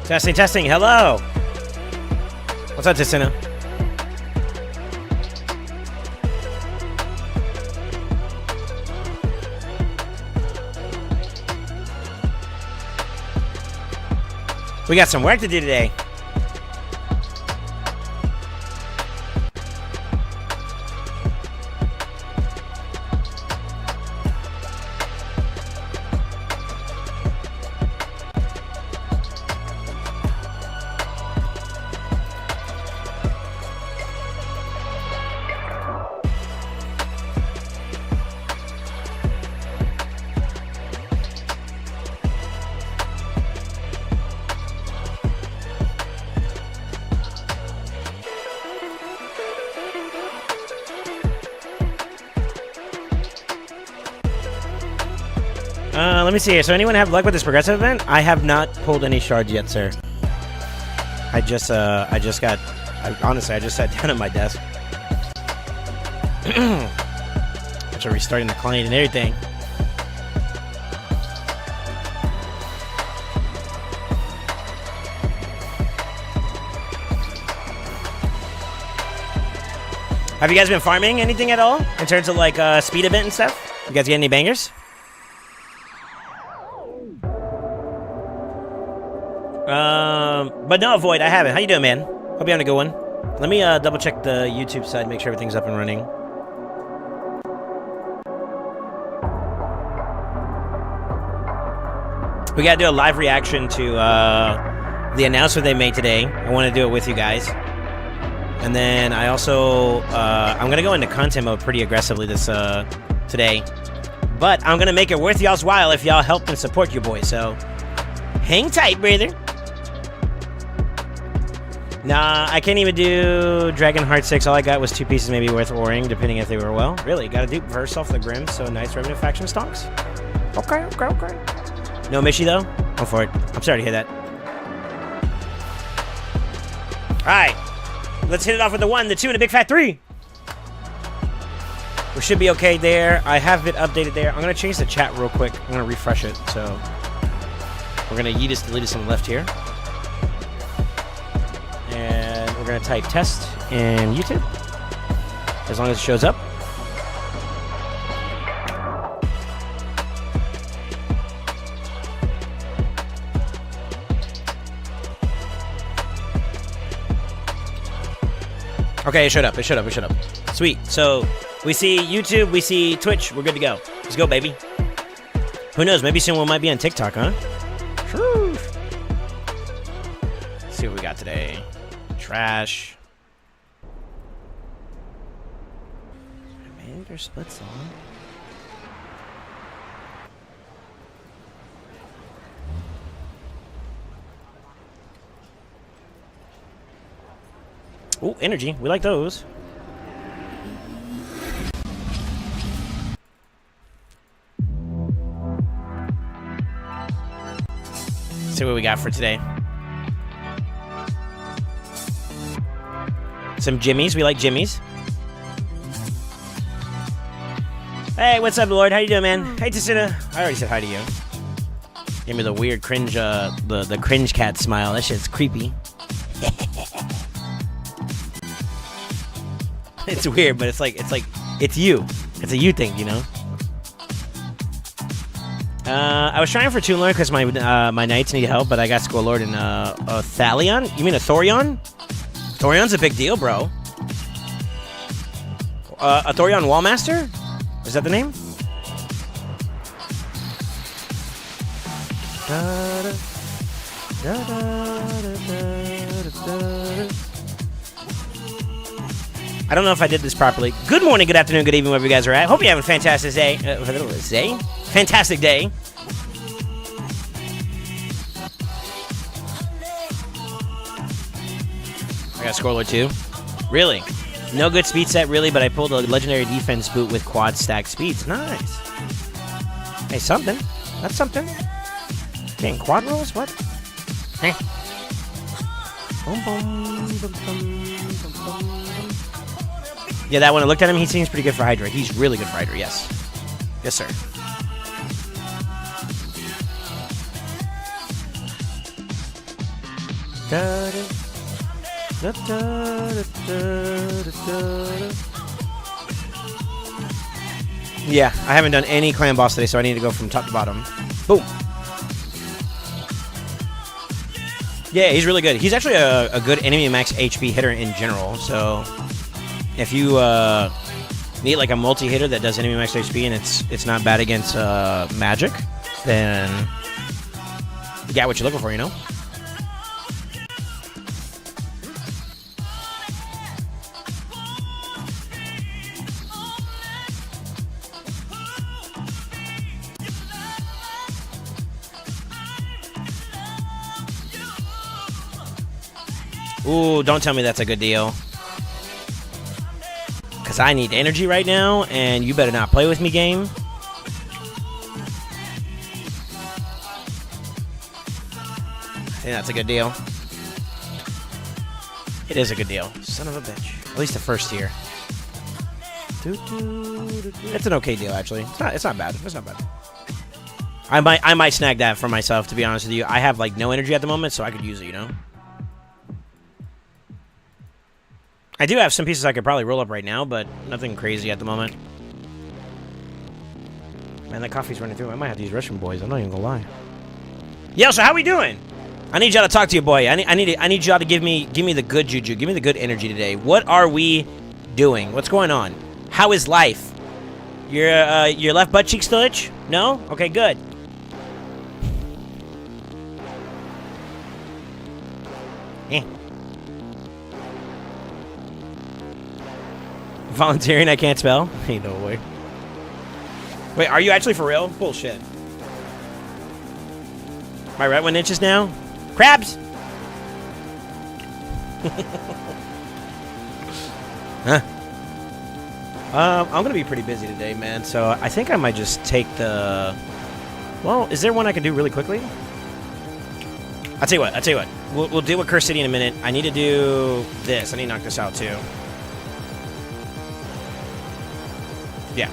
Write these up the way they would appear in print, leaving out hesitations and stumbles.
Testing, testing. Hello. What's up, Ticino? We got some work to do today. Let me see here. So anyone have luck with this progressive event? I have not pulled any shards yet, sir. Honestly, I just sat down at my desk. After restarting the client and everything. Have you guys been farming anything at all? In terms of like speed event and stuff? You guys get any bangers? But no, Void, I haven't. How you doing, man? Hope you're having a good one. Let me double check the YouTube side, make sure everything's up and running. We gotta do a live reaction to the announcement they made today. I want to do it with you guys. And then I also, I'm gonna go into content mode pretty aggressively this today. But I'm gonna make it worth y'all's while if y'all help and support your boy. So hang tight, brother. Nah, I can't even do Dragon Heart 6. All I got was 2 pieces maybe worth oring, depending if they were well. Really, gotta do Verse off the Grim, so nice revenue faction stocks. Okay. No Mishy, though? Go for it. I'm sorry to hear that. Alright. Let's hit it off with the 1, the 2, and a big fat 3. We should be okay there. I have it updated there. I'm gonna change the chat real quick. I'm gonna refresh it, so... We're gonna yeetus deletus on the left here. And we're gonna type test in YouTube. As long as it shows up. Okay, it showed up. Sweet. So we see YouTube, we see Twitch. We're good to go. Let's go, baby. Who knows? Maybe soon we might be on TikTok, huh? Let's see what we got today. Trash. Manager splits on. Ooh, energy. We like those. Let's see what we got for today. Some Jimmies. We like Jimmies. Hey, what's up, Lord? How you doing, man? Hey, Ticina. I already said hi to you. Give me the weird cringe, the cringe cat smile. That shit's creepy. It's weird, but it's you. It's a you thing, you know? I was trying for Toon Lord because my knights need help, but I got Squirlord and a Thalion. You mean a Thorion? Thorion's a big deal, bro. A Thorion Wallmaster? Is that the name? I don't know if I did this properly. Good morning, good afternoon, good evening, wherever you guys are at. Hope you're having a fantastic day. Fantastic day. I got Squirrel too. Really? No good speed set, really, but I pulled a legendary defense boot with quad stack speeds. Nice. Hey, something. That's something. Getting quad rolls? What? Hey. Yeah, that one. I looked at him. He seems pretty good for Hydra. He's really good for Hydra, yes. Yes, sir. Yeah, I haven't done any clan boss today, so I need to go from top to bottom. Boom. Yeah, he's really good. He's actually a good enemy max HP hitter in general, so if you need like a multi-hitter that does enemy max HP and it's not bad against magic, then you got what you're looking for, you know? Ooh, don't tell me that's a good deal. Because I need energy right now, and you better not play with me, game. I think that's a good deal. It is a good deal. Son of a bitch. At least the first tier. It's an okay deal, actually. It's not bad. It's not bad. I might snag that for myself, to be honest with you. I have, like, no energy at the moment, so I could use it, you know? I do have some pieces I could probably roll up right now, but nothing crazy at the moment. Man, that coffee's running through. I might have to use restroom, boys. I'm not even gonna lie. Yo, so how we doing? I need y'all to talk to you, boy. I need y'all to give me the good juju. Give me the good energy today. What are we doing? What's going on? How is life? Your left butt cheek still itch? No? Okay, good. Eh. Volunteering, I can't spell? Ain't no way. Wait, are you actually for real? Bullshit. My right one itches now? Crabs! Huh? I'm gonna be pretty busy today, man, so I think I might just take the... Well, is there one I can do really quickly? I'll tell you what. We'll deal with Curse City in a minute. I need to do this. I need to knock this out, too. Yeah.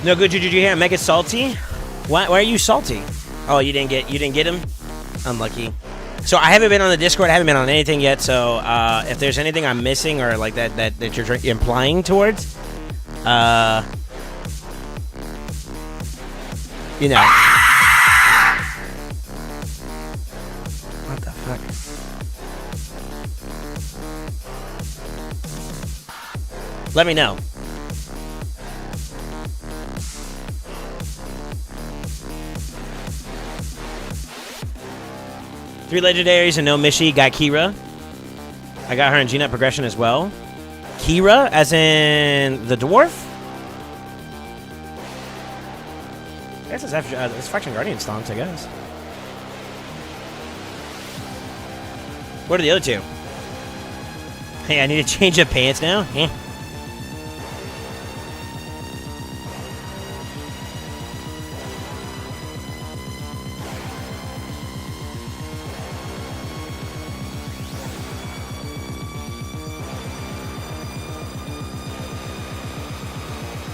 No good juju here. Make it salty. Why are you salty? Oh, you didn't get him? Unlucky. So I haven't been on the Discord. I haven't been on anything yet. So if there's anything I'm missing or like that you're implying towards, you know. What the fuck? Let me know. Three legendaries and no Mishi. Got Kira. I got her in G-Net progression as well. Kira, as in the dwarf? I guess it's Faction Guardian stomps, I guess. What are the other two? Hey, I need to change the pants now? Eh.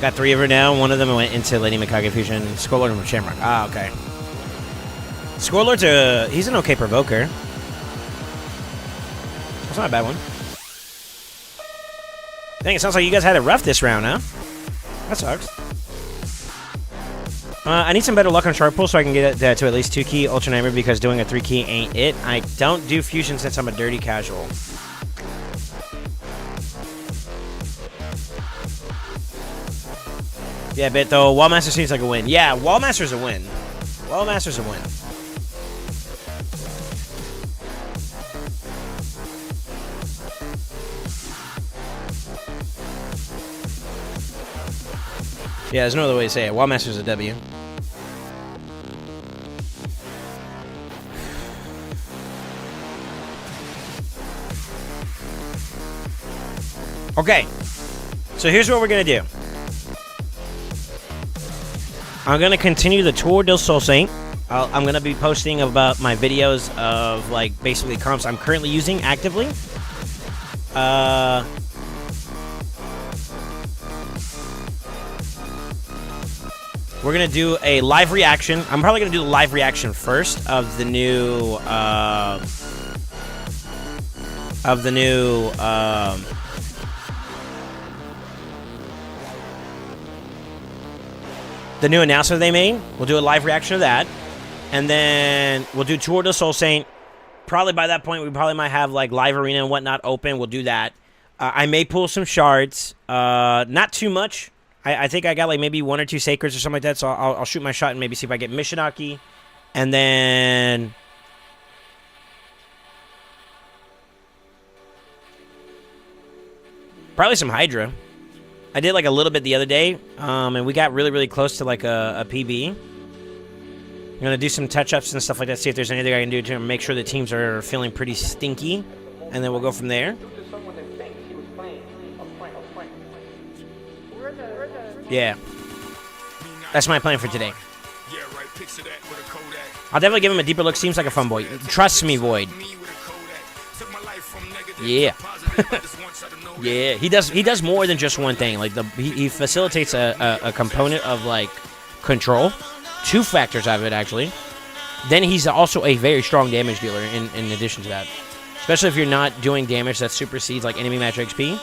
Got three of her now. One of them went into Lady Mikage Fusion. Scorelord and Shamrock. Ah, okay. Scorelord's he's an okay provoker. That's not a bad one. Dang, it sounds like you guys had it rough this round, huh? That sucks. I need some better luck on Sharp Pull so I can get it to at least 2-key Ultra Nightmare because doing a 3-key ain't it. I don't do Fusion since I'm a dirty casual. Yeah, but though, Wallmaster seems like a win. Yeah, Wallmaster's a win. Wallmaster's a win. Yeah, there's no other way to say it. Wallmaster's a W. Okay. So here's what we're going to do. I'm going to continue the Tour del Sol Saint. I'm going to be posting about my videos of, like, basically comps I'm currently using actively. we're gonna do a live reaction. I'm probably gonna do the live reaction first of the new announcement they made. We'll do a live reaction of that, and then we'll do Tour de Soul Saint. Probably by that point, we probably might have like live arena and whatnot open. We'll do that. I may pull some shards, not too much. I think I got like maybe 1 or 2 sacreds or something like that. So I'll shoot my shot and maybe see if I get Mishinaki, and then probably some Hydra. I did like a little bit the other day, and we got really, really close to like a PB. I'm going to do some touch-ups and stuff like that, see if there's anything I can do to make sure the teams are feeling pretty stinky, and then we'll go from there. Yeah. That's my plan for today. I'll definitely give him a deeper look. Seems like a fun boy. Trust me, Void. Yeah. Yeah, he does more than just one thing. Like he facilitates a component of like control, 2 factors of it actually. Then he's also a very strong damage dealer in addition to that, especially if you're not doing damage that supersedes like enemy max HP.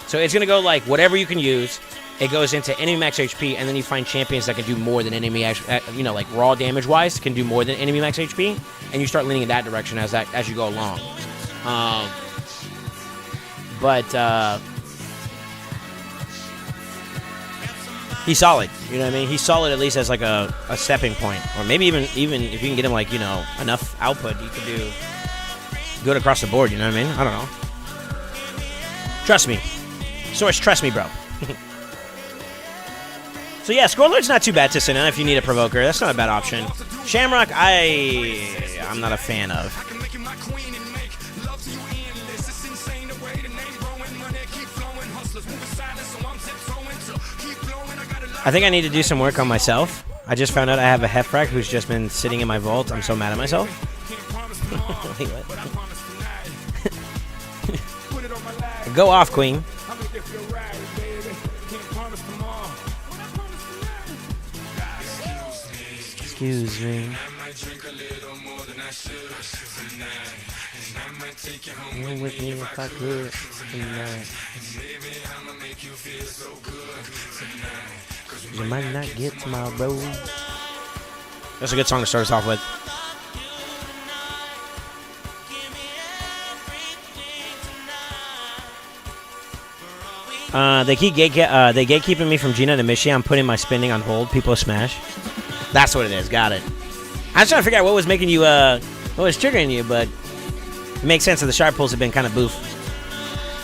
So it's gonna go like whatever you can use. It goes into enemy max HP, and then you find champions that can do more than enemy, like raw damage wise, can do more than enemy max HP, and you start leaning in that direction as you go along. But he's solid. You know what I mean? He's solid at least as like a stepping point, or maybe even if you can get him like enough output, you could do good across the board. You know what I mean? I don't know. Trust me, Source. Trust me, bro. So yeah, Scorelord's not too bad to send in if you need a provoker. That's not a bad option. Shamrock, I'm not a fan of. I think I need to do some work on myself. I just found out I have a Hefrak who's just been sitting in my vault. I'm so mad at myself. Wait, what? Go off, Queen. Excuse me. You with me if I could tonight. You might not get tomorrow. That's a good song to start us off with. They keep gatekeeping me from Gina to Mishi. I'm putting my spending on hold. People smash. That's what it is. Got it. I was trying to figure out what was making you, what was triggering you, but it makes sense that the sharp pulls have been kind of boof.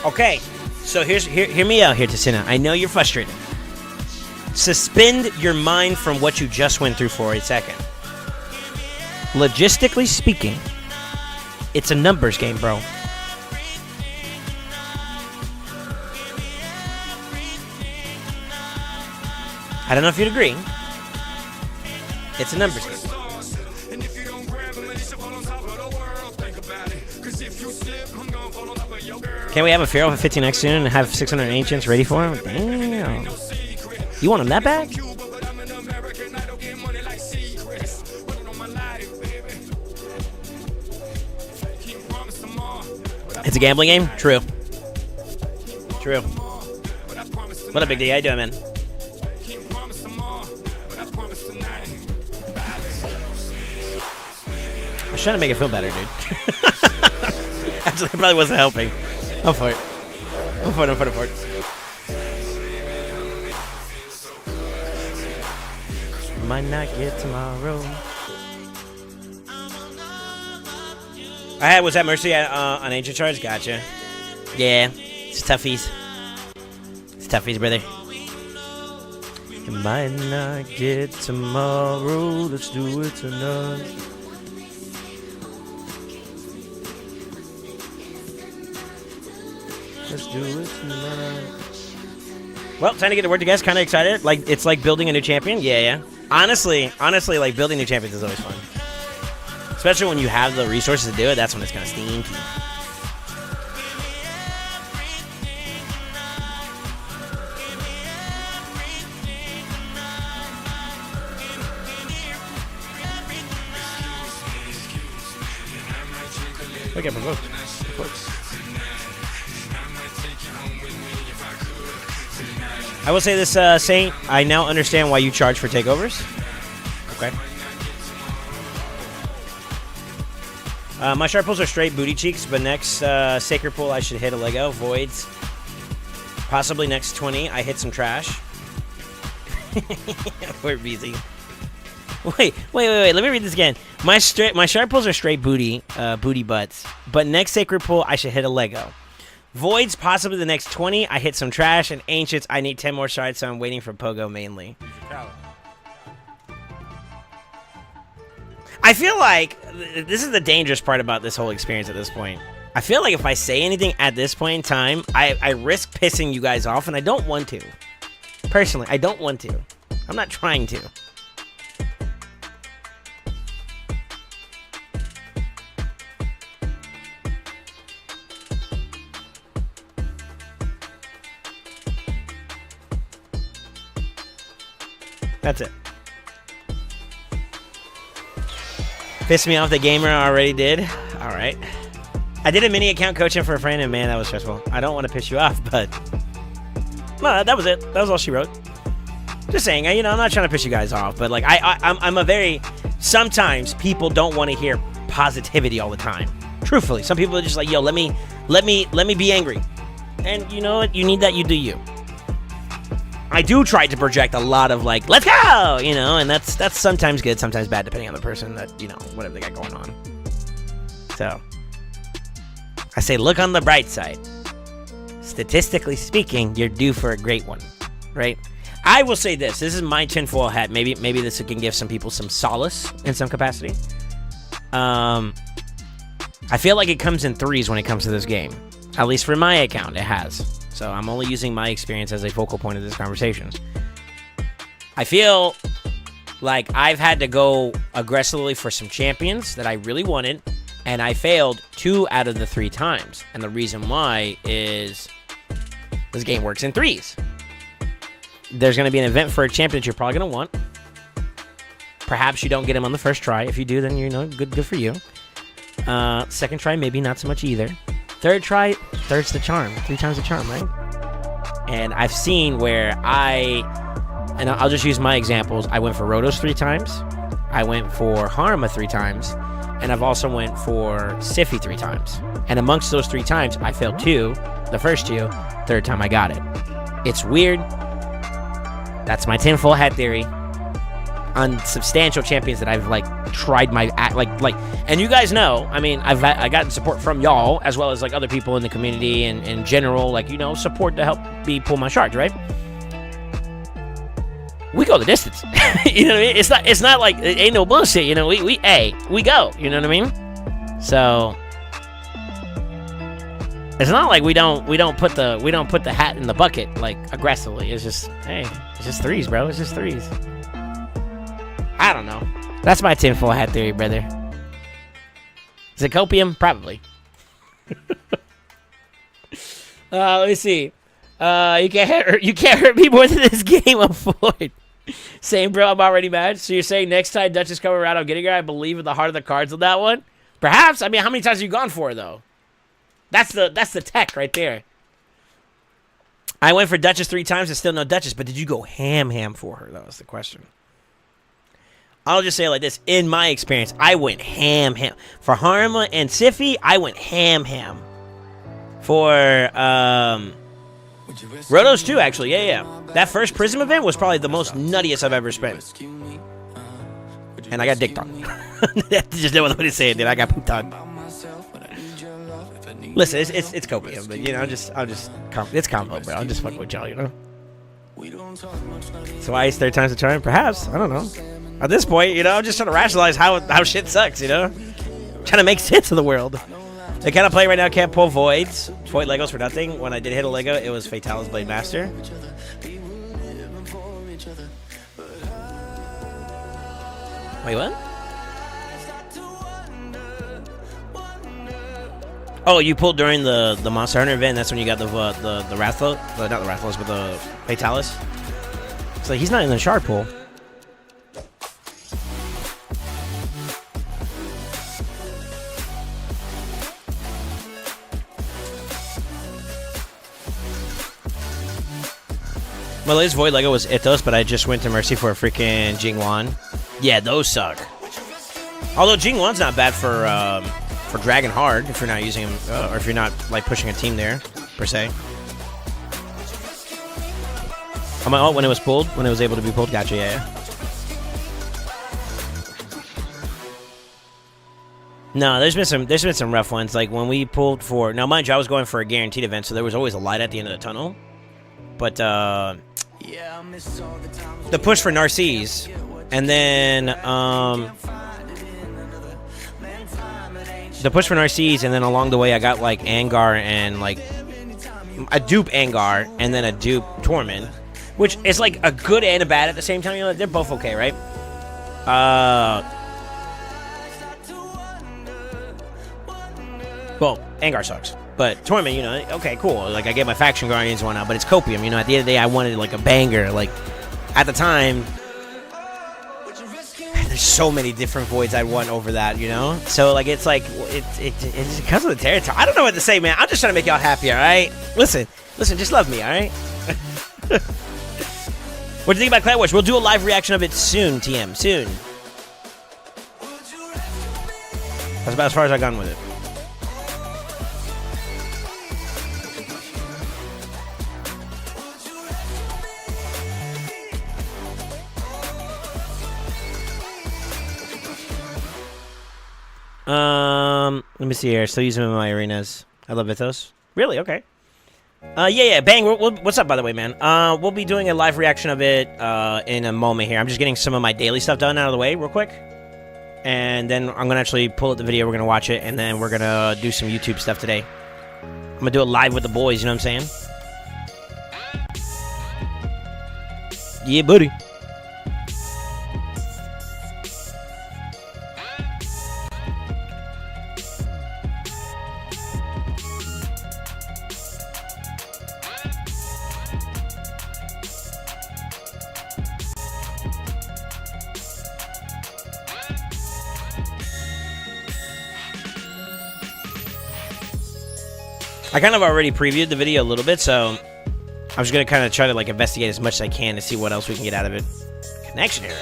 Okay, so hear me out here, Tessina. I know you're frustrated. Suspend your mind from what you just went through for a second. Logistically speaking, it's a numbers game, bro. I don't know if you'd agree. It's a numbers game. Can we have a Pharaoh for 15x soon and have 600 Ancients ready for him? Damn. You want him that bad? It's a gambling game? True. True. What a big day. How you doing, man? I was trying to make it feel better, dude. Actually, it probably wasn't helping. I'm for it. I'm for it. Might not get tomorrow. Was that Mercy on Ancient Charge? Gotcha. Yeah, it's toughies. It's toughies, brother. You might not get tomorrow. Let's do it tonight. Let's do it tonight. Well, time to get to work, you guys. Kind of excited. Like it's like building a new champion. Yeah. Honestly, like building new champions is always fun. Especially when you have the resources to do it. That's when it's kind of stinky. I get provoked. Of course. I will say this, Saint. I now understand why you charge for takeovers. Okay. My sharp pulls are straight booty cheeks, but next sacred pull I should hit a Lego. Voids. Possibly next 20 I hit some trash. We're busy. Wait. Let me read this again. My sharp pulls are straight booty butts, but next sacred pull I should hit a Lego. Voids, possibly the next 20 I hit some trash, and ancients I need 10 more shards, so I'm waiting for Pogo mainly. I feel like this is the dangerous part about this whole experience at this point. I feel like if I say anything at this point in time, I risk pissing you guys off, and I don't want to. Personally, I don't want to. I'm not trying to. That's it. Pissed me off, the gamer already did. All right. I did a mini account coaching for a friend, and man, that was stressful. I don't want to piss you off, but no, that was it. That was all she wrote. Just saying, I'm not trying to piss you guys off, but like I'm a very, sometimes people don't want to hear positivity all the time. Truthfully, some people are just like, yo, let me be angry, and you know what? You need that. You do you. I do try to project a lot of like, let's go, and that's sometimes good, sometimes bad, depending on the person that, whatever they got going on. So, I say look on the bright side. Statistically speaking, you're due for a great one, right? I will say this. This is my tinfoil hat. Maybe this can give some people some solace in some capacity. I feel like it comes in threes when it comes to this game. At least for my account, it has. So I'm only using my experience as a focal point of this conversation. I feel like I've had to go aggressively for some champions that I really wanted, and I failed 2 out of the 3 times. And the reason why is this game works in threes. There's going to be an event for a champion that you're probably going to want. Perhaps you don't get him on the first try. If you do, then good for you. Second try, maybe not so much either. Third try, third's the charm. 3 times the charm, right? And I've seen where and I'll just use my examples. I went for Rotos 3 times. I went for Harma 3 times. And I've also went for Siffy 3 times. And amongst those 3 times, I failed 2. The first 2. Third time I got it. It's weird. That's my tinfoil hat theory on substantial champions that I've tried my and you guys know, I mean, I gotten support from y'all as well as other people in the community and in general, support to help me pull my shards, right? We go the distance. You know what I mean? It's not like it ain't no bullshit, we go, you know what I mean? So it's not like we don't put the hat in the bucket aggressively. It's just, hey, it's just threes, bro. It's just threes. I don't know. That's my tinfoil hat theory, brother. Is it copium? Probably. Let me see. You can't hurt me more than this game, avoid. Same, bro. I'm already mad. So you're saying next time Duchess come around, I'm getting her. I believe in the heart of the cards on that one. Perhaps. I mean, how many times have you gone for her though? That's the tech right there. I went for Duchess 3 times and still no Duchess, but did you go ham for her? That was the question. I'll just say it like this. In my experience, I went ham. For Harma and Siffy, I went ham. For Rotos too, actually. Yeah. That first Prism event was probably the most nuttiest I've ever spent. And I got dicked on. Just know what to say, dude. I got pooped on. Listen, it's copium, but it's combo, bro. I'm just fucking with y'all, So I 3 times the charm? Perhaps. I don't know. At this point, I'm just trying to rationalize how shit sucks, Trying to make sense of the world. The kind of play right now can't pull voids. Void Legos for nothing. When I did hit a Lego, it was Fatalis Blade Master. Wait, what? Oh, you pulled during the Monster Hunter event. That's when you got the Rathalos, not the Rathalos, but the Fatalis. So he's not in the shard pool. My latest Void Lego was Ithos, but I just went to Mercy for a freaking Jingwan. Yeah, those suck. Although Jingwan's not bad for Dragon Hard if you're not using him, or if you're not like pushing a team there per se. On my ult when it was pulled, when it was able to be pulled. Gotcha. Yeah. No, there's been some rough ones. Like when we pulled for, now mind you, I was going for a guaranteed event, so there was always a light at the end of the tunnel. But the push for Narcisse, and then the push for Narcisse, and then along the way I got like Angar and like a dupe Angar, and then a dupe Torment, which is like a good and a bad at the same time. You know, they're both okay, right? Well, Angar sucks, but Torment, you know, okay, cool. Like, I get my Faction Guardians one out, but it's Copium, you know. At the end of the day, I wanted, like, a banger. Like, at the time, there's so many different Voids I'd want over that, you know? So, like, it's like, it's because of the territory. I don't know what to say, man. I'm just trying to make y'all happy, all right? Listen, just love me, all right? What do you think about Clan Wars? We'll do a live reaction of it soon, TM, soon. That's about as far as I've gone with it. Let me see here. Still using them in my arenas. I love Ithos. Really? Okay. Yeah. Bang. What's up, by the way, man? We'll be doing a live reaction of it in a moment here. I'm just getting some of my daily stuff done out of the way real quick. And then I'm going to actually pull up the video. We're going to watch it. And then we're going to do some YouTube stuff today. I'm going to do it live with the boys. You know what I'm saying? Yeah, buddy. I kind of already previewed the video a little bit, so I'm just going to kind of try to like investigate as much as I can to see what else we can get out of it. Connection error.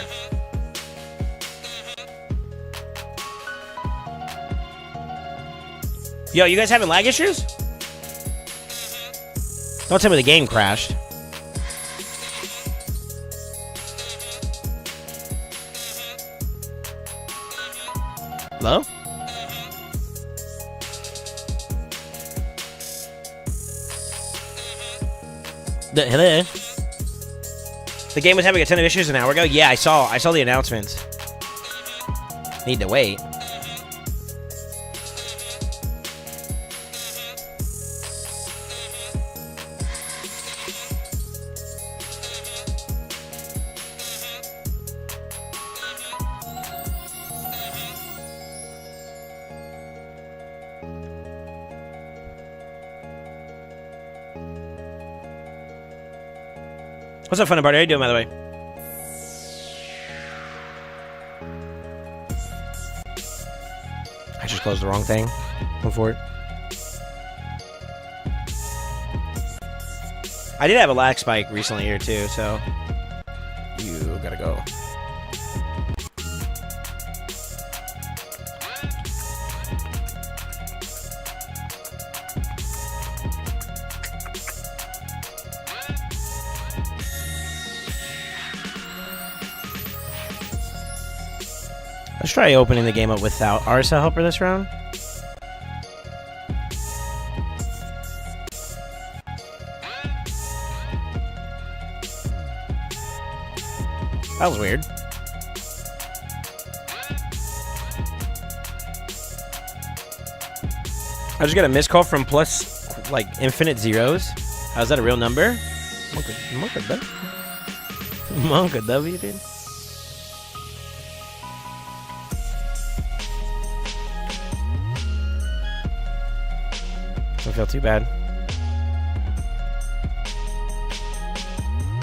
Yo, you guys having lag issues? Don't tell me the game crashed. Hello? Hello? The game was having a ton of issues an hour ago? Yeah, I saw the announcements. Need to wait. What's up, Funny Party? How you doing, by the way? I just closed the wrong thing. Go for it. I did have a lag spike recently here, too, so... You gotta go. Let's try opening the game up without RSL helper this round. That was weird. I just got a missed call from plus, like, infinite zeros. Is that a real number? Monka W? Monka W, dude? Don't feel too bad.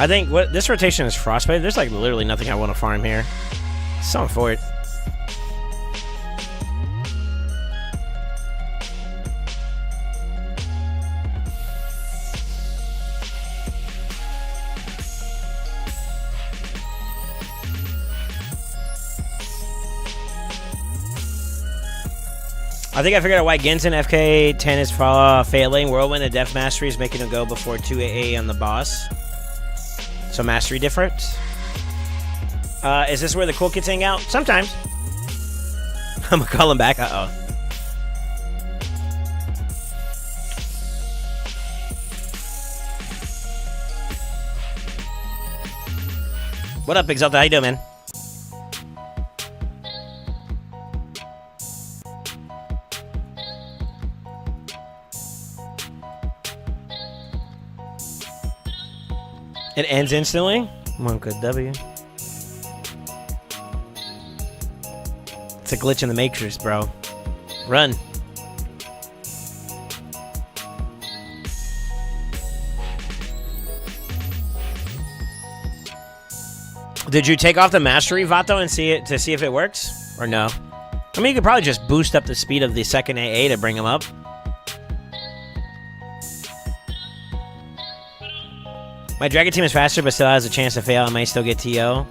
I think what this rotation is Frostbite. There's like literally nothing I want to farm here. Something for it. I think I figured out why Gensen FK10 is failing. Whirlwind and Death Mastery is making him go before 2AA on the boss. So mastery difference. Is this where the cool kids hang out? Sometimes. I'm gonna call him back. Uh-oh. What up, Exalta? How you doing, man? It ends instantly? One good W. It's a glitch in the Matrix, bro. Run. Did you take off the mastery, Vato, and see if it works? Or no? I mean, you could probably just boost up the speed of the second AA to bring him up. My Dragon team is faster, but still has a chance to fail. I might still get TO.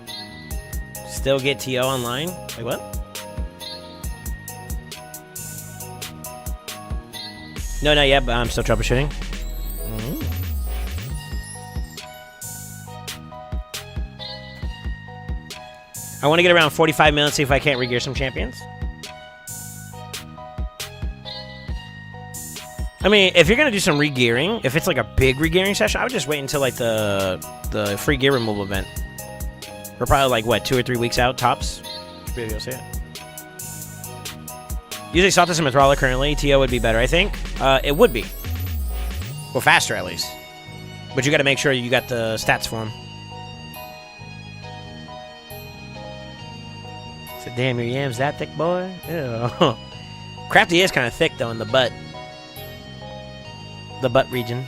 Still get TO online? Like what? No, not yet, but I'm still troubleshooting. I want to get around 45 minutes, see if I can't regear some champions. I mean, if you're going to do some regearing, if it's like a big regearing session, I would just wait until like the free gear removal event. We're probably like, what, 2 or 3 weeks out, tops? Should be able to see it. Using Saltus and Mithrala currently, TO would be better, I think. It would be. Well, faster at least. But you got to make sure you got the stats for him. So, damn, your yam's that thick, boy? Ew. Crafty is kind of thick, though, in the butt. The butt region.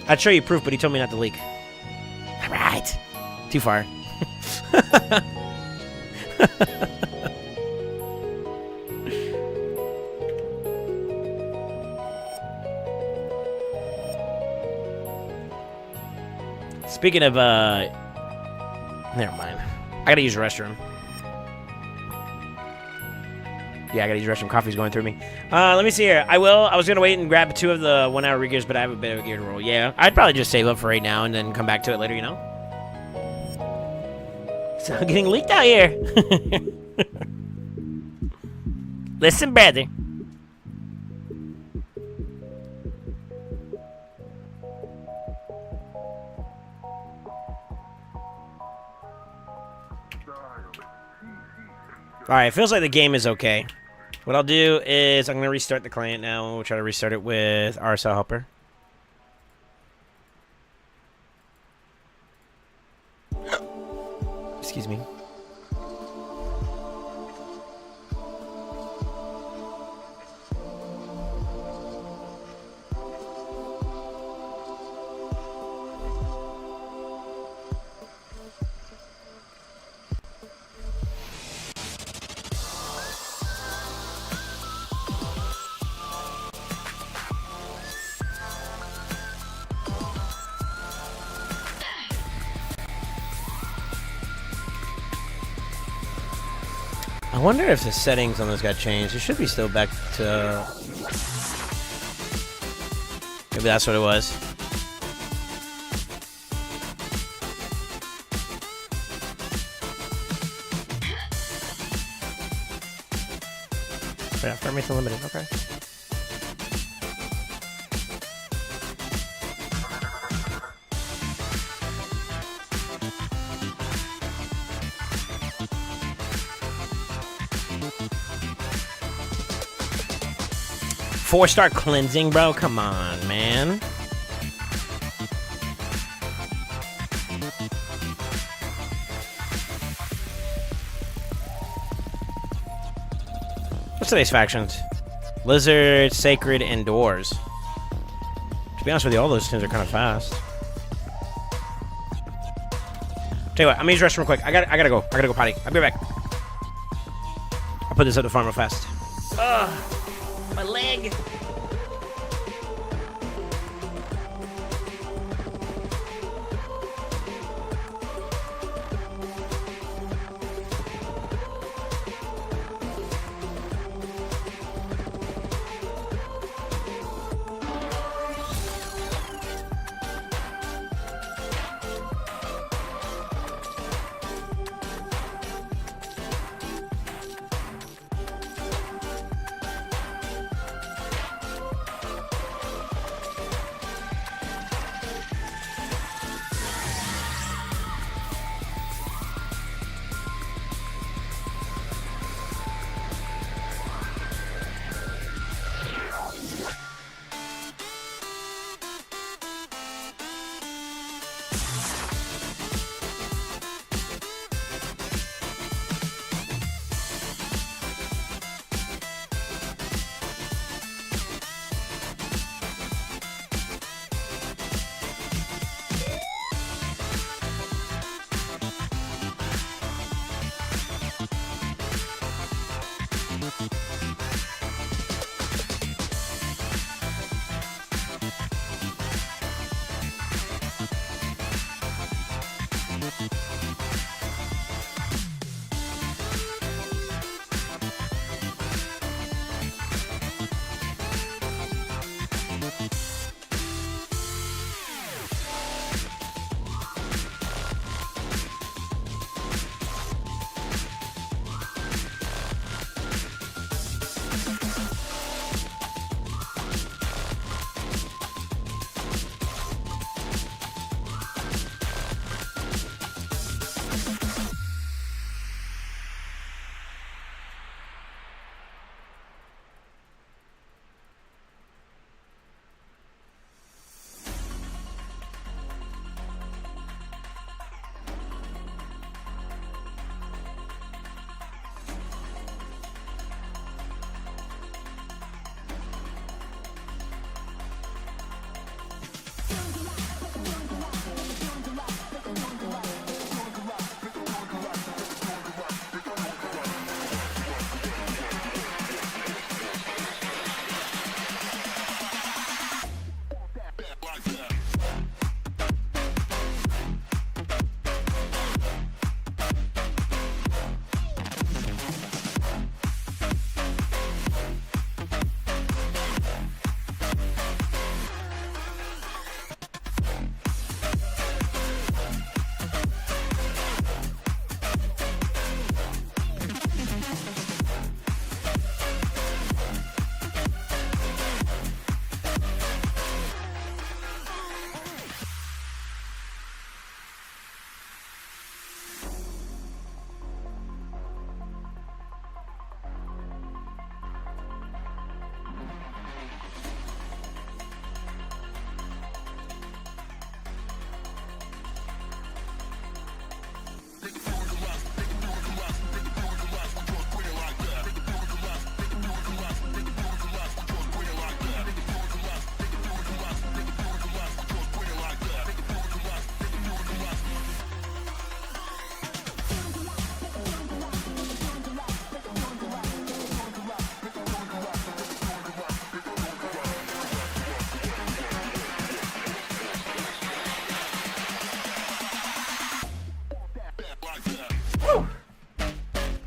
I'd show you proof, but he told me not to leak. All right. Too far. Speaking of, never mind. I gotta use the restroom. Yeah, I gotta use the restroom. Coffee's going through me. Let me see here. I was gonna wait and grab 2 of the 1 hour regears, but I have a bit of a gear to roll. Yeah, I'd probably just save up for right now and then come back to it later, you know? So I'm getting leaked out here. Listen, brother. Alright, feels like the game is okay. What I'll do is I'm going to restart the client now. We'll try to restart it with RSL Helper. Excuse me. I wonder if the settings on this got changed. It should be still back to... Maybe that's what it was. Yeah, frame rate's unlimited. Okay. Four-star cleansing, bro? Come on, man. What's today's factions? Lizard, Sacred, and Doors. To be honest with you, all those things are kind of fast. Tell you what, I'm gonna use the restroom real quick. I gotta go. I gotta go potty. I'll be right back. I'll put this up the farm real fast. Ugh. My leg.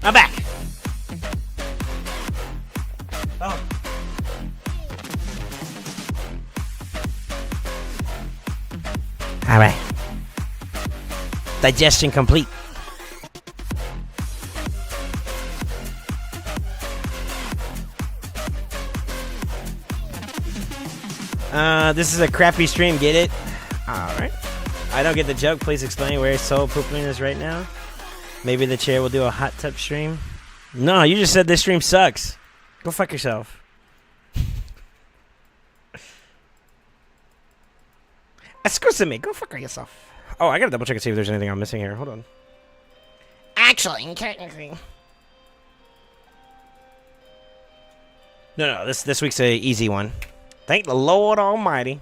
I'm back. Oh. All right. Digestion complete. This is a crappy stream, get it? Alright. I don't get the joke. Please explain where soul pooping is right now. Maybe the chair will do a hot tub stream. No, you just said this stream sucks. Go fuck yourself. Excuse me, go fuck yourself. Oh, I gotta double check and see if there's anything I'm missing here. Hold on. Actually, technically. No, this week's a easy one. Thank the Lord Almighty.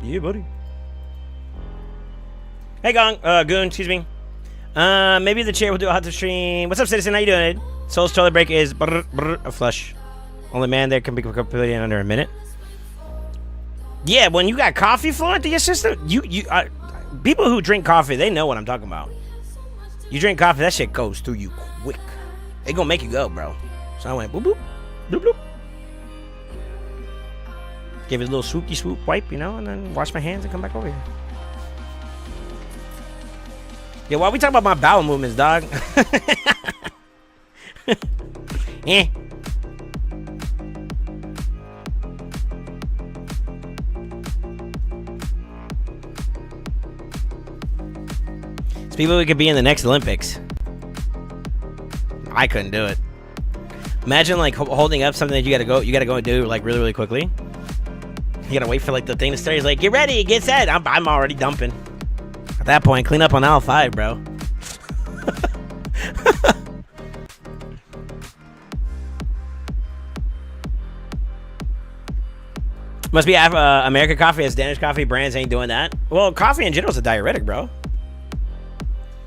Yeah, buddy. Hey, Goon, excuse me. Maybe the chair will do a hot tub stream. What's up, citizen? How you doing? Soul's toilet break is a flush. Only man there can be completed in under a minute. Yeah, when you got coffee flowing through your system, people who drink coffee, they know what I'm talking about. You drink coffee, that shit goes through you quick. They gonna make you go, bro. So I went boop boop, bloop bloop. Give it a little swoopy swoop wipe, you know, and then wash my hands and come back over here. Yeah, why are we talking about my bowel movements, dog? Eh. It's people who could be in the next Olympics. I couldn't do it. Imagine like holding up something that you gotta go and do like really, really quickly. You gotta wait for like the thing to start. He's like, get ready, get set. I'm already dumping. At that point, clean up on aisle 5, bro. Must be American coffee as Danish coffee brands ain't doing that. Well, coffee in general is a diuretic, bro.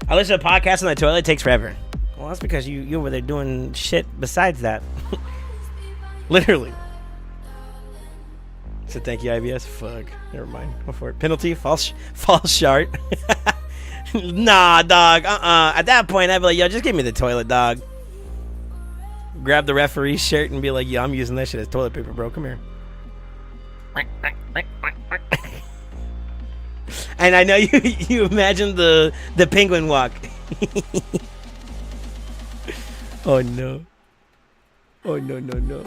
I listen to podcasts on the toilet, it takes forever. Well, that's because you over there doing shit besides that. Literally. So thank you, IBS. Fuck. Never mind. Go for it. Penalty. False shart. Nah, dog. At that point, I'd be like, yo, just give me the toilet, dog. Grab the referee's shirt and be like, yo, I'm using that shit as toilet paper, bro. Come here. And I know you imagine the penguin walk. Oh no. Oh no.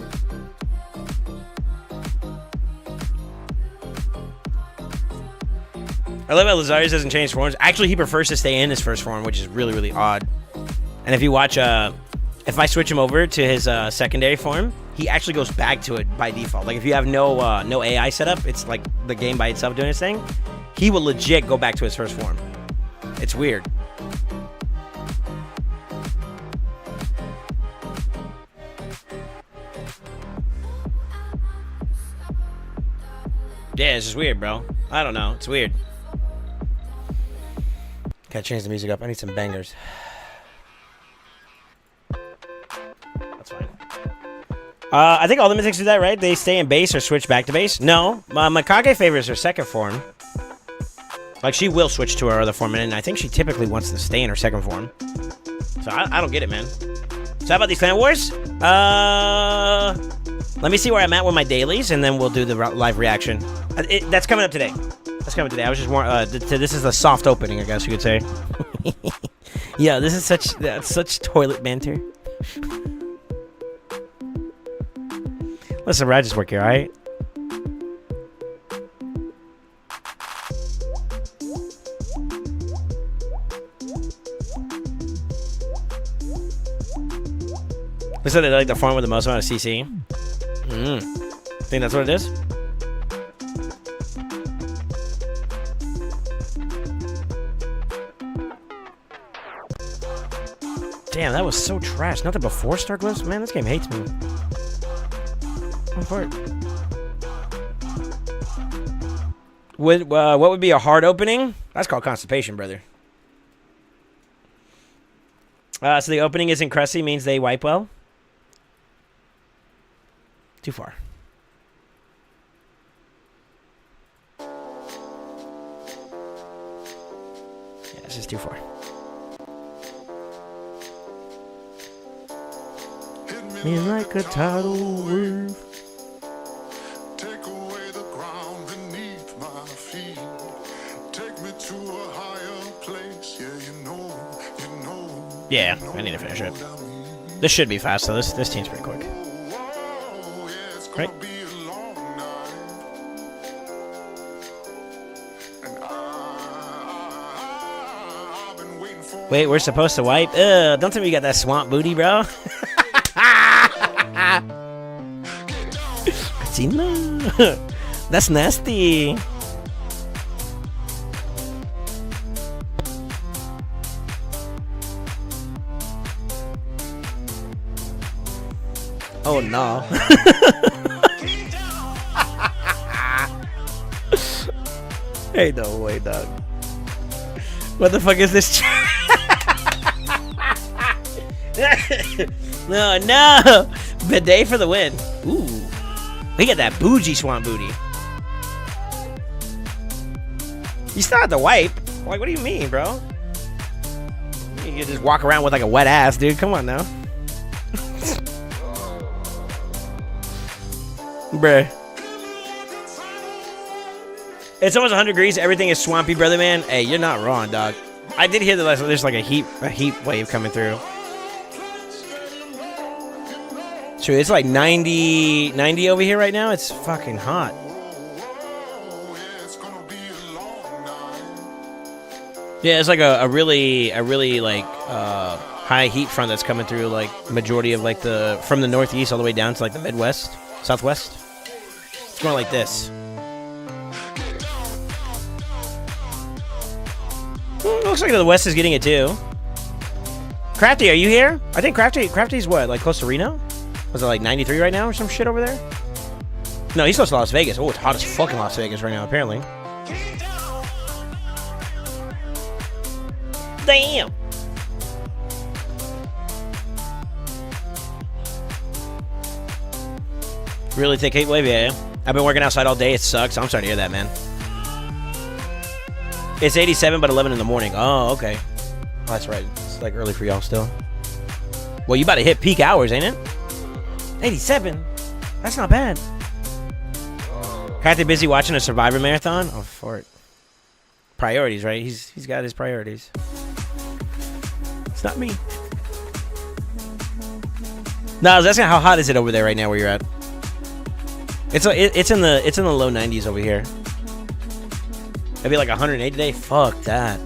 I love how Lazarius doesn't change forms. Actually, he prefers to stay in his first form, which is really, really odd. And if you watch, if I switch him over to his secondary form, he actually goes back to it by default. Like if you have no AI setup, it's like the game by itself doing its thing. He will legit go back to his first form. It's weird. Yeah, it's just weird, bro. I don't know. It's weird. Gotta change the music up. I need some bangers. That's fine. I think all the mythics do that, right? They stay in base or switch back to base. No, Mikage favors her second form. Like, she will switch to her other form, and I think she typically wants to stay in her second form. So I don't get it, man. So how about these fan wars? Let me see where I'm at with my dailies, and then we'll do the live reaction. That's coming up today. That's coming today. I was just more. This is a soft opening, I guess you could say. Yeah, this is such toilet banter. Listen, I just work here, all right? They said they like the form with the most amount of CC. Think that's what it is? Damn, that was so trash. Nothing but 4-star glyphs? Man, this game hates me. I'm for it. What would be a hard opening? That's called constipation, brother. So the opening isn't crusty, means they wipe well? Too far. Yeah, this is too far. Me like a tidal wave. Take away the ground beneath my feet. Take me to a higher place. Yeah, you know. Yeah, I need to finish it. This should be fast, though. This team's pretty quick. Right? Wait, we're supposed to wipe? Ugh, don't tell me you got that swamp booty, bro. That's nasty. Oh no. Hey, no way, dog. What the fuck is this? No. Bidet for the win. Ooh. We got that bougie swamp booty. You still have to wipe. Like, what do you mean, bro? You can just walk around with like a wet ass, dude. Come on now. Bruh. It's almost 100 degrees. Everything is swampy, brother, man. Hey, you're not wrong, dog. I did hear that there's like a heat wave coming through. True, it's like 90 over here right now. It's fucking hot. Yeah, it's like a really like high heat front that's coming through like majority of like from the northeast all the way down to like the Midwest, Southwest. It's going like this. Looks like the West is getting it too. Crafty, are you here? I think Crafty's what, like close to Reno? Was it like 93 right now or some shit over there? No, he's close to Las Vegas. Oh, it's hot as fucking Las Vegas right now, apparently. Damn. Really thick heat wave, yeah. I've been working outside all day. It sucks. I'm sorry to hear that, man. It's 87, but 11 in the morning. Oh, okay. Oh, that's right. It's like early for y'all still. Well, you about to hit peak hours, ain't it? 87? That's not bad. Kathy busy watching a Survivor marathon? Oh, for it. Priorities, right? He's got his priorities. It's not me. No, I was asking how hot is it over there right now where you're at? It's in the low 90s over here. It'd be like 108 today. Fuck that.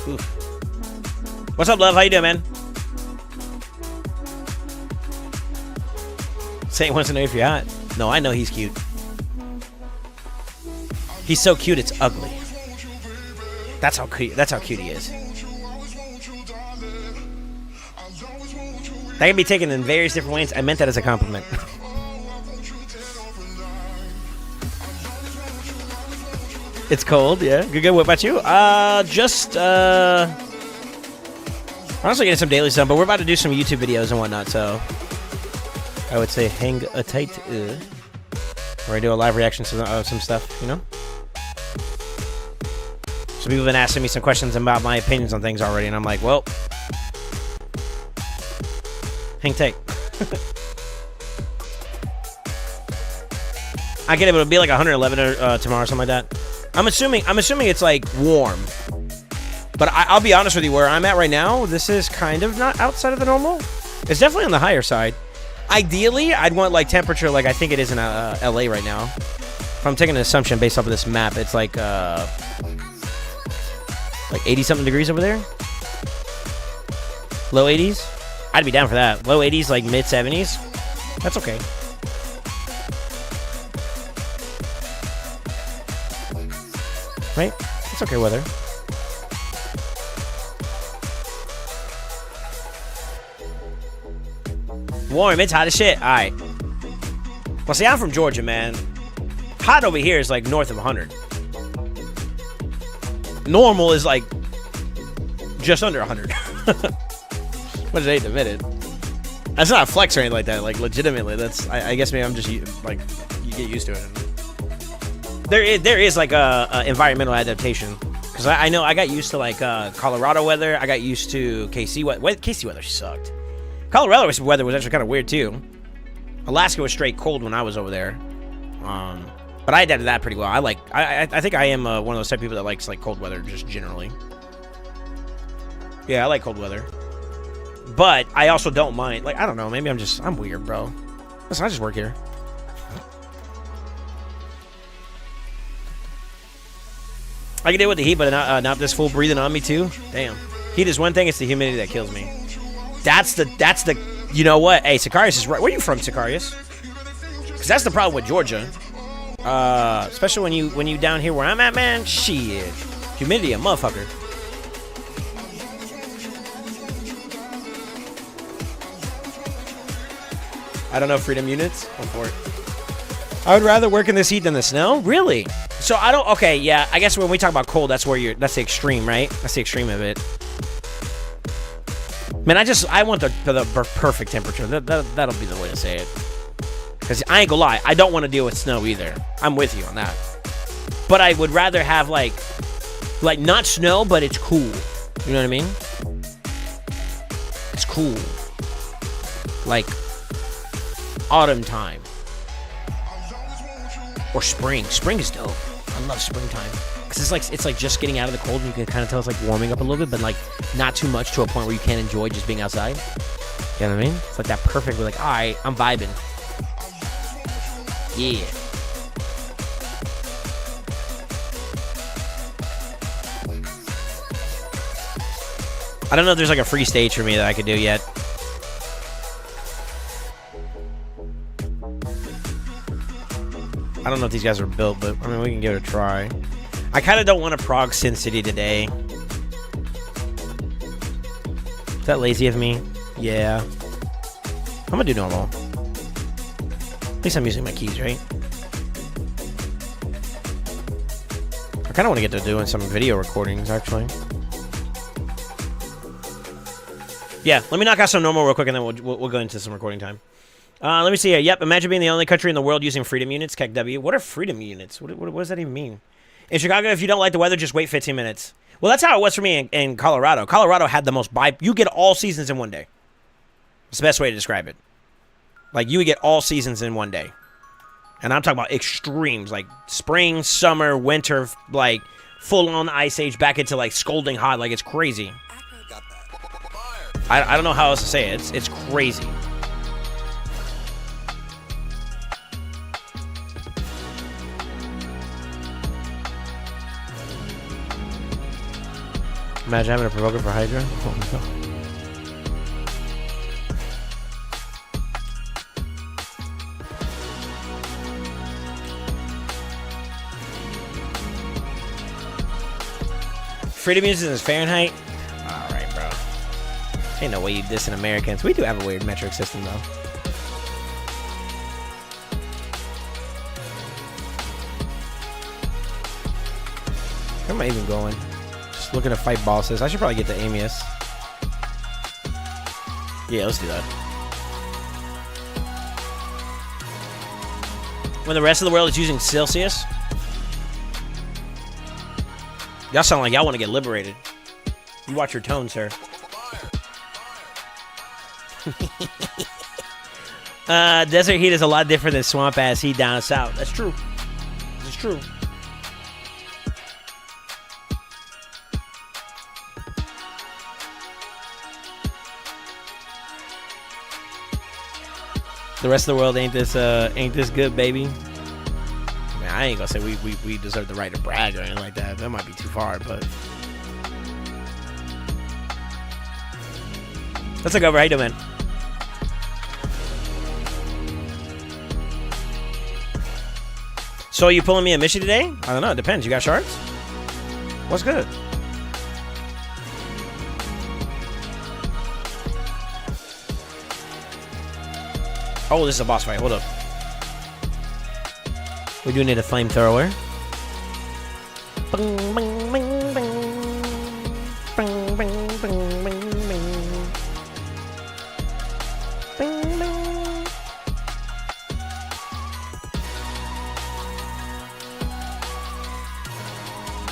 Oof. What's up, love? How you doing, man? Saint wants to know if you're hot. No, I know he's cute. He's so cute, it's ugly. That's how cute he is. That can be taken in various different ways. I meant that as a compliment. It's cold, yeah. Good. What about you? We're also getting some daily stuff, but we're about to do some YouTube videos and whatnot, so I would say hang a tight, where I do a live reaction to some stuff, you know? So people have been asking me some questions about my opinions on things already, and I'm like, well, hang tight. I get it, but it'll be like 111 tomorrow or something like that. I'm assuming it's like warm. But I'll be honest with you, where I'm at right now, this is kind of not outside of the normal. It's definitely on the higher side. Ideally, I'd want like temperature like I think it is in LA right now. If I'm taking an assumption based off of this map, it's like 80-something degrees over there. Low 80s. I'd be down for that. Low 80s, like mid 70s. That's okay. Right? It's okay weather. Warm, it's hot as shit. Alright. Well, see, I'm from Georgia, man. Hot over here is like north of 100. Normal is like just under 100. What is 8 admitted? That's not a flex or anything like that. Like, legitimately, that's... I guess maybe I'm just, like, you get used to it. There is like a environmental adaptation. Because I know I got used to, like, Colorado weather. I got used to KC weather. KC weather sucked. Colorado weather was actually kind of weird, too. Alaska was straight cold when I was over there. But I adapted that pretty well. I think I am one of those type of people that likes, like, cold weather just generally. Yeah, I like cold weather. But I also don't mind. Like, I don't know. Maybe I'm weird, bro. Listen, I just work here. I can deal with the heat, but not this full breathing on me, too. Damn. Heat is one thing. It's the humidity that kills me. That's the... You know what? Hey, Sicarius is right. Where are you from, Sicarius? Because that's the problem with Georgia. Especially when you down here where I'm at, man. Shit. Humidity a motherfucker. I don't know freedom units. Go for it. I would rather work in this heat than the snow. Really? So I don't. Okay, yeah. I guess when we talk about cold, that's where that's the extreme, right? That's the extreme of it. Man, I want the perfect temperature. That'll be the way to say it. Because I ain't gonna lie, I don't want to deal with snow either. I'm with you on that. But I would rather have like not snow, but it's cool. You know what I mean? It's cool. Like autumn time. Or spring. Spring is dope. I love springtime. Because it's like just getting out of the cold and you can kind of tell it's like warming up a little bit, but like not too much to a point where you can't enjoy just being outside. You know what I mean? It's like that perfect, like, alright, I'm vibing. Yeah. I don't know if there's like a free stage for me that I could do yet. I don't know if these guys are built, but I mean, we can give it a try. I kind of don't want to prog Sin City today. Is that lazy of me? Yeah. I'm gonna do normal. At least I'm using my keys, right? I kind of want to get to doing some video recordings, actually. Yeah, let me knock out some normal real quick, and then we'll go into some recording time. Let me see here. Yep, imagine being the only country in the world using freedom units. Keck W. What are freedom units? What does that even mean? In Chicago, if you don't like the weather, just wait 15 minutes. Well, that's how it was for me in Colorado. Colorado had the most you get all seasons in one day. It's the best way to describe it. Like, you would get all seasons in one day. And I'm talking about extremes, like spring, summer, winter, like full-on ice age back into like scalding hot. Like, it's crazy. I don't know how else to say it. It's crazy. Imagine having a provoker for Hydra. Oh, no. Freedom units is Fahrenheit. All right, bro. Ain't no way you diss in Americans. We do have a weird metric system, though. Where am I even going? Just looking to fight bosses. I should probably get to Amius. Yeah, let's do that. When the rest of the world is using Celsius. Y'all sound like y'all want to get liberated. You watch your tone, sir. Desert heat is a lot different than swamp ass heat down south. That's true. It's true. The rest of the world ain't this good, baby. I ain't gonna say we deserve the right to brag or anything like that. That might be too far, but let's look over. How you doing, man? So are you pulling me a mission today? I don't know. It depends. You got shards? What's good? Oh, this is a boss fight. Hold up. We do need a flamethrower.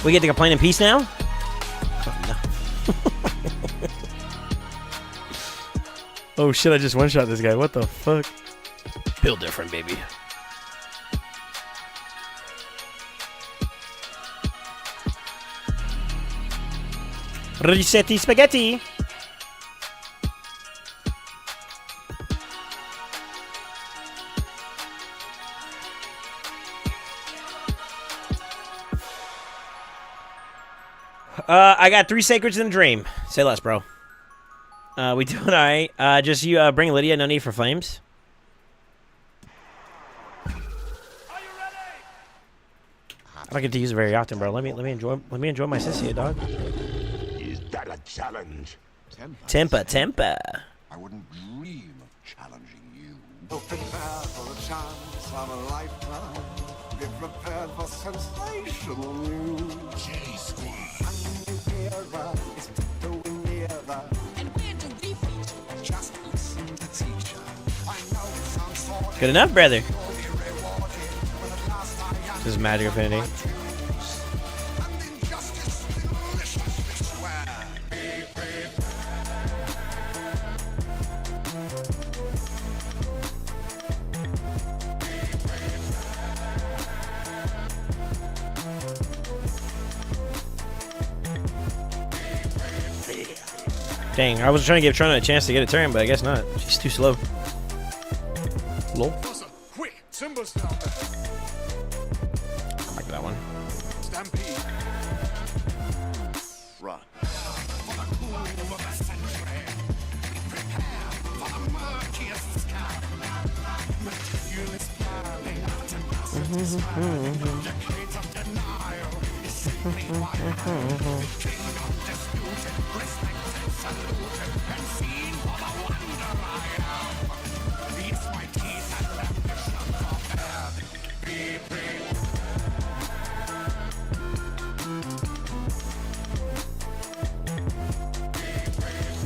We get to complain in peace now? Oh, no. Oh shit, I just one-shot this guy. What the fuck? Build different, baby. Risetti spaghetti. I got 3 sacreds in a dream. Say less, bro. We doing all right. Just you bring Lydia. No need for flames. Are you ready? I don't get to use it very often, bro. Let me enjoy my sissy, dog. That a challenge? Temper. I wouldn't dream of challenging you. Prepare for a chance of a lifetime. Be prepared for sensational news. J-Squad. Good enough, brother. This is Magic Affinity. Dang, I was trying to give Trona a chance to get a turn, but I guess not. She's too slow. Lol. Quick, Simba's down there. I like that one. Stampede. Run.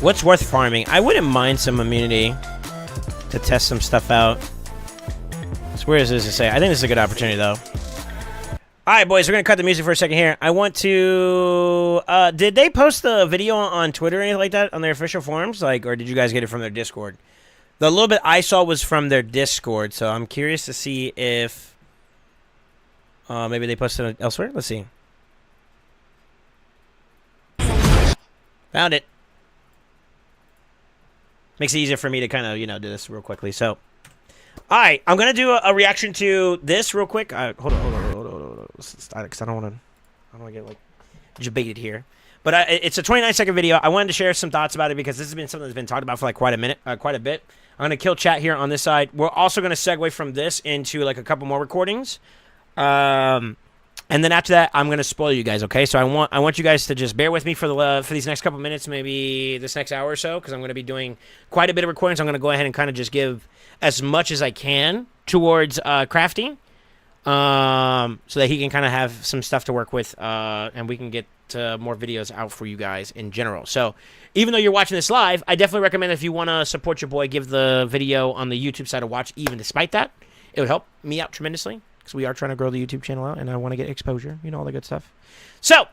What's worth farming? I wouldn't mind some immunity to test some stuff out. So where is this to say? I think this is a good opportunity, though. All right, boys, we're going to cut the music for a second here. I want to... did they post the video on Twitter or anything like that on their official forums? Like, or did you guys get it from their Discord? The little bit I saw was from their Discord, so I'm curious to see if maybe they posted it elsewhere. Let's see. Found it. Makes it easier for me to kind of, you know, do this real quickly. So, all right, I'm going to do a reaction to this real quick. Hold on. Because I don't want to get, like, debated here. But it's a 29-second video. I wanted to share some thoughts about it because this has been something that's been talked about for, like, quite a bit. I'm going to kill chat here on this side. We're also going to segue from this into, like, a couple more recordings. And then after that, I'm going to spoil you guys, okay? So I want you guys to just bear with me for these next couple minutes, maybe this next hour or so, because I'm going to be doing quite a bit of recordings. I'm going to go ahead and kind of just give as much as I can towards Crafty, so that he can kind of have some stuff to work with, and we can get more videos out for you guys in general. So even though you're watching this live, I definitely recommend if you want to support your boy, give the video on the YouTube side a watch even despite that. It would help me out tremendously. Because we are trying to grow the YouTube channel out, and I want to get exposure, you know, all the good stuff. So,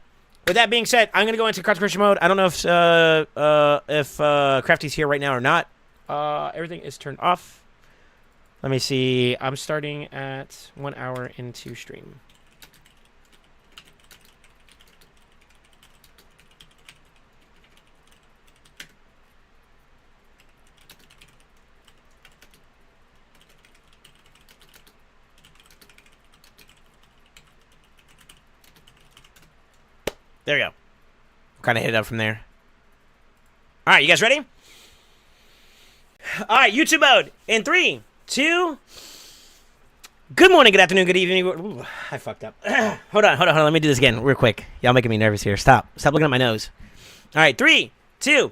with that being said, I'm going to go into consecration mode. I don't know if Crafty's here right now or not. Everything is turned off. Let me see. I'm starting at 1 hour into stream. There we go. Kind of hit it up from there. All right, you guys ready? All right, YouTube mode. In 3, 2. Good morning, good afternoon, good evening. Ooh, I fucked up. Hold on. Let me do this again real quick. Y'all making me nervous here. Stop looking at my nose. All right, 3, 2.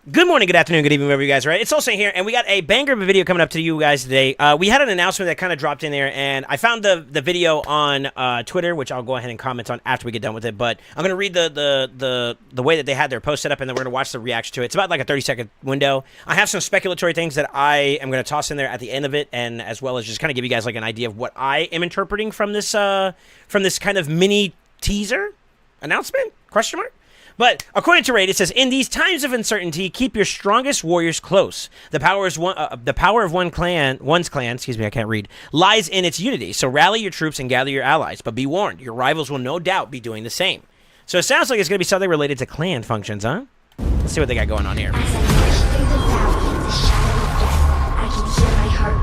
Good morning, good afternoon, good evening, wherever you guys are at. It's Soul here, and we got a banger of a video coming up to you guys today. We had an announcement that kind of dropped in there, and I found the video on Twitter, which I'll go ahead and comment on after we get done with it. But I'm going to read the way that they had their post set up, and then we're going to watch the reaction to it. It's about like a 30-second window. I have some speculatory things that I am going to toss in there at the end of it, and as well as just kind of give you guys like an idea of what I am interpreting from this kind of mini teaser announcement? Question mark? But according to Raid, it says, in these times of uncertainty, keep your strongest warriors close. The power of one's clan, I can't read, lies in its unity. So rally your troops and gather your allies. But be warned, your rivals will no doubt be doing the same. So it sounds like it's going to be something related to clan functions, huh? Let's see what they got going on here. As I march through the valley in the shadow of death, I can hear my heart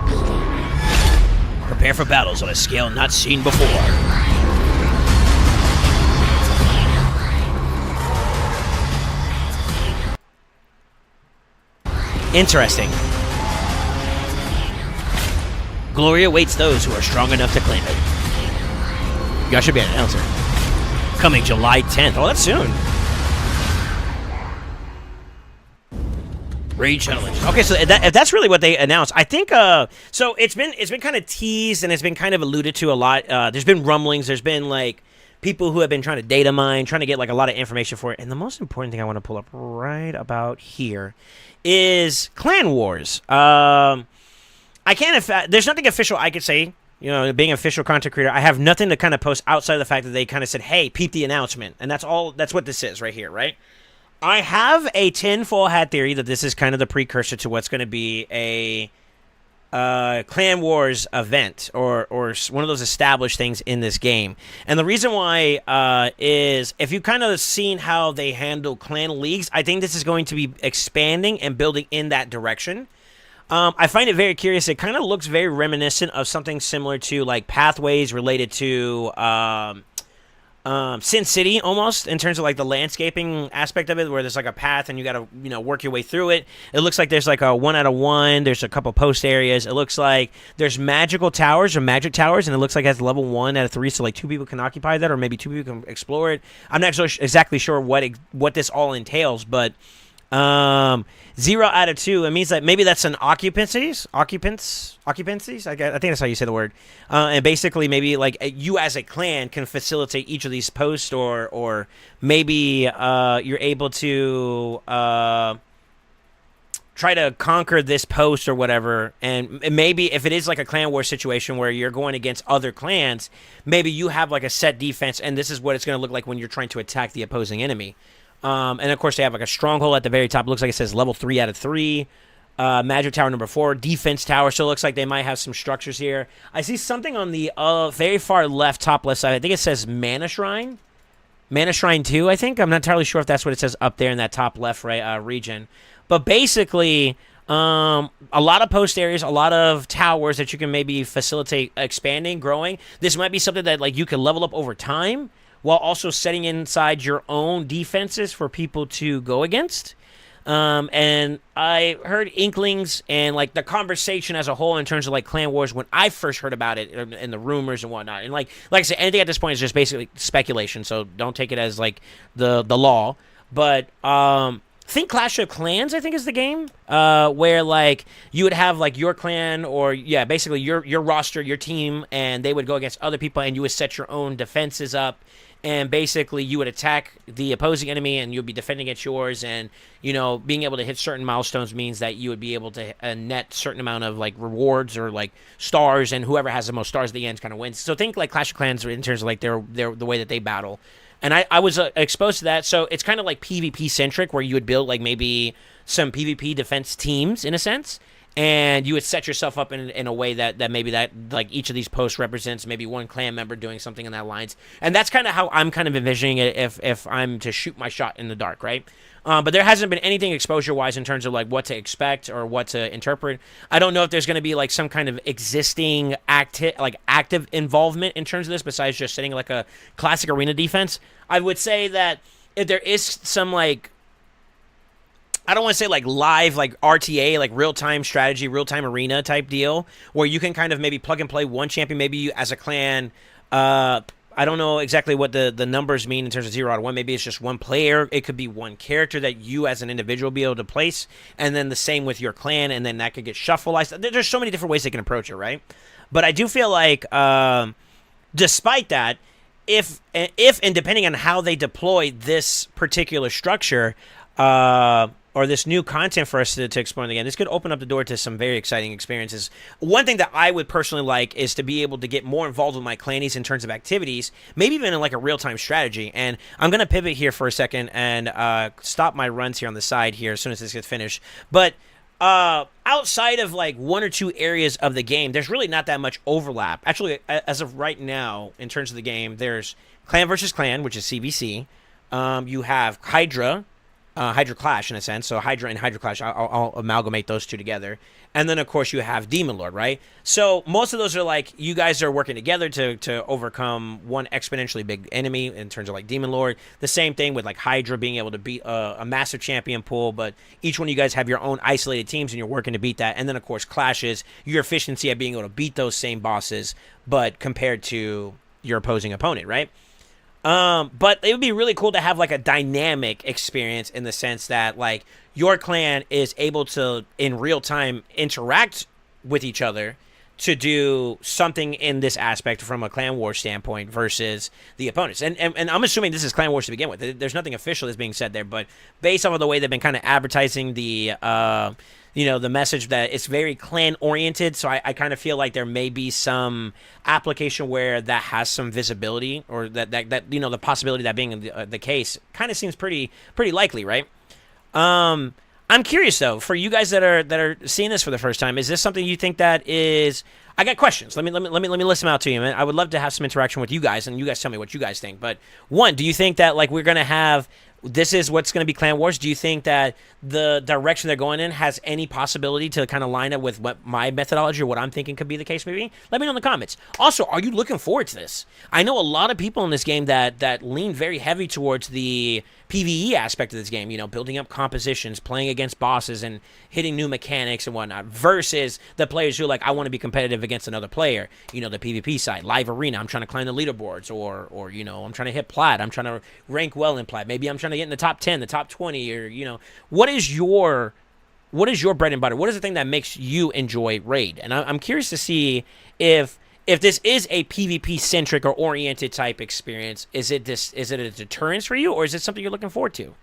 beating. Prepare for battles on a scale not seen before. Interesting. Glory awaits those who are strong enough to claim it. Y'all should be an announcer. Coming July 10th. Oh, that's soon. Raid challenge. Okay, so if that's really what they announced, I think. So it's been kind of teased and it's been kind of alluded to a lot. There's been rumblings. There's been like people who have been trying to data mine, trying to get like a lot of information for it. And the most important thing I want to pull up right about here is Clan Wars. I can't. There's nothing official I could say. You know, being an official content creator, I have nothing to kind of post outside of the fact that they kind of said, "Hey, peep the announcement," and that's all. That's what this is right here, right? I have a tinfoil hat theory that this is kind of the precursor to what's going to be a Clan Wars event or one of those established things in this game. And the reason why is if you've kind of seen how they handle clan leagues, I think this is going to be expanding and building in that direction. I find it very curious. It kind of looks very reminiscent of something similar to like pathways related to Sin City almost, in terms of like the landscaping aspect of it, where there's like a path and you got to work your way through it. It looks like there's like a 1 out of 1. There's a couple post areas. It looks like there's magical towers or magic towers, and it looks like it has level 1 out of 3, so like 2 people can occupy that, or maybe 2 people can explore it. I'm not exactly sure what this all entails, but 0 out of 2, it means that maybe that's an occupancies. I think that's how you say the word. And basically, maybe like you as a clan can facilitate each of these posts, or maybe you're able to try to conquer this post or whatever, and maybe if it is like a clan war situation where you're going against other clans, maybe you have like a set defense, and this is what it's going to look like when you're trying to attack the opposing enemy. And of course, they have like a stronghold at the very top. It looks like it says level 3 out of 3. Magic Tower number 4, defense tower. So it looks like they might have some structures here. I see something on the very far left, top left side. I think it says Mana Shrine. Mana Shrine 2, I think. I'm not entirely sure if that's what it says up there in that top left right region. But basically, a lot of post areas, a lot of towers that you can maybe facilitate expanding, growing. This might be something that like you can level up over time while also setting inside your own defenses for people to go against. And I heard inklings and like the conversation as a whole in terms of like clan wars when I first heard about it and the rumors and whatnot. And like I said, anything at this point is just basically speculation. So don't take it as like the law. But think Clash of Clans, I think, is the game where like you would have like your clan or basically your roster, your team, and they would go against other people, and you would set your own defenses up. And basically, you would attack the opposing enemy, and you'd be defending against yours. And being able to hit certain milestones means that you would be able to net certain amount of like rewards or like stars, and whoever has the most stars at the end kind of wins. So think like Clash of Clans in terms of like their the way that they battle. And I was exposed to that, so it's kind of like PvP centric, where you would build like maybe some PvP defense teams in a sense. And you would set yourself up in a way that maybe that like each of these posts represents maybe one clan member doing something in that lines. And that's kind of how I'm kind of envisioning it if I'm to shoot my shot in the dark, right? But there hasn't been anything exposure-wise in terms of like what to expect or what to interpret. I don't know if there's going to be like some kind of existing active involvement in terms of this besides just setting like a classic arena defense. I would say that if there is some like, I don't want to say like live, like RTA, like real-time strategy, real-time arena type deal, where you can kind of maybe plug and play one champion, maybe you as a clan. I don't know exactly what the numbers mean in terms of 0 out of 1. Maybe it's just one player. It could be one character that you as an individual be able to place, and then the same with your clan, and then that could get shuffleized. There's so many different ways they can approach it, right? But I do feel like, despite that, if and depending on how they deploy this particular structure, or this new content for us to explore again, this could open up the door to some very exciting experiences. One thing that I would personally like is to be able to get more involved with my clannies in terms of activities, maybe even in like a real-time strategy. And I'm going to pivot here for a second and stop my runs here on the side here as soon as this gets finished. But outside of like 1 or 2 areas of the game, there's really not that much overlap. Actually, as of right now, in terms of the game, there's Clan versus Clan, which is CVC. You have Hydra Clash in a sense. So Hydra and Hydra Clash, I'll amalgamate those two together. And then, of course, you have Demon Lord, right? So most of those are like you guys are working together to overcome one exponentially big enemy in terms of like Demon Lord. The same thing with like Hydra being able to beat a massive champion pool, but each one of you guys have your own isolated teams and you're working to beat that. And then, of course, Clash is your efficiency at being able to beat those same bosses, but compared to your opposing opponent, right? But it would be really cool to have like a dynamic experience in the sense that like your clan is able to in real time interact with each other to do something in this aspect from a clan war standpoint versus the opponents. And I'm assuming this is clan wars to begin with. There's nothing official that's being said there, but based off of the way they've been kind of advertising the the message that it's very clan oriented. So I kind of feel like there may be some application where that has some visibility, or that the possibility of that being the case kind of seems pretty likely, right? I'm curious though, for you guys that are seeing this for the first time, is this something you think that is? I got questions. Let me list them out to you, man. I would love to have some interaction with you guys, and you guys tell me what you guys think. But one, do you think that like we're gonna have? This is what's going to be Clan Wars. Do you think that the direction they're going in has any possibility to kind of line up with what my methodology or what I'm thinking could be the case maybe? Let me know in the comments. Also, are you looking forward to this? I know a lot of people in this game that lean very heavy towards the PvE aspect of this game, building up compositions, playing against bosses, and hitting new mechanics and whatnot, versus the players who are like, I want to be competitive against another player, the PvP side, live arena, I'm trying to climb the leaderboards, or I'm trying to hit plat, I'm trying to rank well in plat, maybe I'm trying to get in the top 10, the top 20, or, what is your bread and butter? What is the thing that makes you enjoy Raid? And I'm curious to see if this is a PvP centric or oriented type experience. Is it a deterrence for you, or is it something you're looking forward to?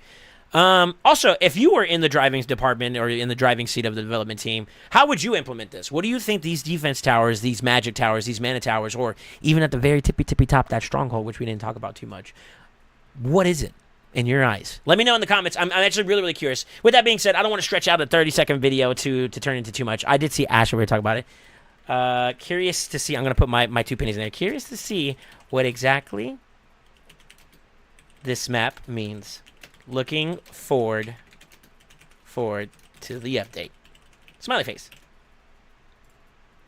Also, if you were in the driving department or in the driving seat of the development team, how would you implement this? What do you think these defense towers, these magic towers, these mana towers, or even at the very tippy top, that stronghold, which we didn't talk about too much, what is it in your eyes? Let me know in the comments. I'm actually really, really curious. With that being said, I don't want to stretch out a 30-second video to turn into too much. I did see Ash over here talk about it. Curious to see. I'm going to put my 2 pennies in there. Curious to see what exactly this map means. Looking forward to the update. Smiley face.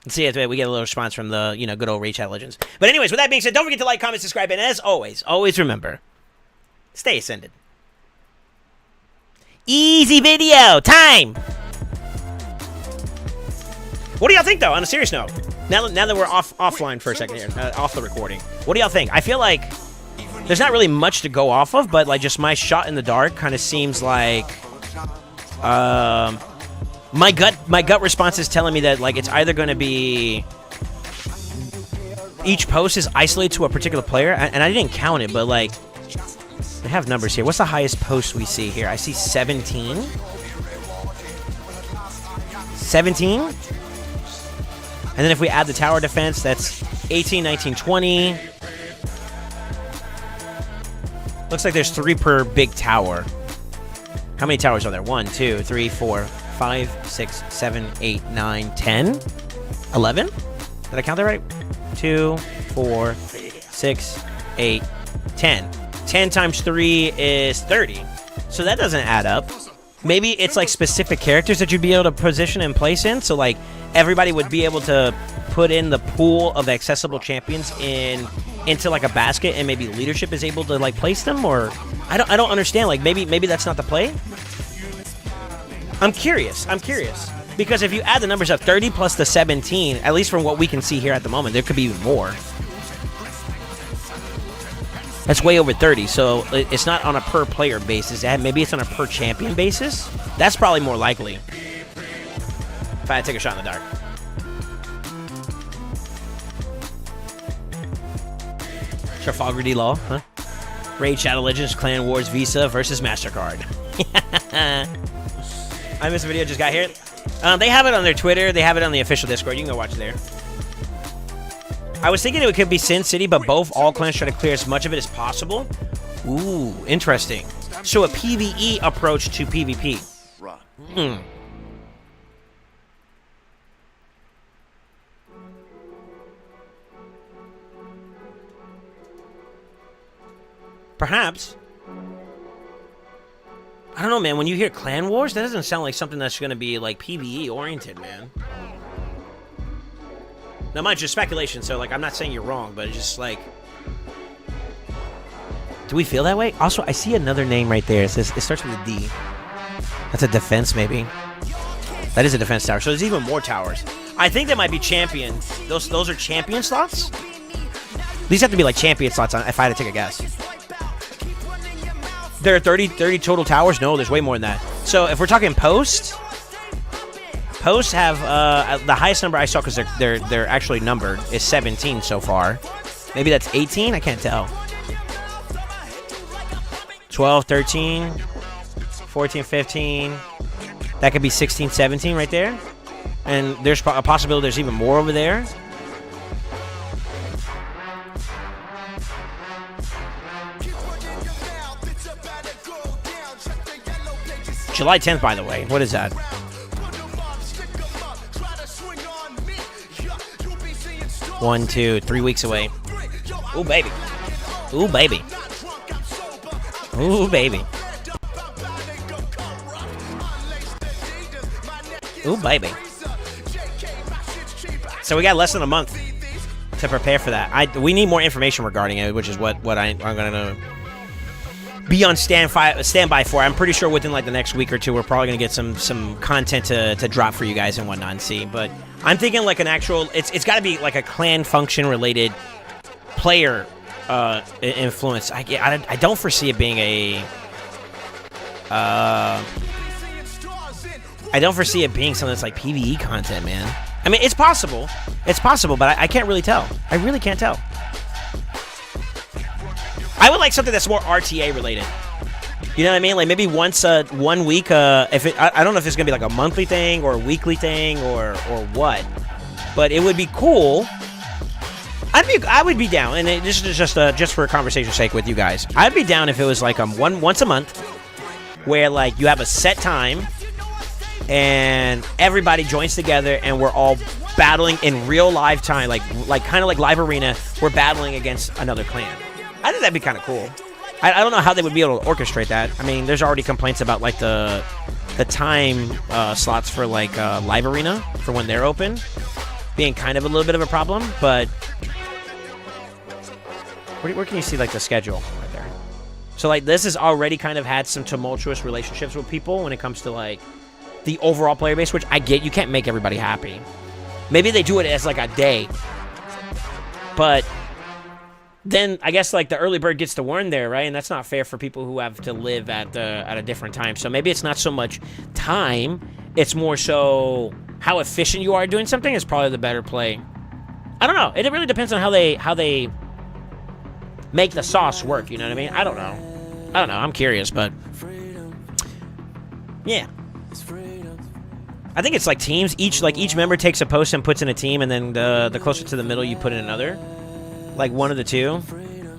Let's see if we get a little response from the, good old Raid Chat Legends. But anyways, with that being said, don't forget to like, comment, subscribe, and as always remember, stay ascended. Easy video time! What do y'all think, though, on a serious note? Now that we're offline for a second here, off the recording, what do y'all think? I feel like there's not really much to go off of, but like just my shot in the dark kind of seems like my gut response is telling me that like it's either going to be each post is isolated to a particular player, and I didn't count it, but like they have numbers here. What's the highest post we see here? I see 17. 17? And then if we add the tower defense, that's 18, 19, 20. Looks like there's 3 per big tower. How many towers are there? 1, 2, 3, 4, 5, 6, 7, 8, 9, 10, 11? Did I count that right? 2, 4, 6, 8, 10. 10 times 3 is 30. So that doesn't add up. Maybe it's like specific characters that you'd be able to position and place in. So like everybody would be able to put in the pool of accessible champions into like a basket, and maybe leadership is able to like place them, or I don't understand. Like maybe that's not the play. I'm curious because if you add the numbers up, 30 plus the 17, at least from what we can see here at the moment, there could be even more. That's way over 30, so it's not on a per player basis. Maybe it's on a per champion basis. That's probably more likely. If I had to take a shot in the dark. Trafalgar D Law, huh? Raid Shadow Legends Clan Wars Visa versus MasterCard. I missed a video, just got here. They have it on their Twitter. They have it on the official Discord. You can go watch it there. I was thinking it could be Sin City, but all clans try to clear as much of it as possible. Ooh, interesting. So a PvE approach to PvP. Perhaps. I don't know, man. When you hear Clan Wars, that doesn't sound like something that's going to be, like, PvE oriented, man. Now, mine's just speculation, so, like, I'm not saying you're wrong, but it's just, like... Do we feel that way? Also, I see another name right there. It starts with a D. That's a defense, maybe. That is a defense tower. So there's even more towers. I think that might be champion. Those are champion slots? These have to be, like, champion slots if I had to take a guess. There are 30 total towers? No, there's way more than that. So if we're talking posts have the highest number I saw, because they're actually numbered, is 17 so far. Maybe that's 18? I can't tell. 12, 13, 14, 15. That could be 16, 17 right there. And there's a possibility there's even more over there. July 10th, by the way. What is that? One, 2, 3 weeks away. Ooh, baby. Ooh, baby. Ooh, baby. Ooh, baby. So we got less than a month to prepare for that. We need more information regarding it, which is what I'm going to be on standby for. I'm pretty sure within like the next week or two, we're probably going to get some content to drop for you guys and whatnot and see. But I'm thinking like an actual, it's got to be like a clan function related player influence. I don't foresee it being I don't foresee it being something that's like PvE content, man. I mean, it's possible, but I can't really tell. I really can't tell. I would like something that's more RTA related. You know what I mean? Like maybe once 1 week. If it, I don't know if it's gonna be like a monthly thing or a weekly thing or what, but it would be cool. I would be down, and this is just for conversation's sake with you guys. I'd be down if it was like once a month, where like you have a set time, and everybody joins together, and we're all battling in real live time, like kind of like live arena. We're battling against another clan. I think that'd be kind of cool. I don't know how they would be able to orchestrate that. I mean, there's already complaints about like the time slots for like live arena for when they're open being kind of a little bit of a problem. But where can you see like the schedule right there? So like this has already kind of had some tumultuous relationships with people when it comes to like the overall player base, which I get. You can't make everybody happy. Maybe they do it as like a day, but then I guess like the early bird gets the worm there, right? And that's not fair for people who have to live at a different time. So maybe it's not so much time; it's more so how efficient you are doing something is probably the better play. I don't know. It really depends on how they make the sauce work. You know what I mean? I don't know. I'm curious, but yeah. I think it's like teams. Each member takes a post and puts in a team, and then the closer to the middle you put in another. Like one of the two.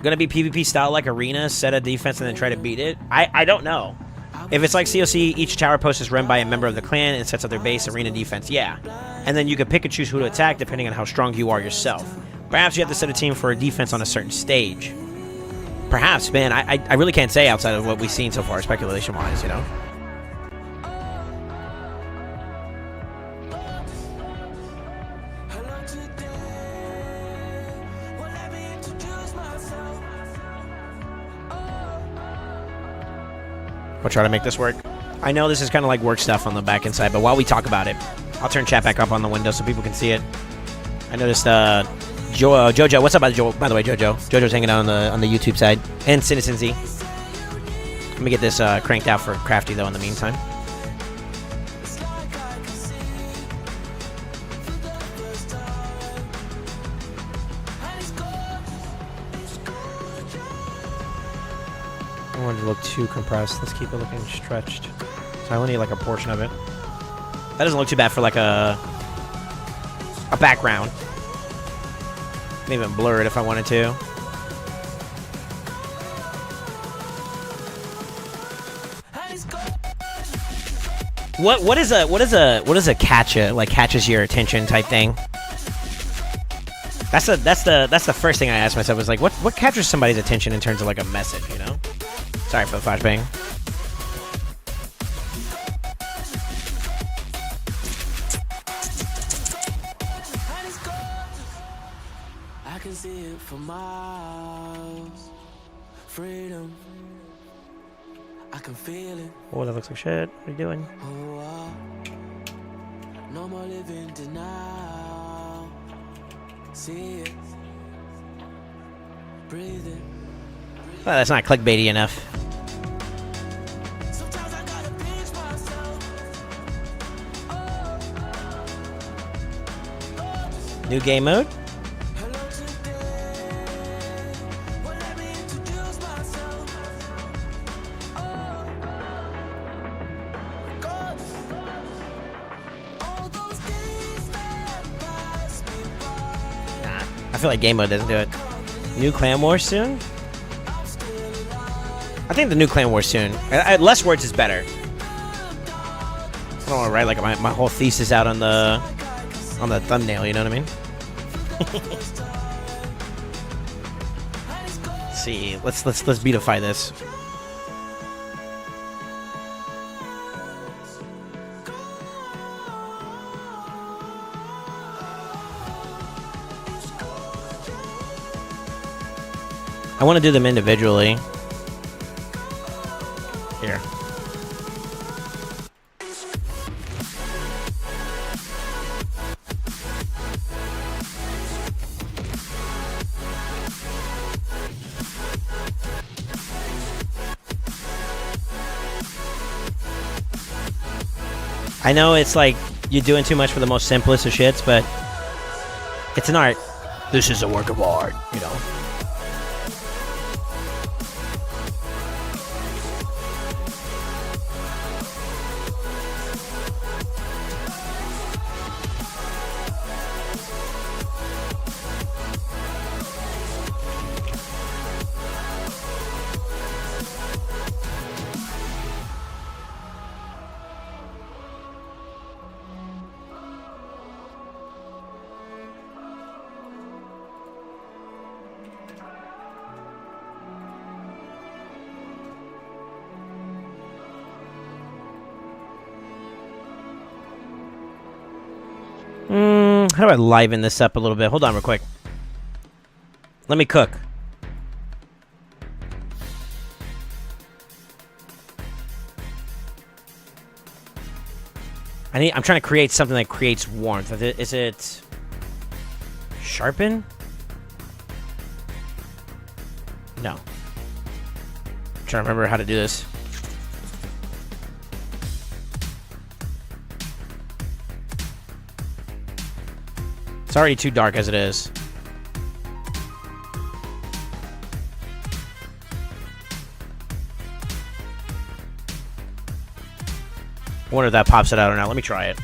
Gonna be PvP style like arena, set a defense and then try to beat it. I don't know. If it's like COC, each tower post is run by a member of the clan and sets up their base arena defense, yeah. And then you can pick and choose who to attack depending on how strong you are yourself. Perhaps you have to set a team for a defense on a certain stage. Perhaps, man. I really can't say outside of what we've seen so far, speculation-wise, you know? We'll try to make this work. I know this is kind of like work stuff on the back end side, but while we talk about it, I'll turn chat back up on the window so people can see it. I noticed Jojo, what's up by the way, Jojo? Jojo's hanging out on the YouTube side, and Citizen Z. Let me get this cranked out for Crafty though in the meantime. I don't want it to look too compressed. Let's keep it looking stretched. So I only need like a portion of it. That doesn't look too bad for like a background. I can even blur it if I wanted to. What is a catches your attention type thing? That's the first thing I asked myself was like what captures somebody's attention in terms of like a message, you know? Sorry for the flashbang. I can see it for miles. Freedom. I can feel it. Oh, that looks like shit. What are you doing? Oh, no more living denial. See it. Breathe it. Well, that's not clickbaity enough. Sometimes I gotta pinch myself. New game mode? Hello today. Well, let me introduce myself. God. All those days that pass me by. Nah. I feel like game mode doesn't do it. New clan war soon? I think the new clan war soon. Less words is better. I don't want to write like my whole thesis out on the thumbnail. You know what I mean? Let's see. Let's beautify this. I want to do them individually. Here. I know it's like you're doing too much for the most simplest of shits, but it's an art. This is a work of art, you know. How do I liven this up a little bit? Hold on real quick. Let me cook. I'm trying to create something that creates warmth. Is it sharpen? No. I'm trying to remember how to do this. It's already too dark as it is. I wonder if that pops it out or not. Let me try it.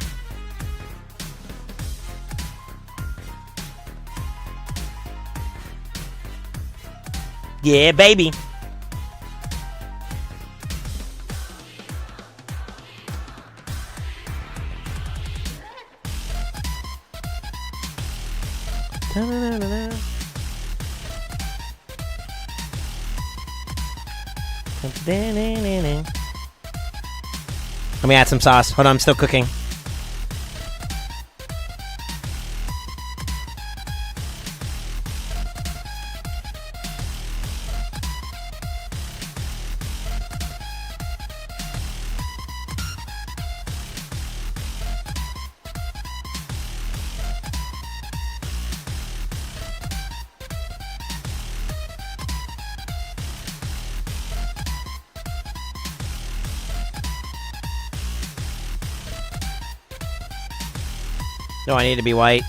Yeah, baby. Let me add some sauce. Hold on, I'm still cooking. No, I need to be white.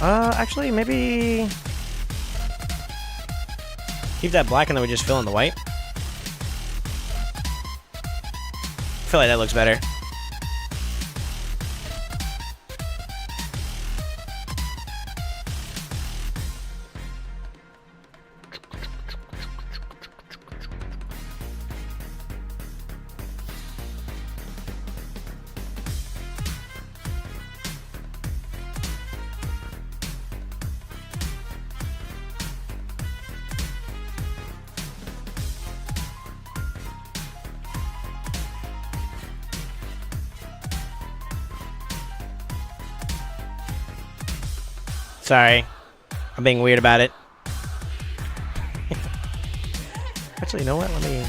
Actually, maybe keep that black and then we just fill in the white. I feel like that looks better. Sorry. I'm being weird about it. Actually, you know what? Let me...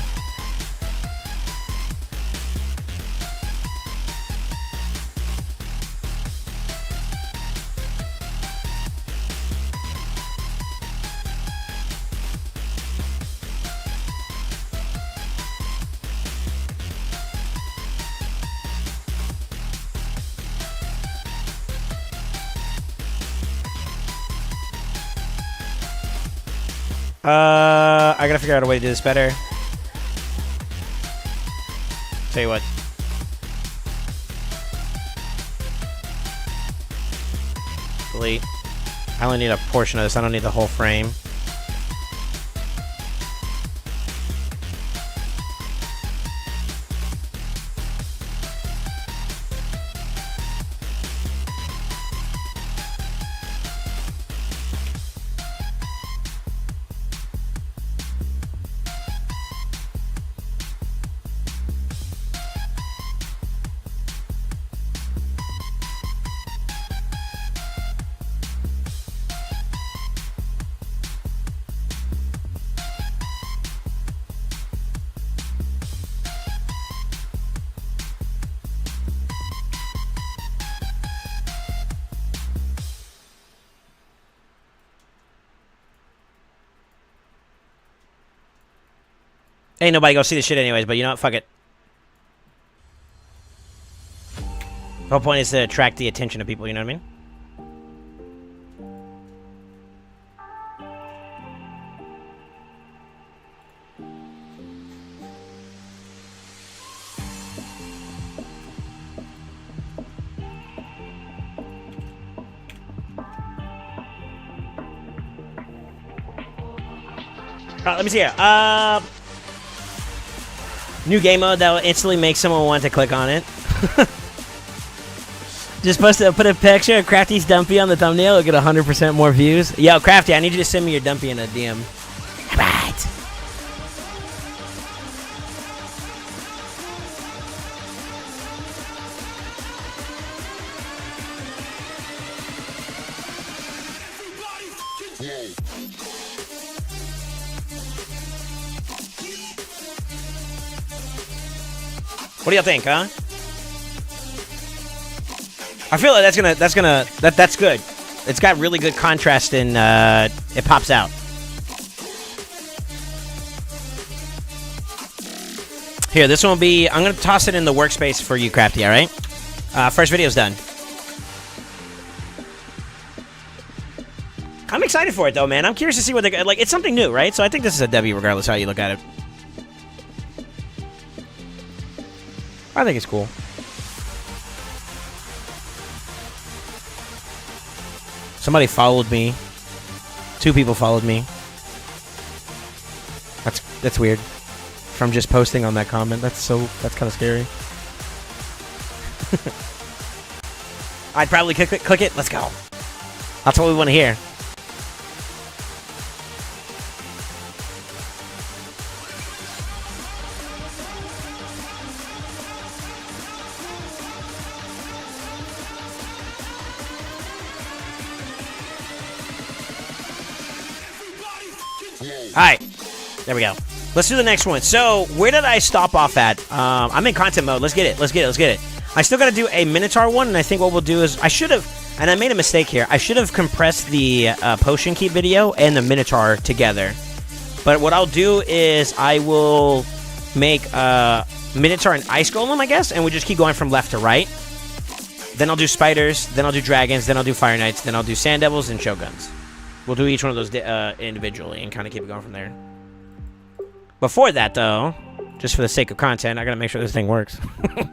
I gotta figure out a way to do this better. Tell you what. Delete. I only need a portion of this. I don't need the whole frame. Ain't nobody go see the shit anyways, but you know what? Fuck it. The whole point is to attract the attention of people, you know what I mean? Let me see here. New game mode that will instantly make someone want to click on it. Just put a picture of Crafty's Dumpy on the thumbnail. It'll get 100% more views. Yo, Crafty, I need you to send me your Dumpy in a DM. All right. What do y'all think, huh? I feel like that's good. It's got really good contrast and it pops out. Here, this one will be, I'm gonna toss it in the workspace for you, Crafty, alright? First video's done. I'm excited for it though, man. I'm curious to see what they like. It's something new, right? So I think this is a W regardless how you look at it. I think it's cool. Somebody followed me. 2 people followed me. That's weird. From just posting on that comment. That's kind of scary. I'd probably click it. Let's go. That's what we want to hear. Alright, there we go. Let's do the next one. So, where did I stop off at? I'm in content mode. Let's get it. I still got to do a Minotaur one, and I think what we'll do is, I should have, and I made a mistake here, I should have compressed the Potion Keep video and the Minotaur together. But what I'll do is, I will make Minotaur and Ice Golem, I guess, and we just keep going from left to right. Then I'll do Spiders, then I'll do Dragons, then I'll do Fire Knights, then I'll do Sand Devils and Shoguns. We'll do each one of those individually and kind of keep it going from there. Before that, though, just for the sake of content, I gotta make sure this thing works. I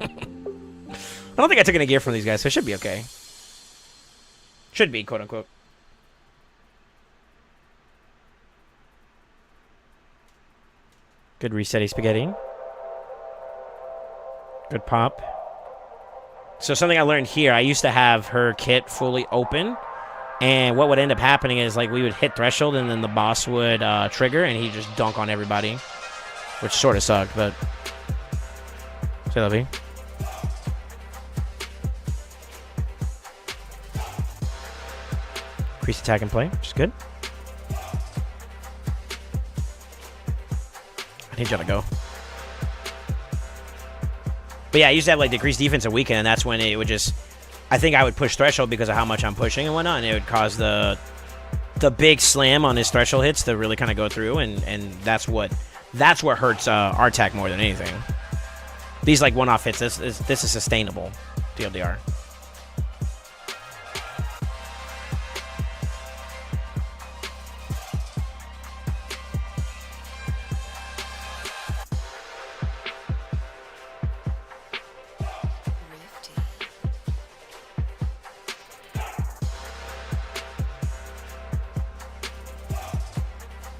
don't think I took any gear from these guys, so it should be okay. Should be, quote unquote. Good resetty spaghetti. Good pop. So something I learned here, I used to have her kit fully open. And what would end up happening is, like, we would hit threshold, and then the boss would trigger, and he'd just dunk on everybody. Which sort of sucked, but... Say lovey. Increase attack and play, which is good. I need y'all to go. But yeah, I used to have, like, decreased defense a weekend, and that's when it would just... I think I would push threshold because of how much I'm pushing and whatnot, and it would cause the big slam on his threshold hits to really kind of go through, and that's what hurts our attack more than anything. These like one-off hits, this is sustainable, TLDR.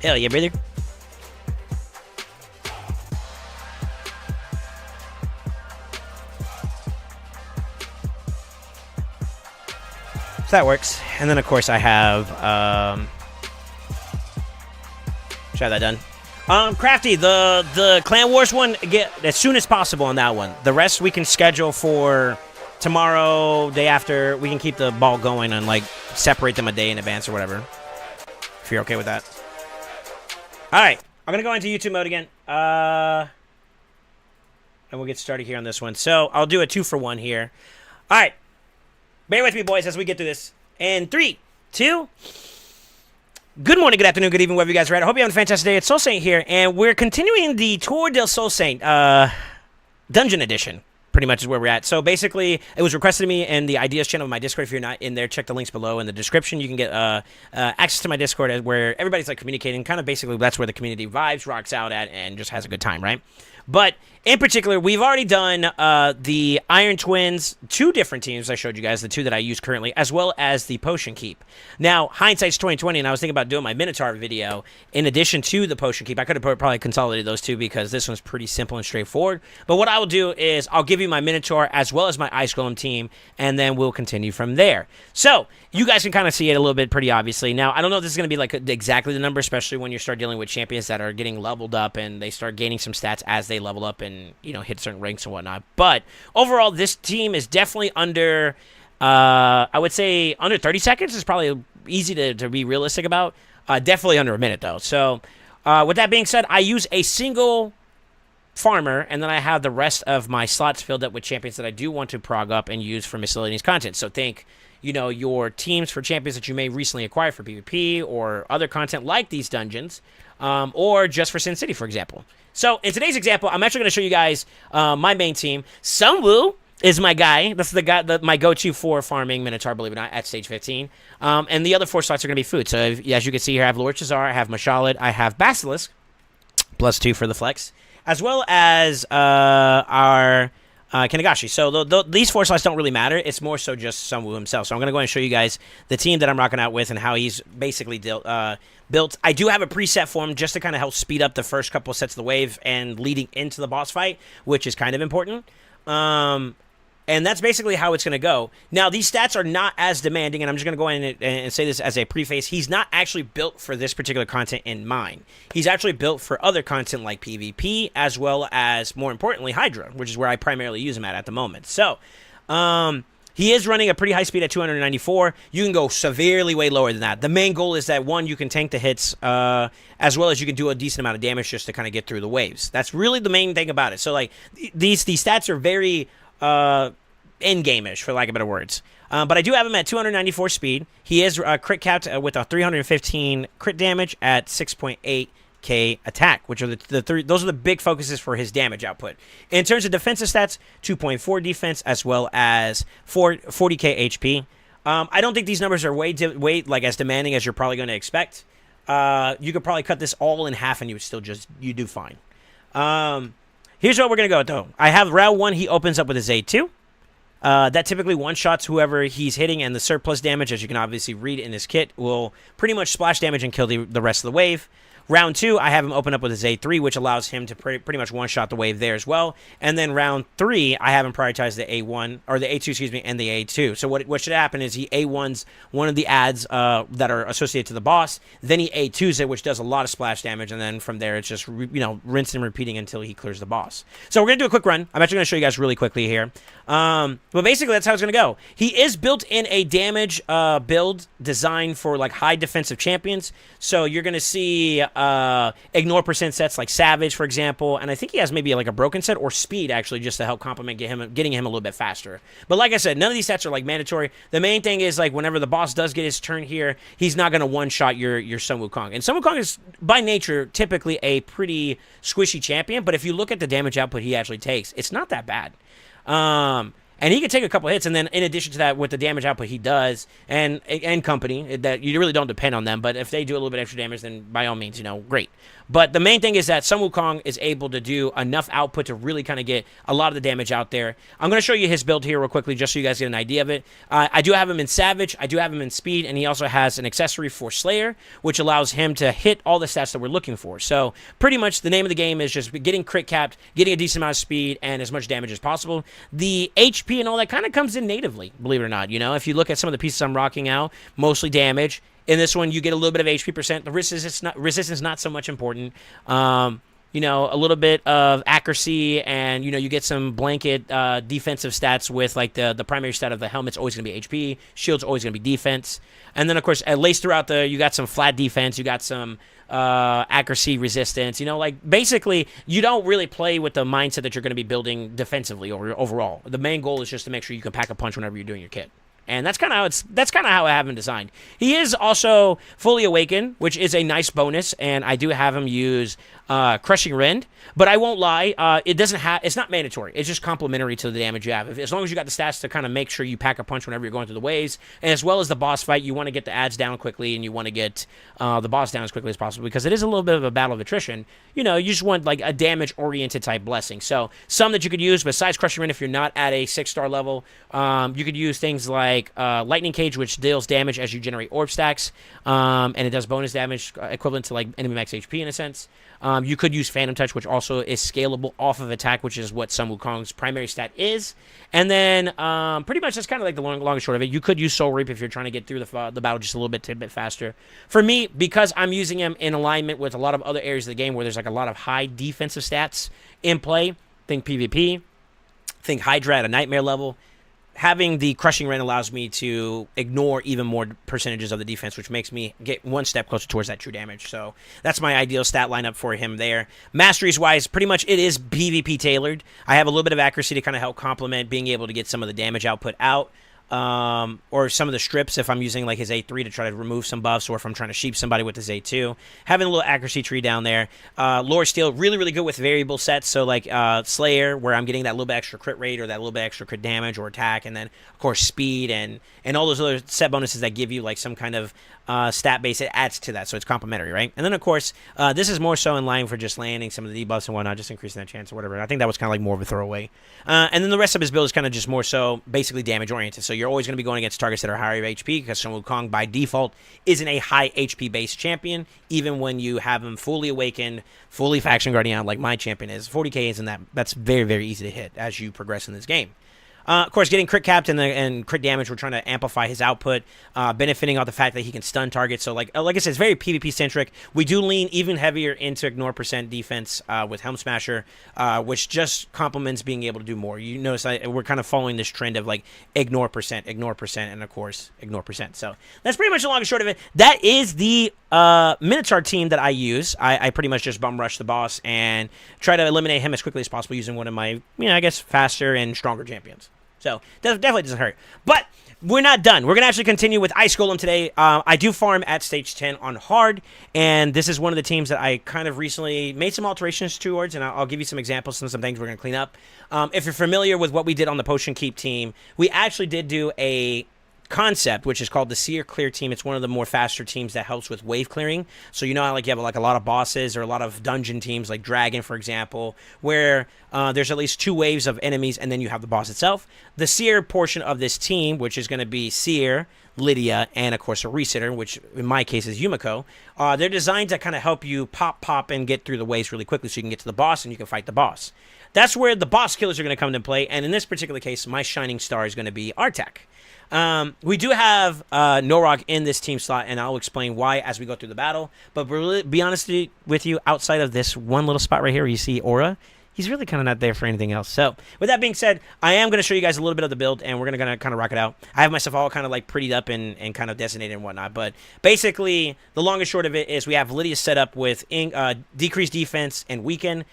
Hell yeah, brother. So that works. And then, of course, I have... should have that done. Crafty, the Clan Wars one, get as soon as possible on that one. The rest we can schedule for tomorrow, day after. We can keep the ball going and, like, separate them a day in advance or whatever. If you're okay with that. Alright, I'm going to go into YouTube mode again. And we'll get started here on this one. So, I'll do a 2-for-1 here. Alright. Bear with me, boys, as we get through this. And 3, 2... Good morning, good afternoon, good evening, wherever you guys are at. I hope you're having a fantastic day. It's Soul Saint here, and we're continuing the Tour del Soul Saint Dungeon Edition. Pretty much is where we're at. So basically, it was requested to me in the ideas channel of my Discord. If you're not in there, check the links below in the description. You can get access to my Discord where everybody's like communicating. Kind of basically, that's where the community vibes, rocks out at, and just has a good time, right? But in particular, we've already done the Iron Twins, 2 different teams I showed you guys, the 2 that I use currently, as well as the Potion Keep. Now, hindsight's 2020, and I was thinking about doing my Minotaur video in addition to the Potion Keep. I could have probably consolidated those 2 because this one's pretty simple and straightforward. But what I will do is I'll give you my Minotaur as well as my Ice Golem team, and then we'll continue from there. So, you guys can kind of see it a little bit pretty obviously. Now, I don't know if this is going to be like exactly the number, especially when you start dealing with champions that are getting leveled up and they start gaining some stats as they level up and, you know, hit certain ranks and whatnot. But overall, this team is definitely under, I would say under 30 seconds is probably easy to be realistic about. Definitely under a minute, though. So, with that being said, I use a single farmer, and then I have the rest of my slots filled up with champions that I do want to prog up and use for miscellaneous content. So think, you know, your teams for champions that you may recently acquire for PvP or other content like these dungeons, or just for Sin City, for example. So in today's example, I'm actually going to show you guys my main team. Sunwoo is my guy. That's the guy, my go-to for farming Minotaur, believe it or not, at stage 15. And the other 4 slots are going to be food. So as you can see here, I have Lord Chazar, I have Mashalit, I have Basilisk, +2 for the flex, as well as our Kanagashi. So these 4 slots don't really matter. It's more so just Sunwoo himself. So I'm going to go ahead and show you guys the team that I'm rocking out with and how he's basically built. I do have a preset for him just to kind of help speed up the first couple of sets of the wave and leading into the boss fight, which is kind of important. And that's basically how it's going to go. Now, these stats are not as demanding, and I'm just going to go in and say this as a preface. He's not actually built for this particular content in mind. He's actually built for other content like PvP, as well as, more importantly, Hydra, which is where I primarily use him at the moment. So, he is running a pretty high speed at 294. You can go severely way lower than that. The main goal is that, one, you can tank the hits, as well as you can do a decent amount of damage just to kind of get through the waves. That's really the main thing about it. So, like, these stats are very in-game-ish, for lack of better words. But I do have him at 294 speed. He is crit capped with a 315 crit damage at 6.8k attack, which are those are the big focuses for his damage output. In terms of defensive stats, 2.4 defense as well as 40k HP. I don't think these numbers are way like as demanding as you're probably going to expect. You could probably cut this all in half and you do fine. Here's what we're going to go with, though. I have round 1, he opens up with his A2. That typically one-shots whoever he's hitting, and the surplus damage, as you can obviously read in his kit, will pretty much splash damage and kill the rest of the wave. Round 2, I have him open up with his A3, which allows him to pretty much one-shot the wave there as well. And then round 3, I have him prioritize the A1, or the A2, excuse me, and the A2. So what should happen is he A1s one of the adds that are associated to the boss, then he A2s it, which does a lot of splash damage, and then from there it's just, rinse and repeating until he clears the boss. So we're going to do a quick run. I'm actually going to show you guys really quickly here. But basically, that's how it's going to go. He is built in a damage build designed for like high defensive champions. So you're going to see ignore percent sets like Savage, for example. And I think he has maybe like a broken set or speed, actually, just to help complement getting him a little bit faster. But like I said, none of these sets are like mandatory. The main thing is like whenever the boss does get his turn here, he's not going to one-shot your Sun Wukong. And Sun Wukong is, by nature, typically a pretty squishy champion. But if you look at the damage output he actually takes, it's not that bad. And he can take a couple hits, and then in addition to that, with the damage output he does, and company, that you really don't depend on them, but if they do a little bit extra damage, then by all means, great. But the main thing is that Sun Wukong is able to do enough output to really kind of get a lot of the damage out there. I'm going to show you his build here real quickly, just so you guys get an idea of it. I do have him in Savage, I do have him in Speed, and he also has an accessory for Slayer, which allows him to hit all the stats that we're looking for. So pretty much the name of the game is just getting crit capped, getting a decent amount of speed, and as much damage as possible. The HP and all that kind of comes in natively, believe it or not. If you look at some of the pieces I'm rocking out, mostly damage. In this one, you get a little bit of HP percent. The resistance not so much important. A little bit of accuracy, and you get some blanket defensive stats with like the primary stat of the helmet's always going to be HP, shield's always going to be defense, and then of course laced throughout you got some flat defense, you got some accuracy, resistance. Basically you don't really play with the mindset that you're going to be building defensively or overall. The main goal is just to make sure you can pack a punch whenever you're doing your kit. And that's kind of how I have him designed. He is also fully awakened, which is a nice bonus, and I do have him use Crushing Rend, but I won't lie, it's not mandatory. It's just complementary to the damage you have. As long as you got the stats to kind of make sure you pack a punch whenever you're going through the waves, and as well as the boss fight, you want to get the ads down quickly, and you want to get the boss down as quickly as possible, because it is a little bit of a battle of attrition. You know, you just want like a damage-oriented type blessing. So some that you could use besides Crushing Rend, if you're not at a 6-star level, you could use things like Lightning Cage, which deals damage as you generate orb stacks, and it does bonus damage equivalent to like enemy max HP in a sense. You could use Phantom Touch, which also is scalable off of attack, which is what Sun Wukong's primary stat is. And then pretty much that's kind of like the long and short of it. You could use Soul Reap if you're trying to get through the battle just a little bit faster. For me, because I'm using him in alignment with a lot of other areas of the game where there's like a lot of high defensive stats in play, think PvP, think Hydra at a Nightmare level, having the Crushing Rend allows me to ignore even more percentages of the defense, which makes me get one step closer towards that true damage. So that's my ideal stat lineup for him there. Masteries-wise, pretty much it is PvP tailored. I have a little bit of accuracy to kind of help complement being able to get some of the damage output out. Or some of the strips if I'm using like his A3 to try to remove some buffs, or if I'm trying to sheep somebody with his A2. Having a little accuracy tree down there. Lore Steel, really good with variable sets, so like Slayer, where I'm getting that little bit extra crit rate or that little bit extra crit damage or attack, and then of course speed and all those other set bonuses that give you like some kind of stat base. It adds to that, so it's complementary, right? And then of course this is more so in line for just landing some of the debuffs and whatnot, just increasing that chance or whatever. I think that was kind of like more of a throwaway. And then the rest of his build is kind of just more so basically damage oriented, so you're always going to be going against targets that are higher HP, because Sun Wukong by default isn't a high HP based champion, even when you have him fully awakened, fully faction guardian like my champion is. 40k isn't that's very easy to hit as you progress in this game. Of course, getting crit capped and crit damage, we're trying to amplify his output, benefiting off the fact that he can stun targets. So, like I said, it's very PvP-centric. We do lean even heavier into ignore percent defense with Helm Smasher, which just complements being able to do more. You notice we're kind of following this trend of, like, ignore percent, and, of course, ignore percent. So that's pretty much the long and short of it. That is the Minotaur team that I use. I pretty much just bum rush the boss and try to eliminate him as quickly as possible using one of my, I guess, faster and stronger champions. So, definitely doesn't hurt. But we're not done. We're going to actually continue with Ice Golem today. I do farm at stage 10 on hard, and this is one of the teams that I kind of recently made some alterations towards, and I'll give you some examples and some things we're going to clean up. If you're familiar with what we did on the Potion Keep team, we actually did do a concept which is called the Seer Clear team. It's one of the more faster teams that helps with wave clearing. So you know how like you have like a lot of bosses or a lot of dungeon teams like Dragon, for example, where there's at least 2 waves of enemies and then you have the boss itself. The Seer portion of this team, which is going to be Seer, Lydia, and of course a Resetter, which in my case is Yumiko, they're designed to kind of help you pop and get through the waves really quickly so you can get to the boss and you can fight the boss. That's where the boss killers are going to come into play, and in this particular case, my shining star is going to be Artek. We do have Norog in this team slot, and I'll explain why as we go through the battle. But really, be honest with you, outside of this one little spot right here where you see Aura, he's really kind of not there for anything else. So with that being said, I am going to show you guys a little bit of the build, and we're going to kind of rock it out. I have myself all kind of like prettied up and kind of designated and whatnot. But basically, the long and short of it is we have Lydia set up with decreased defense and weaken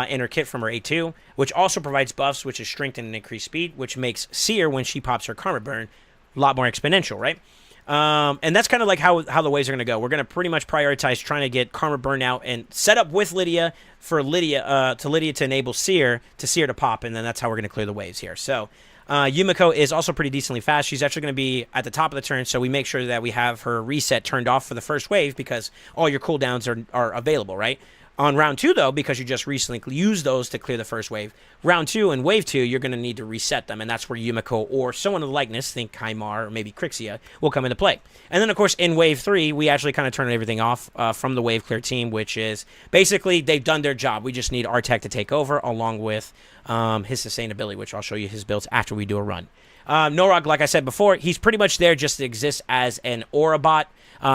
in her kit from her A2, which also provides buffs, which is strength and increased speed, which makes Seer, when she pops her Karma Burn, a lot more exponential, right? And that's kind of like how the waves are going to go. We're going to pretty much prioritize trying to get Karma Burn out and set up with Lydia for Lydia to enable Seer to pop, and then that's how we're going to clear the waves here. So Yumiko is also pretty decently fast. She's actually going to be at the top of the turn, so we make sure that we have her reset turned off for the first wave because all your cooldowns are available, right? On round 2, though, because you just recently used those to clear the first wave, round 2 and wave 2, you're going to need to reset them, and that's where Yumiko or someone of the likeness, think Kaimar or maybe Crixia, will come into play. And then, of course, in wave 3, we actually kind of turn everything off from the wave clear team, which is basically they've done their job. We just need Artek to take over along with his sustainability, which I'll show you his builds after we do a run. Norog, like I said before, he's pretty much there just to exist as an aura bot.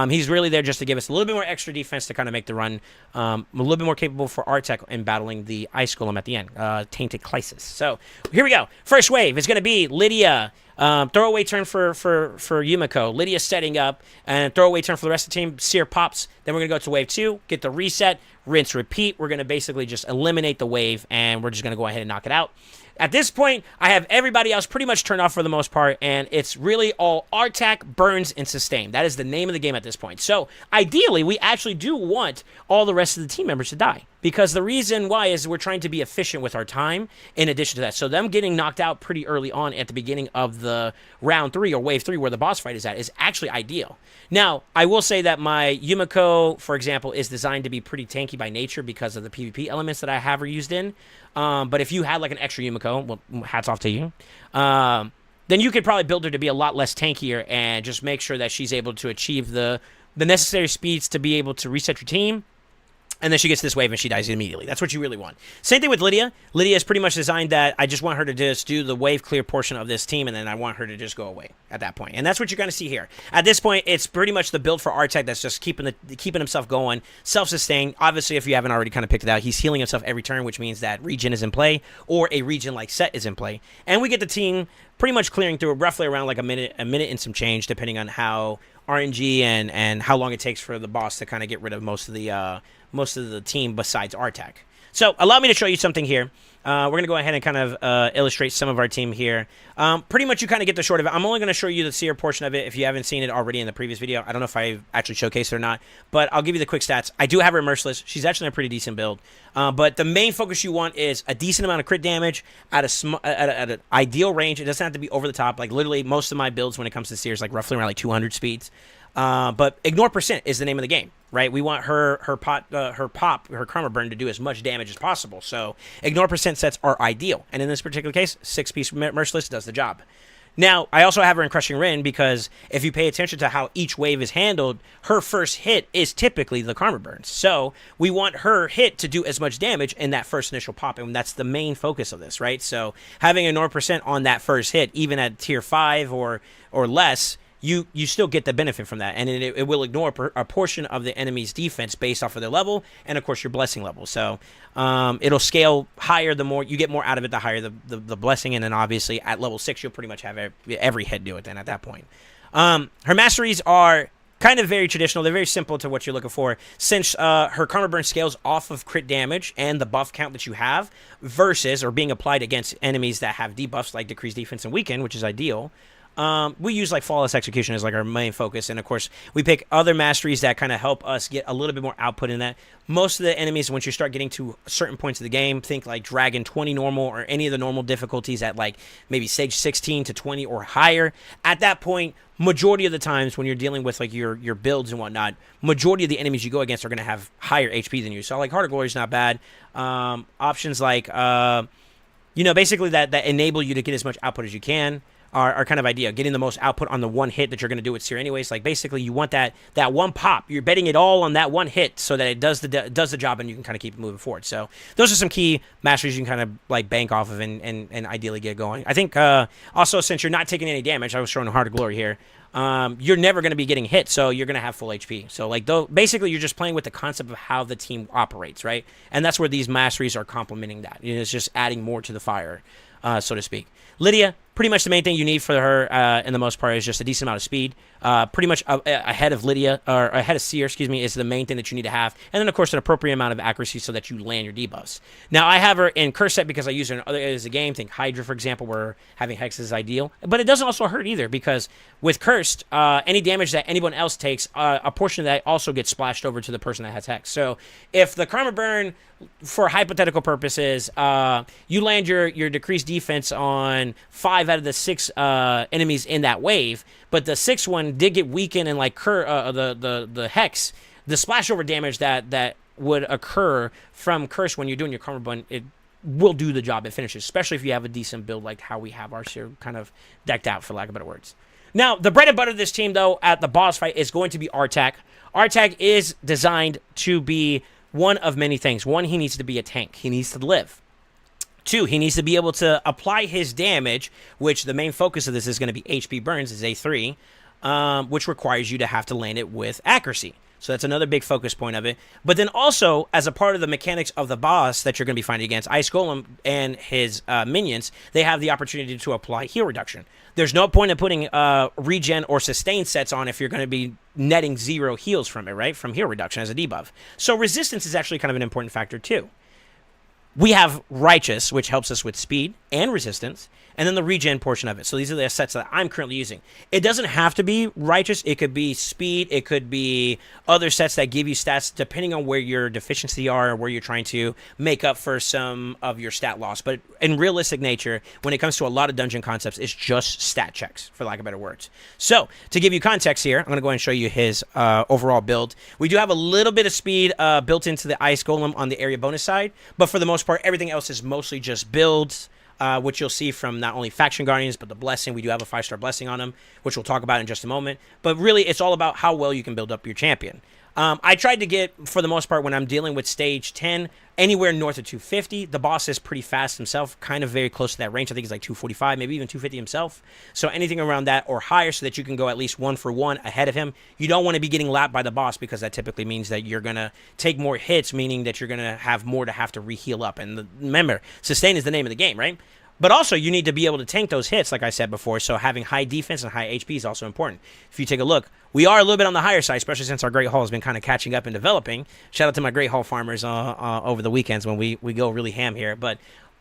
He's really there just to give us a little bit more extra defense to kind of make the run a little bit more capable for Artek in battling the Ice Golem at the end, Tainted Crisis. So here we go. First wave is going to be Lydia, Throwaway turn for Yumiko. Lydia setting up, and throwaway turn for the rest of the team. Seer pops. Then we're going to go to wave 2, get the reset, rinse, repeat. We're going to basically just eliminate the wave, and we're just going to go ahead and knock it out. At this point, I have everybody else pretty much turned off for the most part, and it's really all Artac, Burns, and Sustain. That is the name of the game at this point. So, ideally, we actually do want all the rest of the team members to die, because the reason why is we're trying to be efficient with our time in addition to that. So, them getting knocked out pretty early on at the beginning of the round 3 or wave 3 where the boss fight is at is actually ideal. Now, I will say that my Yumiko, for example, is designed to be pretty tanky by nature because of the PvP elements that I have her used in. But if you had like an extra Yumiko, well, hats off to you, then you could probably build her to be a lot less tankier and just make sure that she's able to achieve the necessary speeds to be able to reset your team. And then she gets this wave and she dies immediately. That's what you really want. Same thing with Lydia. Lydia is pretty much designed that I just want her to just do the wave clear portion of this team, and then I want her to just go away at that point. And that's what you're going to see here. At this point, it's pretty much the build for Artac that's just keeping himself going, self-sustained. Obviously, if you haven't already kind of picked it out, he's healing himself every turn, which means that regen is in play, or a regen-like set is in play. And we get the team pretty much clearing through roughly around like a minute and some change, depending on how RNG and how long it takes for the boss to kind of get rid of most of the team besides Artac. So allow me to show you something here. We're going to go ahead and kind of illustrate some of our team here. Pretty much you kind of get the short of it. I'm only going to show you the seer portion of it if you haven't seen it already in the previous video. I don't know if I actually showcased it or not, but I'll give you the quick stats. I do have her merciless. She's actually a pretty decent build. But the main focus you want is a decent amount of crit damage at an ideal range. It doesn't have to be over the top. Like literally most of my builds when it comes to seers like roughly around like 200 speeds. But ignore percent is the name of the game, right? We want her karma burn to do as much damage as possible. So ignore percent sets are ideal. And in this particular case, 6-piece merciless does the job. Now, I also have her in Crushing Rin because if you pay attention to how each wave is handled, her first hit is typically the karma burns. So we want her hit to do as much damage in that first initial pop, and that's the main focus of this, right? So having a ignore percent on that first hit, even at tier 5 or less, you still get the benefit from that, and it will ignore a portion of the enemy's defense based off of their level, and of course your blessing level. So it'll scale higher the more you get more out of it, the higher the blessing, and then obviously at level 6 you'll pretty much have every head do it then at that point. Her masteries are kind of very traditional. They're very simple to what you're looking for, since her karma burn scales off of crit damage and the buff count that you have versus or being applied against enemies that have debuffs like decreased defense and weaken, which is ideal. We use like Flawless Execution as like our main focus, and of course we pick other masteries that kind of help us get a little bit more output in that. Most of the enemies, once you start getting to certain points of the game, think like Dragon 20 normal or any of the normal difficulties at like maybe Sage 16 to 20 or higher. At that point, majority of the times when you're dealing with like your builds and whatnot, majority of the enemies you go against are going to have higher HP than you. So like Heart of Glory is not bad. Options like basically that enable you to get as much output as you can are kind of ideal. Getting the most output on the one hit that you're going to do with Seer anyways. Like basically you want that one pop. You're betting it all on that one hit so that it does the job and you can kind of keep it moving forward. So those are some key masteries you can kind of like bank off of and ideally get going. I think also since you're not taking any damage, I was showing Heart of Glory here, you're never going to be getting hit, so you're going to have full HP. So like basically you're just playing with the concept of how the team operates, right? And that's where these masteries are complementing that. It's just adding more to the fire, so to speak. Lydia, pretty much the main thing you need for her, in the most part, is just a decent amount of speed. Pretty much ahead of Lydia, or ahead of Seer, excuse me, is the main thing that you need to have. And then, of course, an appropriate amount of accuracy so that you land your debuffs. Now, I have her in Curse Set because I use her in other areas of the game. Think Hydra, for example, where having Hex is ideal. But it doesn't also hurt either because with Cursed, any damage that anyone else takes, a portion of that also gets splashed over to the person that has Hex. So if the Karma Burn, for hypothetical purposes, you land your decreased defense on 5 out of the 6 enemies in that wave, but the 6th one did get weakened and like the Hex, the splash over damage that would occur from Curse when you're doing your Karma Burn, it will do the job. It finishes, especially if you have a decent build like how we have ours here kind of decked out, for lack of better words. Now, the bread and butter of this team, though, at the boss fight is going to be Artac. Artac is designed to be one of many things. One, he needs to be a tank. He needs to live. 2, he needs to be able to apply his damage, which the main focus of this is going to be HP burns, is A3, which requires you to have to land it with accuracy. So that's another big focus point of it. But then also, as a part of the mechanics of the boss that you're going to be fighting against, Ice Golem and his minions, they have the opportunity to apply heal reduction. There's no point in putting regen or sustain sets on if you're going to be netting 0 heals from it, right? From heal reduction as a debuff. So resistance is actually kind of an important factor too. We have Righteous, which helps us with speed and resistance, and then the regen portion of it. So these are the sets that I'm currently using. It doesn't have to be Righteous. It could be speed. It could be other sets that give you stats depending on where your deficiency are or where you're trying to make up for some of your stat loss. But in realistic nature, when it comes to a lot of dungeon concepts, it's just stat checks, for lack of better words. So to give you context here, I'm going to go ahead and show you his overall build. We do have a little bit of speed built into the Ice Golem on the area bonus side, but for the most part, everything else is mostly just builds, which you'll see from not only Faction Guardians, but the Blessing. We do have a 5-star Blessing on him, which we'll talk about in just a moment. But really, it's all about how well you can build up your champion. I tried to get, for the most part, when I'm dealing with stage 10, anywhere north of 250. The boss is pretty fast himself, kind of very close to that range. I think he's like 245, maybe even 250 himself. So anything around that or higher so that you can go at least 1 for 1 ahead of him. You don't want to be getting lapped by the boss because that typically means that you're going to take more hits, meaning that you're going to have more to have to re-heal up. And remember, sustain is the name of the game, right? But also, you need to be able to tank those hits, like I said before, so having high defense and high HP is also important. If you take a look, we are a little bit on the higher side, especially since our Great Hall has been kind of catching up and developing. Shout out to my Great Hall farmers over the weekends when we go really ham here. But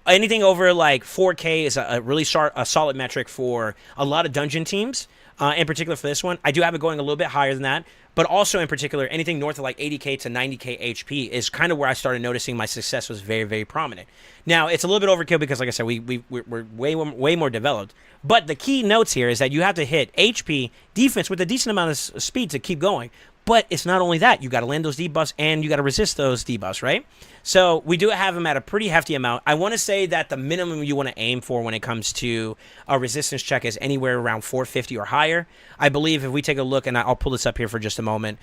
anything over like 4K is a really solid metric for a lot of dungeon teams. In particular for this one, I do have it going a little bit higher than that. But also in particular, anything north of like 80k to 90k HP is kind of where I started noticing my success was very, very prominent. Now, it's a little bit overkill because, like I said, we're way more developed. But the key notes here is that you have to hit HP, defense with a decent amount of speed to keep going. But it's not only that. You got to land those debuffs and you got to resist those debuffs, right? So we do have them at a pretty hefty amount. I want to say that the minimum you want to aim for when it comes to a resistance check is anywhere around 450 or higher. I believe if we take a look, and I'll pull this up here for just a moment,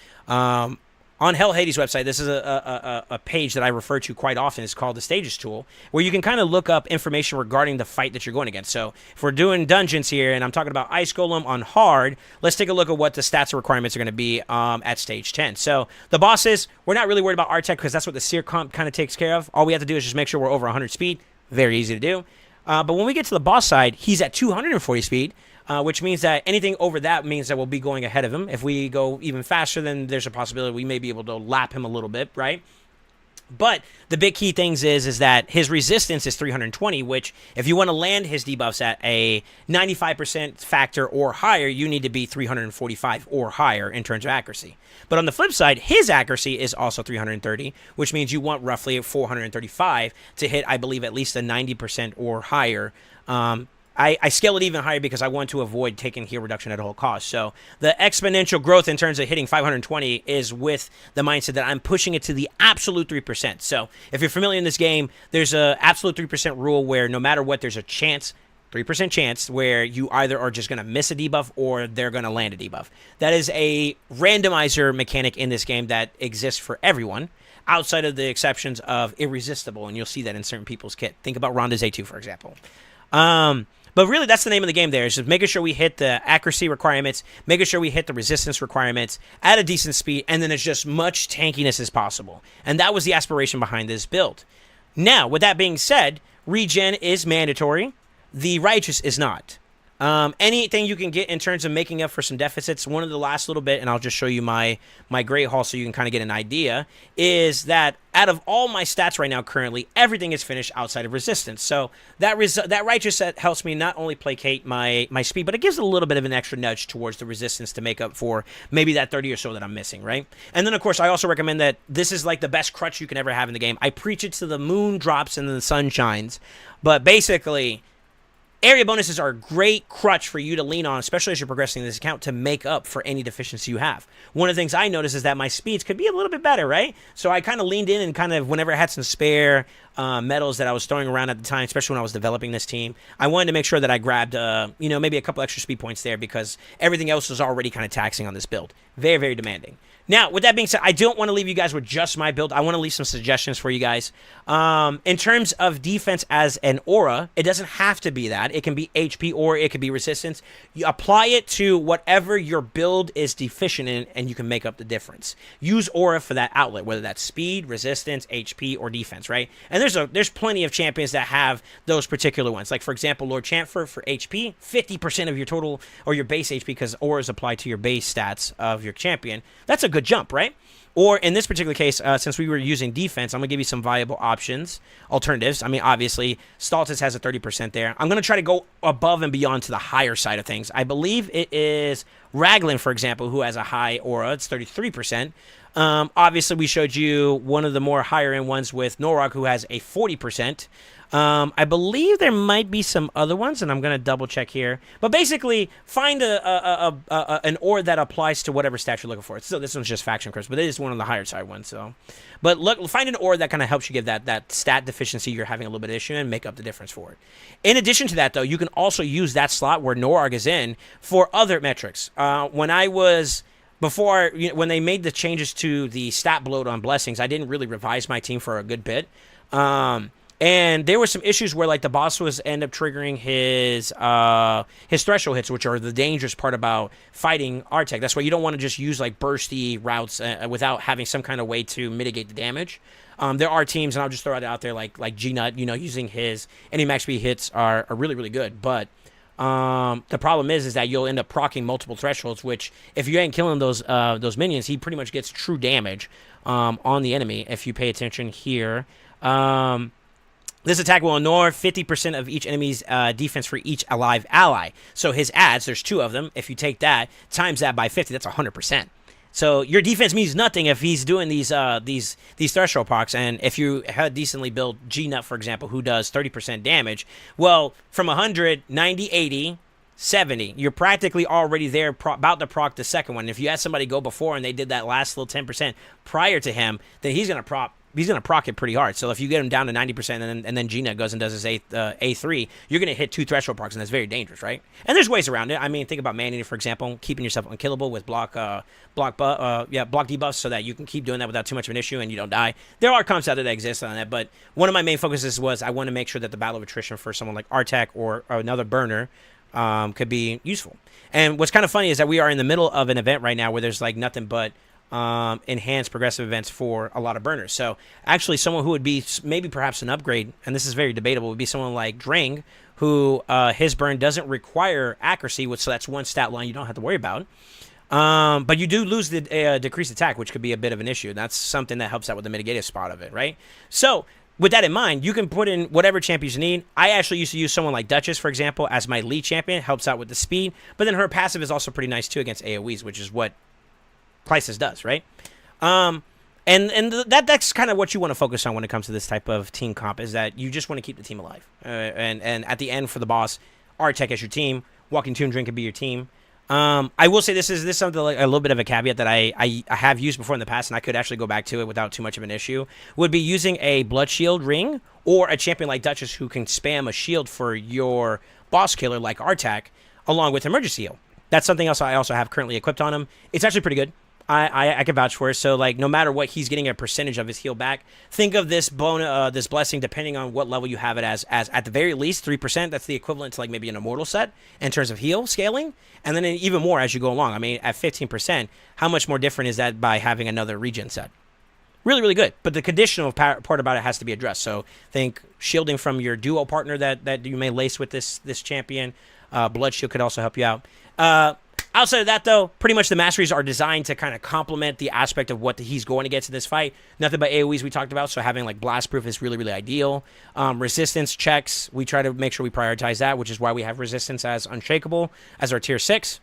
on Hell Hades' website, this is a page that I refer to quite often. It's called the Stages tool, where you can kind of look up information regarding the fight that you're going against. So if we're doing dungeons here, and I'm talking about Ice Golem on hard, let's take a look at what the stats requirements are going to be at stage 10. So the bosses, we're not really worried about Artec because that's what the Seer comp kind of takes care of. All we have to do is just make sure we're over 100 speed. Very easy to do. But when we get to the boss side, he's at 240 speed. Which means that anything over that means that we'll be going ahead of him. If we go even faster, then there's a possibility we may be able to lap him a little bit, right? But the big key things is that his resistance is 320, which if you want to land his debuffs at a 95% factor or higher, you need to be 345 or higher in terms of accuracy. But on the flip side, his accuracy is also 330, which means you want roughly 435 to hit, I believe, at least a 90% or higher. I scale it even higher because I want to avoid taking heal reduction at all costs. So the exponential growth in terms of hitting 520 is with the mindset that I'm pushing it to the absolute 3%. So if you're familiar in this game, there's a absolute 3% rule where no matter what, there's a chance, 3% chance, where you either are just going to miss a debuff or they're going to land a debuff. That is a randomizer mechanic in this game that exists for everyone, outside of the exceptions of Irresistible, and you'll see that in certain people's kit. Think about Ronda's A2, for example. But really, that's the name of the game there, is just making sure we hit the accuracy requirements, making sure we hit the resistance requirements at a decent speed, and then it's just much tankiness as possible. And that was the aspiration behind this build. Now, with that being said, regen is mandatory. The Righteous is not. Anything you can get in terms of making up for some deficits, one of the last little bit, and I'll just show you my Great Hall so you can kind of get an idea, is that out of all my stats right now currently, everything is finished outside of resistance. So that Righteous set helps me not only placate my speed, but it gives a little bit of an extra nudge towards the resistance to make up for maybe that 30 or so that I'm missing, right? And then, of course, I also recommend that this is like the best crutch you can ever have in the game. I preach it to the moon drops and the sun shines, but basically, area bonuses are a great crutch for you to lean on, especially as you're progressing in this account, to make up for any deficiency you have. One of the things I noticed is that my speeds could be a little bit better, right? So I kind of leaned in and kind of, whenever I had some spare medals that I was throwing around at the time, especially when I was developing this team. I wanted to make sure that I grabbed, maybe a couple extra speed points there because everything else was already kind of taxing on this build. Very, very demanding. Now, with that being said, I don't want to leave you guys with just my build. I want to leave some suggestions for you guys. In terms of defense as an aura, it doesn't have to be that. It can be HP or it could be resistance. You apply it to whatever your build is deficient in, and you can make up the difference. Use aura for that outlet, whether that's speed, resistance, HP, or defense, right? And there's plenty of champions that have those particular ones. Like, for example, Lord Chamfer for HP, 50% of your total or your base HP because aura is applied to your base stats of your champion. That's a good jump, right? Or in this particular case, since we were using defense, I'm going to give you some viable options, alternatives. I mean, obviously, Stultus has a 30% there. I'm going to try to go above and beyond to the higher side of things. I believe it is Raglan, for example, who has a high aura. It's 33%. Obviously, we showed you one of the more higher-end ones with Norog, who has a 40%. I believe there might be some other ones, and I'm going to double-check here. But basically, find an aura that applies to whatever stat you're looking for. So this one's just Faction Curse, but it is one of the higher side ones. But look, find an aura that kind of helps you give that stat deficiency you're having a little bit of issue and make up the difference for it. In addition to that, though, you can also use that slot where Norog is in for other metrics. When they made the changes to the stat bloat on Blessings, I didn't really revise my team for a good bit. And there were some issues where, like, the boss was end up triggering his threshold hits, which are the dangerous part about fighting Artec. That's why you don't want to just use, like, bursty routes without having some kind of way to mitigate the damage. There are teams, and I'll just throw it out there, like G-Nut, using his any max speed hits are really, really good. But the problem is that you'll end up proccing multiple thresholds, which if you ain't killing those minions, he pretty much gets true damage on the enemy if you pay attention here. This attack will ignore 50% of each enemy's defense for each alive ally. So his adds, there's 2 of them. If you take that, times that by 50, that's 100%. So your defense means nothing if he's doing these threshold procs. And if you had decently built G-Nut, for example, who does 30% damage, well, from 100, 90, 80, 70, you're practically already there about to proc the second one. If you had somebody go before and they did that last little 10% prior to him, then he's going to proc it pretty hard. So if you get him down to 90% and then Gina goes and does his A3, you're going to hit 2 threshold procs, and that's very dangerous, right? And there's ways around it. I mean, think about man-eater, for example, keeping yourself unkillable with block debuffs so that you can keep doing that without too much of an issue and you don't die. There are comps out there that exist on that, but one of my main focuses was I want to make sure that the battle of attrition for someone like Artec or another burner could be useful. And what's kind of funny is that we are in the middle of an event right now where there's like nothing but enhanced progressive events for a lot of burners. So actually someone who would be maybe perhaps an upgrade, and this is very debatable, would be someone like Drang, who his burn doesn't require accuracy, so that's one stat line you don't have to worry about. But you do lose the decreased attack, which could be a bit of an issue. That's something that helps out with the mitigative spot of it, right? So with that in mind, you can put in whatever champions you need. I actually used to use someone like Duchess, for example, as my lead champion. Helps out with the speed, but then her passive is also pretty nice too against AoEs, which is what Crisis does, right? And that's kind of what you want to focus on when it comes to this type of team comp, is that you just want to keep the team alive. And at the end for the boss, Artec as your team, Walking Tomb Drink could be your team. I will say this is something like a little bit of a caveat that I have used before in the past, and I could actually go back to it without too much of an issue, would be using a Blood Shield ring or a champion like Duchess who can spam a shield for your boss killer like Artec along with Emergency Heal. That's something else I also have currently equipped on him. It's actually pretty good. I can vouch for it. So, like, no matter what, he's getting a percentage of his heal back. Think of this this blessing, depending on what level you have it as at the very least 3%. That's the equivalent to like maybe an immortal set in terms of heal scaling, and then even more as you go along. I mean, at 15%, how much more different is that by having another regen set? Really, really good. But the conditional part about it has to be addressed. So think shielding from your duo partner that you may lace with this champion. Blood Shield could also help you out. Outside of that, though, pretty much the masteries are designed to kind of complement the aspect of what he's going against in this fight. Nothing but AoEs we talked about, so having like Blast Proof is really, really ideal. Resistance checks, we try to make sure we prioritize that, which is why we have Resistance as Unshakable as our Tier 6.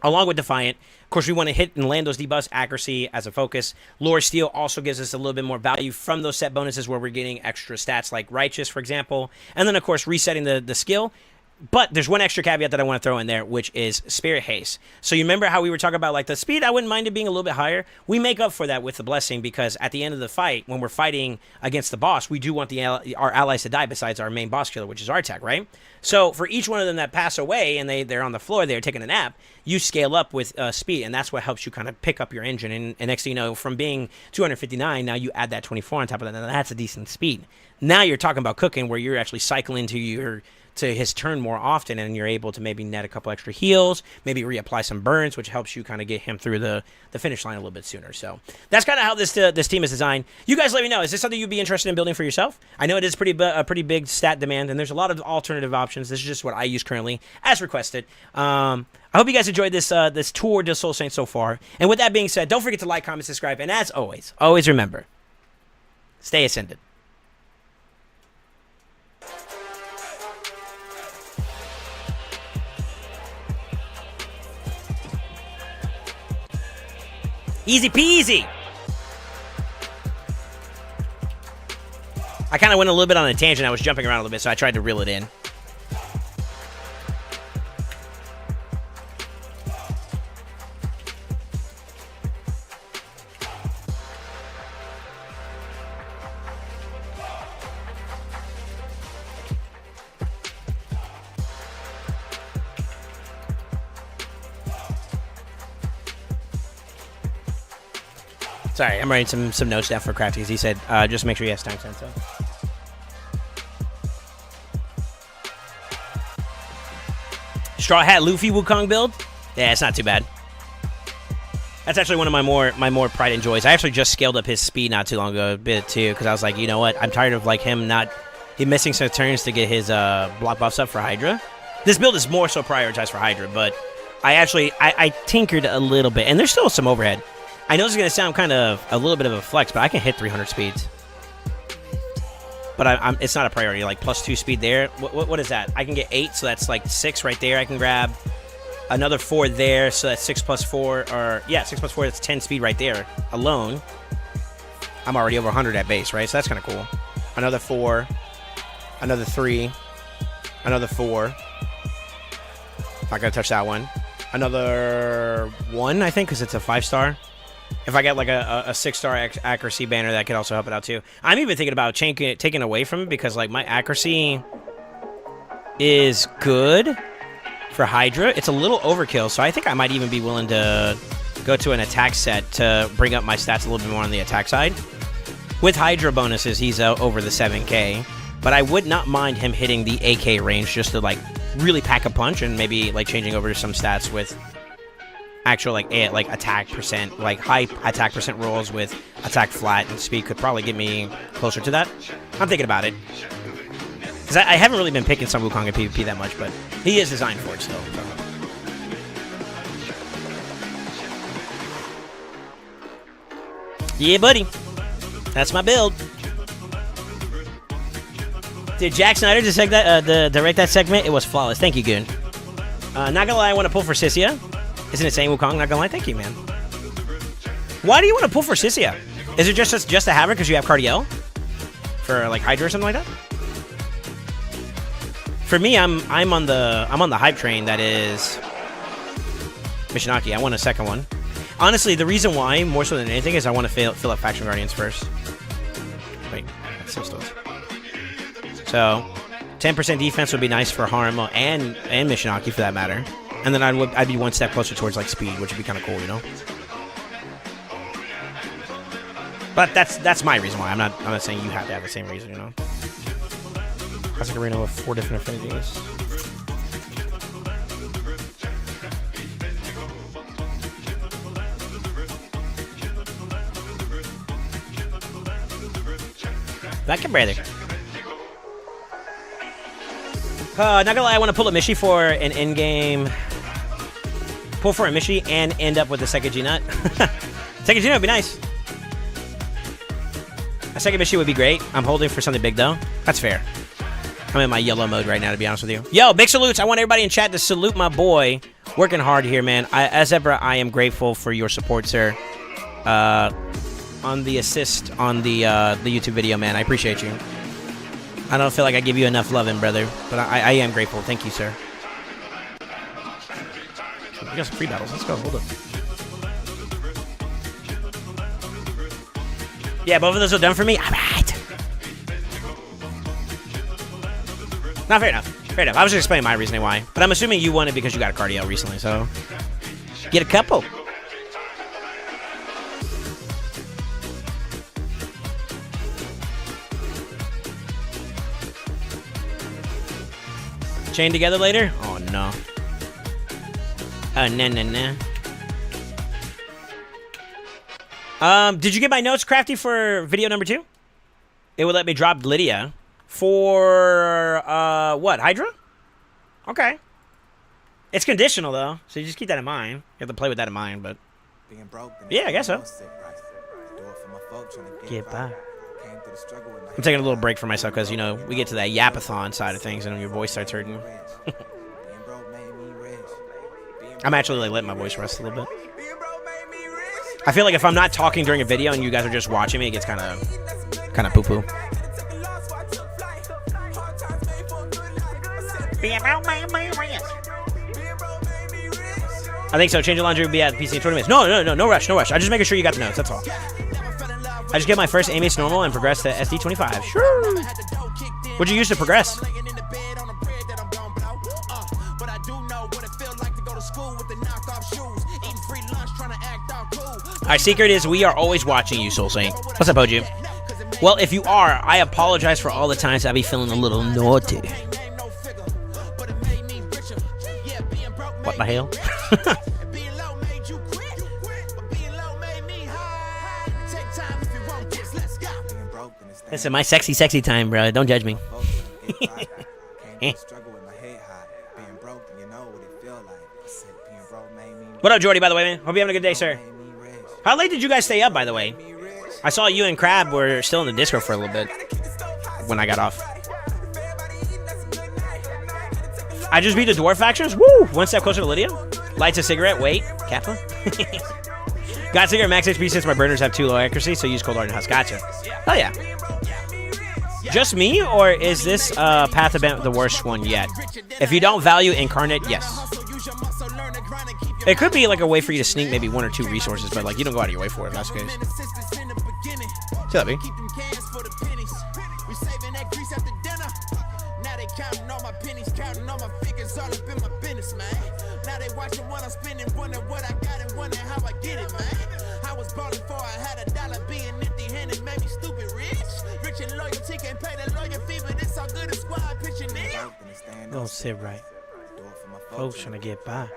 Along with Defiant, of course, we want to hit and land those debuffs, accuracy as a focus. Lore Steel also gives us a little bit more value from those set bonuses where we're getting extra stats like Righteous, for example. And then, of course, resetting the skill. But there's one extra caveat that I want to throw in there, which is Spirit Haste. So you remember how we were talking about like the speed? I wouldn't mind it being a little bit higher. We make up for that with the Blessing because at the end of the fight, when we're fighting against the boss, we do want our allies to die besides our main boss killer, which is Artak, right? So for each one of them that pass away and they're on the floor, they're taking a nap, you scale up with speed, and that's what helps you kind of pick up your engine. And next thing you know, from being 259, now you add that 24 on top of that, and that's a decent speed. Now you're talking about cooking where you're actually cycling to his turn more often, and you're able to maybe net a couple extra heals, maybe reapply some burns, which helps you kind of get him through the finish line a little bit sooner. So that's kind of how this team is designed. You guys let me know. Is this something you'd be interested in building for yourself? I know it is a pretty big stat demand, and there's a lot of alternative options. This is just what I use currently, as requested. I hope you guys enjoyed this tour de Soul Saints so far. And with that being said, don't forget to like, comment, subscribe, and as always remember, stay ascended. Easy peasy. I kind of went a little bit on a tangent. I was jumping around a little bit, so I tried to reel it in. Sorry, I'm writing some notes down for Crafty because he said just make sure he has time sense. Straw Hat Luffy Wukong build? Yeah, it's not too bad. That's actually one of my more pride and joys. I actually just scaled up his speed not too long ago a bit too because I was like, you know what? I'm tired of like him missing some turns to get his block buffs up for Hydra. This build is more so prioritized for Hydra, but I tinkered a little bit, and there's still some overhead. I know this is going to sound kind of a little bit of a flex, but I can hit 300 speeds. But it's not a priority. Like, +2 speed there. What is that? I can get 8, so that's like 6 right there. I can grab another 4 there, so that's 6 + 4. Or, yeah, 6 + 4, that's 10 speed right there alone. I'm already over 100 at base, right? So that's kind of cool. Another 4. Another 3. Another 4. Not going to touch that one. Another 1, I think, because it's a 5-star. If I get like a 6-star accuracy banner, that could also help it out too. I'm even thinking about taking away from it because like my accuracy is good for Hydra. It's a little overkill, so I think I might even be willing to go to an attack set to bring up my stats a little bit more on the attack side. With Hydra bonuses, he's over the 7K, but I would not mind him hitting the AK range just to like really pack a punch and maybe like changing over to some stats with actual like attack percent, like high attack percent rolls with attack flat and speed could probably get me closer to that. I'm thinking about it because I haven't really been picking some Wukong in PvP that much, but he is designed for it still. So. Yeah, buddy, that's my build. Did Jack Snyder just direct that segment? It was flawless. Thank you, Goon. Not gonna lie, I want to pull for Sissia. Isn't it saying Wukong? Not gonna lie, thank you, man. Why do you want to pull for Sissia? Is it just to have her because you have Cardiel? For like Hydra or something like that? For me, I'm on the hype train that is Mishinaki. I want a second one. Honestly, the reason why, more so than anything, is I want to fill up Faction Guardians first. Wait, that's some stuff. So, 10% defense would be nice for Harma and Mishinaki for that matter. And then I'd be one step closer towards like speed, which would be kind of cool, you know. But that's my reason why. I'm not saying you have to have the same reason, you know. Classic Arena with 4 different affinities. Back and brother. Not gonna lie, I want to pull a Mishi for an in-game. Pull for a Mishi and end up with a second G-Nut. Second G-Nut would be nice. A second Mishi would be great. I'm holding for something big, though. That's fair. I'm in my yellow mode right now, to be honest with you. Yo, big salutes. I want everybody in chat to salute my boy. Working hard here, man. As ever, I am grateful for your support, sir. On the assist on the YouTube video, man. I appreciate you. I don't feel like I give you enough loving, brother, but I am grateful. Thank you, sir. We got some free battles. Let's go. Hold up. Yeah, both of those are done for me. All right. Not fair enough. Fair enough. I was just explaining my reasoning why, but I'm assuming you won it because you got a cardio recently, so get a couple. Chain together later? Oh, no. Oh, no. Did you get my notes, Crafty, for video number 2? It would let me drop Lydia for, what, Hydra? Okay. It's conditional, though, so you just keep that in mind. You have to play with that in mind, but... Yeah, I guess so. Get by. I'm taking a little break for myself because, you know, we get to that yapathon side of things and your voice starts hurting. I'm actually like letting my voice rest a little bit. I feel like if I'm not talking during a video and you guys are just watching me, it gets kind of poo-poo. I think so. Change of laundry would be at PC in 20 minutes. No rush. I'm just making sure you got the notes. That's all. I just get my first AMH normal and progress to SD25. Sure. What'd you use to progress? Our secret is we are always watching you, Soul Saint. What's up, Oju? Well, if you are, I apologize for all the times I be feeling a little naughty. What the hell? Listen, my sexy time, bro. Don't judge me. What up, Jordy, by the way, man? Hope you're having a good day, sir. How late did you guys stay up, by the way? I saw you and Crab were still in the Discord for a little bit when I got off. I just beat the Dwarf factions. Woo! One step closer to Lydia. Lights a cigarette. Wait. Kappa. Got cigarette max HP since my burners have too low accuracy, so use Cold Hard and Husk. Gotcha. Oh, yeah. Just me, or is this Path Event the worst one yet? If you don't value Incarnate, yes. It could be like a way for you to sneak maybe 1 or 2 resources, but like you don't go out of your way for it. That's the case. See that, B? Don't sit right. Folks trying to get by.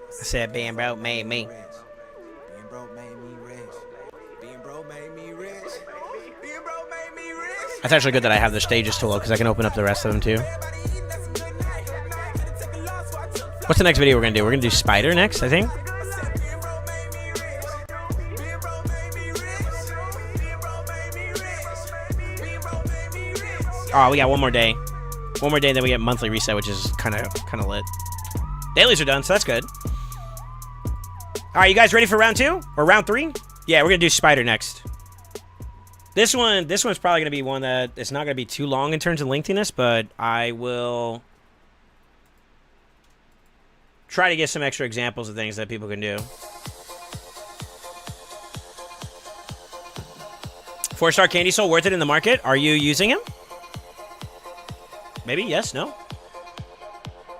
I said being broke made me. That's actually good that I have the stages to load because I can open up the rest of them too. What's the next video we're going to do? We're going to do Spider next, I think. Oh, we got one more day. One more day, then we get monthly reset, which is kind of lit. Dailies are done, so that's good. All right, you guys ready for round 2 or round 3? Yeah, we're gonna do Spider next. This one's probably gonna be one that it's not gonna be too long in terms of lengthiness, but I will try to get some extra examples of things that people can do. 4-star Candy Soul worth it in the market? Are you using him? Maybe, yes, no.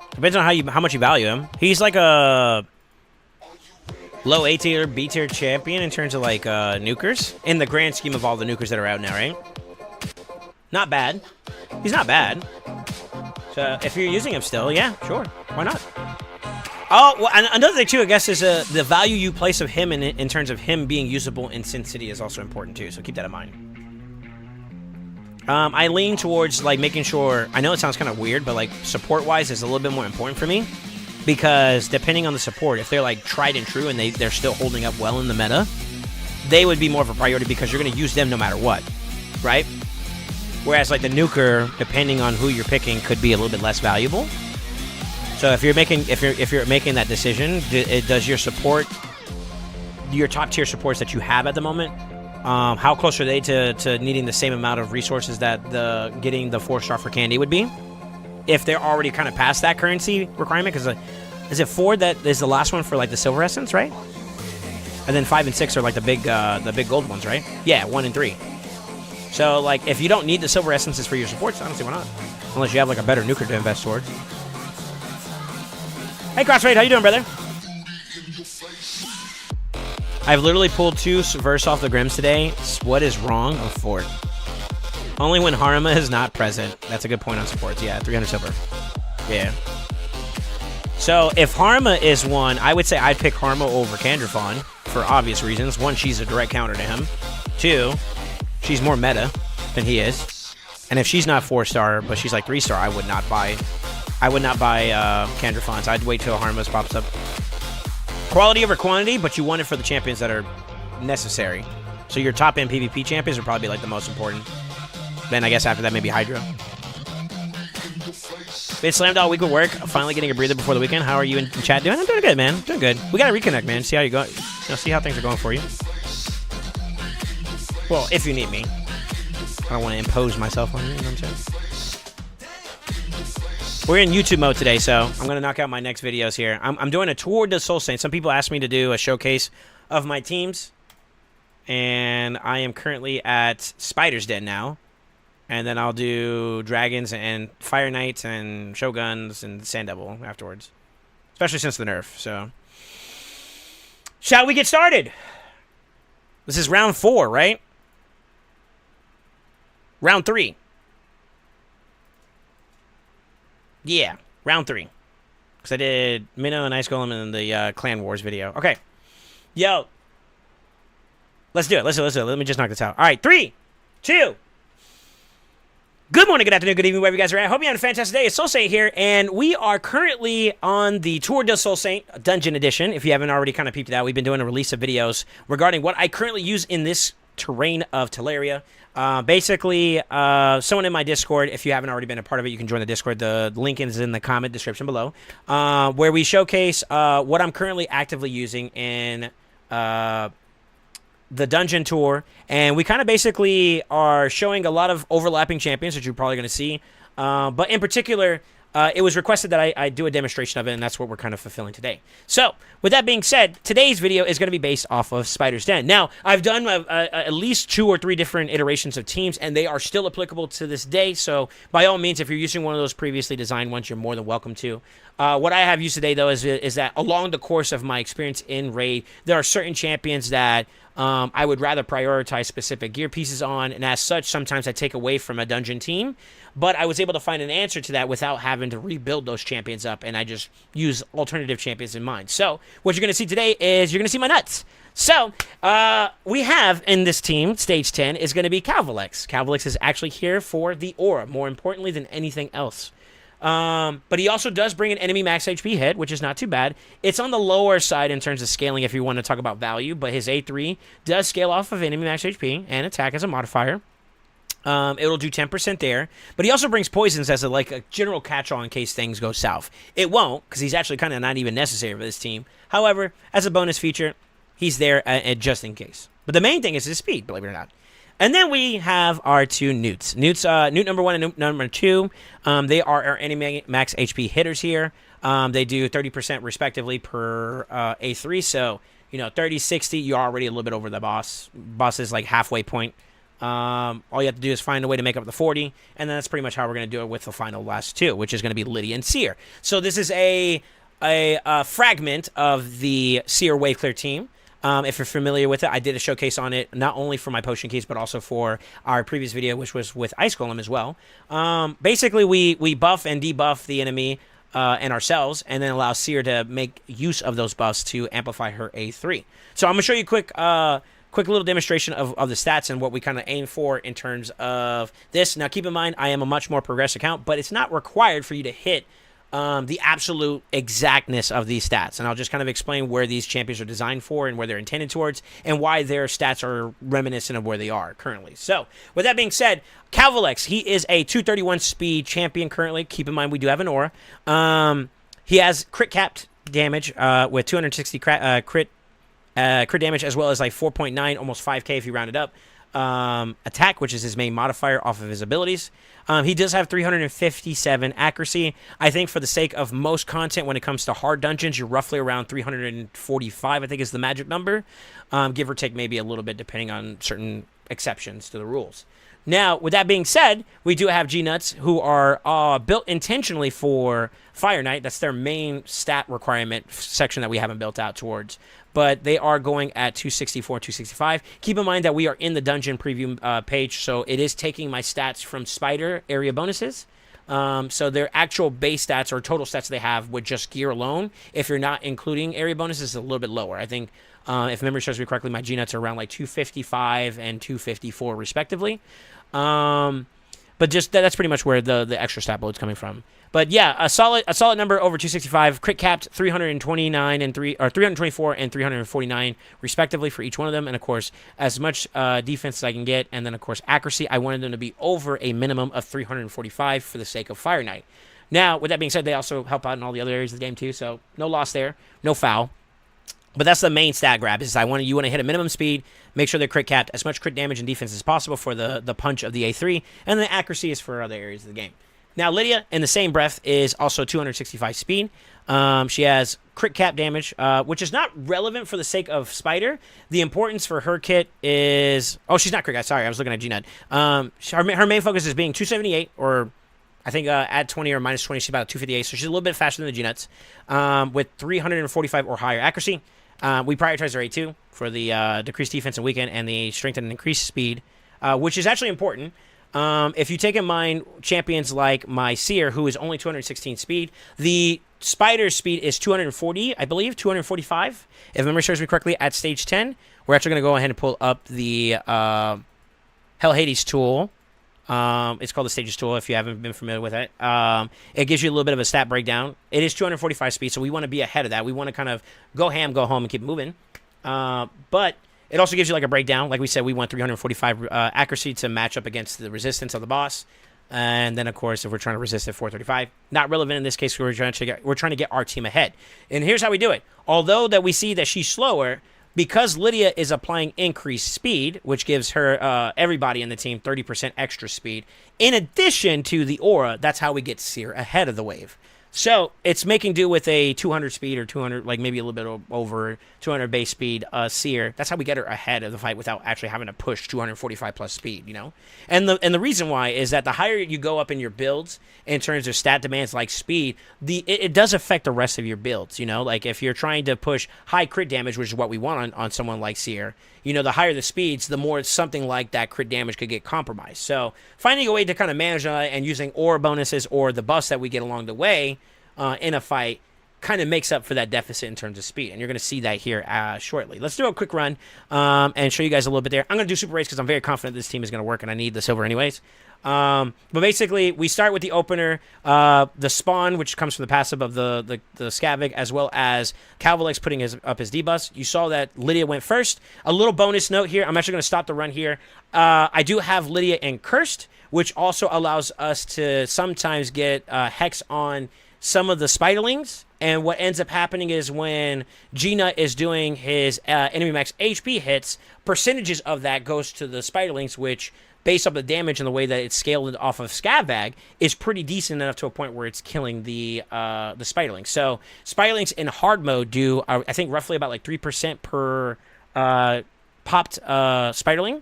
Depends on how much you value him. He's like a low A tier, B tier champion in terms of like nukers. In the grand scheme of all the nukers that are out now, right? Not bad. He's not bad. So if you're using him still, yeah, sure. Why not? Oh, well, and another thing too, I guess, is the value you place of him in terms of him being usable in Sin City is also important too. So keep that in mind. I lean towards like making sure, I know it sounds kind of weird, but like support-wise is a little bit more important for me because depending on the support, if they're like tried and true and they're still holding up well in the meta, they would be more of a priority because you're going to use them no matter what, right? Whereas like the nuker, depending on who you're picking, could be a little bit less valuable. So if you're making that decision, does your support, your top tier supports that you have at the moment, how close are they to needing the same amount of resources that getting the 4-star for Candy would be? If they're already kind of past that currency requirement, because is it 4 that is the last one for like the silver essence, right? And then 5 and 6 are like the big gold ones, right? Yeah, 1 and 3. So like if you don't need the silver essences for your supports, honestly, why not? Unless you have like a better nuker to invest towards. Hey Crossfade, how you doing, brother? I've literally pulled 2 verse off the Grims today. What is wrong? A fort. Only when Harima is not present. That's a good point on supports. Yeah, 300 silver. Yeah. So if Harima is one, I would say I'd pick Harima over Kandrafon for obvious reasons. 1, she's a direct counter to him. 2, she's more meta than he is. And if she's not 4-star, but she's like 3-star, I would not buy Kandrafon's. I'd wait till Harima pops up. Quality over quantity, but you want it for the champions that are necessary. So your top end PvP champions are probably like the most important. Then I guess after that maybe Hydra. Been slammed all week with work. Finally getting a breather before the weekend. How are you in chat doing? I'm doing good, man. Doing good. We gotta reconnect, man. See how you go. See how things are going for you. Well, if you need me. I don't want to impose myself on you. You know what I'm saying? We're in YouTube mode today, so I'm going to knock out my next videos here. I'm doing a tour de Soul Saint. Some people asked me to do a showcase of my teams. And I am currently at Spider's Den now. And then I'll do Dragons and Fire Knights and Shoguns and Sand Devil afterwards. Especially since the nerf, so. Shall we get started? This is round 4, right? Round 3. Yeah, round 3. Because I did Minnow and Ice Golem in the Clan Wars video. Okay. Yo. Let's do it. Let's do it. Let me just knock this out. All right, 3, 2. Good morning, good afternoon, good evening, wherever you guys are at. Hope you're having a fantastic day. It's Soul Saint here, and we are currently on the Tour de Soul Saint Dungeon Edition. If you haven't already kind of peeped it out, we've been doing a release of videos regarding what I currently use in this terrain of Teleria. Basically, someone in my Discord, if you haven't already been a part of it, you can join the Discord. The link is in the comment description below, where we showcase what I'm currently actively using in the dungeon tour, and we kind of basically are showing a lot of overlapping champions that you're probably going to see, but in particular, it was requested that I do a demonstration of it, and that's what we're kind of fulfilling today. So, with that being said, today's video is going to be based off of Spider's Den. Now, I've done at least 2 or 3 different iterations of teams, and they are still applicable to this day, so by all means, if you're using one of those previously designed ones, you're more than welcome to. What I have used today, though, is that along the course of my experience in Raid, there are certain champions that I would rather prioritize specific gear pieces on, and as such, sometimes I take away from a dungeon team, but I was able to find an answer to that without having to rebuild those champions up, and I just use alternative champions in mind. So, what you're going to see today is you're going to see my nuts. So, we have in this team, Stage 10, is going to be Calvilex. Calvilex is actually here for the aura, more importantly than anything else. But he also does bring an enemy max HP hit, which is not too bad. It's on the lower side in terms of scaling if you want to talk about value, but his A3 does scale off of enemy max HP and attack as a modifier. It'll do 10% there, but he also brings poisons as a general catch-all in case things go south. It won't, because he's actually kind of not even necessary for this team. However, as a bonus feature, he's there just in case. But the main thing is his speed, believe it or not. And then we have our 2 Newts. Newt number 1 and Newt number 2. They are our enemy max HP hitters here. They do 30% respectively per A3. So, 30, 60, you're already a little bit over the boss. Boss is like halfway point. All you have to do is find a way to make up the 40. And then that's pretty much how we're going to do it with the final last 2, which is going to be Lydia and Seer. So this is a fragment of the Seer Wave Clear team. If you're familiar with it, I did a showcase on it, not only for my potion keys, but also for our previous video, which was with Ice Golem as well. Basically, we buff and debuff the enemy and ourselves, and then allow Seer to make use of those buffs to amplify her A3. So I'm going to show you a quick little demonstration of the stats and what we kind of aim for in terms of this. Now, keep in mind, I am a much more progressed account, but it's not required for you to hit the absolute exactness of these stats, and I'll just kind of explain where these champions are designed for and where they're intended towards, and why their stats are reminiscent of where they are currently. So, with that being said, Calvilex, he is a 231 speed champion currently. Keep in mind, we do have an aura. He has crit capped damage with 260 crit crit damage, as well as like 4.9, almost 5k if you round it up. Attack, which is his main modifier off of his abilities. He does have 357 accuracy. I think for the sake of most content, when it comes to hard dungeons, you're roughly around 345, I think is the magic number. Give or take maybe a little bit depending on certain exceptions to the rules. Now, with that being said, we do have G-Nuts who are built intentionally for Fire Knight. That's their main stat requirement section that we haven't built out towards. But they are going at 264, 265. Keep in mind that we are in the dungeon preview page, so it is taking my stats from Spider area bonuses. So their actual base stats or total stats they have with just gear alone, if you're not including area bonuses, is a little bit lower. I think, if memory serves me correctly, my G-Nuts are around like 255 and 254 respectively. But just that's pretty much where the extra stat load's coming from. But yeah, a solid number over 265. Crit capped 329 and 324 and 349 respectively for each one of them. And of course, as much defense as I can get, and then of course accuracy. I wanted them to be over a minimum of 345 for the sake of Fire Knight. Now, with that being said, they also help out in all the other areas of the game too. So no loss there, no foul. But that's the main stat grab, is you want to hit a minimum speed, make sure they're crit capped, as much crit damage and defense as possible for the punch of the A3, and the accuracy is for other areas of the game. Now, Lydia, in the same breath, is also 265 speed. She has crit cap damage, which is not relevant for the sake of Spider. The importance for her kit is... Oh, she's not crit cap. Sorry, I was looking at G-Nut. Her main focus is being 278, or... I think add 20 or minus 20, she's about 258, so she's a little bit faster than the G-Nuts, with 345 or higher accuracy. We prioritize her A2 for the decreased defense and weaken, and the strength and increased speed, which is actually important. If you take in mind champions like my Seer, who is only 216 speed, the Spider's speed is 240, I believe, 245, if memory serves me correctly, at stage 10. We're actually going to go ahead and pull up the Hell Hades tool. It's called the Stages tool if you haven't been familiar with it. It gives you a little bit of a stat breakdown. It is 245 speed, so we want to be ahead of that. We want to kind of go ham, go home, and keep moving. But it also gives you like a breakdown. Like we said, we want 345 accuracy to match up against the resistance of the boss. And then, of course, if we're trying to resist at 435, not relevant in this case. We're trying to get our team ahead. And here's how we do it. Although that we see that she's slower, because Lydia is applying increased speed, which gives her, everybody in the team, 30% extra speed, in addition to the aura, that's how we get Seer ahead of the wave. So it's making do with a 200 speed or 200, like maybe a little bit over 200 base speed Seer. That's how we get her ahead of the fight without actually having to push 245 plus speed, you know? And the reason why is that the higher you go up in your builds in terms of stat demands like speed, it does affect the rest of your builds, you know? Like if you're trying to push high crit damage, which is what we want on someone like Seer, you know, the higher the speeds, the more something like that crit damage could get compromised. So finding a way to kind of manage that and using aura bonuses or the buffs that we get along the way in a fight kind of makes up for that deficit in terms of speed. And you're going to see that here shortly. Let's do a quick run and show you guys a little bit there. I'm going to do Super Race because I'm very confident this team is going to work and I need the silver anyways. But basically, we start with the opener, the spawn, which comes from the passive of the Scavig, as well as Calvalex putting up his debuffs. You saw that Lydia went first. A little bonus note here. I'm actually going to stop the run here. I do have Lydia in Cursed, which also allows us to sometimes get Hex on some of the Spiderlings. And what ends up happening is when G-Nut is doing his enemy max HP hits, percentages of that goes to the Spiderlings, which, based on the damage and the way that it's scaled off of Scavag, is pretty decent enough to a point where it's killing the Spiderlings. So Spiderlings in hard mode do, I think, roughly about like 3% per popped Spiderling.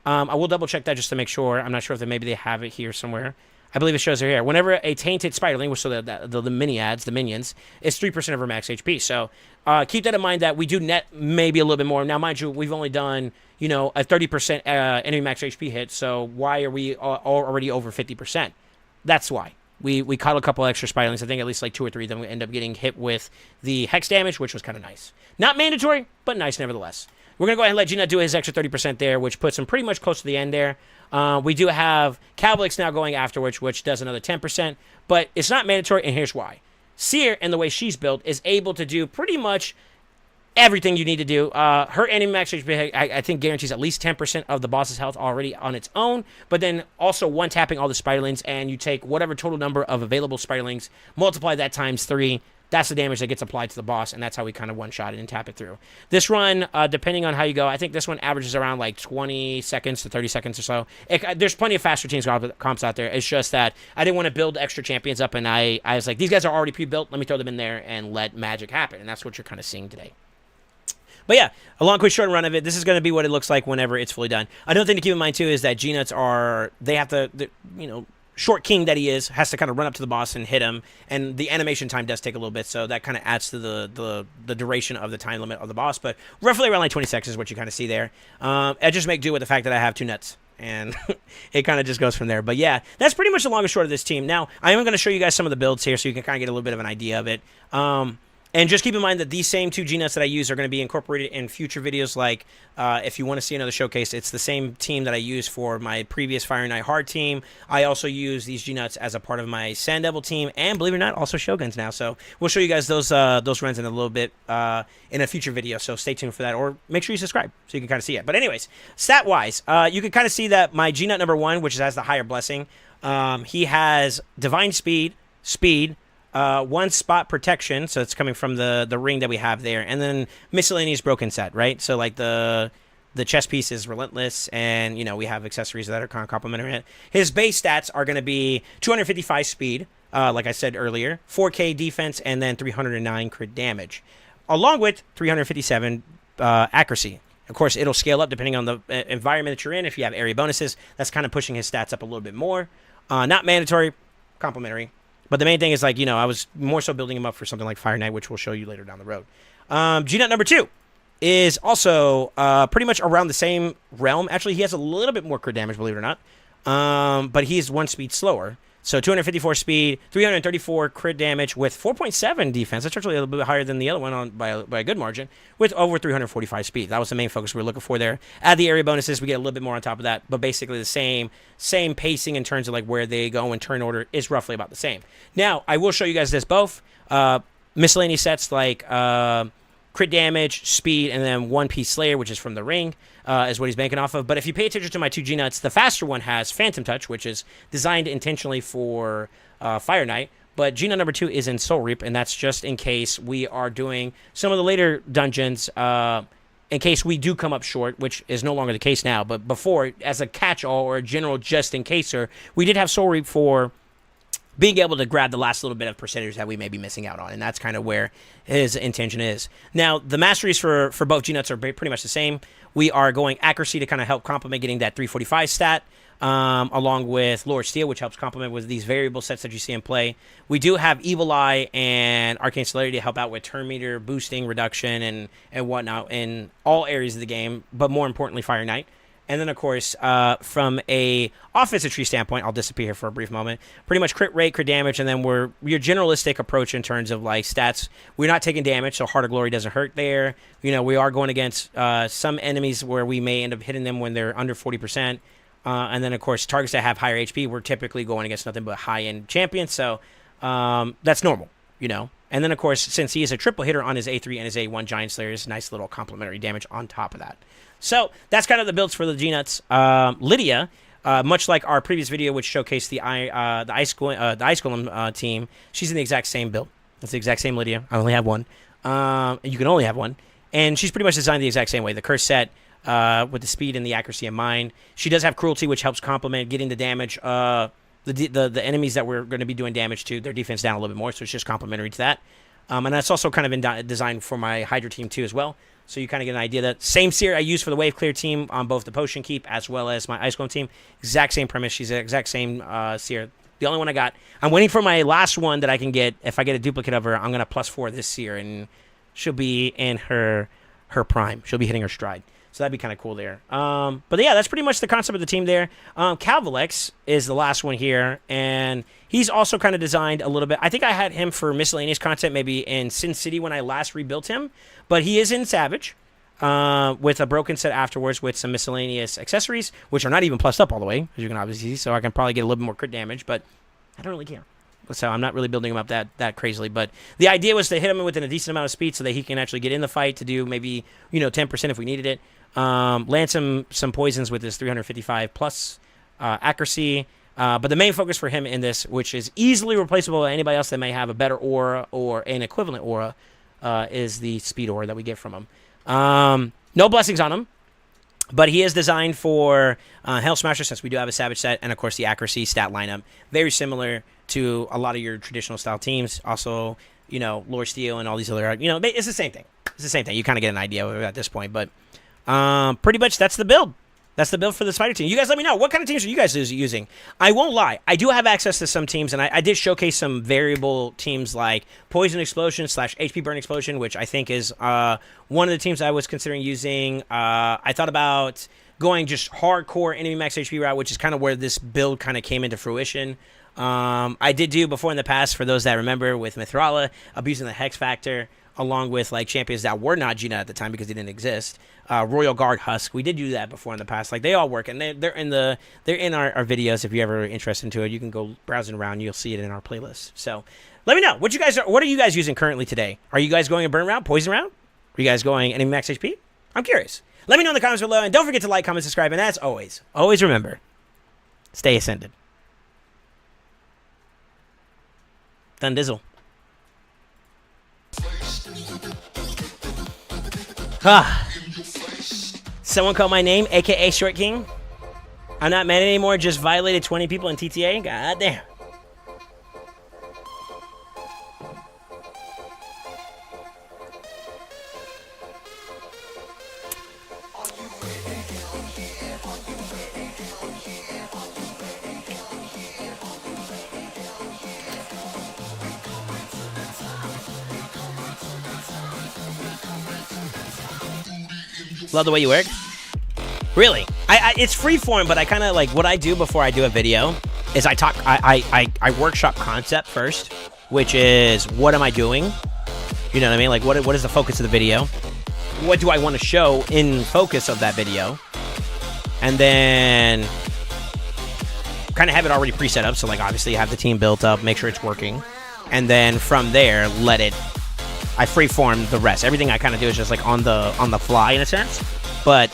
I will double check that just to make sure. I'm not sure if maybe they have it here somewhere. I believe it shows it here. Whenever a tainted Spiderling, which so the mini-ads, the minions, is 3% of her max HP. So keep that in mind that we do net maybe a little bit more. Now, mind you, we've only done, you know, a 30% enemy max HP hit. So why are we already over 50%? That's why. We caught a couple extra Spiderlings. I think at least like 2 or 3 of them we end up getting hit with the Hex damage, which was kind of nice. Not mandatory, but nice nevertheless. We're going to go ahead and let G-Nut do his extra 30% there, which puts him pretty much close to the end there. We do have Calvalex now going afterwards, which does another 10%, but it's not mandatory, and here's why. Seer, and the way she's built, is able to do pretty much everything you need to do. Her enemy max HP, I think, guarantees at least 10% of the boss's health already on its own, but then also one-tapping all the Spiderlings, and you take whatever total number of available Spiderlings, multiply that times 3, that's the damage that gets applied to the boss, and that's how we kind of one-shot it and tap it through. This run, depending on how you go, I think this one averages around like 20 seconds to 30 seconds or so. There's plenty of faster teams comps out there. It's just that I didn't want to build extra champions up, and I was like, these guys are already pre-built. Let me throw them in there and let magic happen, and that's what you're kind of seeing today. But yeah, a long, quick, short run of it. This is going to be what it looks like whenever it's fully done. Another thing to keep in mind, too, is that G-Nuts they have to, short king that he has to kind of run up to the boss and hit him, and the animation time does take a little bit, so that kind of adds to the duration of the time limit of the boss, but roughly around like 20 seconds is what you kind of see there. I just make do with the fact that I have 2 nuts, and it kind of just goes from there. But yeah, that's pretty much the long and short of this team. Now, I am going to show you guys some of the builds here so you can kind of get a little bit of an idea of it. And just keep in mind that these same 2 G-Nuts that I use are going to be incorporated in future videos. Like, if you want to see another showcase, it's the same team that I used for my previous Fire Knight Hard team. I also use these G-Nuts as a part of my Sand Devil team, and believe it or not, also Shoguns now. So we'll show you guys those runs in a little bit in a future video. So stay tuned for that, or make sure you subscribe so you can kind of see it. But anyways, stat-wise, you can kind of see that my G-Nut number 1, which has the higher blessing, he has Divine Speed, 1 spot protection, so it's coming from the ring that we have there, and then miscellaneous broken set, right? So like the chest piece is relentless, and we have accessories that are kind of complementary. His base stats are going to be 255 speed, like I said earlier, 4K defense, and then 309 crit damage, along with 357 accuracy. Of course, it'll scale up depending on the environment that you're in. If you have area bonuses, that's kind of pushing his stats up a little bit more. Not mandatory, complementary. But the main thing is, like, I was more so building him up for something like Fire Knight, which we'll show you later down the road. G-Nut number 2 is also pretty much around the same realm. Actually, he has a little bit more crit damage, believe it or not. But he's 1 speed slower. So 254 speed, 334 crit damage with 4.7 defense. That's actually a little bit higher than the other one by a good margin, with over 345 speed. That was the main focus we were looking for there. Add the area bonuses, we get a little bit more on top of that, but basically the same pacing in terms of like where they go in turn order is roughly about the same. Now, I will show you guys this both. Miscellaneous sets like crit damage, speed, and then 1-piece Slayer, which is from the ring, is what he's banking off of. But if you pay attention to my 2 G-Nuts, the faster one has Phantom Touch, which is designed intentionally for Fire Knight. But G-Nut number 2 is in Soul Reap, and that's just in case we are doing some of the later dungeons, in case we do come up short, which is no longer the case now. But before, as a catch-all or a general just-in-caser, we did have Soul Reap for being able to grab the last little bit of percentage that we may be missing out on, and that's kind of where his intention is. Now, the masteries for both G-Nuts are pretty much the same. We are going accuracy to kind of help complement getting that 345 stat, along with Lord Steel, which helps complement with these variable sets that you see in play. We do have Evil Eye and Arcane Celerity to help out with turn meter, boosting, reduction, and whatnot in all areas of the game, but more importantly, Fire Knight. And then, of course, from a offensive tree standpoint, I'll disappear here for a brief moment. Pretty much crit rate, crit damage, and then your generalistic approach in terms of like stats. We're not taking damage, so Heart of Glory doesn't hurt there. We are going against some enemies where we may end up hitting them when they're under 40%. And then, of course, targets that have higher HP, we're typically going against nothing but high-end champions, so that's normal, And then, of course, since he is a triple hitter on his A3 and his A1 Giant Slayer, is nice little complementary damage on top of that. So that's kind of the builds for the G-Nuts. Lydia, much like our previous video, which showcased the Ice Golem team, she's in the exact same build. It's the exact same Lydia. I only have one. You can only have one. And she's pretty much designed the exact same way. The curse set with the speed and the accuracy in mind. She does have cruelty, which helps complement getting the damage. The enemies that we're going to be doing damage to, their defense down a little bit more, so it's just complementary to that. And that's also kind of been designed for my Hydra team too as well. So you kind of get an idea that same seer I use for the Wave Clear team on both the Potion Keep as well as my Ice Golem team. Exact same premise. She's the exact same seer. The only one I got. I'm waiting for my last one that I can get. If I get a duplicate of her, I'm going to +4 this seer, and she'll be in her prime. She'll be hitting her stride. So that'd be kind of cool there. But yeah, that's pretty much the concept of the team there. Calvalex is the last one here, and he's also kind of designed a little bit. I think I had him for miscellaneous content maybe in Sin City when I last rebuilt him, but he is in Savage with a broken set afterwards with some miscellaneous accessories, which are not even plussed up all the way, as you can obviously see, so I can probably get a little bit more crit damage, but I don't really care. So I'm not really building him up that crazily. But the idea was to hit him within a decent amount of speed so that he can actually get in the fight to do maybe 10% if we needed it. Land some poisons with his 355 plus accuracy. But the main focus for him in this, which is easily replaceable by anybody else that may have a better aura or an equivalent aura, is the speed aura that we get from him. No blessings on him, but he is designed for Hell Smasher, since we do have a Savage set, and of course the accuracy stat lineup. Very similar to a lot of your traditional style teams. Also, you know, Lord Steel and all these other, you know, it's the same thing. It's the same thing. You kind of get an idea of it at this point, but pretty much that's the build. That's the build for the Spider team. You guys let me know. What kind of teams are you guys using? I won't lie. I do have access to some teams, and I did showcase some variable teams like Poison Explosion / HP Burn Explosion, which I think is one of the teams I was considering using. I thought about going just hardcore enemy max HP route, which is kind of where this build kind of came into fruition. I did do before in the past, for those that remember, with Mithrala, abusing the Hex Factor, along with like champions that were not Gina at the time because they didn't exist. Royal Guard Husk, we did do that before in the past. Like, they all work, and they're in our videos. If you're ever interested into it, you can go browsing around. You'll see it in our playlist. So let me know what are you guys using currently today. Are you guys going a burn route, poison route? Are you guys going enemy max HP? I'm curious. Let me know in the comments below, and don't forget to like, comment, subscribe, and as always remember, stay ascended. Done dizzle. Someone called my name, aka Short King. I'm not mad anymore, just violated 20 people in TTA. God damn. Love the way you work. Really, it's freeform, but I kind of like what I do before I do a video is I workshop concept first, which is what am I doing? You know what I mean? Like what is the focus of the video? What do I want to show in focus of that video? And then kind of have it already preset up. So like obviously you have the team built up, make sure it's working, and then from there I freeform the rest. Everything I kind of do is just like on the fly in a sense, but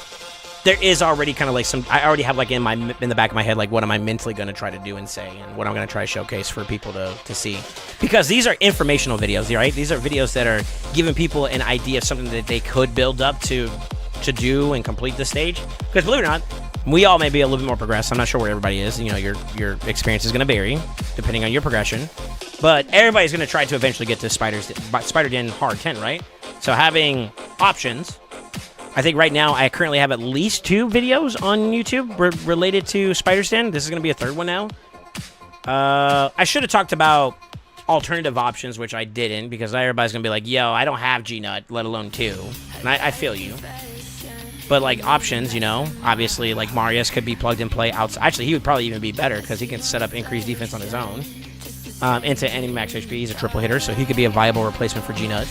there is already kind of like I already have like in the back of my head like what am I mentally going to try to do and say, and what I'm going to try to showcase for people to see, because these are informational videos, right? These are videos that are giving people an idea of something that they could build up to do and complete the stage. Because believe it or not, we all may be a little bit more progressed. I'm not sure where everybody is. You know, your experience is going to vary depending on your progression. But everybody's going to try to eventually get to Spider Den Hard 10, right? So having options, I think right now I currently have at least 2 videos on YouTube related to Spider's Den. This is going to be a 3rd one now. I should have talked about alternative options, which I didn't, because everybody's going to be like, yo, I don't have G-Nut, let alone 2. And I feel you. But like options, you know, obviously like Marius could be plugged and play outside. Actually, he would probably even be better because he can set up increased defense on his own. Into enemy max HP. He's a triple hitter, so he could be a viable replacement for G-Nut.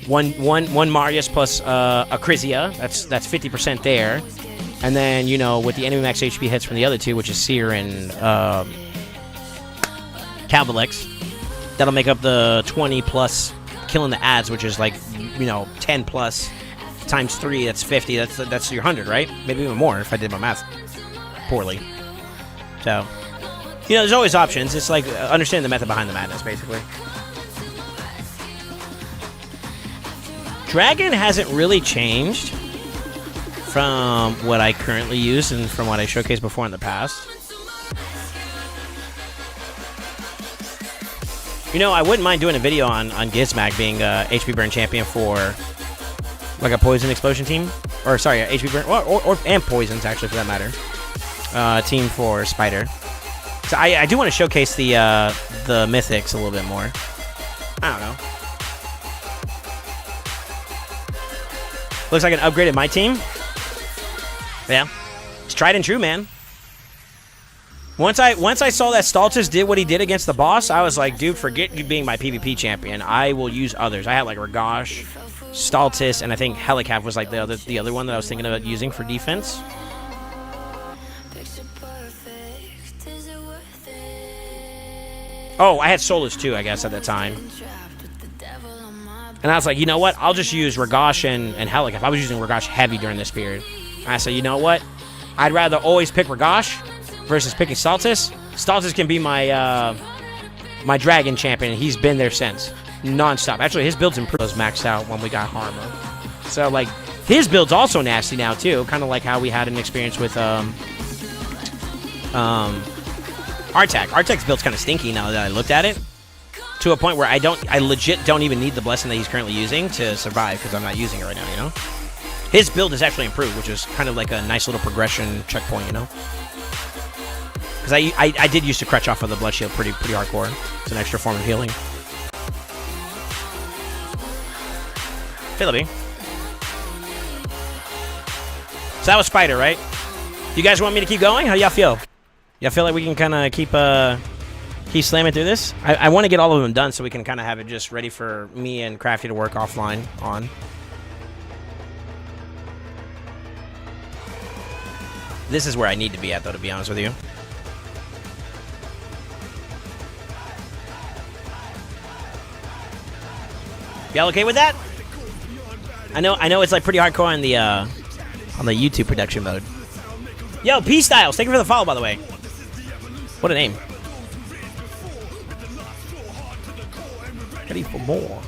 One Marius plus a Crizia. That's 50% there. And then, you know, with the enemy max HP hits from the other 2, which is Seer and Calvalex, that'll make up the 20 plus killing the ads, which is like, you know, 10 plus times 3. That's 50. That's your 100, right? Maybe even more if I did my math poorly. So, you know, there's always options. It's like understanding the method behind the madness, basically. Dragon hasn't really changed from what I currently use and from what I showcased before in the past. You know, I wouldn't mind doing a video on Gizmak being a HP Burn champion for like a Poison Explosion team. Or, sorry, a HP Burn, or and Poisons, actually, for that matter. Team for Spider. So I do want to showcase the Mythics a little bit more. I don't know. Looks like an upgraded my team. Yeah. It's tried and true, man. Once I saw that Stultus did what he did against the boss, I was like, dude, forget you being my PvP champion. I will use others. I had like Ragash, Stultus, and I think Helicav was like the other one that I was thinking about using for defense. Oh, I had Solus too, I guess, at that time. And I was like, you know what? I'll just use Ragash and Helicav. I was using Ragash heavy during this period. And I said, you know what? I'd rather always pick Ragash versus picking Saltus. Saltus can be my my dragon champion. He's been there since, non-stop. Actually, his build's improved. Was maxed out when we got Harma. So like his build's also nasty now too. Kind of like how we had an experience with Artak. Artak's build's kind of stinky now that I looked at it. To a point where I legit don't even need the blessing that he's currently using to survive because I'm not using it right now, you know? His build is actually improved, which is kind of like a nice little progression checkpoint, you know? Because I did used to crutch off of the blood shield pretty hardcore. It's an extra form of healing. Philippi. So that was Spider, right? You guys want me to keep going? How do y'all feel? Y'all feel like we can kind of keep slamming through this? I want to get all of them done so we can kind of have it just ready for me and Crafty to work offline on. This is where I need to be at, though, to be honest with you. Y'all okay with that? I know it's like pretty hardcore on the YouTube production mode. Yo, P Styles, thank you for the follow, by the way. What a name. Ready for more.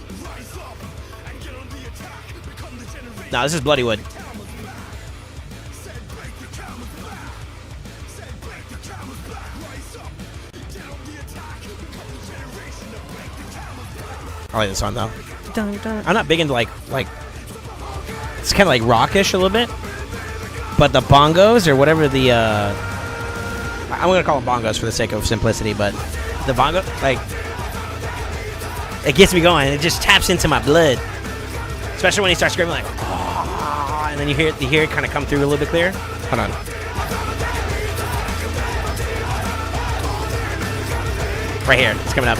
Nah, this is Bloodywood. I like this song though. I'm not big into like it's kind of like rockish a little bit, but the bongos or whatever the I'm gonna call them bongos for the sake of simplicity, but the bongo, like, it gets me going. It just taps into my blood, especially when he starts screaming like, oh, and then you hear it kind of come through a little bit clear. Hold on. Right here, it's coming up.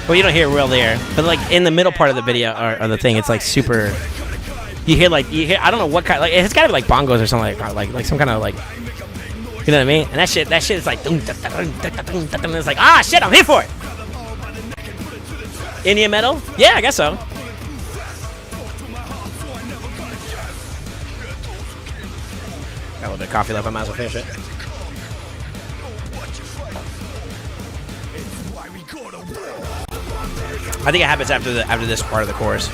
Well, you don't hear it real there, but like in the middle part of the video or the thing, it's like super. You hear I don't know what kind. Like it's got to be like bongos or something like some kind of like. You know what I mean? And that shit is like. It's like shit, I'm here for it. Indian metal? Yeah, I guess so. Got a little bit of coffee left. I might as well finish it. I think it happens after this part of the chorus.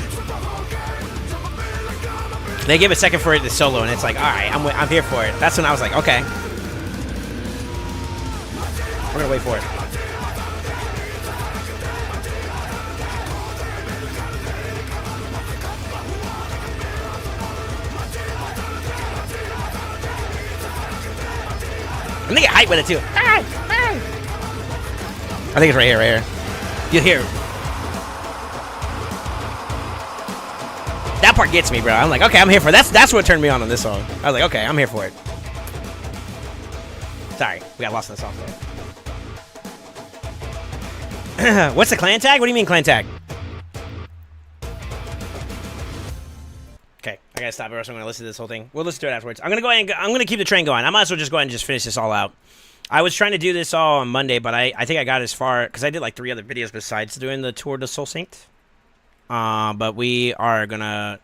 They give a second for it to solo, and it's like, all right, I'm here for it. That's when I was like, okay, we're gonna wait for it. I'm gonna get hyped with it too. I think it's right here. You hear it. That part gets me, bro. I'm like, okay, I'm here for it. That's what turned me on this song. I was like, okay, I'm here for it. Sorry, we got lost in the song. What's the clan tag? What do you mean clan tag? Okay, I gotta stop it, or else I'm gonna listen to this whole thing. We'll listen to it afterwards. I'm gonna go ahead and I'm gonna keep the train going. I might as well just go ahead and just finish this all out. I was trying to do this all on Monday, but I think I got as far because I did like 3 other videos besides doing the Tour de Soul Saint. But we are gonna.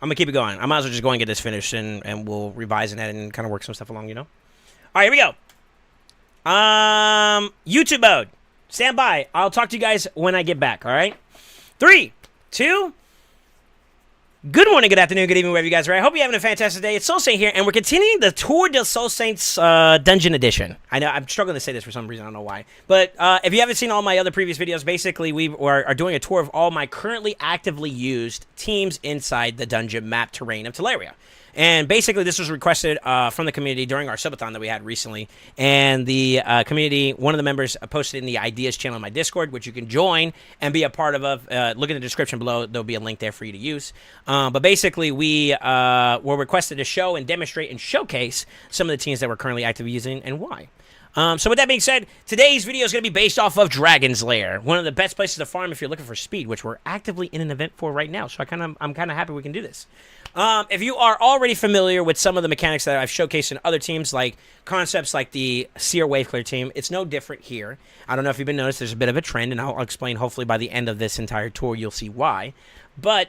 I'm gonna keep it going. I might as well just go and get this finished, and we'll revise it and kind of work some stuff along, you know. All right, here we go. YouTube mode. Stand by. I'll talk to you guys when I get back. All right. 3, 2. Good morning, good afternoon, good evening, wherever you guys are. I hope you're having a fantastic day. It's Soul Saint here, and we're continuing the Tour de Soul Saints Dungeon Edition. I know I'm struggling to say this for some reason. I don't know why. But if you haven't seen all my other previous videos, basically we are doing a tour of all my currently actively used teams inside the dungeon map terrain of Teleria. And basically, this was requested from the community during our subathon that we had recently. And the community, one of the members posted in the ideas channel on my Discord, which you can join and be a part of. Look in the description below. There'll be a link there for you to use. But basically, we were requested to show and demonstrate and showcase some of the teams that we're currently actively using and why. So with that being said, today's video is going to be based off of Dragon's Lair, one of the best places to farm if you're looking for speed, which we're actively in an event for right now. So I'm kind of happy we can do this. If you are already familiar with some of the mechanics that I've showcased in other teams, like concepts like the Seer Waveclear team, it's no different here. I don't know if you've been noticed, there's a bit of a trend, and I'll explain hopefully by the end of this entire tour, you'll see why. But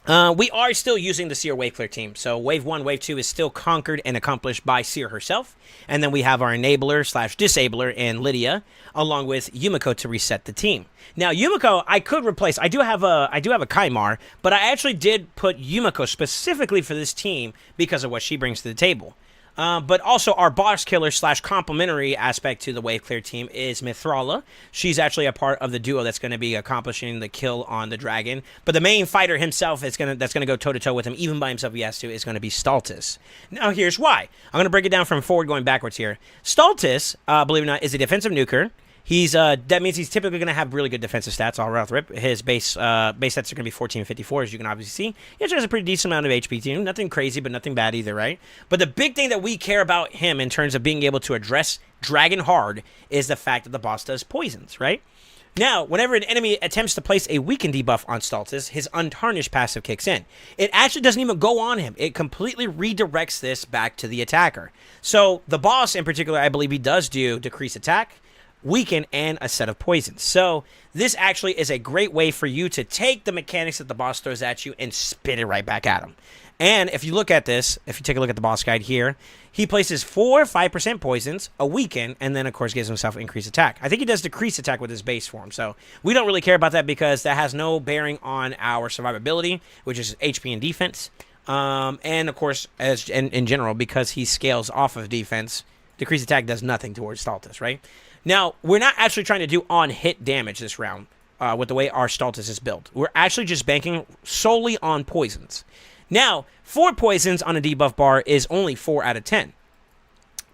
we are still using the Seer Waveclear team. So Wave 1, Wave 2 is still conquered and accomplished by Seer herself. And then we have our enabler / disabler in Lydia, along with Yumiko to reset the team. Now Yumiko, I could replace. I do have a Kaimar, but I actually did put Yumiko specifically for this team because of what she brings to the table. But also our boss killer / complementary aspect to the Waveclear team is Mithrala. She's actually a part of the duo that's going to be accomplishing the kill on the dragon. But the main fighter himself that's going to go toe to toe with him, even by himself if he has to, is going to be Stultus. Now here's why. I'm going to break it down from forward going backwards here. Stultus, believe it or not, is a defensive nuker. He's that means he's typically going to have really good defensive stats all around the rip. His base stats are going to be 14 and 54, as you can obviously see. He actually has a pretty decent amount of HP too. Nothing crazy, but nothing bad either, right? But the big thing that we care about him in terms of being able to address Dragon hard is the fact that the boss does poisons, right? Now, whenever an enemy attempts to place a weaken debuff on Stultus, his Untarnished passive kicks in. It actually doesn't even go on him. It completely redirects this back to the attacker. So the boss in particular, I believe he does do decrease attack, weaken, and a set of poisons. So this actually is a great way for you to take the mechanics that the boss throws at you and spit it right back at him. And if you look at this, if you take a look at the boss guide here, he places 4 5% poisons, a weaken, and then of course gives himself increased attack. I think he does decrease attack with his base form, so we don't really care about that because that has no bearing on our survivability, which is HP and defense. And of course, as in general, because he scales off of defense, decreased attack does nothing towards Stultus, right? Now, we're not actually trying to do on-hit damage this round with the way our Stultus is built. We're actually just banking solely on poisons. Now, 4 poisons on a debuff bar is only 4 out of 10.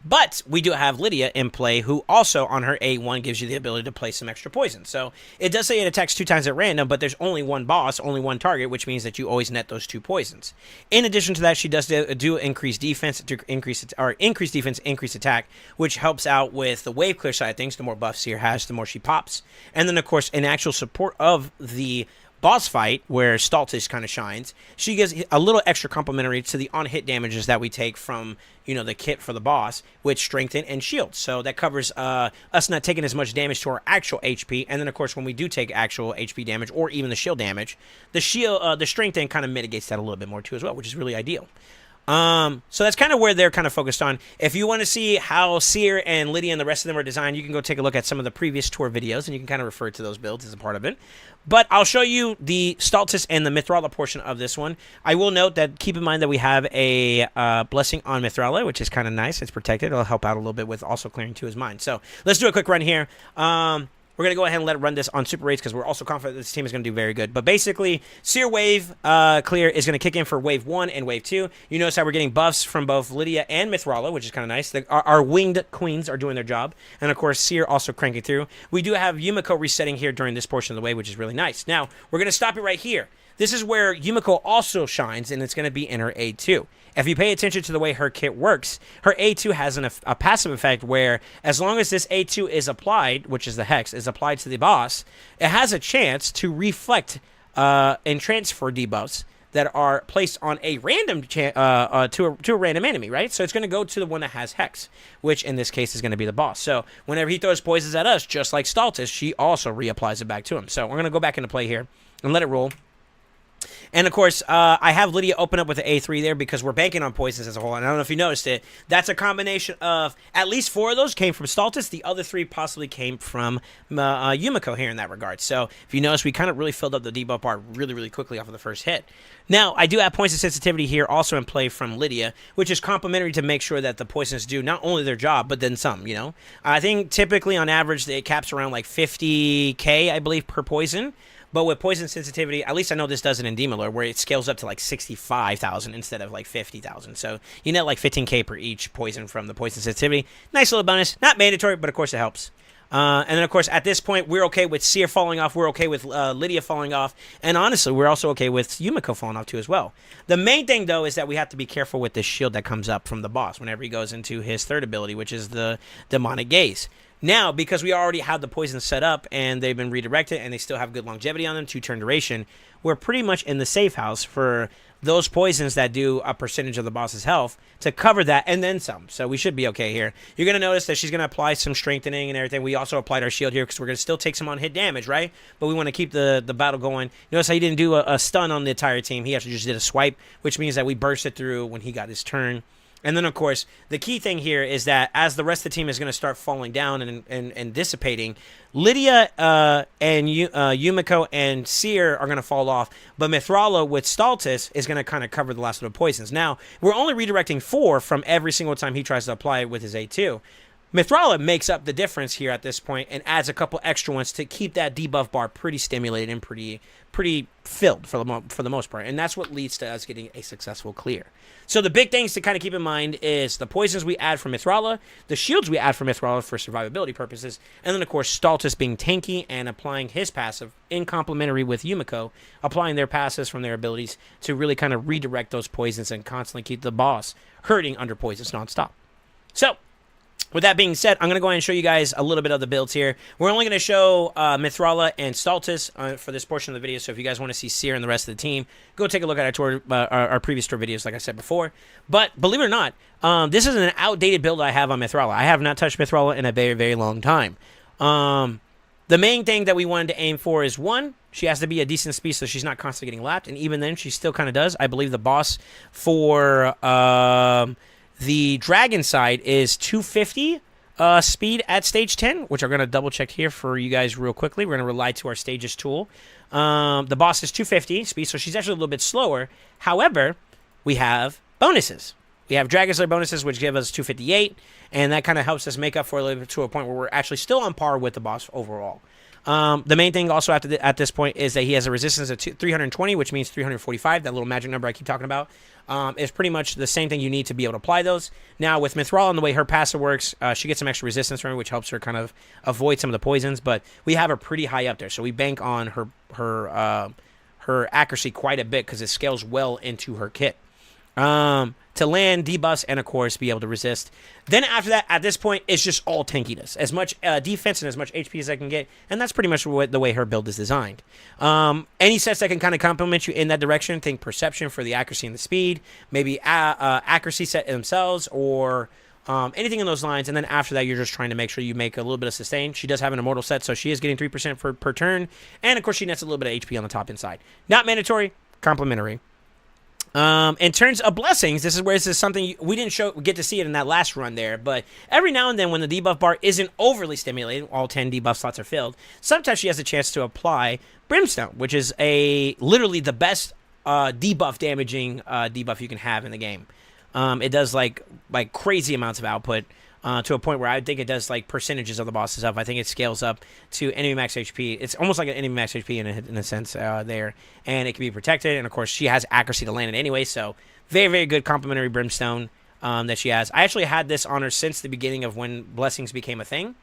But we do have Lydia in play, who also on her A1 gives you the ability to place some extra poison. So it does say it attacks 2 times at random, but there's only one boss, only one target, which means that you always net those 2 poisons. In addition to that, she does do increased defense, increase defense, increase attack, which helps out with the wave clear side of things. The more buffs Seer has, the more she pops. And then, of course, in actual support of the boss fight, where Stultus kind of shines, she gives a little extra complementary to the on-hit damages that we take from, the kit for the boss, which strengthen and shield. So that covers us not taking as much damage to our actual HP. And then, of course, when we do take actual HP damage or even the shield damage, the strengthen kind of mitigates that a little bit more too as well, which is really ideal. So that's kind of where they're kind of focused on. If you want to see how Seer and Lydia and the rest of them are designed, you can go take a look at some of the previous tour videos, and you can kind of refer to those builds as a part of it. But I'll show you the Stultus and the Mithrala portion of this one. I will note that keep in mind that we have a blessing on Mithrala, which is kind of nice. It's protected. It'll help out a little bit with also clearing to his mind. So let's do a quick run here. We're going to go ahead and let it run this on super rates because we're also confident this team is going to do very good. But basically, Seer Wave Clear is going to kick in for Wave 1 and Wave 2. You notice how we're getting buffs from both Lydia and Mithrala, which is kind of nice. Our winged queens are doing their job. And, of course, Seer also cranking through. We do have Yumiko resetting here during this portion of the wave, which is really nice. Now, we're going to stop it right here. This is where Yumiko also shines, and it's going to be in her A2. If you pay attention to the way her kit works, her A2 has a passive effect where as long as this A2 is applied, which is the Hex, is applied to the boss, it has a chance to reflect and transfer debuffs that are placed on a random to a random enemy, right? So it's going to go to the one that has Hex, which in this case is going to be the boss. So whenever he throws poisons at us, just like Stultus, she also reapplies it back to him. So we're going to go back into play here and let it roll. And, of course, I have Lydia open up with the A3 there because we're banking on poisons as a whole. And I don't know if you noticed it. That's a combination of at least 4 of those came from Stultus. The other 3 possibly came from Yumiko here in that regard. So if you notice, we kind of really filled up the debuff bar really, really quickly off of the first hit. Now, I do have points of sensitivity here also in play from Lydia, which is complementary to make sure that the poisons do not only their job, but then some, I think typically on average it caps around like 50K, I believe, per poison. But with poison sensitivity, at least I know this does it in Demon Lore, where it scales up to like 65,000 instead of like 50,000. So you net like 15K per each poison from the poison sensitivity. Nice little bonus. Not mandatory, but of course it helps. And then, of course, at this point, we're okay with Seer falling off. We're okay with Lydia falling off. And honestly, we're also okay with Yumiko falling off, too, as well. The main thing, though, is that we have to be careful with this shield that comes up from the boss whenever he goes into his third ability, which is the Demonic Gaze. Now, because we already have the poison set up and they've been redirected and they still have good longevity on them, 2-turn duration, we're pretty much in the safe house for those poisons that do a percentage of the boss's health to cover that and then some. So we should be okay here. You're going to notice that she's going to apply some strengthening and everything. We also applied our shield here because we're going to still take some on hit damage, right? But we want to keep the battle going. Notice how he didn't do a stun on the entire team. He actually just did a swipe, which means that we bursted through when he got his turn. And then, of course, the key thing here is that as the rest of the team is going to start falling down and dissipating, Lydia and Yumiko and Seer are going to fall off, but Mithrala with Staltis is going to kind of cover the last of the poisons. Now, we're only redirecting 4 from every single time he tries to apply it with his A2. Mithrala makes up the difference here at this point and adds a couple extra ones to keep that debuff bar pretty stimulated and pretty filled for the most part. And that's what leads to us getting a successful clear. So the big things to kind of keep in mind is the poisons we add from Mithrala, the shields we add from Mithrala for survivability purposes, and then, of course, Staltis being tanky and applying his passive in complementary with Yumiko, applying their passives from their abilities to really kind of redirect those poisons and constantly keep the boss hurting under poisons nonstop. So, with that being said, I'm going to go ahead and show you guys a little bit of the builds here. We're only going to show Mithrala and Staltis for this portion of the video, so if you guys want to see Seer and the rest of the team, go take a look at our previous tour videos, like I said before. But believe it or not, this is an outdated build I have on Mithrala. I have not touched Mithrala in a very, very long time. The main thing that we wanted to aim for is, 1, she has to be a decent speed so she's not constantly getting lapped, and even then, she still kind of does. I believe the boss for the dragon side is 250 speed at stage 10, which I'm going to double check here for you guys real quickly. We're going to rely to our stages tool. The boss is 250 speed, so she's actually a little bit slower. However, we have bonuses. We have Dragon Slayer bonuses, which give us 258, and that kind of helps us make up for a little bit to a point where we're actually still on par with the boss overall. The main thing also at this point is that he has a resistance of 320, which means 345, that little magic number I keep talking about. Is pretty much the same thing you need to be able to apply those. Now, with Mithrala and the way her passive works, she gets some extra resistance from it, which helps her kind of avoid some of the poisons, but we have her pretty high up there, so we bank on her accuracy quite a bit because it scales well into her kit. To land, debuffs, and of course be able to resist. Then after that, at this point, it's just all tankiness. As much defense and as much HP as I can get, and that's pretty much the way her build is designed. Any sets that can kind of complement you in that direction, think Perception for the accuracy and the speed, maybe accuracy set themselves, or anything in those lines, and then after that, you're just trying to make sure you make a little bit of sustain. She does have an immortal set, so she is getting 3% per turn, and of course she nets a little bit of HP on the top inside. Not mandatory, complementary. In terms of blessings, this is something we didn't get to see it in that last run there, but every now and then when the debuff bar isn't overly stimulated, all 10 debuff slots are filled, sometimes she has a chance to apply Brimstone, which is literally the best debuff damaging debuff you can have in the game. It does like crazy amounts of output. To a point where I think it does like percentages of the boss's health. I think it scales up to enemy max HP. It's almost like an enemy max HP in a sense there. And it can be protected. And of course, she has accuracy to land it anyway. So very, very good complementary Brimstone that she has. I actually had this on her since the beginning of when Blessings became a thing.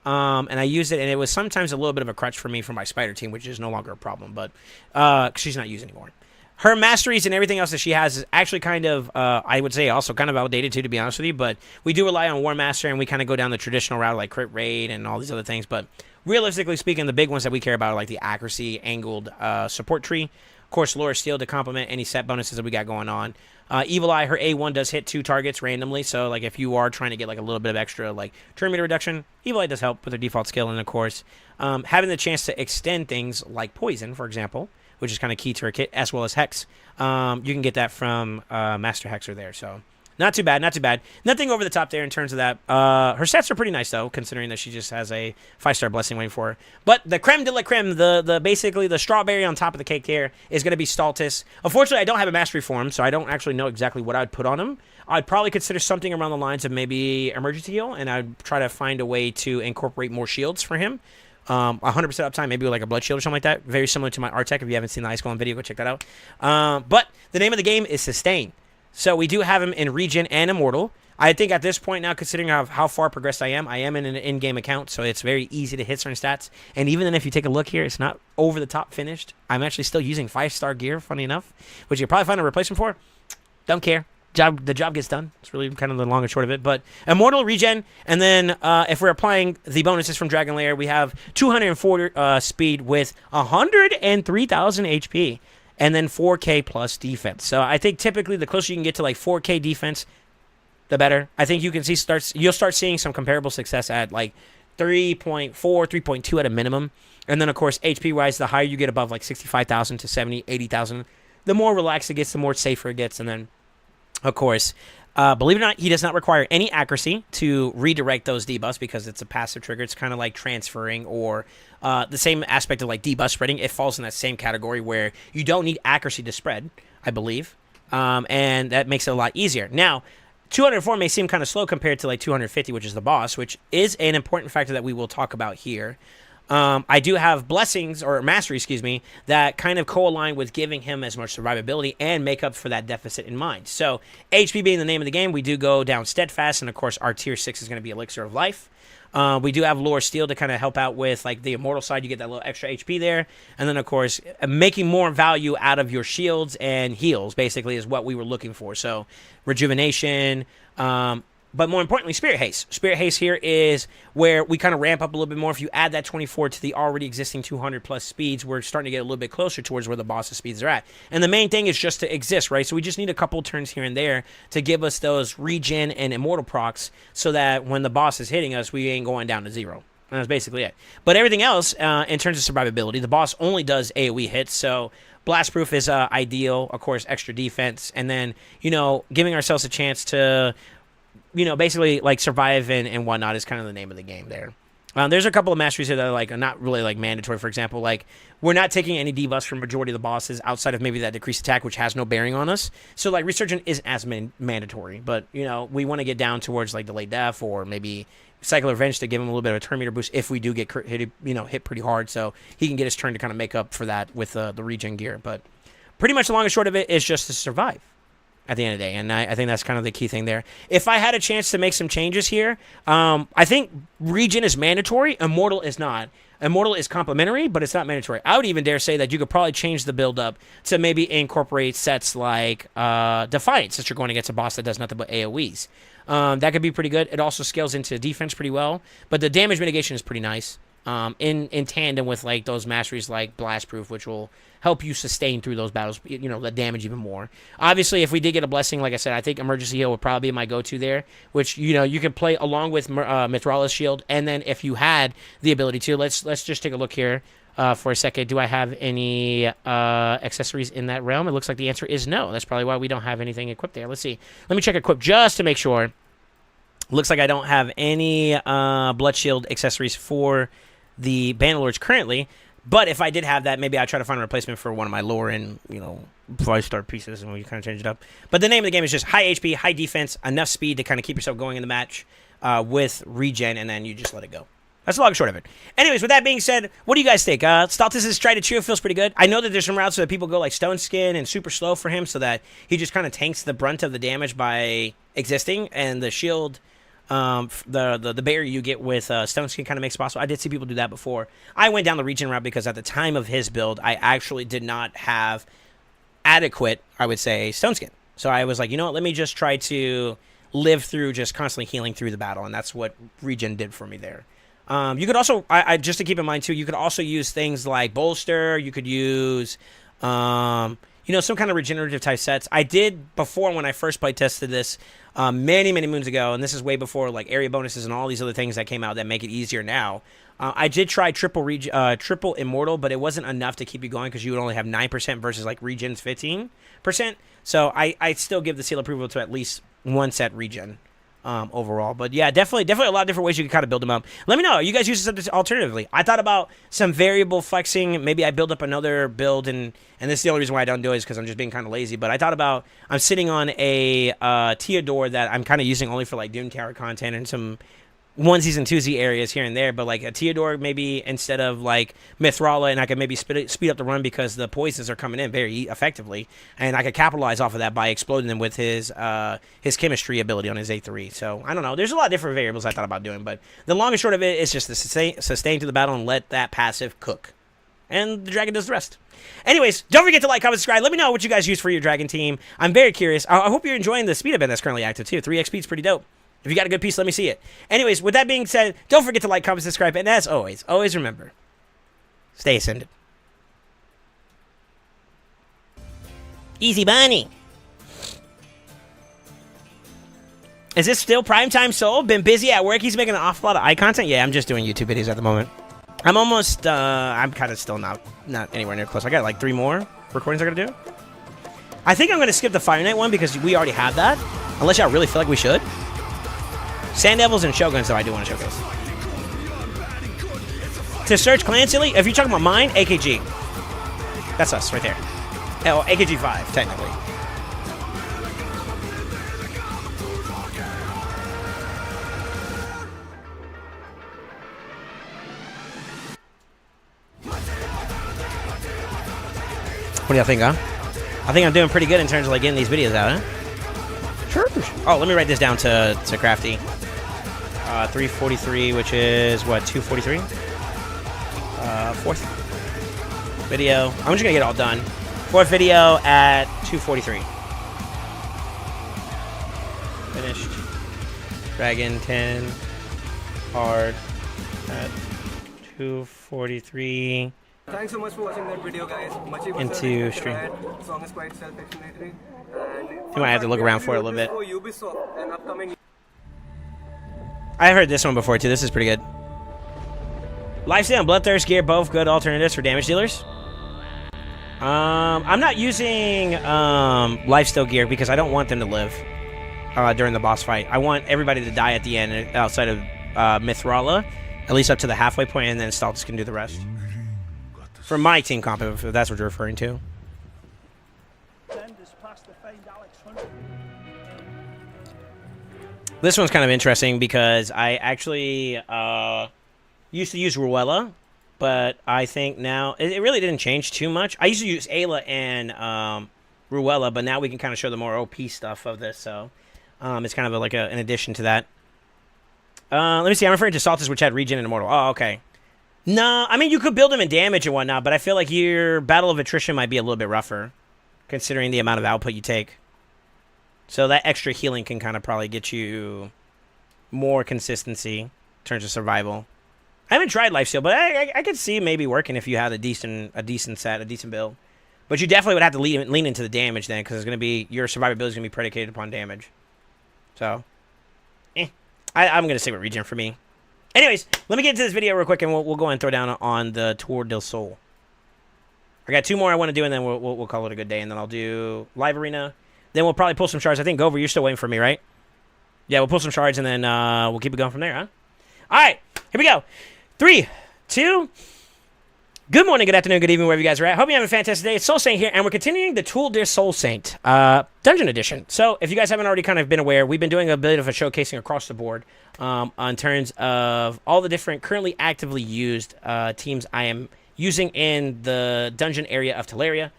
And I used it, and it was sometimes a little bit of a crutch for me for my Spider team, which is no longer a problem. But she's not used anymore. Her masteries and everything else that she has is actually kind of, I would say, also kind of outdated too, to be honest with you. But we do rely on War Master, and we kind of go down the traditional route like Crit Raid and all these other things. But realistically speaking, the big ones that we care about are like the accuracy, angled support tree. Of course, Laura Steel to complement any set bonuses that we got going on. Evil Eye, her A1 does hit 2 targets randomly. So like if you are trying to get like a little bit of extra like turn meter reduction, Evil Eye does help with her default skill. And of course, having the chance to extend things like Poison, for example, which is kind of key to her kit, as well as Hex. You can get that from Master Hexer there, so not too bad, not too bad. Nothing over the top there in terms of that. Her stats are pretty nice, though, considering that she just has a 5-star blessing waiting for her. But the creme de la creme, basically the strawberry on top of the cake here, is going to be Staltis. Unfortunately, I don't have a mastery for him, so I don't actually know exactly what I'd put on him. I'd probably consider something around the lines of maybe Emergency Heal, and I'd try to find a way to incorporate more shields for him. 100% uptime, maybe with like a blood shield or something like that. Very similar to my Artec. If you haven't seen the Ice Golem video, go check that out. But the name of the game is Sustain. So we do have him in Regen and Immortal. I think at this point now, considering how far progressed I am in an in-game account, so it's very easy to hit certain stats. And even then, if you take a look here, it's not over the top finished. I'm actually still using 5-star gear, funny enough, which you'll probably find a replacement for. Don't care. The job gets done. It's really kind of the long and short of it. But Immortal regen, and then if we're applying the bonuses from Dragon Lair, we have 204 speed with 103,000 HP, and then 4K plus defense. So I think typically the closer you can get to like 4K defense, the better. I think you can see you'll start seeing some comparable success at like 3.4, 3.2 at a minimum. And then of course HP wise, the higher you get above like 65,000 to 70, 80,000, the more relaxed it gets, the more safer it gets, and then. Of course, believe it or not, he does not require any accuracy to redirect those debuffs because it's a passive trigger. It's kind of like transferring or the same aspect of like debuff spreading. It falls in that same category where you don't need accuracy to spread, I believe, and that makes it a lot easier. Now, 204 may seem kind of slow compared to like 250, which is the boss, which is an important factor that we will talk about here. I do have blessings, or mastery, excuse me, that kind of co-align with giving him as much survivability and make up for that deficit in mind. So, HP being the name of the game, we do go down steadfast, and of course, our tier 6 is going to be Elixir of Life. We do have Lore Steel to kind of help out with like the immortal side. You get that little extra HP there, and then of course, making more value out of your shields and heals basically is what we were looking for. So, rejuvenation. But more importantly, Spirit Haste. Spirit Haste here is where we kind of ramp up a little bit more. If you add that 24 to the already existing 200 plus speeds, we're starting to get a little bit closer towards where the boss's speeds are at. And the main thing is just to exist, right? So we just need a couple turns here and there to give us those regen and immortal procs so that when the boss is hitting us, we ain't going down to 0. And that's basically it. But everything else, in terms of survivability, the boss only does AoE hits, so blast proof is ideal. Of course, extra defense. And then, giving ourselves a chance to... basically like survive and whatnot is kind of the name of the game there. There's a couple of masteries here that are like not really like mandatory. For example, like we're not taking any debuffs from majority of the bosses outside of maybe that decreased attack, which has no bearing on us. So like Resurgent isn't as mandatory, but we want to get down towards like Delayed Death or maybe Cycle of Revenge to give him a little bit of a turn meter boost if we do get hit pretty hard, so he can get his turn to kind of make up for that with the regen gear. But pretty much the long and short of it is just to survive at the end of the day, and I think that's kind of the key thing there. If I had a chance to make some changes here, I think regen is mandatory, immortal is not. Immortal is complementary, but it's not mandatory. I would even dare say that you could probably change the build up to maybe incorporate sets like Defiance, since you're going against a boss that does nothing but AoEs. That could be pretty good. It also scales into defense pretty well, but the damage mitigation is pretty nice. In tandem with like those masteries like Blast Proof, which will help you sustain through those battles, the damage even more. Obviously, if we did get a blessing, like I said, I think Emergency Heal would probably be my go-to there, which, you can play along with Mithrala's Shield, and then if you had the ability to, let's just take a look here for a second. Do I have any accessories in that realm? It looks like the answer is no. That's probably why we don't have anything equipped there. Let's see. Let me check equip just to make sure. Looks like I don't have any Blood Shield accessories for the Bannerlords currently, but if I did have that, maybe I'd try to find a replacement for one of my lore and 5-star pieces, and we kind of change it up. But the name of the game is just high HP, high defense, enough speed to kind of keep yourself going in the match with regen, and then you just let it go. That's the long and short of it. Anyways, with that being said, what do you guys think? Staltis' Try to Cheer feels pretty good. I know that there's some routes that people go like Stone Skin and super slow for him so that he just kind of tanks the brunt of the damage by existing, and the shield... the barrier you get with Stone Skin kind of makes it possible. I did see people do that before. I went down the regen route because at the time of his build, I actually did not have adequate, I would say, Stone Skin. So I was like, let me just try to live through just constantly healing through the battle, and that's what regen did for me there. You could also, just to keep in mind too, you could also use things like Bolster. You could use, some kind of regenerative type sets. I did before when I first play tested this many moons ago, and this is way before like area bonuses and all these other things that came out that make it easier now. I did try triple immortal, but it wasn't enough to keep you going because you would only have 9% versus like regen's 15%. So I still give the seal approval to at least one set regen overall. But yeah, definitely a lot of different ways you can kind of build them up. Let me know. You guys use something alternatively. I thought about some variable flexing. Maybe I build up another build, and this is the only reason why I don't do it is because I'm just being kind of lazy. But I thought about, I'm sitting on a Theodore that I'm kind of using only for like Doom Tower content and some onesies and twosies areas here and there, but like a Theodore maybe instead of like Mithrala, and I could maybe speed up the run because the poisons are coming in very effectively, and I could capitalize off of that by exploding them with his chemistry ability on his A3. So I don't know. There's a lot of different variables I thought about doing, but the long and short of it is just to sustain through the battle and let that passive cook, and the dragon does the rest. Anyways, don't forget to like, comment, subscribe. Let me know what you guys use for your dragon team. I'm very curious. I hope you're enjoying the speed event that's currently active too. 3x is pretty dope. If you got a good piece, let me see it. Anyways, with that being said, don't forget to like, comment, subscribe, and as always, always remember, stay ascended. Easy bunny. Is this still primetime Soul? Been busy at work. He's making an awful lot of eye content. Yeah, I'm just doing YouTube videos at the moment. I'm almost, I'm kind of still not anywhere near close. I got like 3 more recordings I gotta do. I think I'm gonna skip the Fire Knight one because we already have that. Unless y'all really feel like we should. Sand Devils and Shoguns, though, I do want to showcase. To search clan silly, if you're talking about mine, AKG. That's us right there. Oh, AKG 5, technically. What do y'all think, huh? I think I'm doing pretty good in terms of like getting these videos out, huh? Sure. Oh, let me write this down to Crafty. 343, which is what, 243? Fourth video. I'm just gonna get it all done. 4th video at 243. Finished. Dragon 10. Hard at 243. Thanks so much for watching that video, guys. Into stream. Song is quite self-explanatory. You might have to look around for it a little bit. For Ubisoft and upcoming. I heard this one before too. This is pretty good. Lifesteal and Bloodthirst gear, both good alternatives for damage dealers. I'm not using lifesteal gear because I don't want them to live during the boss fight. I want everybody to die at the end outside of Mithrala, at least up to the halfway point, and then Staltus can do the rest. For my team comp, if that's what you're referring to. This one's kind of interesting because I actually used to use Ruella, but I think now it really didn't change too much. I used to use Ayla and Ruella, but now we can kind of show the more OP stuff of this, so it's kind of like an addition to that. Let me see. I'm referring to Saltus, which had regen and Immortal. Oh, okay. No, I mean, you could build him in damage and whatnot, but I feel like your Battle of Attrition might be a little bit rougher, considering the amount of output you take. So that extra healing can kind of probably get you more consistency in terms of survival. I haven't tried Lifesteal, but I could see maybe working if you had a decent set, a decent build. But you definitely would have to lean into the damage then, because it's going to be, your survivability is going to be predicated upon damage. So, I'm going to stick with regen for me. Anyways, let me get into this video real quick, and we'll go and throw down on the Tour del Sol. I got 2 more I want to do, and then we'll call it a good day, and then I'll do Live Arena. Then we'll probably pull some shards. I think, Gover, you're still waiting for me, right? Yeah, we'll pull some shards, and then we'll keep it going from there, huh? All right, here we go. 3, 2... Good morning, good afternoon, good evening, wherever you guys are at. Hope you have a fantastic day. It's Soul Saint here, and we're continuing the Tour de Soul Saint Dungeon Edition. So, if you guys haven't already kind of been aware, we've been doing a bit of a showcasing across the board on terms of all the different currently actively used teams I am using in the dungeon area of Teleria.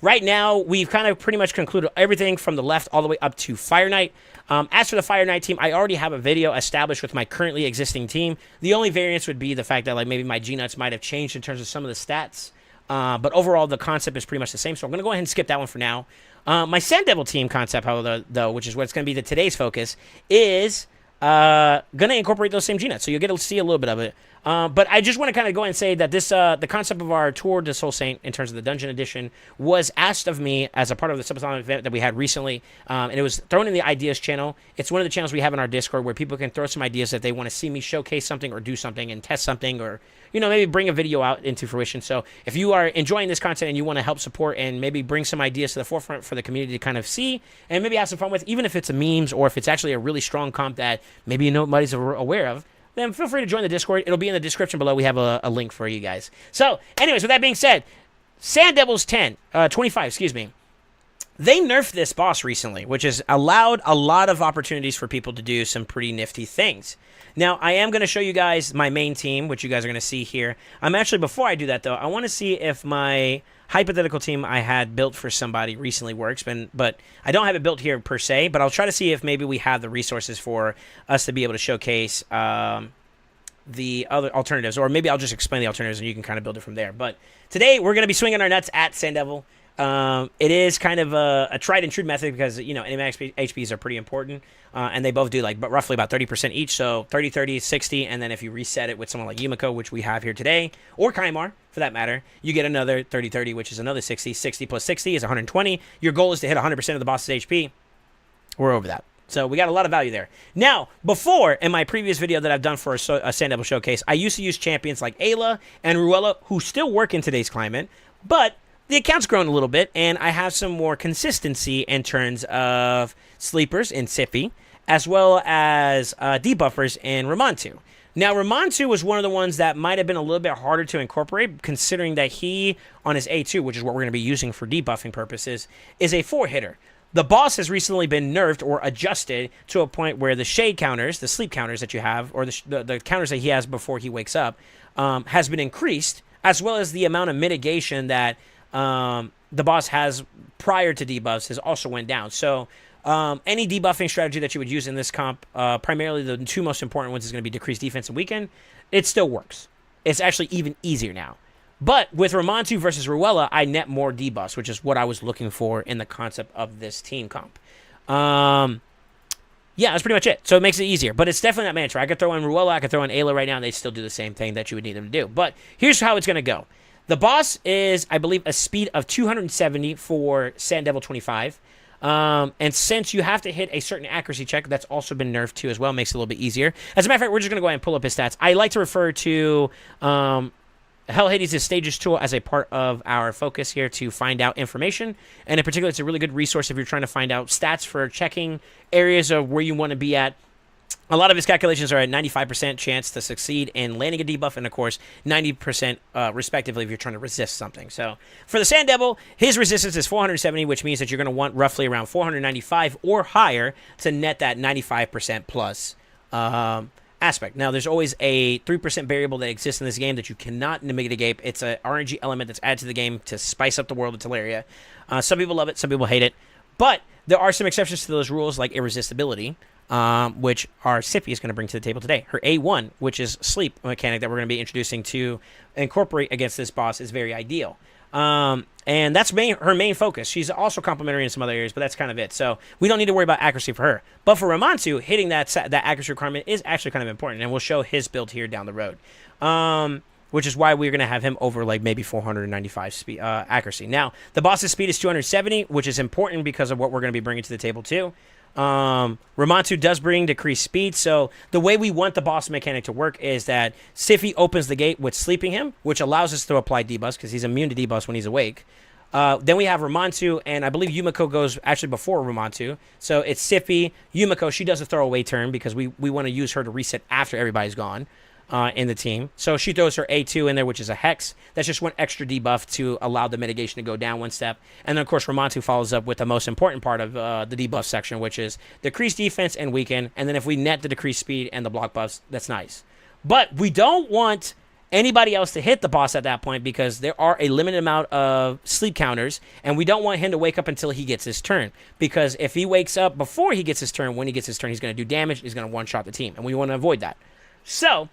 Right now, we've kind of pretty much concluded everything from the left all the way up to Fire Knight. As for the Fire Knight team, I already have a video established with my currently existing team. The only variance would be the fact that like maybe my G-Nuts might have changed in terms of some of the stats. But overall, the concept is pretty much the same, so I'm going to go ahead and skip that one for now. My Sand Devil team concept, however, though, which is what's going to be today's focus, is going to incorporate those same G-Nuts, so you'll get to see a little bit of it. But I just want to kind of go and say that this, the concept of our Tour de Soul Saint in terms of the Dungeon Edition was asked of me as a part of the subathon event that we had recently, and it was thrown in the Ideas channel. It's one of the channels we have in our Discord where people can throw some ideas that they want to see me showcase something or do something and test something or, you know, maybe bring a video out into fruition. So if you are enjoying this content and you want to help support and maybe bring some ideas to the forefront for the community to kind of see and maybe have some fun with, even if it's a memes or if it's actually a really strong comp that maybe nobody's aware of, then feel free to join the Discord. It'll be in the description below. We have a link for you guys. So, anyways, with that being said, Sand Devils 25, excuse me. They nerfed this boss recently, which has allowed a lot of opportunities for people to do some pretty nifty things. Now, I am going to show you guys my main team, which you guys are going to see here. Before I do that, though, I want to see if my hypothetical team I had built for somebody recently works, but I don't have it built here per se, but I'll try to see if maybe we have the resources for us to be able to showcase the other alternatives, or maybe I'll just explain the alternatives and you can kind of build it from there. But today, we're going to be swinging our nuts at Sand Devil. It is kind of a tried and true method because, you know, NMAX HPs are pretty important, and they both do like roughly about 30% each, so 30, 30, 60, and then if you reset it with someone like Yumiko, which we have here today, or Kaimar, for that matter, you get another 30, 30, which is another 60. 60 plus 60 is 120. Your goal is to hit 100% of the boss's HP. We're over that. So we got a lot of value there. Now, before, in my previous video that I've done for a Sand Devil showcase, I used to use champions like Ayla and Ruella, who still work in today's climate, but the account's grown a little bit, and I have some more consistency in terms of sleepers in Sippy, as well as debuffers in Ramontu. Now, Ramontu was one of the ones that might have been a little bit harder to incorporate, considering that he, on his A2, which is what we're going to be using for debuffing purposes, is a 4-hitter. The boss has recently been nerfed or adjusted to a point where the shade counters, the sleep counters that you have, or the counters that he has before he wakes up, has been increased, as well as the amount of mitigation that the boss has prior to debuffs has also went down. So any debuffing strategy that you would use in this comp, primarily the two most important ones is going to be decreased defense and weaken. It still works. It's actually even easier now. But with Ramontu versus Ruella, I net more debuffs, which is what I was looking for in the concept of this team comp. Yeah, that's pretty much it. So it makes it easier. But it's definitely not mandatory. I could throw in Ruella, I could throw in Ayla right now, and they still do the same thing that you would need them to do. But here's how it's going to go. The boss is, I believe, a speed of 270 for Sand Devil 25. And since you have to hit a certain accuracy check, that's also been nerfed too as well. Makes it a little bit easier. As a matter of fact, we're just going to go ahead and pull up his stats. I like to refer to Hell Hades' Stages tool as a part of our focus here to find out information. And in particular, it's a really good resource if you're trying to find out stats for checking areas of where you want to be at. A lot of his calculations are at 95% chance to succeed in landing a debuff, and of course, 90% respectively if you're trying to resist something. So for the Sand Devil, his resistance is 470, which means that you're going to want roughly around 495 or higher to net that 95% plus aspect. Now, there's always a 3% variable that exists in this game that you cannot mitigate. It's an RNG element that's added to the game to spice up the world of Teleria. Some people love it, some people hate it, but there are some exceptions to those rules, like irresistibility, which our Sippy is going to bring to the table today. Her A1, which is sleep mechanic that we're going to be introducing to incorporate against this boss, is very ideal. And that's her main focus. She's also complementary in some other areas, but that's kind of it. So we don't need to worry about accuracy for her. But for Ramontu, hitting that accuracy requirement is actually kind of important, and we'll show his build here down the road. Which is why we're going to have him over like maybe 495 speed, accuracy. Now, the boss's speed is 270, which is important because of what we're going to be bringing to the table too. Ramontu does bring decreased speed, so the way we want the boss mechanic to work is that Siffy opens the gate with sleeping him, which allows us to apply debuffs because he's immune to debuffs when he's awake. Then we have Ramontu, and I believe Yumiko goes actually before Ramontu. So it's Siffy, Yumiko. She does a throwaway turn because we want to use her to reset after everybody's gone in the team. So she throws her A2 in there, which is a Hex. That's just one extra debuff to allow the mitigation to go down one step. And then, of course, Ramontu follows up with the most important part of the debuff section, which is decreased defense and weaken. And then if we net the decreased speed and the block buffs, that's nice. But we don't want anybody else to hit the boss at that point because there are a limited amount of sleep counters, and we don't want him to wake up until he gets his turn. Because if he wakes up before he gets his turn, when he gets his turn, he's going to do damage. He's going to one-shot the team, and we want to avoid that. So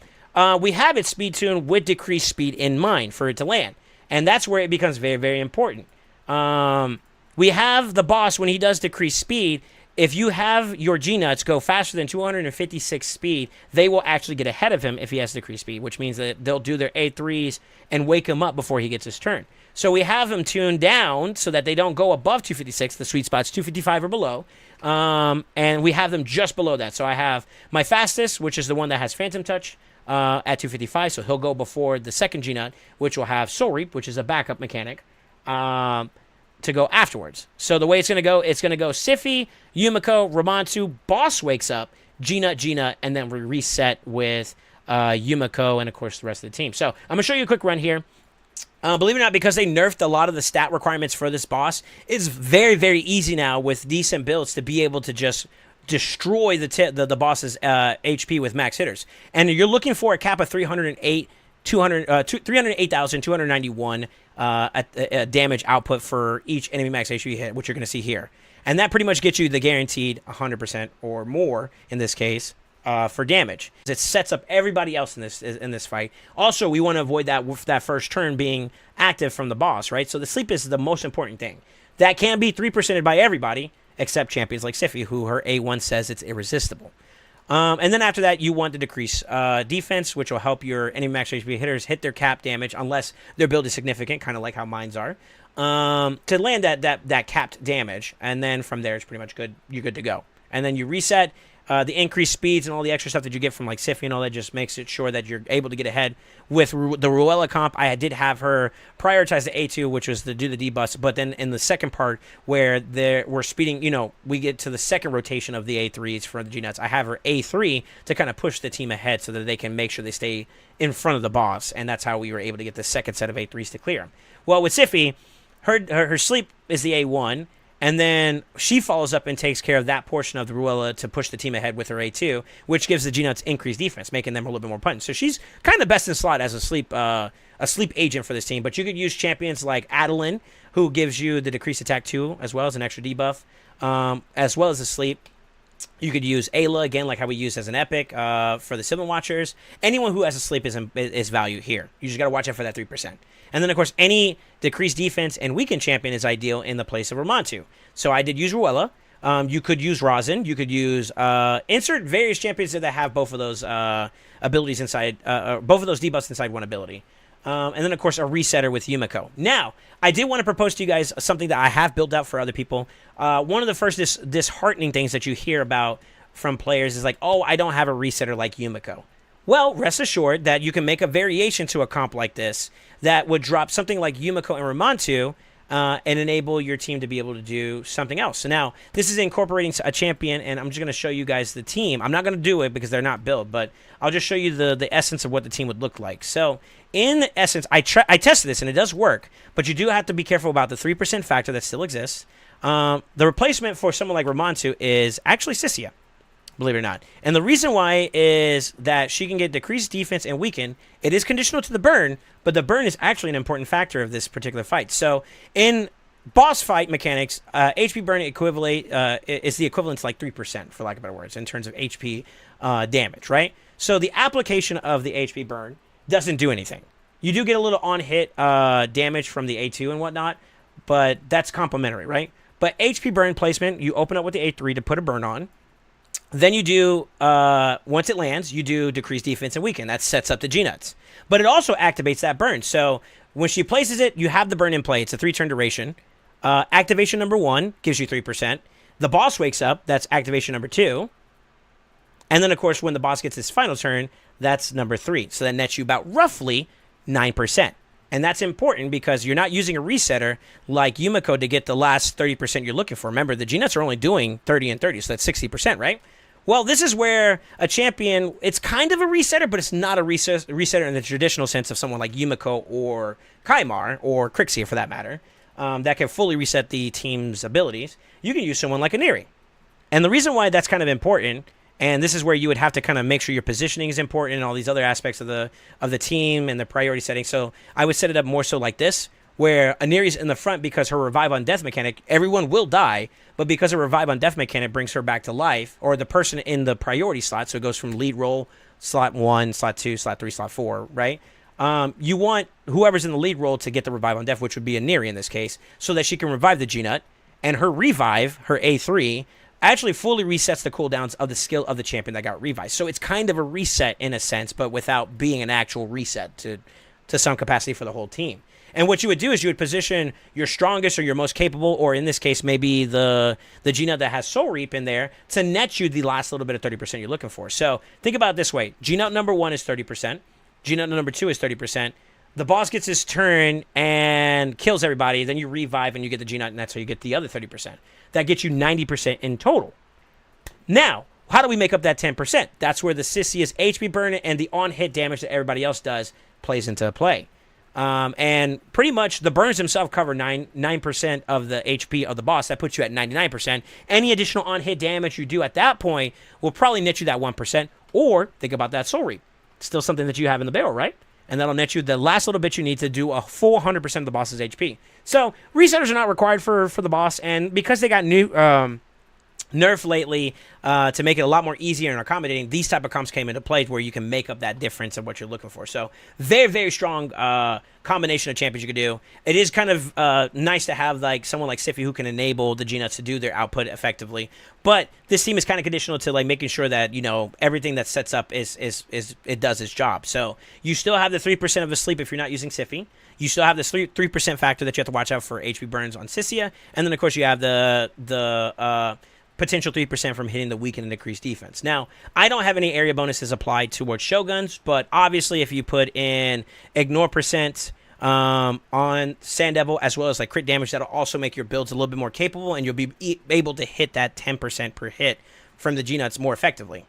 we have it speed tuned with decreased speed in mind for it to land. And that's where it becomes very, very important. We have the boss, when he does decrease speed, if you have your G-Nuts go faster than 256 speed, they will actually get ahead of him if he has decreased speed, which means that they'll do their A3s and wake him up before he gets his turn. So we have him tuned down so that they don't go above 256. The sweet spot's 255 or below. And we have them just below that. So I have my fastest, which is the one that has Phantom Touch, at 255, so he'll go before the second G-Nut, which will have Soul Reap, which is a backup mechanic, to go afterwards. So the way it's going to go Siffy, Yumiko, Ramontu, boss wakes up, G-Nut, and then we reset with Yumiko and, of course, the rest of the team. So I'm going to show you a quick run here. Believe it or not, because they nerfed a lot of the stat requirements for this boss, it's very, very easy now with decent builds to be able to just destroy the boss's HP with max hitters. And you're looking for a cap of 308,291 damage output for each enemy max HP hit, which you're going to see here. And that pretty much gets you the guaranteed 100% or more, in this case, for damage. It sets up everybody else in this fight. Also, we want to avoid that first turn being active from the boss, right? So the sleep is the most important thing. That can be 3%ed by everybody, except champions like Sify, who her A1 says it's irresistible. And then after that, you want to decrease defense, which will help your enemy max HP hitters hit their cap damage, unless their build is significant, kind of like how mines are, to land that capped damage. And then from there, it's pretty much good. You're good to go. And then you reset. The increased speeds and all the extra stuff that you get from like Sify and all that just makes it sure that you're able to get ahead. With the Ruella comp, I did have her prioritize the A2, which was to do the debuffs, but then in the second part where we're speeding, we get to the second rotation of the A3s for the G-Nuts, I have her A3 to kind of push the team ahead so that they can make sure they stay in front of the boss, and that's how we were able to get the second set of A3s to clear. Well, with Sify, her sleep is the A1, and then she follows up and takes care of that portion of the Ruella to push the team ahead with her A2, which gives the G-Nuts increased defense, making them a little bit more potent. So she's kind of best in slot as a sleep agent for this team. But you could use champions like Adeline, who gives you the decreased attack 2, as well as an extra debuff, as well as the sleep. You could use Ayla, again, like how we use as an epic for the Sibling Watchers. Anyone who has a sleep is value here. You just got to watch out for that 3%. And then, of course, any decreased defense and weakened champion is ideal in the place of Ramontu. So I did use Ruella. You could use Rosin. You could use insert various champions that have both of those abilities inside, both of those debuffs inside one ability. And then, of course, a resetter with Yumiko. Now, I did want to propose to you guys something that I have built out for other people. One of the first disheartening things that you hear about from players is like, oh, I don't have a resetter like Yumiko. Well, rest assured that you can make a variation to a comp like this that would drop something like Yumiko and Ramontu and enable your team to be able to do something else. So now, this is incorporating a champion, and I'm just going to show you guys the team. I'm not going to do it because they're not built, but I'll just show you the essence of what the team would look like. So, in essence, I tested this, and it does work, but you do have to be careful about the 3% factor that still exists. The replacement for someone like Ramontu is actually Sissia, believe it or not. And the reason why is that she can get decreased defense and weaken. It is conditional to the burn, but the burn is actually an important factor of this particular fight. So in boss fight mechanics, HP burn equivalent is the equivalent to like 3%, for lack of better words, in terms of HP damage, right? So the application of the HP burn doesn't do anything. You do get a little on-hit damage from the A2 and whatnot, but that's complementary, right? But HP burn placement, you open up with the A3 to put a burn on. Then you do, once it lands, you do decrease defense and weaken. That sets up the G-Nuts. But it also activates that burn. So when she places it, you have the burn in play. It's a 3-turn duration. Activation number 1 gives you 3%. The boss wakes up. That's activation number 2. And then, of course, when the boss gets his final turn, that's number 3. So that nets you about roughly 9%. And that's important because you're not using a resetter like Yumiko to get the last 30% you're looking for. Remember, the G-Nuts are only doing 30 and 30, so that's 60%, right? Well, this is where a champion, it's kind of a resetter, but it's not a resetter in the traditional sense of someone like Yumiko or Kaimar, or Crixia for that matter, that can fully reset the team's abilities. You can use someone like Aniri. And the reason why that's kind of important, and this is where you would have to kind of make sure your positioning is important and all these other aspects of the team and the priority setting. So I would set it up more so like this, where Aniri's in the front because her revive on death mechanic, everyone will die, but because her revive on death mechanic brings her back to life, or the person in the priority slot, so it goes from lead role, slot 1, slot 2, slot 3, slot 4, right? You want whoever's in the lead role to get the revive on death, which would be Aniri in this case, so that she can revive the G-Nut, and her revive, her A3, actually fully resets the cooldowns of the skill of the champion that got revived. So it's kind of a reset in a sense, but without being an actual reset to some capacity for the whole team. And what you would do is you would position your strongest or your most capable, or in this case, maybe the G-Nut that has Soul Reap in there, to net you the last little bit of 30% you're looking for. So think about it this way. G-Nut number 1 is 30%. G-Nut number 2 is 30%. The boss gets his turn and kills everybody. Then you revive and you get the G-Nut, and that's how you get the other 30%. That gets you 90% in total. Now, how do we make up that 10%? That's where the Sissia's HP burn and the on-hit damage that everybody else does plays into play. And pretty much the burns themselves cover 9% of the HP of the boss. That puts you at 99%. Any additional on-hit damage you do at that point will probably net you that 1%. Or think about that Soul Reap. It's still something that you have in the barrel, right? And that'll net you the last little bit you need to do a full 100% of the boss's HP. So resetters are not required for the boss. And because they got new nerf lately to make it a lot more easier and accommodating, these type of comps came into play where you can make up that difference of what you're looking for. So very, very strong combination of champions you could do. It is kind of nice to have like someone like Siffy who can enable the G-Nuts to do their output effectively. But this team is kind of conditional to like making sure that, you know, everything that sets up is it does its job. So you still have the 3% of the sleep if you're not using Siffy. You still have this 3% factor that you have to watch out for HP burns on Sissia. And then, of course, you have the potential 3% from hitting the weaken and decreased defense. Now, I don't have any area bonuses applied towards Shoguns, but obviously if you put in ignore percent on Sand Devil as well as like crit damage, that'll also make your builds a little bit more capable, and you'll be able to hit that 10% per hit from the G-Nuts more effectively.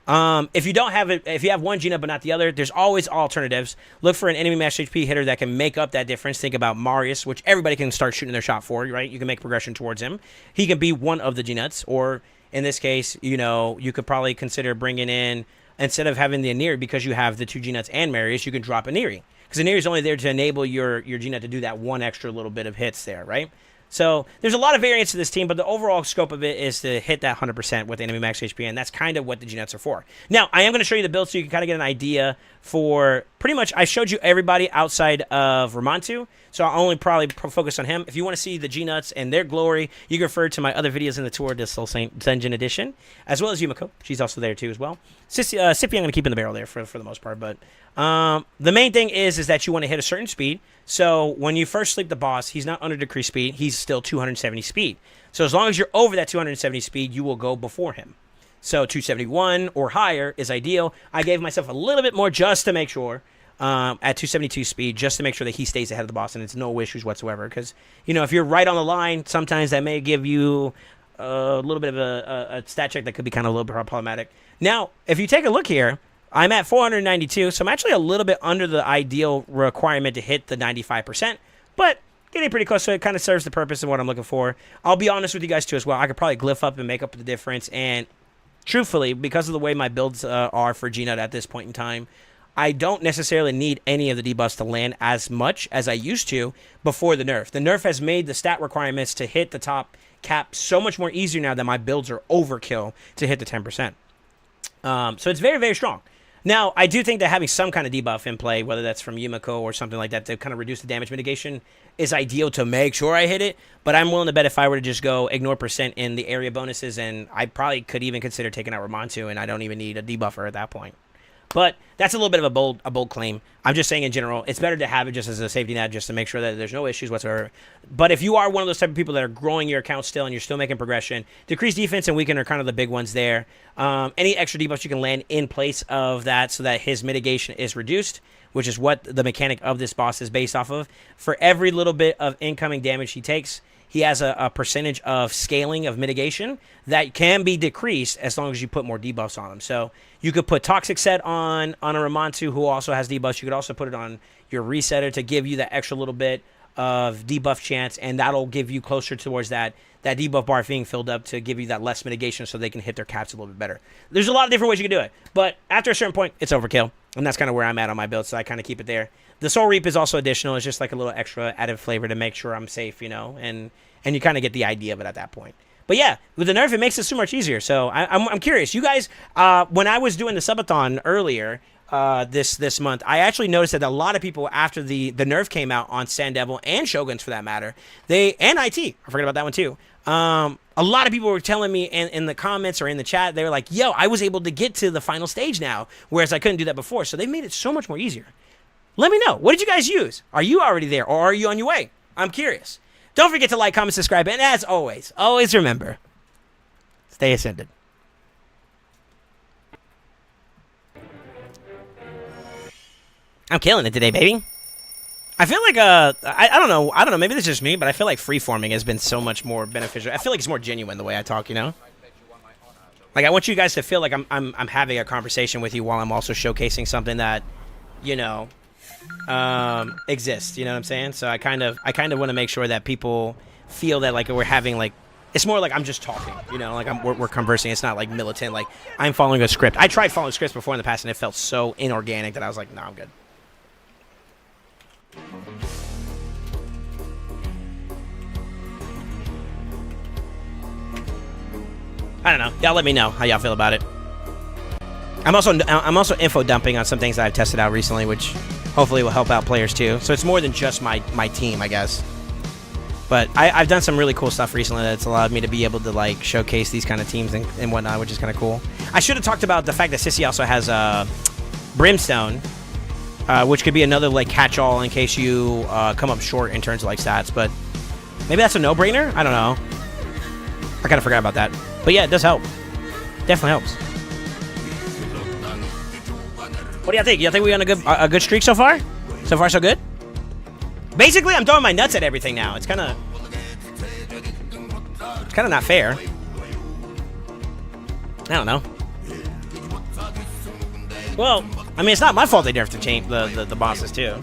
If you don't have it, if you have one G-Nut but not the other, there's always alternatives. Look for an enemy max HP hitter that can make up that difference. Think about Marius, which everybody can start shooting their shot for, right? You can make progression towards him. He can be one of the G-Nuts, or in this case, you know, you could probably consider bringing in, instead of having the Aniri, because you have the two G-Nuts and Marius, you can drop Aniri. Because Aniri is only there to enable your G-Nut to do that one extra little bit of hits there, right? So there's a lot of variance to this team, but the overall scope of it is to hit that 100% with enemy max HP, and that's kind of what the G-Nuts are for. Now, I am going to show you the build so you can kind of get an idea for pretty much, I showed you everybody outside of Ramantu, so I'll only probably focus on him. If you want to see the G-Nuts and their glory, you can refer to my other videos in the tour, the Soul Saint Dungeon Edition, as well as Yumiko. She's also there too as well. Sippy I'm going to keep in the barrel there for the most part, but the main thing is that you want to hit a certain speed. So when you first sleep the boss, he's not under decreased speed. He's still 270 speed. So as long as you're over that 270 speed, you will go before him. So 271 or higher is ideal. I gave myself a little bit more just to make sure at 272 speed, just to make sure that he stays ahead of the boss and it's no issues whatsoever. Because, you know, if you're right on the line, sometimes that may give you a little bit of a stat check that could be kind of a little bit problematic. Now, if you take a look here, I'm at 492, so I'm actually a little bit under the ideal requirement to hit the 95%, but getting pretty close, so it kind of serves the purpose of what I'm looking for. I'll be honest with you guys, too, as well. I could probably glyph up and make up the difference, and truthfully, because of the way my builds are for G-Nut at this point in time, I don't necessarily need any of the debuffs to land as much as I used to before the nerf. The nerf has made the stat requirements to hit the top cap so much more easier now that my builds are overkill to hit the 10%. So it's very, very strong. Now, I do think that having some kind of debuff in play, whether that's from Yumiko or something like that, to kind of reduce the damage mitigation is ideal to make sure I hit it. But I'm willing to bet if I were to just go ignore percent in the area bonuses, and I probably could even consider taking out Ramantu, and I don't even need a debuffer at that point. But that's a little bit of a bold claim. I'm just saying in general, it's better to have it just as a safety net, just to make sure that there's no issues whatsoever. But if you are one of those type of people that are growing your account still and you're still making progression, decreased defense and weaken are kind of the big ones there. Any extra debuffs you can land in place of that so that his mitigation is reduced, which is what the mechanic of this boss is based off of. For every little bit of incoming damage he takes, he has a percentage of scaling of mitigation that can be decreased as long as you put more debuffs on him. So you could put Toxic Set on a Ramantu who also has debuffs. You could also put it on your Resetter to give you that extra little bit of debuff chance, and that'll give you closer towards that debuff bar being filled up to give you that less mitigation so they can hit their caps a little bit better. There's a lot of different ways you can do it, but after a certain point, it's overkill, and that's kind of where I'm at on my build, so I kind of keep it there. The Soul Reap is also additional. It's just like a little extra added flavor to make sure I'm safe, you know, and you kind of get the idea of it at that point. But yeah, with the nerf, it makes it so much easier. So I'm curious. You guys, when I was doing the subathon earlier this month, I actually noticed that a lot of people, after the nerf came out on Sand Devil and Shoguns for that matter, and IT, I forgot about that one too. A lot of people were telling me in the comments or in the chat, they were like, yo, I was able to get to the final stage now, whereas I couldn't do that before. So they made it so much more easier. Let me know. What did you guys use? Are you already there, or are you on your way? I'm curious. Don't forget to like, comment, subscribe, and as always, always remember, stay ascended. I'm killing it today, baby. I feel like, I don't know, maybe this is just me, but I feel like freeforming has been so much more beneficial. I feel like it's more genuine the way I talk, you know? Like, I want you guys to feel like I'm having a conversation with you while I'm also showcasing something that, you know, exist. You know what I'm saying? So I kind of want to make sure that people feel that like we're having like it's more like I'm just talking. You know, like we're conversing. It's not like militant. Like I'm following a script. I tried following scripts before in the past, and it felt so inorganic that I was like, no, I'm good. I don't know. Y'all let me know how y'all feel about it. I'm also info dumping on some things that I've tested out recently, which hopefully will help out players too. So it's more than just my team, I guess. But I've done some really cool stuff recently that's allowed me to be able to like showcase these kind of teams and whatnot, which is kind of cool. I should have talked about the fact that Sissy also has Brimstone, which could be another like catch-all in case you come up short in terms of like stats. But maybe that's a no-brainer. I don't know. I kind of forgot about that. But yeah, it does help. Definitely helps. What do y'all think? Y'all think we're on a good streak so far? So far, so good? Basically, I'm throwing my nuts at everything now. It's kind of not fair. I don't know. Well, I mean, it's not my fault they nerfed the bosses too.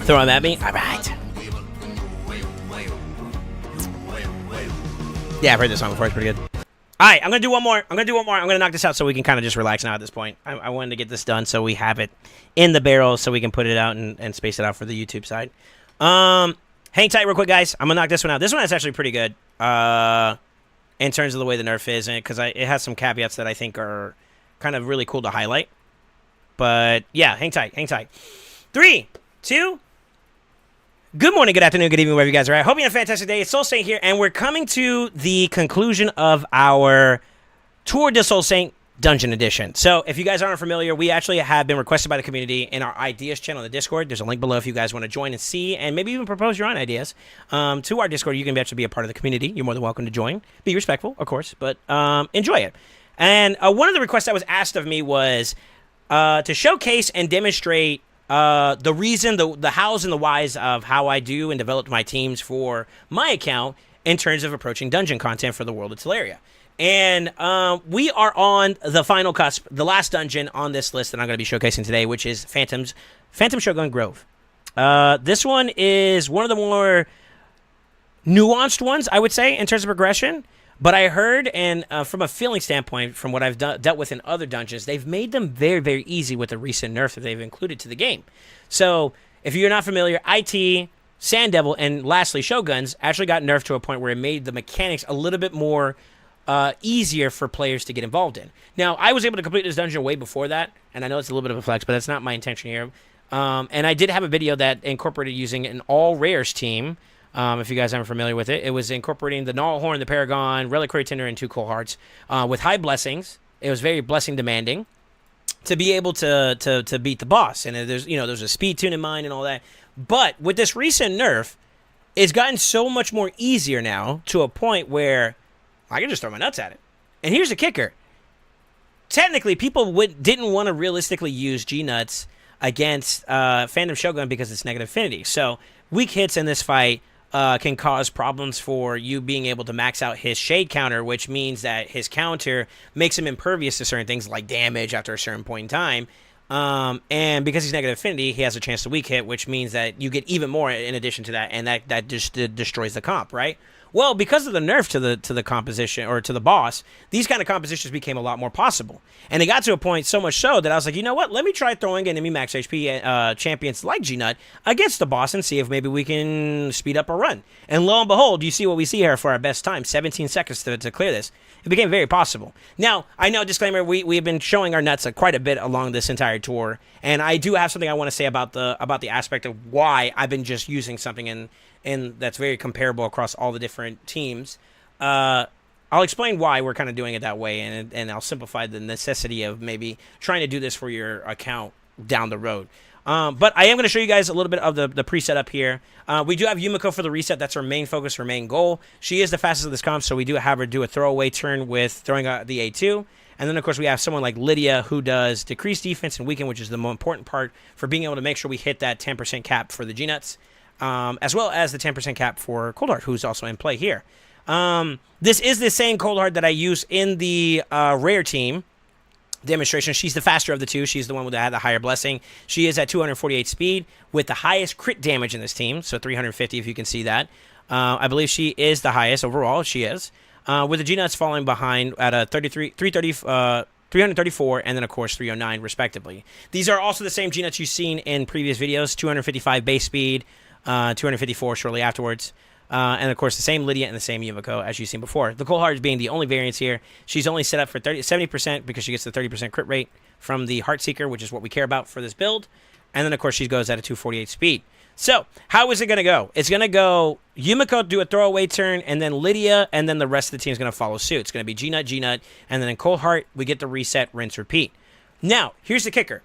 Throw them at me? All right. Yeah, I've heard this song before. It's pretty good. All right, I'm going to do one more. I'm going to knock this out so we can kind of just relax now at this point. I wanted to get this done so we have it in the barrel so we can put it out and space it out for the YouTube side. Hang tight real quick, guys. I'm going to knock this one out. This one is actually pretty good in terms of the way the nerf is, because it has some caveats that I think are kind of really cool to highlight. But, yeah, hang tight. 3, 2, good morning, good afternoon, good evening, wherever you guys are at. Hope you have a fantastic day. It's Soul Saint here, and we're coming to the conclusion of our Tour de Soul Saint Dungeon Edition. So, if you guys aren't familiar, we actually have been requested by the community in our ideas channel on the Discord. There's a link below if you guys want to join and see, and maybe even propose your own ideas to our Discord. You can actually be a part of the community. You're more than welcome to join. Be respectful, of course, but enjoy it. And one of the requests that was asked of me was to showcase and demonstrate the reason, the hows and the whys of how I do and develop my teams for my account in terms of approaching dungeon content for the world of Teleria. And we are on the final cusp, the last dungeon on this list that I'm going to be showcasing today, which is Phantom Shogun Grove. This one is one of the more nuanced ones, I would say, in terms of progression. But I heard, and from a feeling standpoint, from what I've dealt with in other dungeons, they've made them very, very easy with the recent nerf that they've included to the game. So, if you're not familiar, IT, Sand Devil, and lastly, Shoguns actually got nerfed to a point where it made the mechanics a little bit more easier for players to get involved in. Now, I was able to complete this dungeon way before that, and I know it's a little bit of a flex, but that's not my intention here. And I did have a video that incorporated using an all-rares team. If you guys aren't familiar with it, it was incorporating the Gnarlhorn, the Paragon, Reliquary Tinder, and 2 Cold Hearts with high blessings. It was very blessing demanding to be able to beat the boss. And there's a speed tune in mind and all that. But with this recent nerf, it's gotten so much more easier now to a point where I can just throw my nuts at it. And here's the kicker. Technically, people didn't want to realistically use G-Nuts against Phantom Shogun because it's negative affinity. So weak hits in this fight can cause problems for you being able to max out his shade counter, which means that his counter makes him impervious to certain things like damage after a certain point in time. And because he's negative affinity, he has a chance to weak hit, which means that you get even more in addition to that, and that just destroys the comp, right? Well, because of the nerf to the composition or to the boss, these kind of compositions became a lot more possible. And it got to a point so much so that I was like, you know what? Let me try throwing enemy max HP champions like G-Nut against the boss and see if maybe we can speed up a run. And lo and behold, you see what we see here for our best time, 17 seconds to clear this. It became very possible. Now, I know, disclaimer, we have been showing our nuts quite a bit along this entire tour, and I do have something I want to say about the aspect of why I've been just using something and that's very comparable across all the different teams. I'll explain why we're kind of doing it that way, and I'll simplify the necessity of maybe trying to do this for your account down the road. But I am going to show you guys a little bit of the preset up here. We do have Yumiko for the reset. That's her main focus, her main goal. She is the fastest of this comp, so we do have her do a throwaway turn with throwing out the A2. And then, of course, we have someone like Lydia who does decreased defense and weaken, which is the more important part for being able to make sure we hit that 10% cap for the G-Nuts, as well as the 10% cap for Coldheart, who's also in play here. This is the same Coldheart that I use in the rare team. demonstration. She's the faster of the two. She's the one with the higher blessing. She is at 248 speed with the highest crit damage in this team, so 350 if you can see that. I believe she is the highest overall. She is. With the G-Nuts falling behind at a 334, and then, of course, 309, respectively. These are also the same G-Nuts you've seen in previous videos, 255 base speed, 254 shortly afterwards. And, of course, the same Lydia and the same Yumiko as you've seen before. The Cold Heart being the only variance here. She's only set up for 70% because she gets the 30% crit rate from the Heartseeker, which is what we care about for this build. And then, of course, she goes at a 248 speed. So, how is it going to go? It's going to go Yumiko do a throwaway turn, and then Lydia, and then the rest of the team is going to follow suit. It's going to be G-Nut, G-Nut, and then in Cold Heart, we get the reset, rinse, repeat. Now, here's the kicker.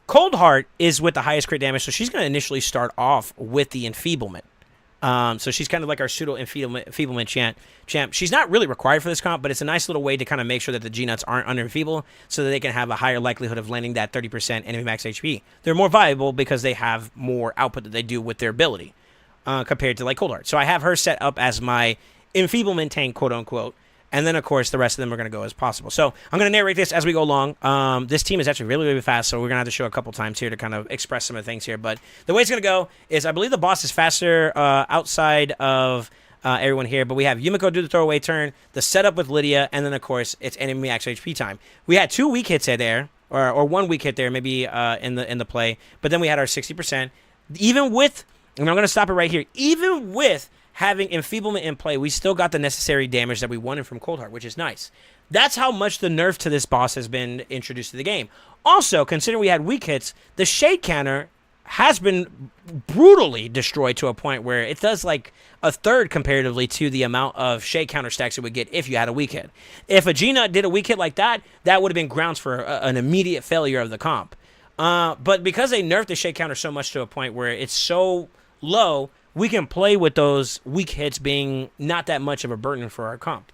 Cold Heart is with the highest crit damage, so she's going to initially start off with the Enfeeblement. So she's kind of like our pseudo enfeeblement champ. She's not really required for this comp, but it's a nice little way to kind of make sure that the G-Nuts aren't under enfeeble so that they can have a higher likelihood of landing that 30% enemy max HP. They're more viable because they have more output that they do with their ability compared to like Cold Heart. So I have her set up as my enfeeblement tank, quote unquote. And then, of course, the rest of them are going to go as possible. So I'm going to narrate this as we go along. This team is actually really, really fast, so we're going to have to show a couple times here to kind of express some of the things here. But the way it's going to go is I believe the boss is faster outside of everyone here. But we have Yumiko do the throwaway turn, the setup with Lydia, and then, of course, it's enemy max HP time. We had 2 weak hits there, or 1 weak hit there maybe in the play. But then we had our 60%. Even with, and I'm going to stop it right here, even with having enfeeblement in play, we still got the necessary damage that we wanted from Cold Heart, which is nice. That's how much the nerf to this boss has been introduced to the game. Also, considering we had weak hits, the shade counter has been brutally destroyed to a point where it does like a third comparatively to the amount of shade counter stacks it would get if you had a weak hit. If a G-Nut did a weak hit like that, that would have been grounds for an immediate failure of the comp. But because they nerfed the shade counter so much to a point where it's so low, we can play with those weak hits being not that much of a burden for our comp.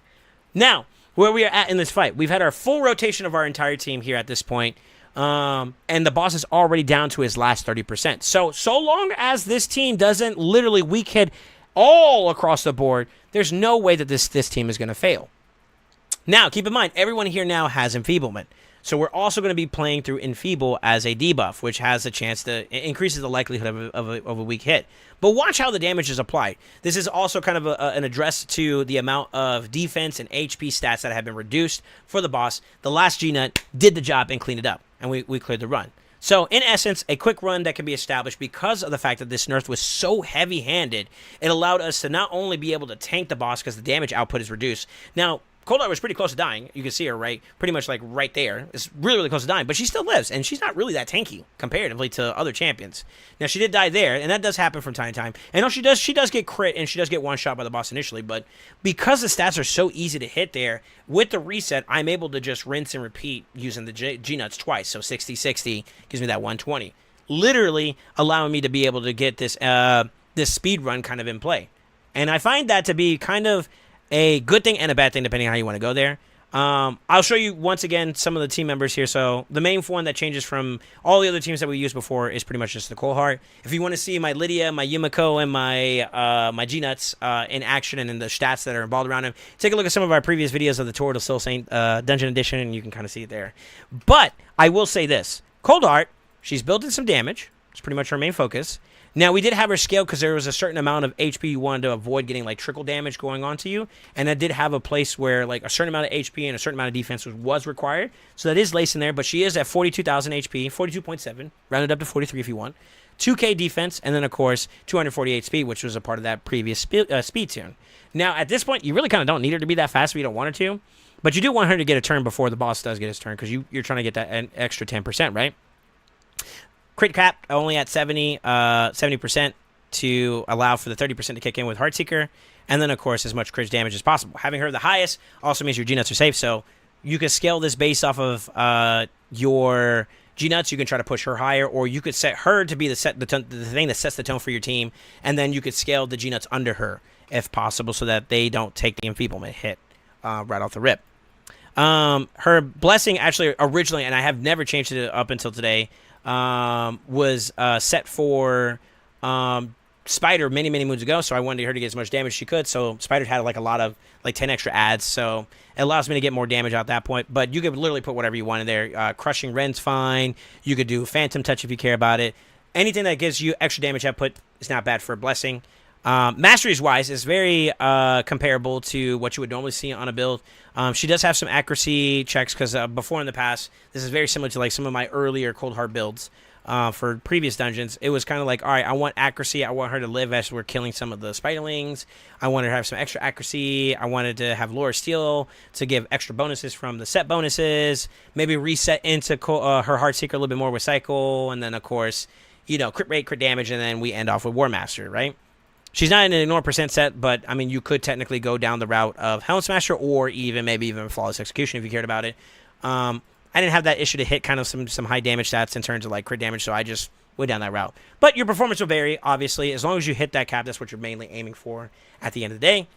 Now, where we are at in this fight, we've had our full rotation of our entire team here at this point, and the boss is already down to his last 30%. So long as this team doesn't literally weak hit all across the board, there's no way that this team is going to fail. Now, keep in mind, everyone here now has enfeeblement. So we're also going to be playing through Enfeeble as a debuff, which has a chance to increases the likelihood of a weak hit. But watch how the damage is applied. This is also kind of an address to the amount of defense and HP stats that have been reduced for the boss. The last G-Nut did the job and cleaned it up, and we cleared the run. So, in essence, a quick run that can be established because of the fact that this nerf was so heavy-handed, it allowed us to not only be able to tank the boss because the damage output is reduced. Now, Cold Heart was pretty close to dying. You can see her, right? Pretty much like right there. It's really, really close to dying. But she still lives, and she's not really that tanky comparatively to other champions. Now, she did die there, and that does happen from time to time. And no, she does get crit, and she does get one shot by the boss initially. But because the stats are so easy to hit there, with the reset, I'm able to just rinse and repeat using the G-Nuts twice. So 60-60 gives me that 120. Literally allowing me to be able to get this speed run kind of in play. And I find that to be kind of a good thing and a bad thing, depending on how you want to go there. I'll show you, once again, some of the team members here. So the main one that changes from all the other teams that we used before is pretty much just the Cold Heart. If you want to see my Lydia, my Yumiko, and my G-Nuts in action and in the stats that are involved around them, take a look at some of our previous videos of the Tour de Soul Saint Dungeon Edition, and you can kind of see it there. But I will say this. Cold Heart, she's built in some damage. It's pretty much her main focus. Now, we did have her scaled because there was a certain amount of HP you wanted to avoid getting, like, trickle damage going on to you. And that did have a place where, like, a certain amount of HP and a certain amount of defense was required. So that is laced in there, but she is at 42,000 HP, 42.7, rounded up to 43 if you want. 2K defense, and then, of course, 248 speed, which was a part of that previous speed tune. Now, at this point, you really kind of don't need her to be that fast if you don't want her to. But you do want her to get a turn before the boss does get his turn because you're trying to get that extra 10%, right? Crit cap only at 70% to allow for the 30% to kick in with Heartseeker. And then, of course, as much crit damage as possible. Having her the highest also means your G-Nuts are safe. So you can scale this based off of your G-Nuts. You can try to push her higher. Or you could set her to be the thing that sets the tone for your team. And then you could scale the G-Nuts under her if possible so that they don't take the enfeeblement hit right off the rip. Her blessing actually originally, and I have never changed it up until today, was set for Spider many moons ago, so I wanted her to get as much damage as she could. So Spider had like a lot of like 10 extra adds, so it allows me to get more damage out that point. But you could literally put whatever you want in there. Crushing Ren's fine. You could do Phantom Touch if you care about it. Anything that gives you extra damage output is not bad for a blessing. Masteries wise is very comparable to what you would normally see on a build. She does have some accuracy checks because before in the past, this is very similar to like some of my earlier Cold Heart builds. For previous dungeons, it was kind of like, all right, I want accuracy. I want her to live as we're killing some of the spiderlings. I wanted her to have some extra accuracy. I wanted to have Laura Steel to give extra bonuses from the set bonuses. Maybe reset into her Heartseeker a little bit more with Cycle. And then, of course, you know, crit rate, crit damage, and then we end off with War Master, right? She's not in an ignore percent set, but, I mean, you could technically go down the route of Helm Smasher or maybe even Flawless Execution if you cared about it. I didn't have that issue to hit kind of some high damage stats in terms of like crit damage, so I just went down that route. But your performance will vary, obviously. As long as you hit that cap, that's what you're mainly aiming for at the end of the day.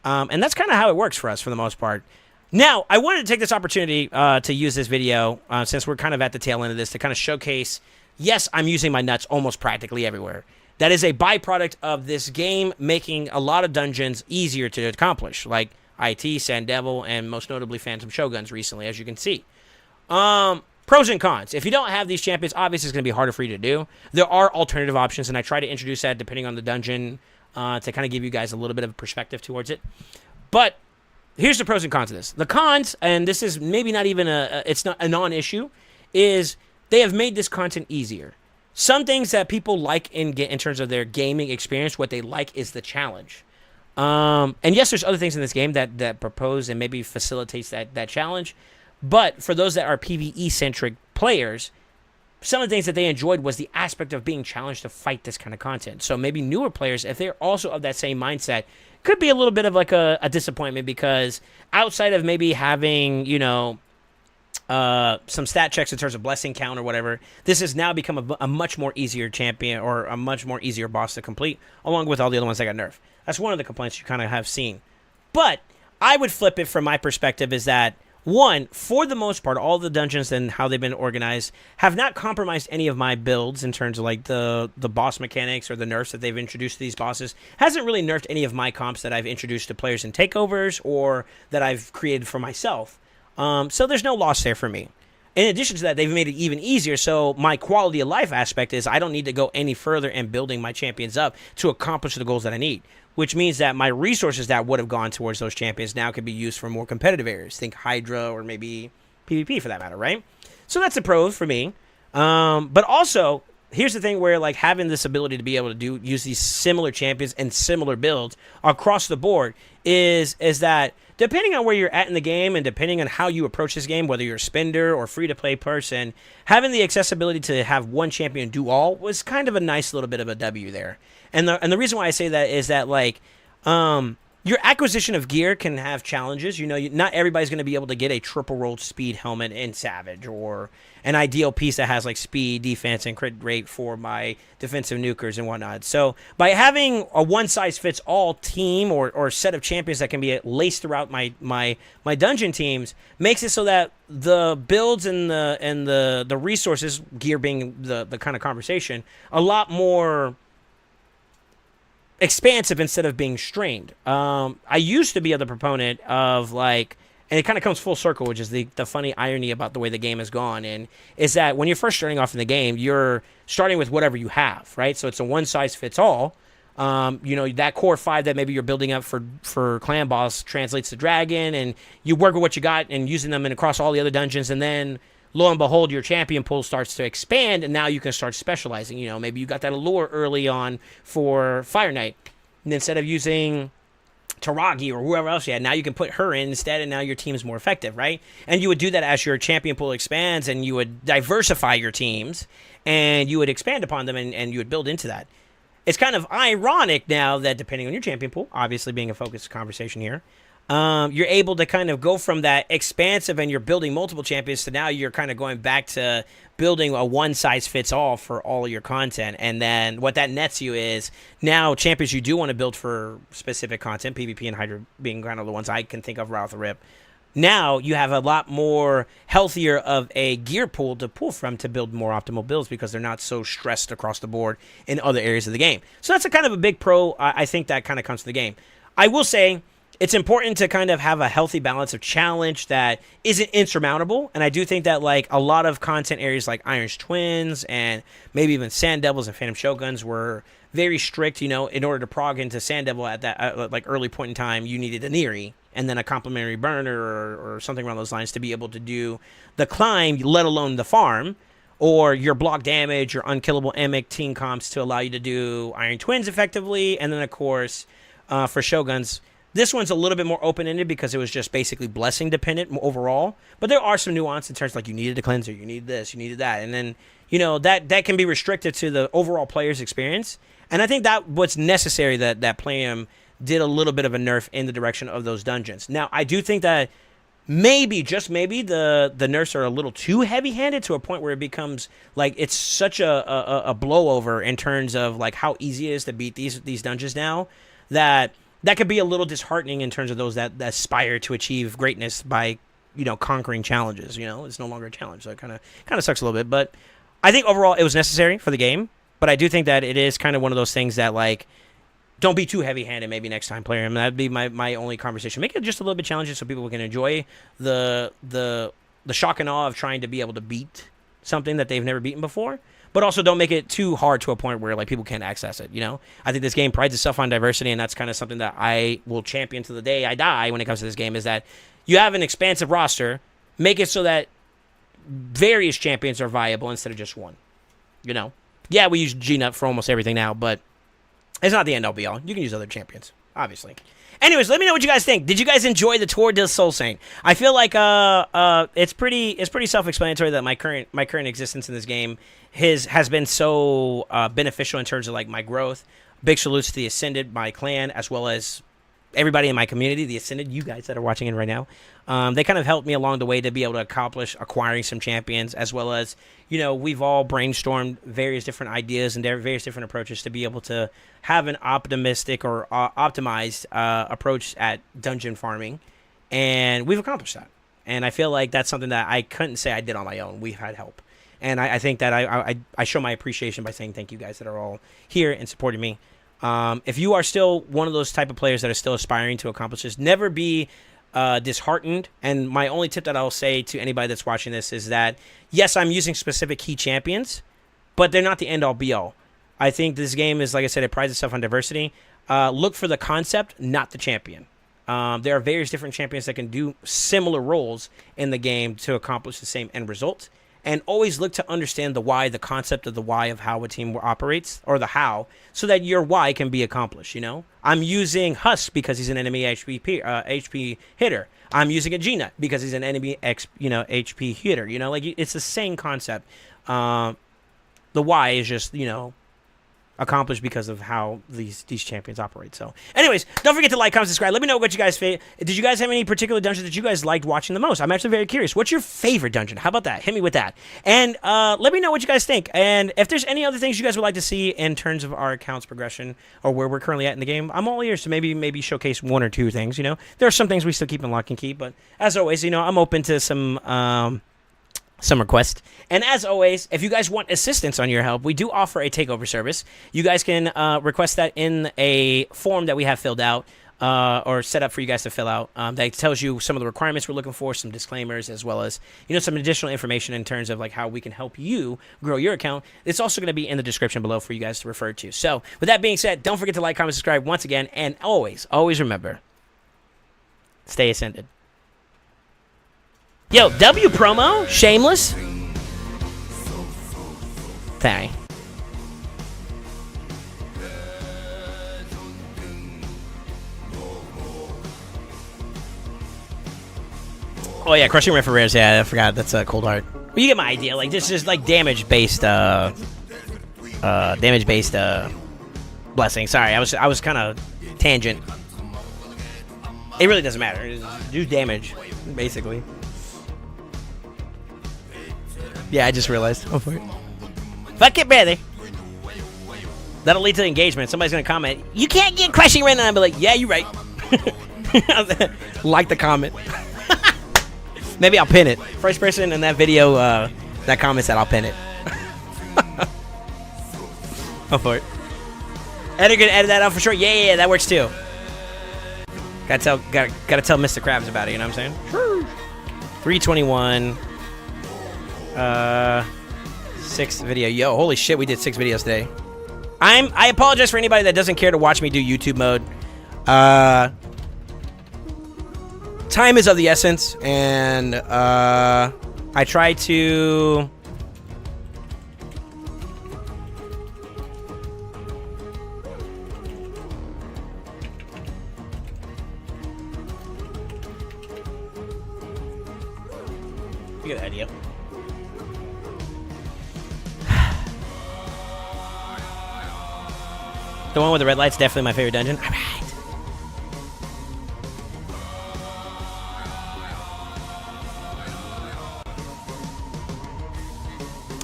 And that's kind of how it works for us for the most part. Now, I wanted to take this opportunity to use this video, since we're kind of at the tail end of this, to kind of showcase, yes, I'm using my nuts almost practically everywhere. That is a byproduct of this game making a lot of dungeons easier to accomplish, like IT, Sand Devil, and most notably Phantom Shoguns recently, as you can see. Pros and cons. If you don't have these champions, obviously it's going to be harder for you to do. There are alternative options, and I try to introduce that depending on the dungeon to kind of give you guys a little bit of a perspective towards it. But here's the pros and cons of this. The cons, and this is maybe not even it's not a non-issue, is they have made this content easier. Some things that people like in terms of their gaming experience, what they like is the challenge. And yes, there's other things in this game that propose and maybe facilitates that challenge. But for those that are PvE-centric players, some of the things that they enjoyed was the aspect of being challenged to fight this kind of content. So maybe newer players, if they're also of that same mindset, could be a little bit of like a disappointment because outside of maybe having, you know, some stat checks in terms of blessing count or whatever, this has now become a much more easier champion or a much more easier boss to complete, along with all the other ones that got nerfed. That's one of the complaints you kind of have seen. But I would flip it from my perspective is that, one, for the most part, all the dungeons and how they've been organized have not compromised any of my builds in terms of like the boss mechanics or the nerfs that they've introduced to these bosses. Hasn't really nerfed any of my comps that I've introduced to players in takeovers or that I've created for myself. So there's no loss there for me. In addition to that, they've made it even easier, so my quality of life aspect is I don't need to go any further in building my champions up to accomplish the goals that I need, which means that my resources that would have gone towards those champions now could be used for more competitive areas. Think Hydra or maybe PvP for that matter, right? So that's a pro for me. But also, here's the thing where like having this ability to be able to use these similar champions and similar builds across the board is that depending on where you're at in the game and depending on how you approach this game, whether you're a spender or free-to-play person, having the accessibility to have one champion do all was kind of a nice little bit of a W there. And the reason why I say that is that like your acquisition of gear can have challenges. You know, not everybody's going to be able to get a triple rolled speed helmet in Savage or an ideal piece that has like speed, defense, and crit rate for my defensive nukers and whatnot. So by having a one-size-fits-all team or set of champions that can be laced throughout my dungeon teams makes it so that the builds and the resources, gear being the kind of conversation, a lot more expansive instead of being strained. I used to be the proponent of like, and it kind of comes full circle, which is the funny irony about the way the game has gone, and is that when you're first starting off in the game, you're starting with whatever you have, right? So it's a one-size-fits-all. You know, that core 5 that maybe you're building up for clan boss translates to dragon, and you work with what you got and using them and across all the other dungeons, and then lo and behold, your champion pool starts to expand, and now you can start specializing. You know, maybe you got that allure early on for Fire Knight, and instead of using Taragi or whoever else you had, now you can put her in instead, and now your team's more effective, right? And you would do that as your champion pool expands, and you would diversify your teams, and you would expand upon them, and you would build into that. It's kind of ironic now that depending on your champion pool, obviously being a focused conversation here, you're able to kind of go from that expansive and you're building multiple champions to now you're kind of going back to building a one-size-fits-all for all of your content. And then what that nets you is now champions you do want to build for specific content, PvP and Hydra being kind of the ones I can think of right off the rip, now you have a lot more healthier of a gear pool to pull from to build more optimal builds because they're not so stressed across the board in other areas of the game. So that's a kind of a big pro. I think that kind of comes to the game. I will say it's important to kind of have a healthy balance of challenge that isn't insurmountable. And I do think that like a lot of content areas like Iron's Twins and maybe even Sand Devils and Phantom Shoguns were very strict. You know, in order to prog into Sand Devil at that like early point in time, you needed a Neri and then a complementary burner or something around those lines to be able to do the climb, let alone the farm, or your block damage, your unkillable Emic team comps to allow you to do Iron Twins effectively. And then, of course, for Shoguns, this one's a little bit more open-ended because it was just basically blessing dependent overall. But there are some nuance in terms of, like, you needed a cleanser, you needed this, you needed that. And then, you know, that can be restricted to the overall player's experience. And I think that what's necessary that Playum did a little bit of a nerf in the direction of those dungeons. Now, I do think that maybe, just maybe, the nerfs are a little too heavy-handed to a point where it becomes, like, it's such a blowover in terms of, like, how easy it is to beat these dungeons now that could be a little disheartening in terms of those that aspire to achieve greatness by, you know, conquering challenges. You know, it's no longer a challenge, so it kind of sucks a little bit. But I think overall it was necessary for the game, but I do think that it is kind of one of those things that, like, don't be too heavy-handed maybe next time, player. I mean, that'd be my only conversation. Make it just a little bit challenging so people can enjoy the shock and awe of trying to be able to beat something that they've never beaten before. But also don't make it too hard to a point where, like, people can't access it, you know? I think this game prides itself on diversity, and that's kind of something that I will champion to the day I die when it comes to this game, is that you have an expansive roster. Make it so that various champions are viable instead of just one, you know? Yeah, we use G-Nut for almost everything now, but it's not the end all be all. You can use other champions, obviously. Anyways, let me know what you guys think. Did you guys enjoy the Tour de Soul Saint? I feel like it's pretty self-explanatory that my current existence in this game has been so beneficial in terms of, like, my growth. Big salutes to the Ascended, my clan, as well as everybody in my community, the Ascended, you guys that are watching it right now. They kind of helped me along the way to be able to accomplish acquiring some champions, as well as, you know, we've all brainstormed various different ideas and various different approaches to be able to have an optimistic or optimized approach at dungeon farming, and we've accomplished that. And I feel like that's something that I couldn't say I did on my own. We've had help. And I think that I show my appreciation by saying thank you guys that are all here and supporting me. If you are still one of those type of players that are still aspiring to accomplish this, never be disheartened. And my only tip that I'll say to anybody that's watching this is that, yes, I'm using specific key champions, but they're not the end-all, be-all. I think this game is, like I said, it prides itself on diversity. Look for the concept, not the champion. There are various different champions that can do similar roles in the game to accomplish the same end result. And always look to understand the why, the concept of the why of how a team operates, or the how, so that your why can be accomplished, you know? I'm using Husk because he's an enemy HP hitter. I'm using a Gina because he's an enemy HP hitter, you know? Like, it's the same concept. The why is just, you know, accomplished because of how these champions operate. So anyways, don't forget to like, comment, subscribe. Let me know what you guys did you guys have any particular dungeons that you guys liked watching the most? I'm actually very curious. What's your favorite dungeon? How about that? Hit me with that. And let me know what you guys think. And if there's any other things you guys would like to see in terms of our account's progression or where we're currently at in the game, I'm all ears to maybe showcase one or two things, you know. There are some things we still keep in lock and key, but as always, you know, I'm open to some requests. And as always, if you guys want assistance on your help, we do offer a takeover service. You guys can request that in a form that we have filled out or set up for you guys to fill out. That tells you some of the requirements we're looking for, some disclaimers, as well as, you know, some additional information in terms of, like, how we can help you grow your account. It's also going to be in the description below for you guys to refer to. So with that being said, don't forget to like, comment, subscribe once again, and always remember, stay ascended. Yo, W promo? Shameless? Thang. Oh yeah, crushing riff for rares. Yeah, I forgot. That's a cold heart. Well, you get my idea. Like, this is like damage-based blessing. Sorry, I was kind of tangent. It really doesn't matter. Just do damage, basically. Yeah, I just realized. Oh, fuck. Fuck it, brother. That'll lead to engagement. Somebody's gonna comment, "You can't get crushing right now." I'll be like, "Yeah, you're right." Like the comment. Maybe I'll pin it. First person in that video that comments that, I'll pin it. Go for it. Edit gonna edit that out for sure. Yeah, that works too. Gotta tell Mr. Krabs about it. You know what I'm saying? 321. 6 video. Yo, holy shit, we did 6 videos today. I apologize for anybody that doesn't care to watch me do YouTube mode. Time is of the essence, and I try to. You get the idea. The one with the red light's definitely my favorite dungeon. All right.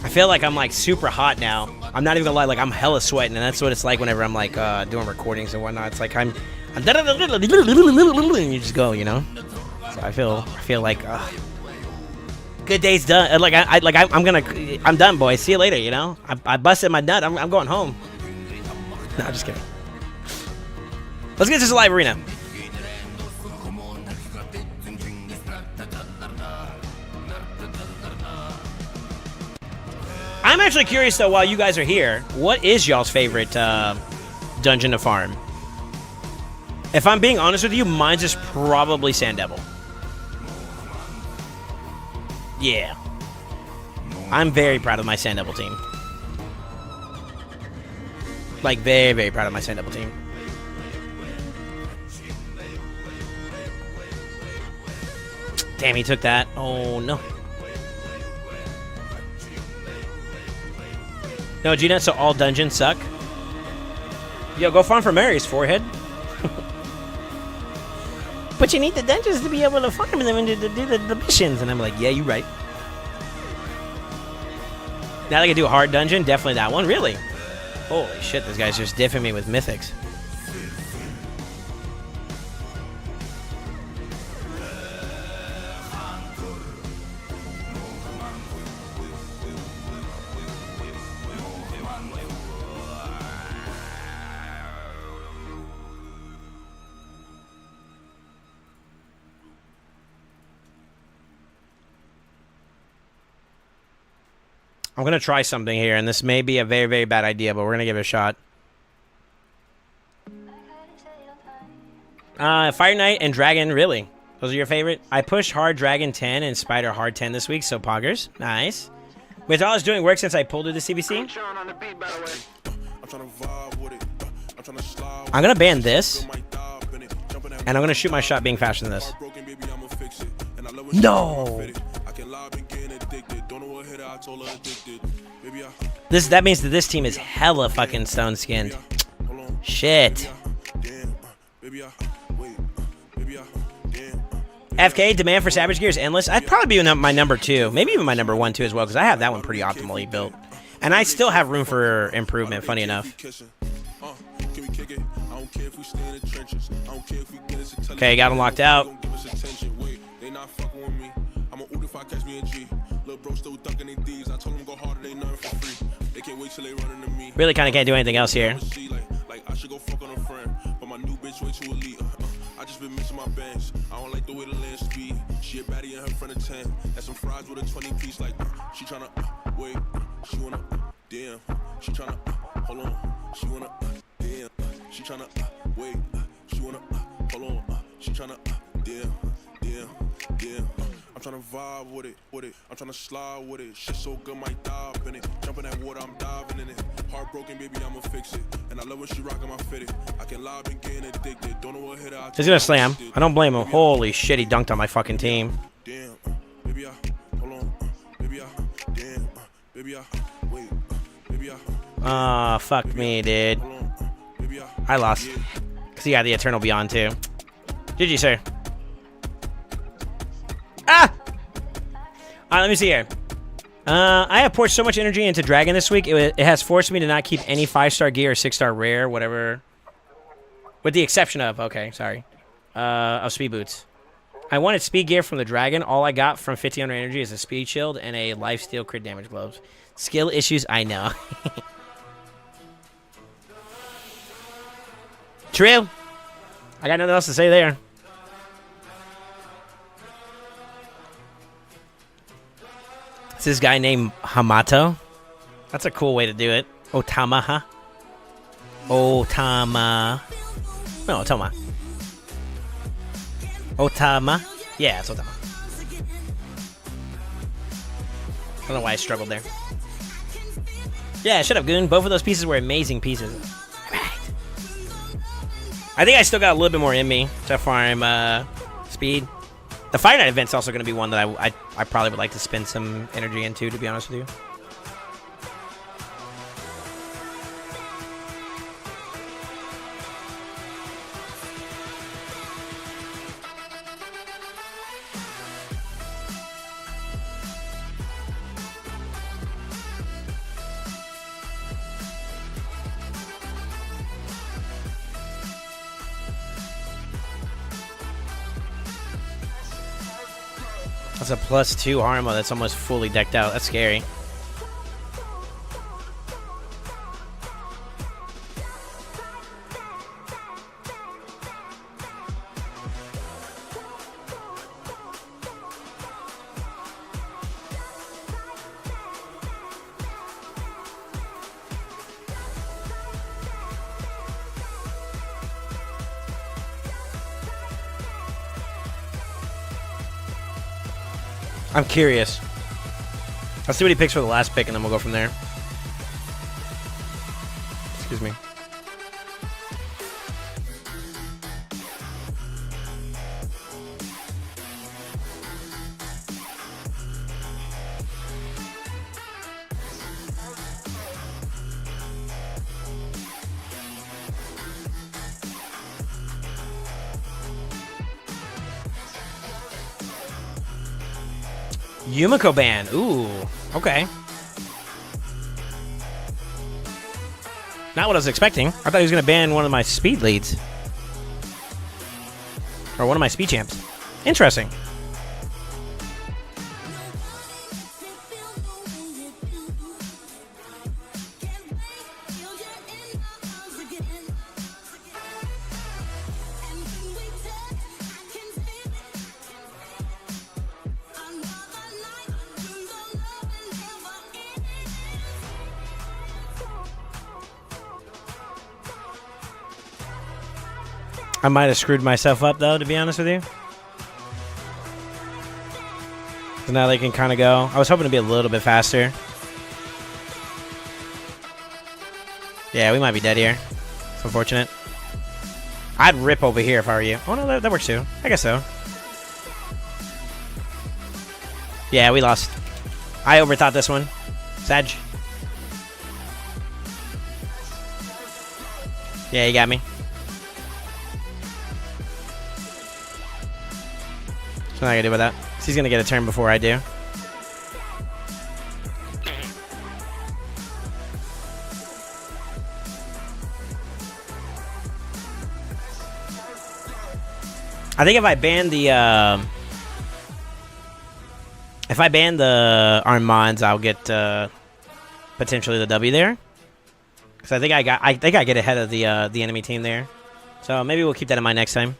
I feel like I'm like super hot now. I'm not even gonna lie, like I'm hella sweating, and that's what it's like whenever I'm like doing recordings and whatnot. It's like I'm and you just go, you know. So I feel like good day's done. Like I'm done, boys. See you later. You know, I busted my nut. I'm going home. No, I'm just kidding. Let's get to this live arena. I'm actually curious though, while you guys are here, what is y'all's favorite dungeon to farm? If I'm being honest with you, mine's is probably Sand Devil. Yeah. I'm very proud of my Sand Devil team. Like, very, very proud of my Sand Devil team. Damn, he took that. Oh, no. No, Gina, so all dungeons suck? Yo, go farm for Mary's forehead. But you need the dungeons to be able to farm them and do the missions. And I'm like, yeah, you're right. Now they can do a hard dungeon? Definitely that one. Really? Holy shit, this guy's just diffing me with mythics. I'm going to try something here, and this may be a very, very bad idea, but we're going to give it a shot. Fire Knight and Dragon, really? Those are your favorite? I pushed Hard Dragon 10 and Spider Hard 10 this week, so poggers. Nice. With all I was doing work since I pulled it to CBC. I'm going to ban this, and I'm going to shoot my shot being faster than this. No! That means that this team is hella fucking stone skinned. Shit. FK, demand for Savage Gear is endless. I'd probably be my number 2. Maybe even my number 1 too as well, because I have that one pretty optimally built. And I still have room for improvement, funny enough. Okay, got him locked out. Really kind of can't do anything else here. I'm trying to vibe with it, I'm trying to slide with it. Shit so good, might dive in it. Jumping that water, I'm diving in it. Heartbroken, baby, I'ma fix it. And I love when she rockin' my fitted. I can lie and getting addicted. Don't know what hit I. He's gonna slam. I don't blame him. Holy shit, he dunked on my fucking team. Damn, baby, hold on, baby, damn, baby, wait, baby, fuck me, dude. I lost. Cause he got the Eternal Beyond too. GG, sir. Ah! Alright, let me see here. I have poured so much energy into Dragon this week, it has forced me to not keep any 5-star gear or 6-star rare, whatever. With the exception of, okay, sorry. Of Speed Boots. I wanted speed gear from the dragon. All I got from 1500 energy is a speed shield and a lifesteal crit damage gloves. Skill issues, I know. True. I got nothing else to say there. It's this guy named Hamato. That's a cool way to do it. Otama. Otama. No, Otama. Otama. Yeah, it's Otama. I don't know why I struggled there. Yeah, shut up, Goon. Both of those pieces were amazing pieces. Alright. I think I still got a little bit more in me to farm speed. The Fire Knight event's also going to be one that I probably would like to spend some energy into, to be honest with you. That's a +2 Harmo that's almost fully decked out. That's scary. I'm curious. Let's see what he picks for the last pick, and then we'll go from there. Excuse me. Yumiko ban. Ooh, okay. Not what I was expecting. I thought he was going to ban one of my speed leads. Or one of my speed champs. Interesting. I might have screwed myself up, though, to be honest with you. So now they can kind of go. I was hoping to be a little bit faster. Yeah, we might be dead here. It's unfortunate. I'd rip over here if I were you. Oh, no, that works too. I guess so. Yeah, we lost. I overthought this one. Sag. Yeah, you got me. What am I gonna do about that? He's gonna get a turn before I do. I think if I ban the Armands, I'll get potentially the W there. Because I think I get ahead of the enemy team there. So maybe we'll keep that in mind next time.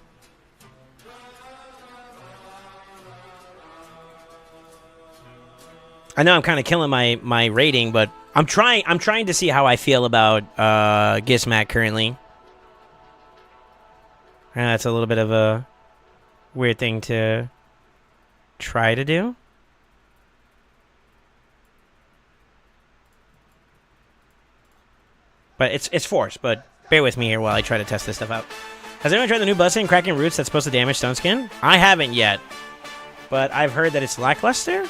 I know I'm kind of killing my rating, but I'm trying to see how I feel about Gizmac currently. That's a little bit of a weird thing to try to do. But it's forced, but bear with me here while I try to test this stuff out. Has anyone tried the new busting cracking roots that's supposed to damage stone skin? I haven't yet, but I've heard that it's lackluster.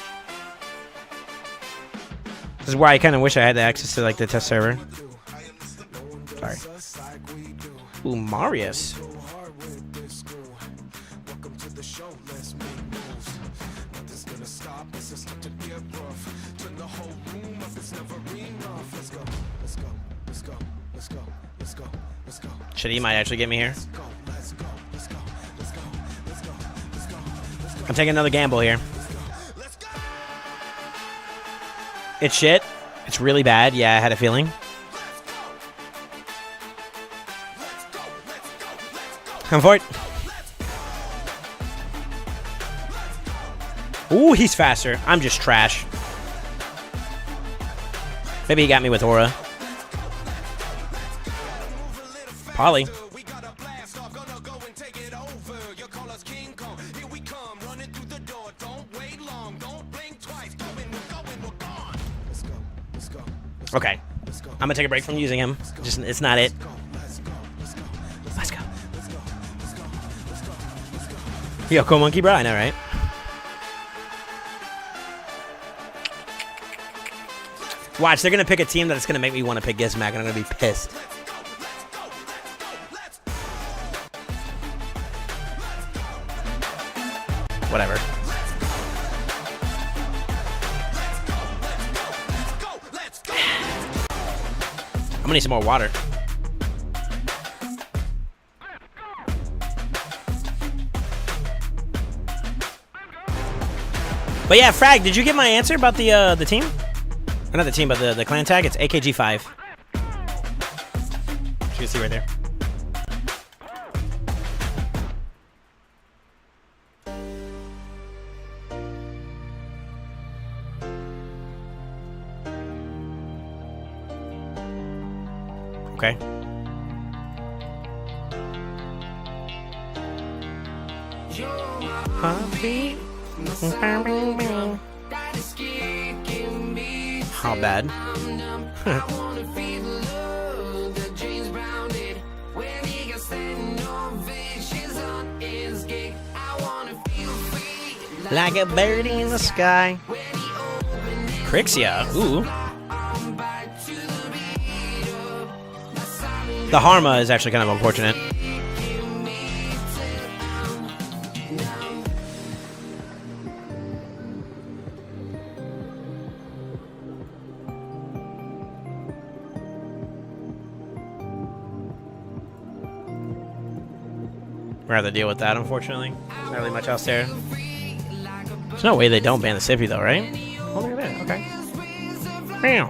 This is why I kind of wish I had the access to like the test server. Sorry. Ooh, Marius. Shit, he might actually get me here. I'm taking another gamble here. It's shit. It's really bad. Yeah, I had a feeling. Come for it. Ooh, he's faster. I'm just trash. Maybe he got me with aura. Polly. Okay. I'm gonna take a break from using him. Just it's not it. Let's go. Yo, cool monkey, bro. I know, right? Watch, they're gonna pick a team that's gonna make me want to pick Gizmac, and I'm gonna be pissed. Whatever. I'm gonna need some more water. But yeah, Frag, did you get my answer about the team? Or not the team, but the clan tag? It's AKG5. You can see right there. Okay. How bad? Like a bird in the sky. Crixia. Ooh. The Harma is actually kind of unfortunate. We're gonna have to deal with that, unfortunately. Not really much else there. There's no way they don't ban the Sippy, though, right? Oh, look at that. Okay. Bam.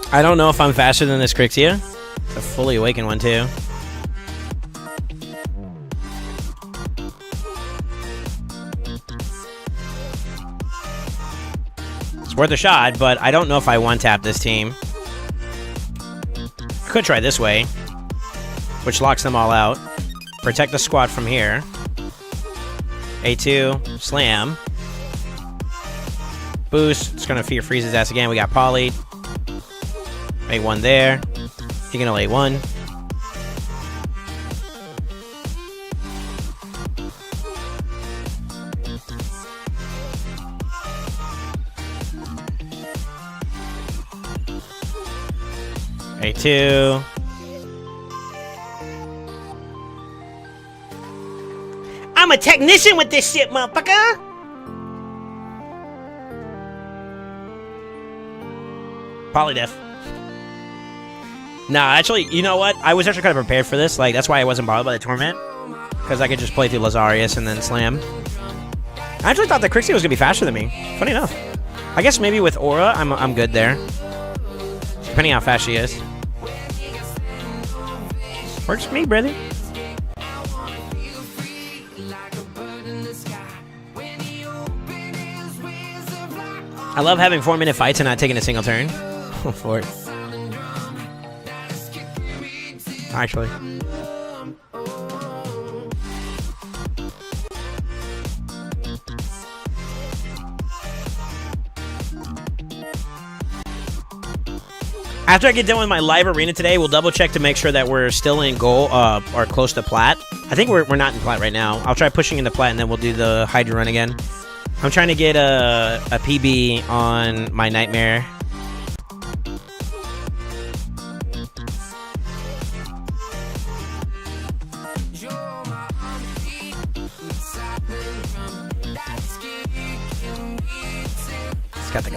I don't know if I'm faster than this Crixia. It's a fully awakened one, too. It's worth a shot, but I don't know if I one-tap this team. Could try this way, which locks them all out. Protect the squad from here. A2, slam. Boost, it's gonna freeze his ass again. We got Polly. A1 there. He can only A1. A2. I'm a technician with this shit, motherfucker! Polydef. Nah, actually, you know what? I was actually kind of prepared for this. Like, that's why I wasn't bothered by the Torment. Because I could just play through Lazarius and then slam. I actually thought that Crixia was going to be faster than me. Funny enough. I guess maybe with Aura, I'm good there. Depending how fast she is. Works for me, brother. I love having 4-minute fights and not taking a single turn. For it. Actually. After I get done with my live arena today, we'll double check to make sure that we're still in goal or close to plat. I think we're not in plat right now. I'll try pushing into plat and then we'll do the Hydra run again. I'm trying to get a PB on my Nightmare.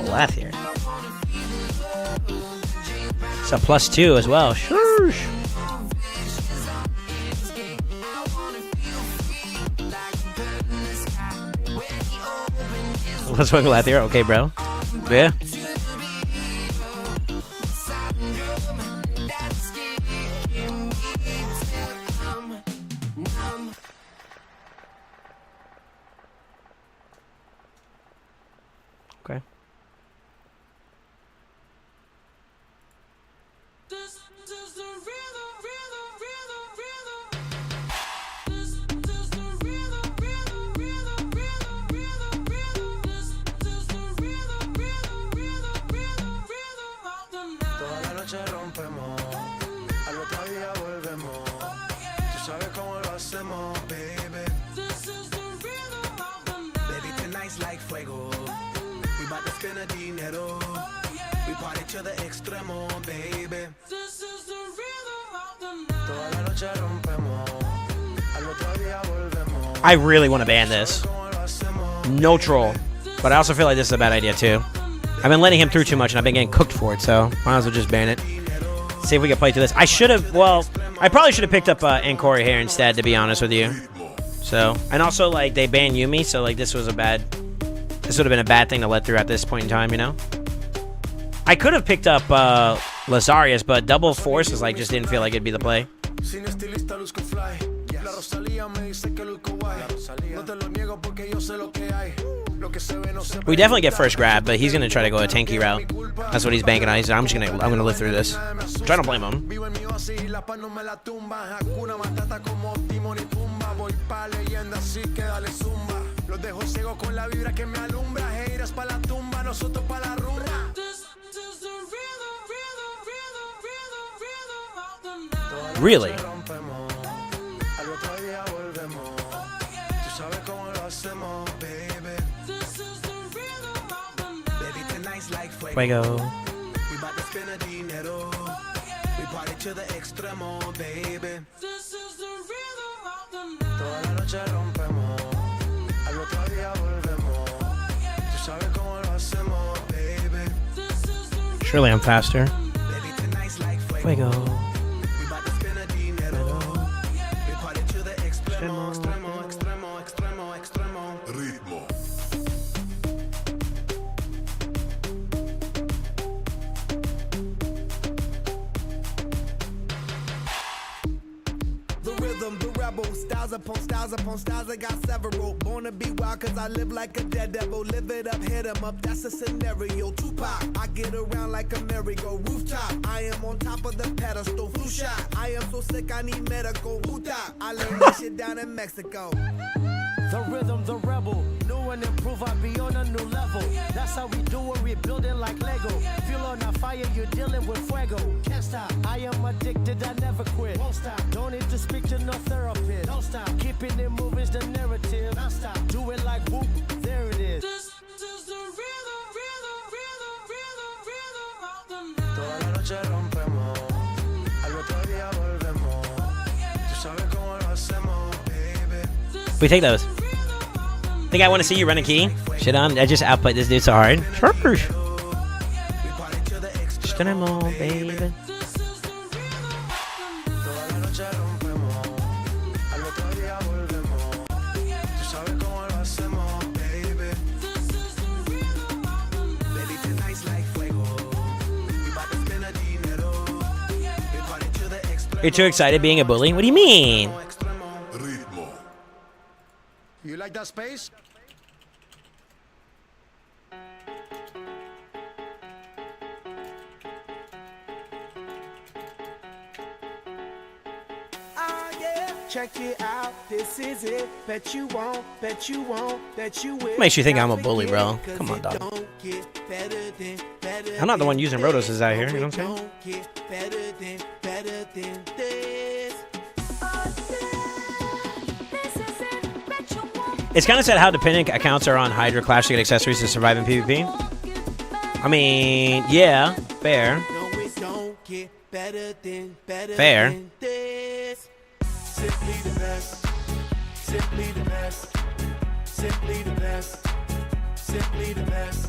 Goliath here. It's a +2 as well. Shush. Let's go Goliath here. Okay, bro. Yeah. Okay. Toda la noche rompemos, al otro día volvemos. Tú sabes cómo lo hacemos, baby. Baby, tonight's like fuego. We bout to spend a dinero. We party to the extremo, baby. Toda la noche rompemos, al otro día volvemos. I really want to ban this. No troll. But I also feel like this is a bad idea too. I've been letting him through too much and I've been getting cooked for it, so might as well just ban it. See if we can play through this. I should have, well, I probably should have picked up Ancora here instead, to be honest with you. So, and also, like, they banned Yumi, so, like, this would have been a bad thing to let through at this point in time, you know? I could have picked up Lazarius, but double force is, like, just didn't feel like it'd be the play. Sin estilista luzco fly. La Rosalía me dice que luzco guay. No te lo niego porque yo sé lo que hay. Lo que se ve no se We definitely get first grab, but he's gonna try to go a tanky route. That's what he's banking on. He's, I'm gonna live through this. Try to blame him. Vivo en mi oasis y la paz no me la tumba. Hakuna Matata como Timon y Pumba. Voy pa' leyenda así que dale zumba. Los dejo ciego con la vibra que me alumbra. Heiras pa' la tumba, nosotros pa' la rumba. Really? Al otro día volvemos. Tú sabes cómo lo hacemos, baby. Baby, tonight's like Fuego. We bout to spend a dinero. We party to the extremo, baby. Toda la noche rompemos. Al otro día volvemos. Tú sabes cómo lo hacemos, baby. Surely I'm faster. Baby, tonight's like Fuego. We bout to spend a dinero. We party to the extremo, extremo, extremo, extremo, extremo. Ritmo. The rhythm, the rebel, styles upon styles upon styles, I got several. Born to be wild cause I live like a dead devil. Live it up, hit 'em up, that's a scenario. Tupac, I get around like a merry-go rooftop. I am on top of the pedestal, flu shot. I am so sick I need medical. Huta, I learned that shit down in Mexico. The rhythm, the rebel, new and improve, I be on a new level. That's how we do it, we building like Lego. Feel on a fire, you're dealing with fuego. Can't stop, I am addicted, I never quit. Won't stop, don't need to speak to no therapist. Don't stop, keeping it moving's the narrative. Don't stop, do it like whoop, there it is. Toda la noche rompemos, al otro día volvemos. Tú sabes cómo lo hacemos, baby. We take those. Think I want to see you run a key? Shit on. I just outplayed this dude so hard. Sharpers. Extremo, baby. Toda la noche rompemos, al otro día volvemos. Tú sabes cómo lo hacemos, baby. Baby, tonight's like fuego. We bout to spend a dinero. We party to the extremo. You're too excited being a bully? What do you mean? Ritmo. You like that space? Check it out, this is it. Bet you won't, bet you won't, bet you will. Makes you think I'm a bully, bro. Come on, dog. I'm not the one using Rhodos out here, you know what I'm saying? It's kind of sad how dependent accounts are on Hydra Clash to get accessories to survive in PvP. I mean, yeah, fair. Fair. Simply the best. Simply the best. Simply the best. Simply the best.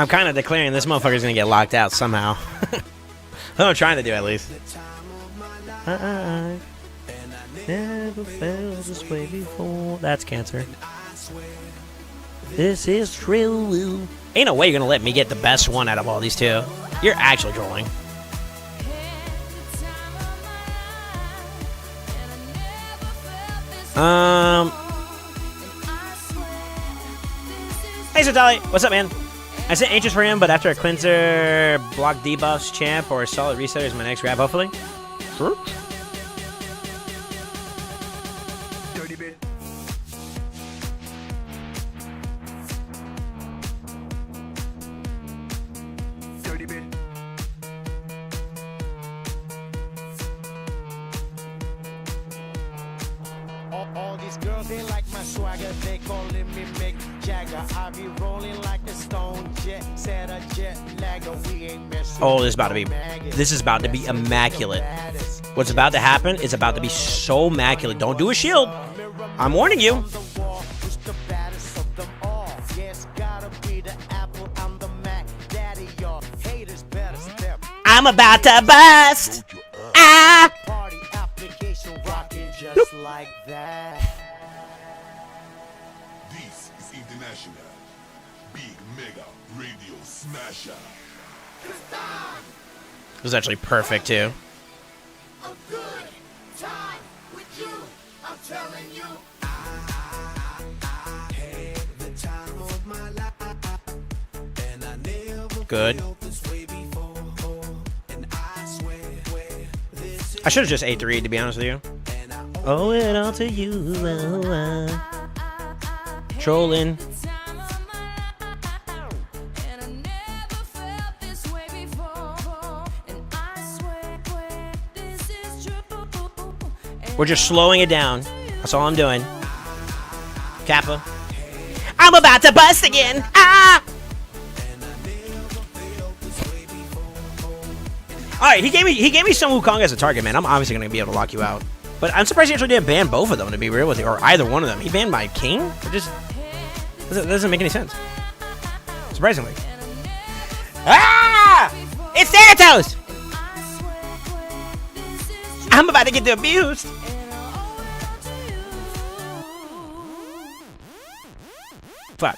I'm kind of declaring this motherfucker's gonna get locked out somehow. That's what I'm trying to do, at least. I never felt this way before. That's Cancer. This is true. Ain't no way you're gonna let me get the best one out of all these two. You're actually trolling. Hey, Sotali, what's up, man? I sent Ancients for him, but after a cleanser, block debuffs, champ, or a solid resetter is my next grab, hopefully. Dirty bit. Dirty bit. All these girls, they like my swagger. They calling me Mick Jagger. I be rolling like a stone jet. Set a jet lagger. We ain't messing. Oh, this is about to be immaculate. What's about to happen is about to be so immaculate. Don't do a shield. I'm warning you. I'm about to bust. Ah. Party application rocking just like that. This is International Big Mega Radio Smasher. This is actually perfect, too. A good time with you, I'm telling you. Good. I should have just A3'd, to be honest with you. Oh, it all to you. Trolling. We're just slowing it down. That's all I'm doing. Kappa. I'm about to bust again. Ah! All right, he gave me Sun Wukong as a target, man. I'm obviously gonna be able to lock you out. But I'm surprised he actually didn't ban both of them, to be real with you, or either one of them. He banned my king? It just doesn't make any sense. Surprisingly. Ah! It's Thanatos! I'm about to get abused. Fuck.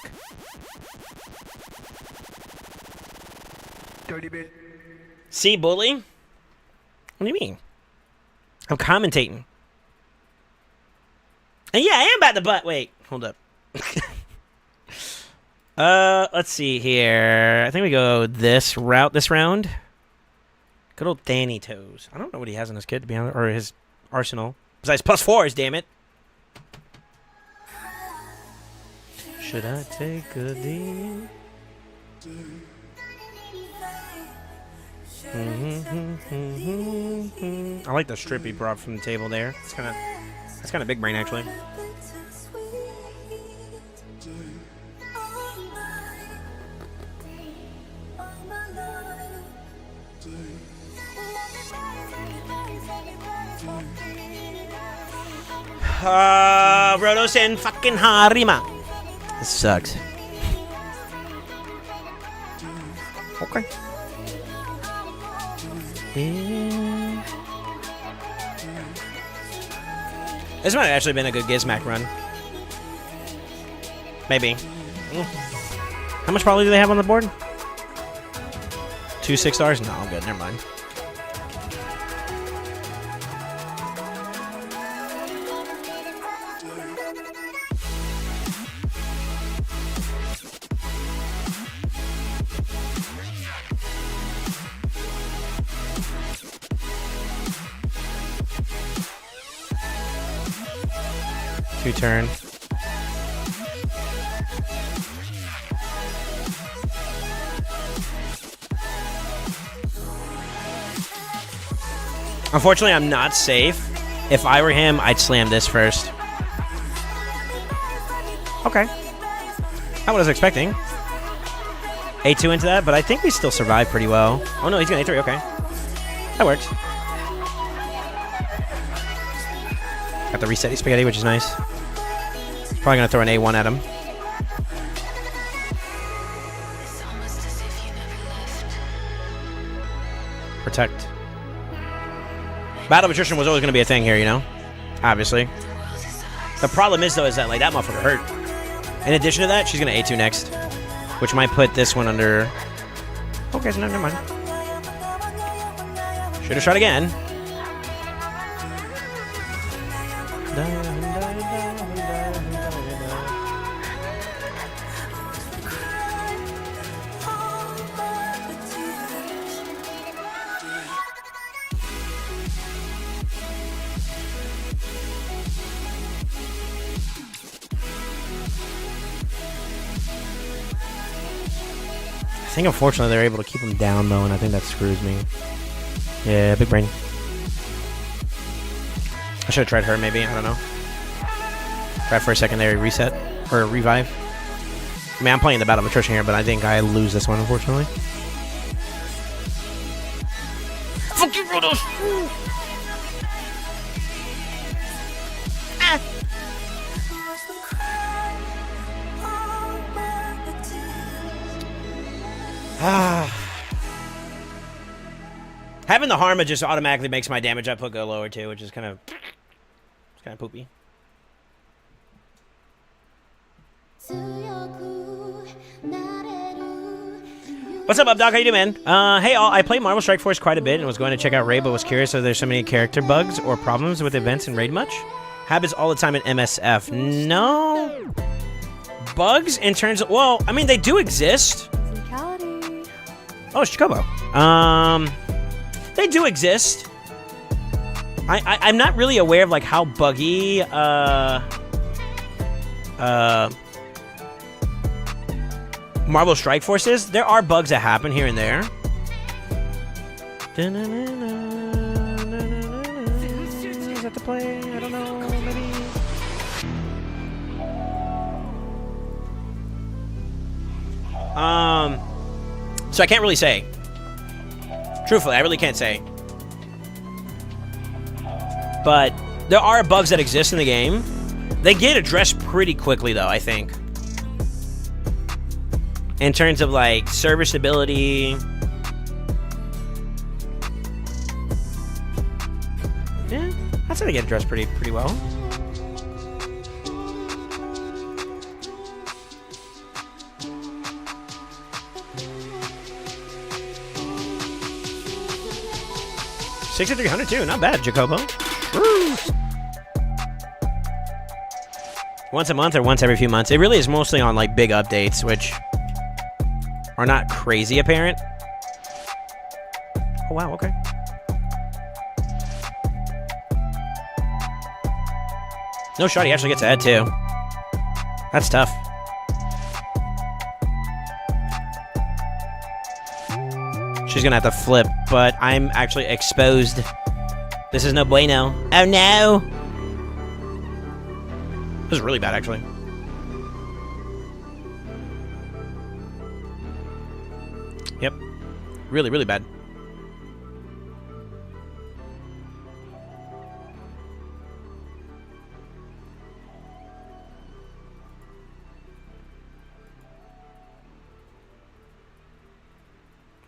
Dirty bit. See, bully? What do you mean? I'm commentating. And yeah, I am about to butt. Wait, hold up. Let's see here. I think we go this round. Good old Danny Toes. I don't know what he has in his kit, to be honest, or his arsenal. Besides +4s, damn it. Should I take a deep? I like the strip he brought from the table there. That's kind of big brain, actually. Rodos and fucking Harima. This sucks. Okay. This might have actually been a good Gizmac run. Maybe. How much probably do they have on the board? 2 6-stars? No, good. Never mind. Turn. Unfortunately, I'm not safe. If I were him, I'd slam this first. Okay. Not what I was expecting. A2 into that, but I think we still survive pretty well. Oh no, he's gonna A3, okay. That works. Got the reset spaghetti, which is nice. Probably gonna throw an A1 at him. protect. Battle of attrition was always going to be a thing here, you know? Obviously. The problem is, though, is that, like, that motherfucker hurt. In addition to that, she's going to A2 next. Which might put this one under... Okay, so never mind. Should have shot again. I think unfortunately they're able to keep him down though, and I think that screws me. Yeah, big brain. I should have tried her maybe, I don't know. Try for a secondary reset, or revive. I mean, I'm playing the Battle of Attrition here, but I think I lose this one unfortunately. Fuck you, Rodos! Having the Harma just automatically makes my damage output go lower too, which is kind of poopy. What's up, Doc? How you doing, man? Hey, all. I played Marvel Strike Force quite a bit and was going to check out Raid, but was curious if there's so many character bugs or problems with events in Raid much. Happens all the time in MSF. No bugs in terms of, well, I mean, they do exist. Oh, it's Jacobo. They do exist. I'm not really aware of like how buggy Marvel Strike Force is. There are bugs that happen here and there. Is that the play? I don't know. Maybe. So I can't really say. Truthfully, I really can't say. But there are bugs that exist in the game. They get addressed pretty quickly, though, I think. In terms of, like, serviceability. Yeah, I'd say they get addressed pretty well. $6,300 too, not bad, Jacobo. Woo. Once a month or once every few months. It really is mostly on like big updates, which are not crazy apparent. Oh wow, okay. No shot, he actually gets ahead too. That's tough. She's gonna have to flip, but I'm actually exposed. This is no bueno. Oh no! This is really bad, actually. Yep. Really, really bad.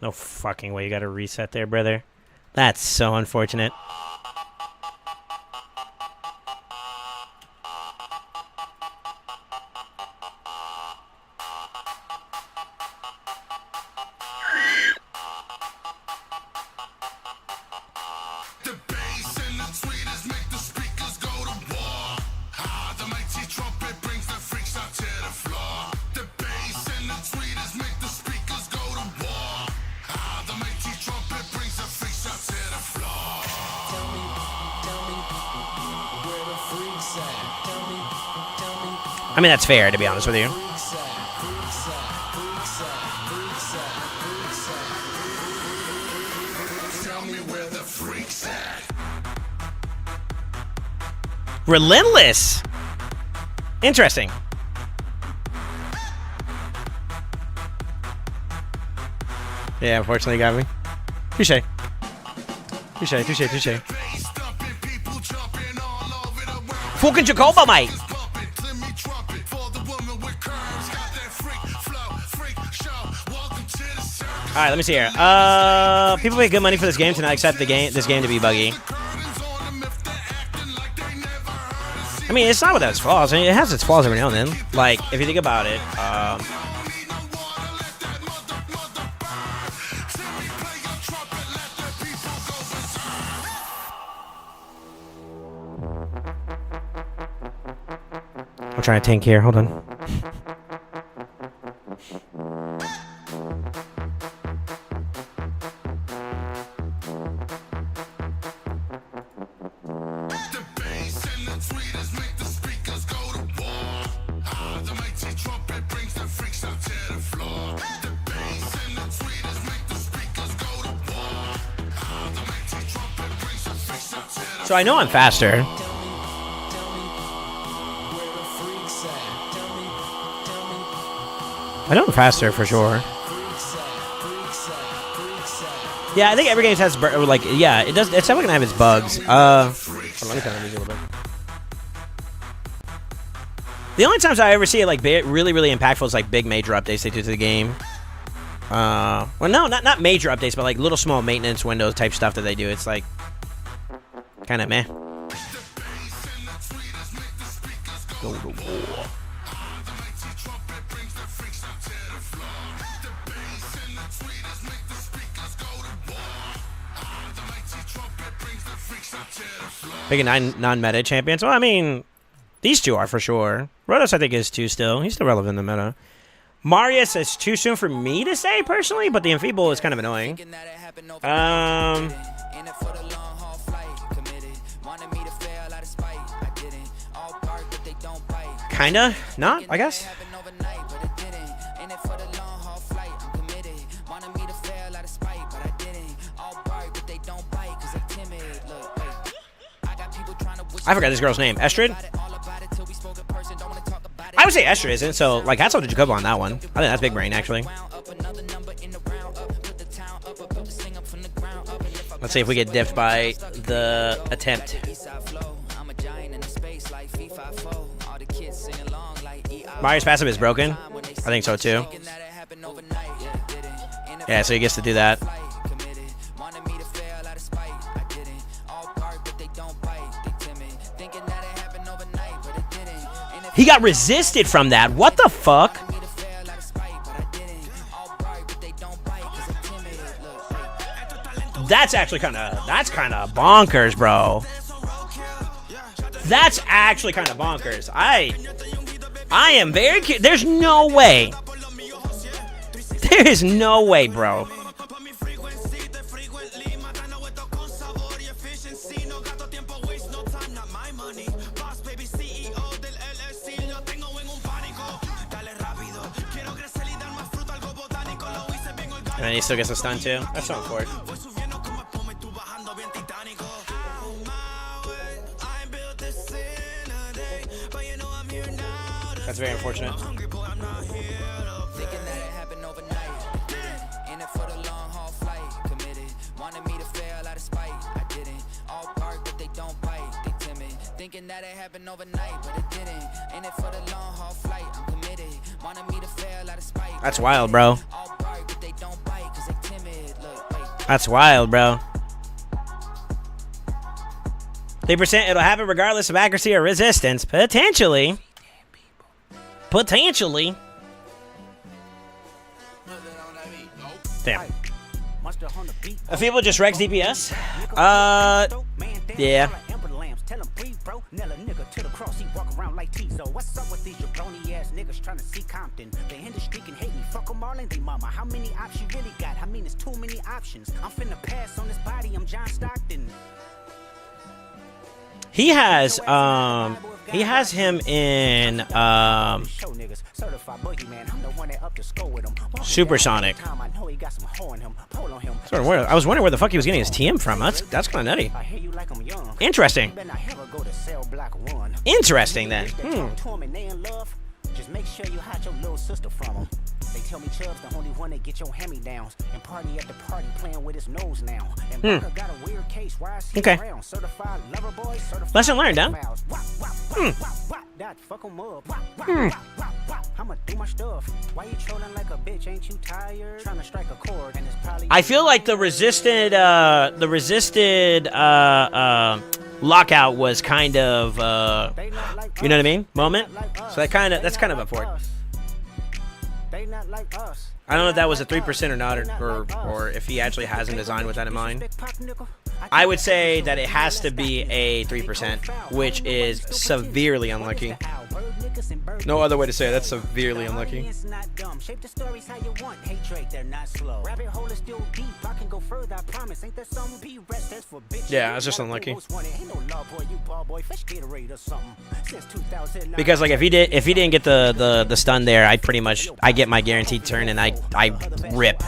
No fucking way you gotta reset there, brother. That's so unfortunate. I mean, that's fair, to be honest with you. Relentless! Interesting. Yeah, unfortunately, you got me. Touche. Touche, touche, touche. Fucking Jacoba, mate! right, let me see here. People pay good money for this game to not accept this game to be buggy. I mean, it's not without its flaws. I mean, it has its flaws every now and then. Like, if you think about it, I'm trying to tank here. Hold on. So I know I'm faster. I know I'm faster for sure. Yeah, I think every game has like, yeah, it does. It's definitely gonna have its bugs. Hold on, let me turn the music a little bit. The only times I ever see it like really, really impactful is like big major updates they do to the game. Well, no, not major updates, but like little small maintenance windows type stuff that they do. It's like kind of meh. Go to war. Big non-meta champions. Well, I mean, these two are for sure. Rotos, I think, is too still. He's still relevant in the meta. Marius is too soon for me to say, personally, but the Enfeeble is kind of annoying. Kinda? Not, I guess? I forgot this girl's name. Estrid? I would say Estrid isn't, so, like, hats off to Jacobo on that one. I think that's big brain, actually. Let's see if we get diffed by the attempt. Mario's passive is broken. I think so, too. Yeah, so he gets to do that. He got resisted from that. What the fuck? That's actually kind of bonkers, bro. That's actually kind of bonkers. I am very there's no way. There is no way, bro. And then he still gets a stun too. That's so important. That's very unfortunate. Thinking that it happened overnight, but it didn't. In it for the long haul flight, I'm committed. Wanted me to fail out of spite. That's wild, bro. That's wild, bro. 3%, it'll happen regardless of accuracy or resistance. Potentially. Potentially. Damn. If people just wrecks DPS? Yeah. What's up with these jabroni ass niggas trying to see Compton? The industry can hate me. Fuck them all, ain't they, mama? How many options you really got? I mean, it's too many options. I'm finna pass on this body. I'm John Stockton. He has him in Supersonic. I was wondering where the fuck he was getting his TM from. That's kind of nutty. Interesting. Interesting then. Just make sure you hide your little sister from him. They tell me Chubb's the only one that get your hand-me-downs and party at the party playing with his nose now. And Booker got a weird case. Why is he around? Certified lover boy, certified lesson learned, huh? That fuck 'em up. I'ma do my stuff. Why you trolling like a bitch? Ain't you tired? Trying to strike a chord, and it's probably. I feel like the resisted lockout was kind of you know what I mean, moment. So that's kind of up for it. They not like us. I don't know if that was a 3% or not, or if he actually has him designed with that in mind. I would say that it has to be a 3%, which is severely unlucky. No other way to say it. That's severely unlucky. Yeah, it's just unlucky. Because like if he didn't get the stun there, I get my guaranteed turn and I rip.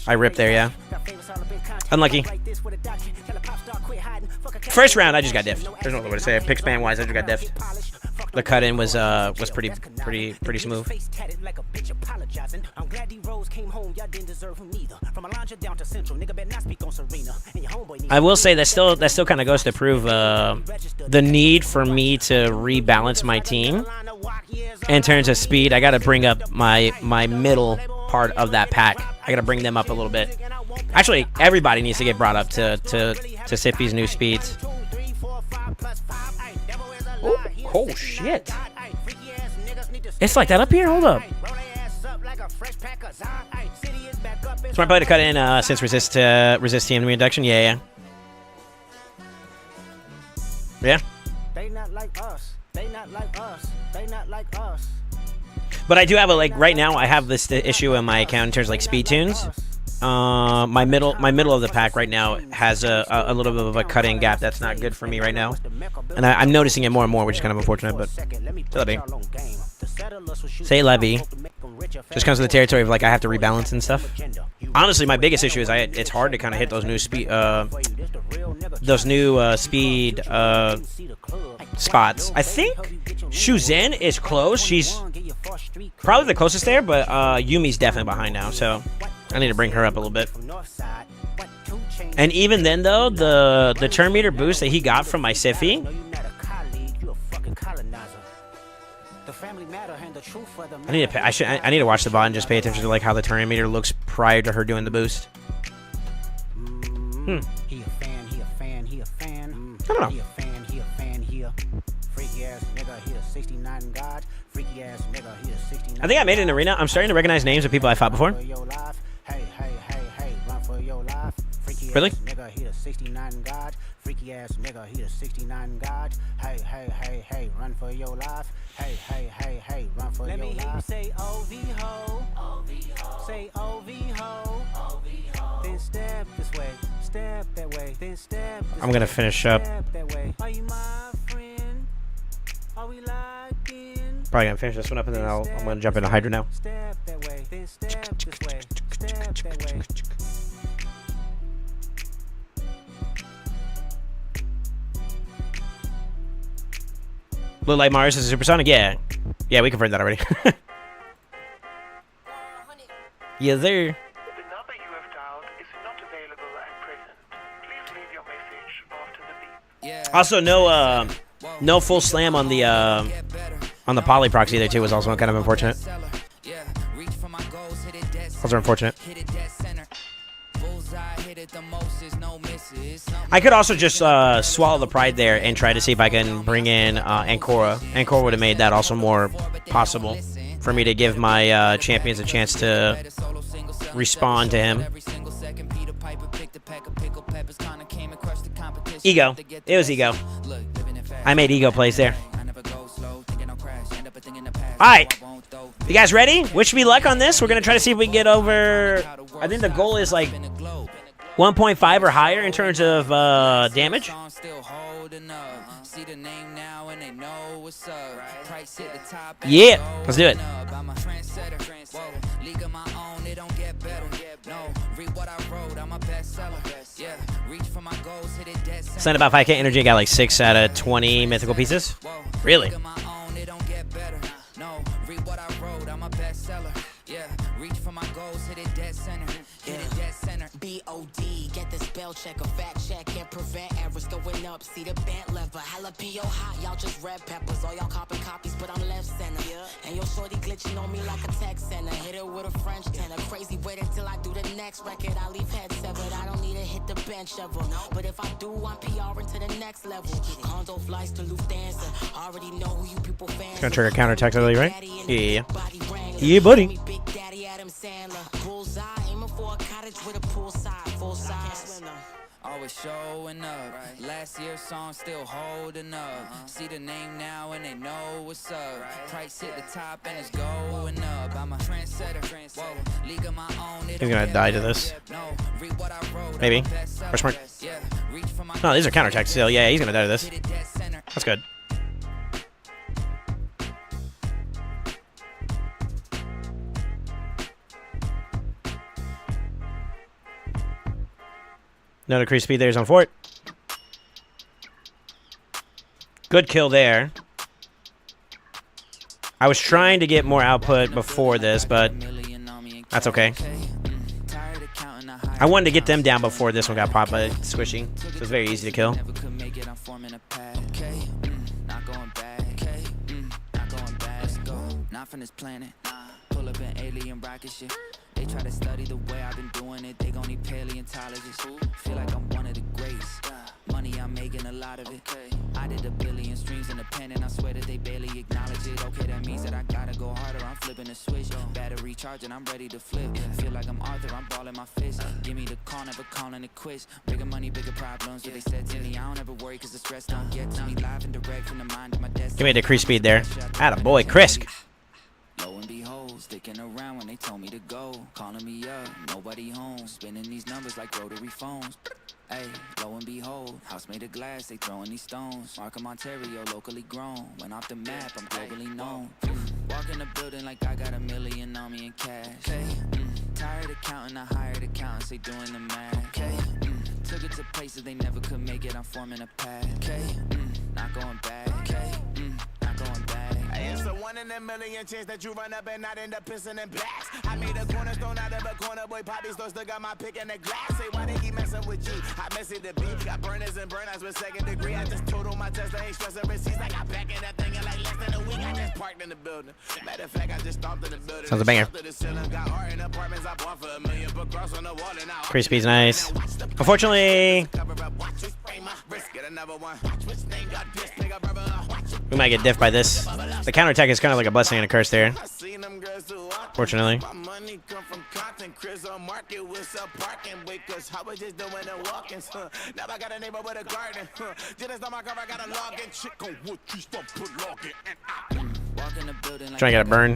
I rip there, yeah. Unlucky. First round, I just got diffed. There's no other way to say it. Pick span wise, I just got diffed. The cut in was pretty smooth. I will say that still kind of goes to prove the need for me to rebalance my team in terms of speed. I got to bring up my middle part of that pack. I got to bring them up a little bit. Actually, everybody needs to get brought up to Sippy's new speeds. Oh shit! It's like that up here. Hold up. Smart play to cut in since resist team reinduction. Yeah. They not like us. They not like us. They not like us. But I do have right now. I have this issue in my account in terms of like speed tunes. My middle of the pack right now has a little bit of a cut-in gap that's not good for me right now, and I'm noticing it more and more, which is kind of unfortunate. But say Levy just comes with the territory of like I have to rebalance and stuff. Honestly, my biggest issue is it's hard to kind of hit those new speed spots. I think Shuzhen is close. She's probably the closest there, but Yumi's definitely behind now, so I need to bring her up a little bit. And even then, though, the turn meter boost that he got from my Siffy, I need to watch the bot and just pay attention to like how the turn meter looks prior to her doing the boost. I don't know. I think I made it in arena. I'm starting to recognize names of people I fought before. Really? Freaky ass nigga, he a 69 god. Hey, hey, hey, hey, run for your life. Hey, hey, hey, hey, run for your life. Let me hear you say OV ho. Say OV ho. Then step this way, step that way, then step this way. I'm gonna finish up. Are you my friend? Are we locked in? Probably gonna finish this one up and then I'm gonna jump into Hydra now. Step that way, then step this way, step that way. Look like Mars is a supersonic? Yeah, we confirmed that already. Yes, sir. The number you have dialed is not available at present. Please leave your message after the beep. Also, no full slam on the poly procs either too was also kind of unfortunate. Also unfortunate. I could also just swallow the pride there and try to see if I can bring in Ancora. Ancora would have made that also more possible for me to give my champions a chance to respond to him. Ego. It was ego. I made ego plays there. Alright. You guys ready? Wish me luck on this. We're going to try to see if we can get over... I think the goal is like 1.5 or higher in terms of damage. Yeah, let's do it. Sent about 5k energy. Got like 6 out of 20 mythical pieces. Really? Yeah, reach for my goals, hit it dead center. Hit it dead center. B.O.D. Get the spell check, a fact check, and prevent errors going up. See the bent lever, jalapeno hot. Y'all just red peppers. All y'all copy copies, but I'm left center. And your shorty glitching on me like a text center. Hit it with a French tenor. Crazy, wait until I do the next record. I leave head severed. I don't need to hit the bench ever. But if I do, I'm PRing to the next level. Condo flights to Lufthansa. Already know who you people fans. Gonna trigger counterattack early, right? Yeah. Yeah, buddy. Big Daddy Adam Sandler. Bullseye, aiming for a cottage with a poolside, full size. Always showing up. Last year's song still holding up. See the name now and they know what's up. Price hit the top and it's going up. I'm a trendsetter. Whoa, league of my own. He's gonna die to this. Maybe. Or smart. No, these are counterattacks still. Yeah, he's gonna die to this. That's good. No decreased speed there, he's on fort. Good kill there. I was trying to get more output before this, but that's okay. I wanted to get them down before this one got popped by Squishy, so it's very easy to kill. Not from this planet. Pull up an alien rocket shit. They try to study the way I've been doing it. They gon' need paleontologists. Feel like I'm one of the greats. Money, I'm making a lot of it. I did 1 billion streams independent. I swear that they barely acknowledge it. Okay, that means that I gotta go harder. I'm flipping the switch. Battery charging, I'm ready to flip. Feel like I'm Arthur, I'm balling my fist. Give me the call, never calling it quits. Bigger money, bigger problems. What they said to me, I don't ever worry cause the stress don't get to me. Live and direct from the mind of my desk. Give me a decreased speed there. Atta boy, Krisk. Lo and behold, sticking around when they told me to go. Calling me up, nobody home. Spinning these numbers like rotary phones. Hey, lo and behold, house made of glass, they throwing these stones. Markham, Ontario, locally grown. Went off the map, I'm globally known. Walk in the building like I got $1 million on me in cash. Tired of counting, I hired accountants, they doing the math. Took it to places they never could make it, I'm forming a path. Not going back. Not going back. It's a 1 in a million chance that you run up and not end up pissing in blacks. I made a cornerstone out of a corner, boy. Poppy still got my pick in the glass. Say why they keep messing with you? I mess it the beat. Got burners and burnouts with 2nd degree. I just told on my Tesla, ain't stressing receipts. I got back in that thing in like less than a week. I just parked in the building. Matter of fact, I just stomped in the building. Sounds a banger. Increase speed's nice. Unfortunately, we might get diffed by this. The counterattack is kind of like a blessing and a curse there. Fortunately. Trying to get a burn.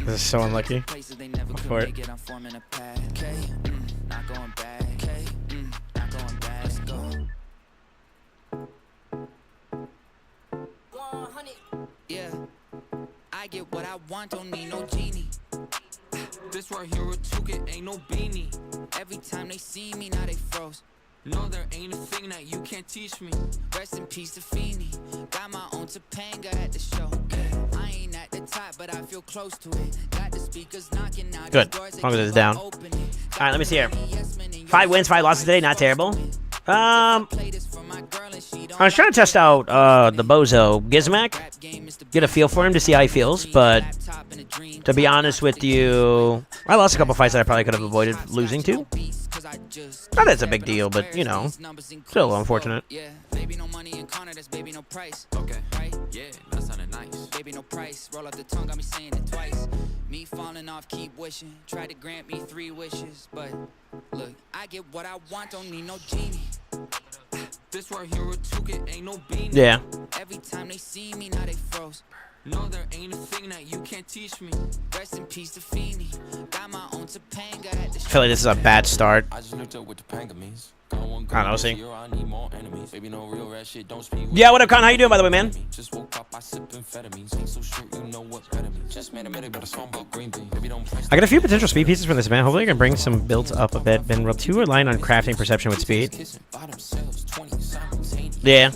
This is so unlucky. For it. Yeah, I get what I want, don't need no genie. This right here a took ain't no beanie. Every time they see me, now they froze. No, there ain't a thing that you can't teach me. Rest in peace to Feeny. Got my own Topanga at the show. I ain't at the top, but I feel close to it. Got the speakers knocking out. Good, as long as it's down. Alright, let me see here. 5 wins, 5 losses today, not terrible. I was trying to test out the Bozo Gizmac, get a feel for him to see how he feels, but to be honest with you, I lost a couple fights that I probably could have avoided losing to. Not that it's a big deal, but you know, still unfortunate. Baby, no money in corner, that's baby, no price. Okay, right? Yeah, that sounded nice. Baby, no price. Roll out the tongue, got me saying it twice. Me falling off, keep wishing. Try to grant me 3 wishes, but look, I get what I want, don't need no genie. This right here a took ain't no beanie. Yeah. Every time they see me, now they froze. No, there ain't a thing that you can't teach me. Rest in peace to Feeny. Got my own Topanga at the I feel like this is a bad start. I just looked up what Topanga means. I don't know, see. Yeah, what up, Con? How you doing, by the way, man? Just woke up, I sip amphetamines. Ain't so sure you know what better means. Just made a minute, but a song about green bean. Baby, don't press. I got a few potential speed pieces for this, man. Hopefully I can bring some builds up a bit. Been real too reliant on crafting perception with speed. Yeah.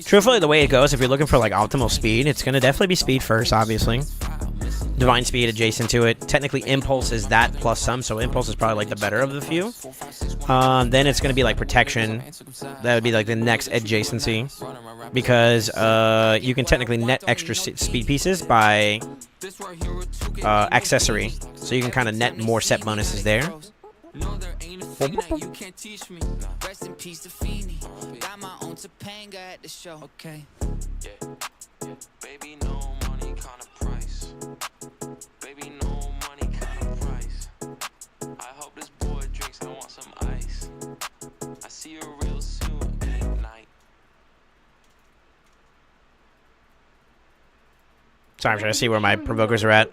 Truthfully, the way it goes, if you're looking for like optimal speed, it's gonna definitely be speed first, obviously. Divine speed adjacent to it. Technically, impulse is that plus some, so impulse is probably like the better of the few. Then it's gonna be like protection. That would be like the next adjacency, because you can technically net extra speed pieces by accessory, so you can kind of net more set bonuses there. No, there ain't a thing that you can't teach me. Rest in peace to Feeny. Got my own Topanga at the show. Okay. Yeah. Baby, no money kind of price. Baby, no money kind of price. I hope this boy drinks. I want some ice. I see you real soon at night. Sorry, I'm trying to see where my provokers are at.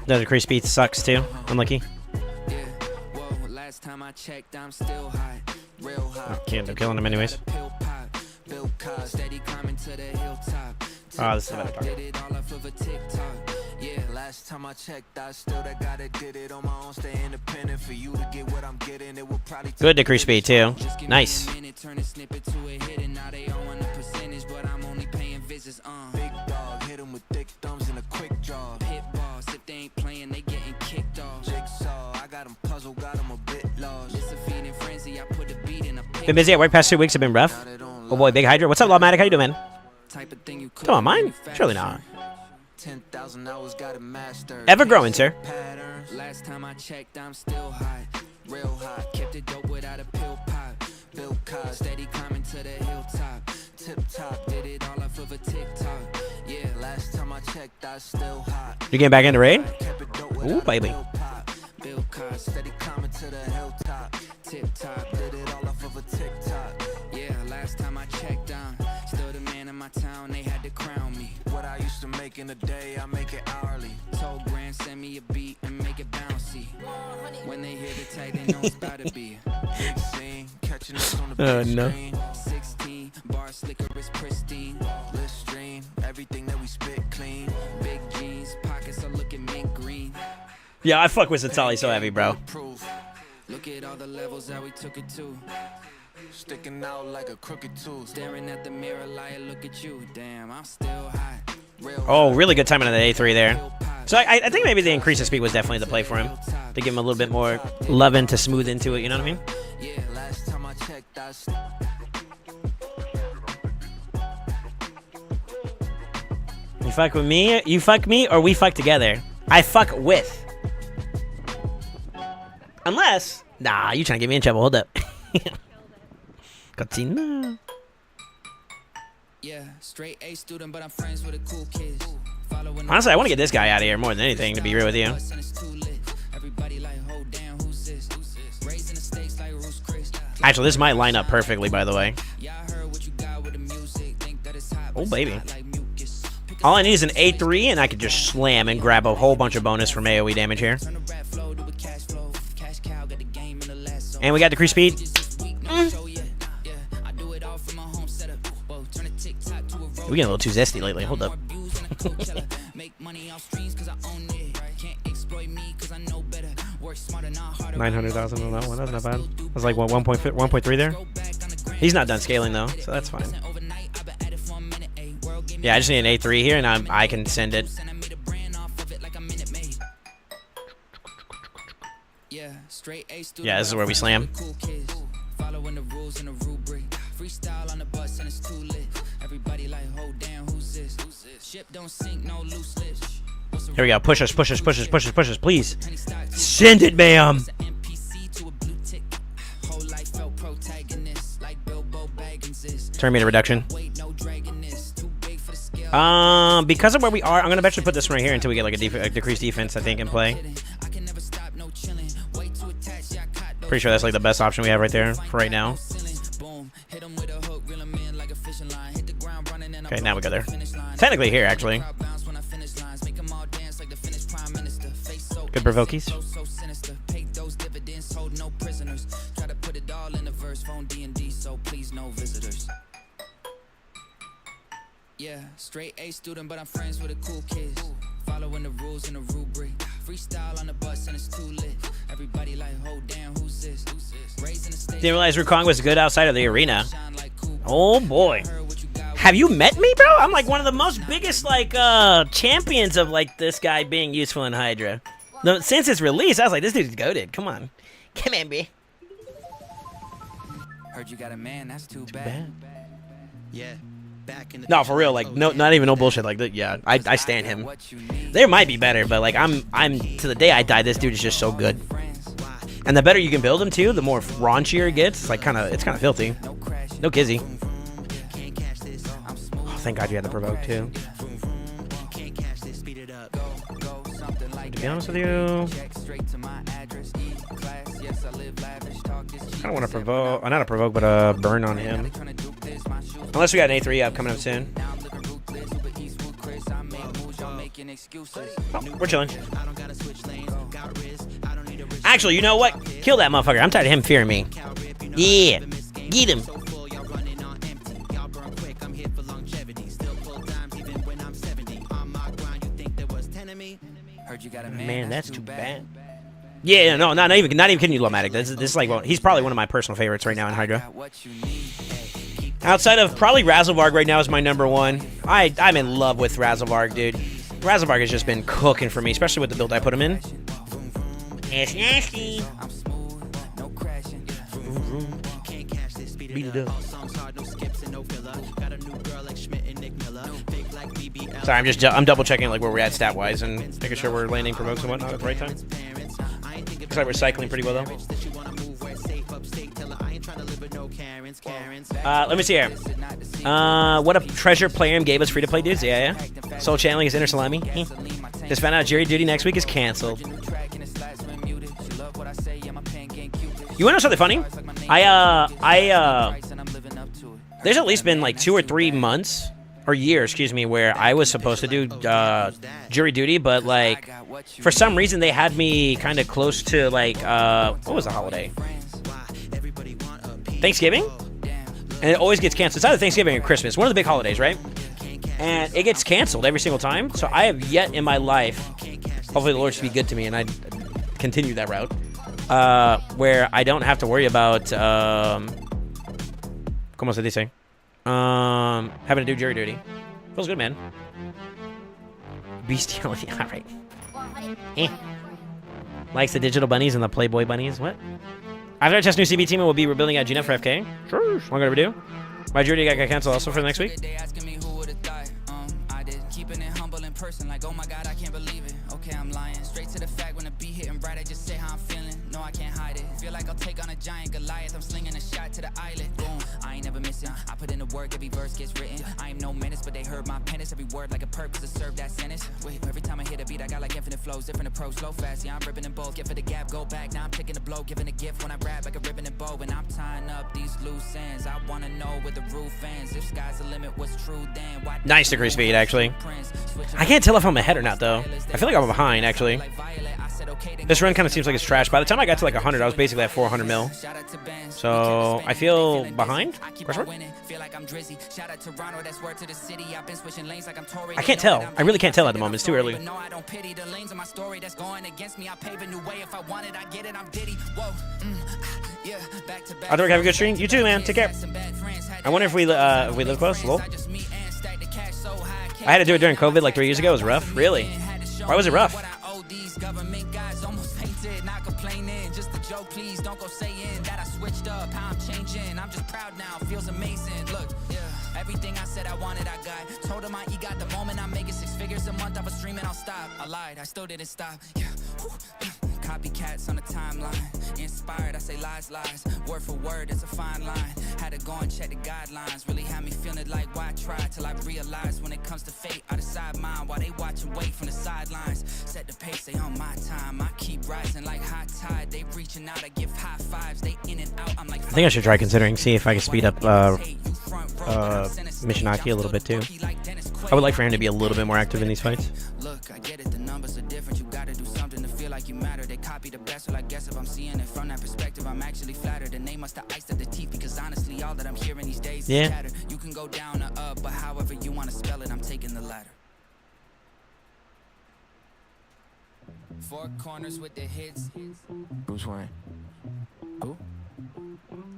The decreased speed sucks too. Unlucky. Yeah. Whoa, last time I checked, I'm still high. Real high. Oh, can't end up killing him anyways. Steady climbing to the hilltop. Oh, this is better talk. Did it all off of a TikTok. Yeah, last time I checked, I still that got it, did it on my own, stay independent. For you to get what I'm getting, it will probably Good decreased speed too. Nice. Turn a snippet to a hit, and now they all want a percentage, but I'm only paying visits. Big dog, hit him with thick thumbs and a quick draw. Pit boss, if they ain't playing, they getting kicked off. Jigsaw, I got him puzzled, got him a bit lost. It's a feeding frenzy, I put a beat in a pit. Been busy at work past 2 weeks. Have been rough. Oh boy, Big Hydra. What's up, Lawmatic? How you doing, man? Type of thing you Come on, mine? Surely not. 10,000 hours got it mastered. Ever growing, sir. Last time I checked, I'm still high. Real high. Kept it dope without a pill pop. Bill Cos, steady climbing to the hilltop. Tip top, did it all off of a TikTok. Yeah, last time I checked, I still hot. You getting back into raid? Ooh, baby. Bill Cos, steady climbing to the hilltop. Tip top, did it all off of a TikTok. Yeah, last time I checked down, still the man in my town, they had to crown me. What I used to make in a day, I make it hourly. Told Grand, send me a beat and make it bouncy. When they hear the tag, they know it's about to be. Big scene, catching us on the big screen. 16, bar slicker is pristine. List stream, everything that we spit clean. Big jeans, pockets are looking mint green. Yeah, I fuck with Satali so heavy, bro. Look at all the levels that we took it to. Sticking out like a crooked tooth. Staring at the mirror, liar, look at you. Damn, I'm still high. Oh, really good timing on the A3 there. So I think maybe the increase of speed was definitely the play for him. To give him a little bit more loving to smooth into it, you know what I mean? Yeah, last time I checked, You fuck with me, you fuck me, or we fuck together. I fuck with. Unless, nah, you trying to get me in trouble, hold up. Katina. Yeah, straight A student, but I'm friends with the cool kids. Honestly, I want to get this guy out of here more than anything, to be real with you. Actually, this might line up perfectly, by the way. Oh, baby. All I need is an A3, and I could just slam and grab a whole bunch of bonus from AoE damage here. And we got decreased speed. We're getting a little too zesty lately. Hold up. 900,000 on that one. That's not bad. That's like what, 1.3 there. He's not done scaling though, so that's fine. Yeah, I just need an A3 here, and I can send it. Yeah, this is where we slam. Following the rules and the rubric. Freestyle on the bus and it's too lit. Everybody like, hold down, who's this? Ship don't sink, no loose lips. Here we go. Push us, push us, push us, push us, push us, please. Send it, ma'am. Turn me to reduction. Because of where we are, I'm gonna eventually put this one right here until we get like a decreased defense, I think, in play. Pretty sure that's like the best option we have right there for right now. Okay, now we go there. Technically here, actually. Good provokies. Yeah, straight A student, but I'm friends with the cool kids. Following the rules and the rubric. Freestyle on the bus and it's too lit. Everybody like, oh damn, who's this? Raising the stage. Didn't realize Wukong was good outside of the arena. Oh boy. Have you met me, bro? I'm like one of the most biggest like champions of like this guy being useful in Hydra. No, since its release, I was like, this dude's goated. Come on. Come on, B. Heard you got a man, that's too bad. Yeah. Back in the No, for real, like no, not even no bullshit. Like that, yeah, I stand him. There might be better, but like I'm to the day I die, this dude is just so good. And the better you can build him too, the more raunchier it gets. It's like kind of filthy. No kizzy. Oh, thank God you had the provoke too. To be honest with you, I don't want to provoke. Not a provoke, but a burn on him. Unless we got an A3 up coming up soon. Oh, we're chilling. Actually, you know what? Kill that motherfucker. I'm tired of him fearing me. Yeah. Get him. Man, that's too bad. Yeah, no, not even kidding you, Lomatic. This is like, well, he's probably one of my personal favorites right now in Hydra. Outside of probably Razzlevarg right now is my number one. I'm in love with Razzlevarg, dude. Razzlevarg has just been cooking for me, especially with the build I put him in. It's nasty. Beat it up. Sorry, I'm double checking like where we're at stat wise and making sure we're landing provokes and whatnot at the right time. Looks like we're cycling pretty well though. Let me see here. What a treasure player gave us free to play dudes. Yeah. Soul channeling is inner salami. Just found out jury duty next week is canceled. You wanna know something funny? There's at least been like 2 or 3 months or years, excuse me, where I was supposed to do jury duty, but like for some reason they had me kind of close to like what was the holiday? Thanksgiving? And it always gets canceled. It's either Thanksgiving or Christmas, one of the big holidays, right? And it gets canceled every single time. So I have yet in my life, hopefully the Lord should be good to me and I continue that route, where I don't have to worry about ¿cómo se dice? Having to do jury duty. Feels good, man. Bestiality. All right. Likes the digital bunnies and the Playboy bunnies. What? After I test new CB team, we'll be rebuilding at GNF for FK. Sure. What I'm gonna do? My jury got canceled also for the next week. Keeping it humble in person, like oh my God, I can't believe it. Okay, I'm lying. Straight to the fact when the beat hitting bright, I just say how I'm feeling. No, I can't hide it. Feel like I'll take on a giant Goliath. I'm slinging a shot to the eyelid. Boom, I ain't never missing. I put in the work, every verse gets written. I am no menace, but they heard my penance. Every word like a perk, cause it served that sentence. Wait, every time I hit a beat, I got like infinite flows, different approach, slow, fast. Yeah, I'm ripping in both. Get for the gap, go back. Now I'm taking the blow, giving a gift when I rap like a ribbon and bow. And I'm tying up these loose ends. I wanna know where the roof ends. If sky's the limit, what's true then? Why nice degree speed, actually. I can't tell if I'm ahead or not, though. I feel like I'm behind, actually. This run kind of seems like it's trash. By the time I got to like 100, I was basically at 400 mil. So I feel behind? I can't tell. I really can't tell at the moment. It's too early. Arthur, have a good stream. You too, man. Take care. I wonder if we live close. Lol. I had to do it during COVID like 3 years ago. It was rough. Really? Why was it rough? Just a joke, please don't go saying that I switched up. How I'm changing, I'm just proud now. Feels amazing. Look, yeah, everything I said I wanted, I got. Told him I got the moment I'm making 6 figures a month. I was streaming, I'll stop. I lied, I still didn't stop. Yeah. Copycats on the timeline. Inspired, I say lies. Word for word, it's a fine line. Had to go and check the guidelines. Really had me feeling like why try till I realized when it comes to fate, I decide mine while they watch and wait from the sidelines. Set the pace, they on my time. I keep rising like high tide. They reaching out, I give high fives. They in and out. I'm like, I think I should try considering see if I can speed up Mishinaki a little bit too. I would like for him to be a little bit more active in these fights. Look, I get it, the numbers are different. You gotta do something to feel like you matter. They copy the best, well I guess if I'm seeing it from that perspective, I'm actually flattered. And they must have iced at the teeth because honestly all that I'm hearing these days is chatter. You can go down or up, but however you want to spell it, I'm taking the latter. Four corners with the hits. Bruce Wayne. Who?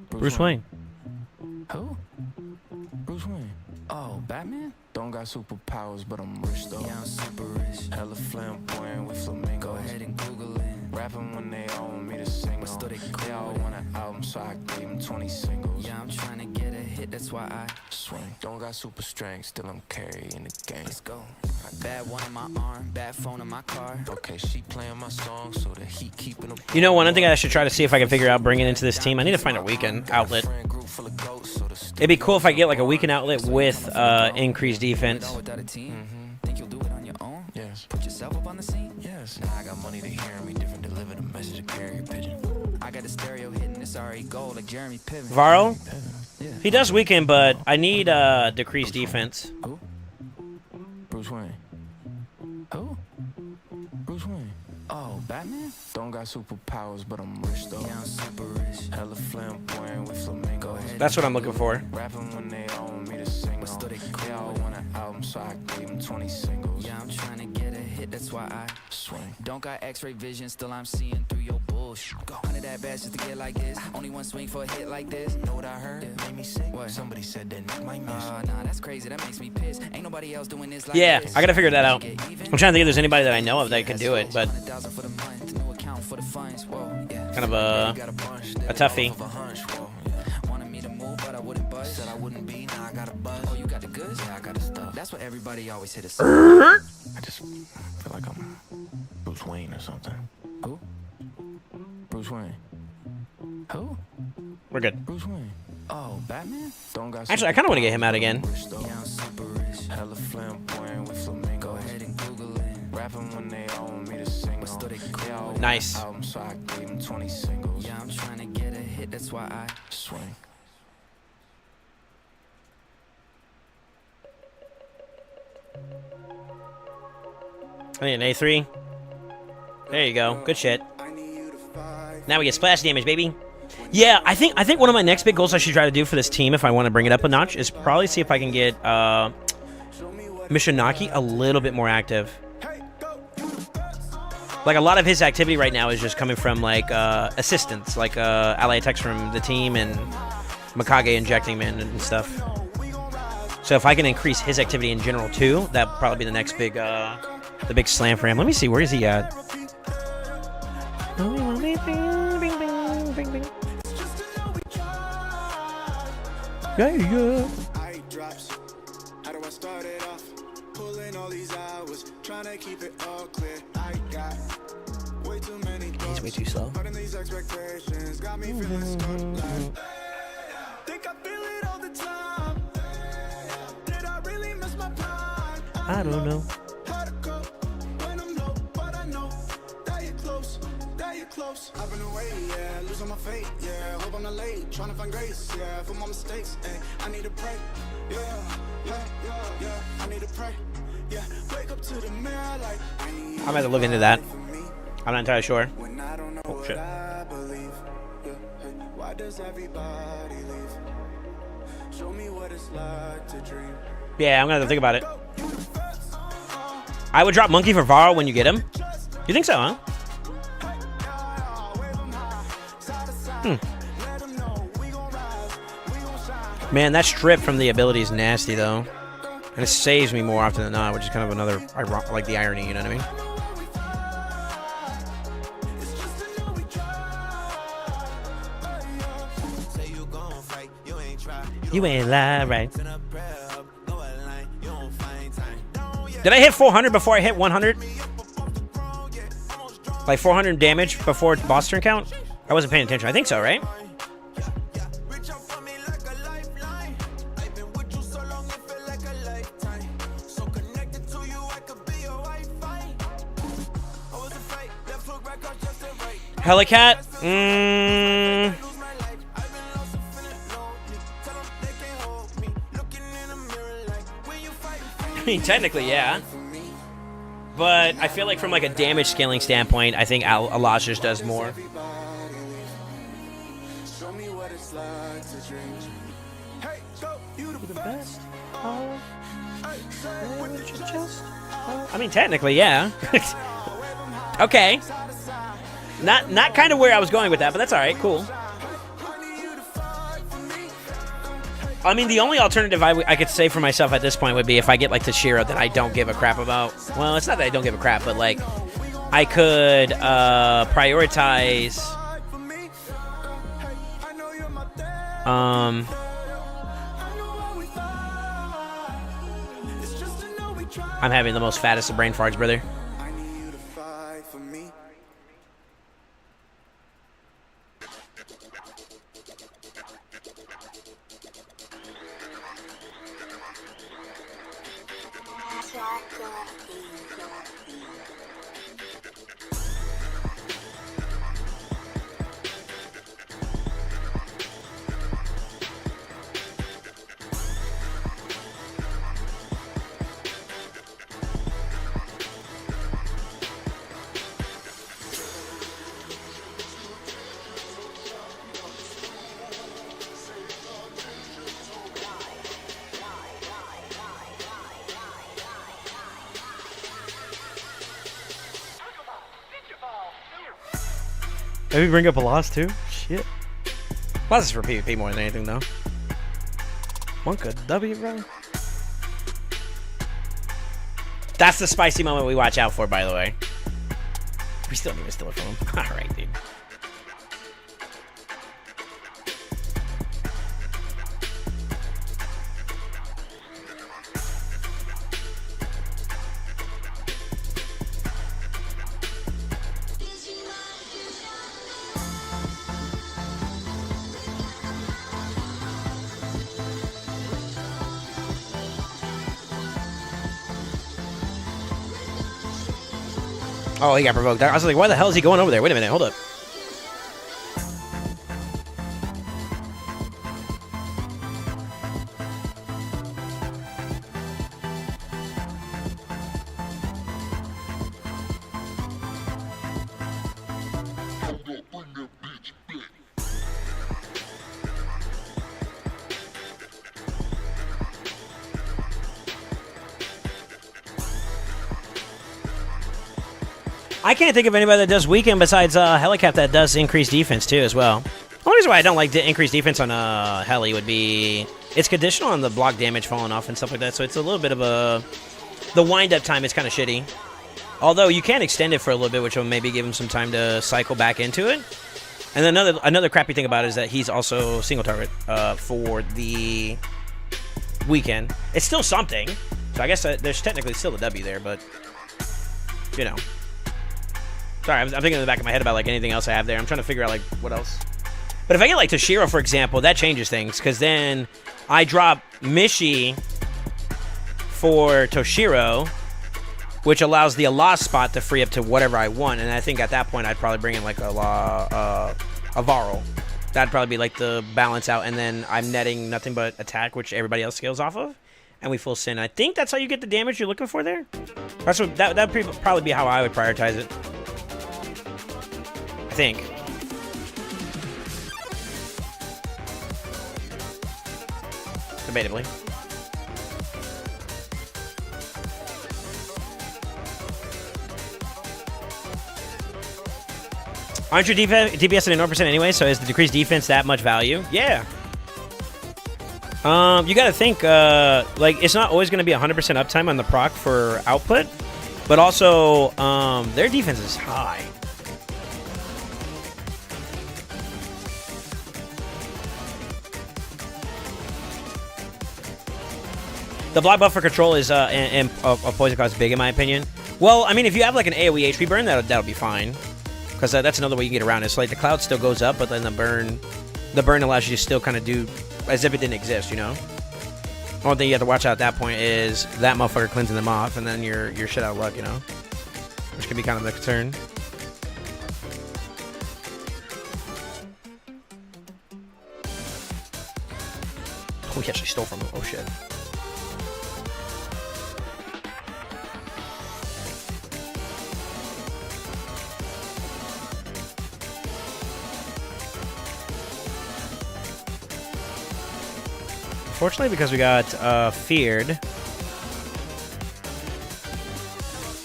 Bruce Wayne. Who? Bruce Wayne. Oh, Batman? Don't got superpowers, but I'm rich though. Yeah, I'm super rich. Hella flamboyant with flamingos. Go ahead and Google it. Rapping when they all want me to sing But still on. they They all cool. want an album, so I gave them 20 singles. Yeah, I'm trying to get a hit, that's why I Swing. Don't got super strength, still I'm carrying the game. let's go. Bad one in my arm, bad phone in my car. Okay, she playing my song, so the heat keeping them. You know, one thing I should try to see if I can figure out bringing into this team. I need to find a weekend outlet. It'd be cool if I get like a weekend outlet with increased defense. Without a team, think you'll do it on your own? Yes. Put yourself up on the scene? Yes. Now I got money to hear me different, deliver the message to carry a pigeon. I got the stereo hitting this already gold like Jeremy Piven. Varl, Yeah. he does weekend, but I need decreased defense. Who? Bruce Wayne. Who? Bruce Wayne. Oh, Batman? Don't got superpowers, but I'm rich though. Yeah, I'm super rich. Hella flamboyant with flamingos. That's what I'm looking for. Rapping when they all want me to sing But still on. they They all cool. want an album, so I gave them 20 singles. Yeah, I'm trying to get a hit, that's why I Swing. don't got x-ray vision, still I'm seeing through your bullshit. Go 100 that bad just to get like this. Only one swing for a hit like this. Know what I heard? Yeah. Made me sick. What? Somebody said that Nick might miss. Nah, that's crazy, that makes me pissed. Ain't nobody else doing this like Yeah, this. I gotta figure that out. Get even? I'm trying to think if there's anybody that I know of that could do it, but 100,000 for the month, new account for the funds. Whoa, yeah. kind of Got a bunch. a toughie. Of a hunch. Whoa, yeah. Wanted me to move, but I wouldn't budge. Said I wouldn't be, now I got a buzz. Oh, you got the goods? Yeah, I got the stuff. That's what everybody always hit us. I just feel like I'm Bruce Wayne or something. Who? Bruce Wayne. Who? We're good. Bruce Wayne. Oh, Batman? Don't got Actually, I kind of want to get him out again. rich though. Yeah, I'm super rich. Hella flamboyant with flamingos. Go ahead and Google it. Rapping when they all want me to sing But still on. they They all cool. want Nice. an album, so I gave them 20 singles. Yeah, I'm trying to get a hit, that's why I Swing. I need an A3. There you go. Good shit. Now we get splash damage, baby. Yeah, I think one of my next big goals I should try to do for this team, if I want to bring it up a notch, is probably see if I can get Mishinaki a little bit more active. Like, a lot of his activity right now is just coming from, like, assistance, like ally attacks from the team and Mikage injecting him in and stuff. So if I can increase his activity in general, too, that'd probably be the next big, the big slam for him. Let me see, where is he at? Yeah. I drops. How do I start it off? Pulling all these hours, trying to keep it all clear. I got way too many thoughts. He's way too slow. Putting these expectations got me feeling stuck. Like, think I feel it all the time. Did I really miss my prime? I don't know. How to cope when I'm low, but I know that you're close, that you're close. I've been away, yeah, losing my faith, yeah. Hope I'm not late, trying to find grace, yeah, for my mistakes, I need to pray, yeah. I need to pray, yeah. Wake up to the mirror like I need. I'm gonna have to look into that. I'm not entirely sure. When I don't know what shit. I believe, yeah. Hey, why does everybody leave? Show me what it's like to dream. Yeah, I'm gonna have to think about it. I would drop Monkey for Varl when you get him. You think so, huh? Man, that strip from the ability is nasty, though. And it saves me more often than not, which is kind of another, like, the irony, you know what I mean? You ain't lie, right? Did I hit 400 before I hit 100? Like 400 damage before boss turn count? I wasn't paying attention. I think so, right? Helicat? I mean, technically, yeah. But I feel like from like a damage scaling standpoint, I think Alash just does more. Show me what it's like to dream. Hey, go, you the best. I mean, technically, yeah. Okay. Not kind of where I was going with that, but that's all right. Cool. I mean, the only alternative I could say for myself at this point would be if I get like Toshiro that I don't give a crap about. Well, it's not that I don't give a crap, but like I could prioritize. I'm having the most fattest of brain farts, brother. Maybe bring up a loss too? Shit. Loss is for PvP more than anything, though. Monka W, bro. That's the spicy moment we watch out for, by the way. We still need to steal it from him. All right, dude. Oh, he got provoked. I was like, why the hell is he going over there? Wait a minute, hold up. I can't think of anybody that does weekend besides Helicat that does increased defense too as well. The only reason why I don't like the increased defense on Heli would be it's conditional on the block damage falling off and stuff like that, so it's a little bit of a... The wind-up time is kind of shitty. Although you can extend it for a little bit, which will maybe give him some time to cycle back into it. And then another crappy thing about it is that he's also single target for the weekend. It's still something, so I guess there's technically still a W there, but, you know. Sorry, I'm thinking in the back of my head about like anything else I have there. I'm trying to figure out like what else. But if I get like Toshiro, for example, that changes things because then I drop Mishi for Toshiro, which allows the Allah spot to free up to whatever I want. And I think at that point I'd probably bring in like a Varl. That'd probably be like the balance out, and then I'm netting nothing but attack, which everybody else scales off of, and we full sin. I think that's how you get the damage you're looking for there. That's what that'd probably be how I would prioritize it. I think. Debatably. Aren't your DPS at 0% anyway, so is the decreased defense that much value? Yeah. You gotta think, like, it's not always gonna be 100% uptime on the proc for output, but also, their defense is high. The block buff for control is and poison cost big in my opinion. Well, I mean, if you have like an AoE HP burn, that'll be fine, because that's another way you can get around it. So like the cloud still goes up, but then the burn allows you to still kind of do as if it didn't exist, you know. The only thing you have to watch out at that point is that motherfucker cleansing them off, and then you're shit out of luck, you know, which can be kind of the concern. Oh, he actually stole from him. Oh shit. Unfortunately, because we got feared.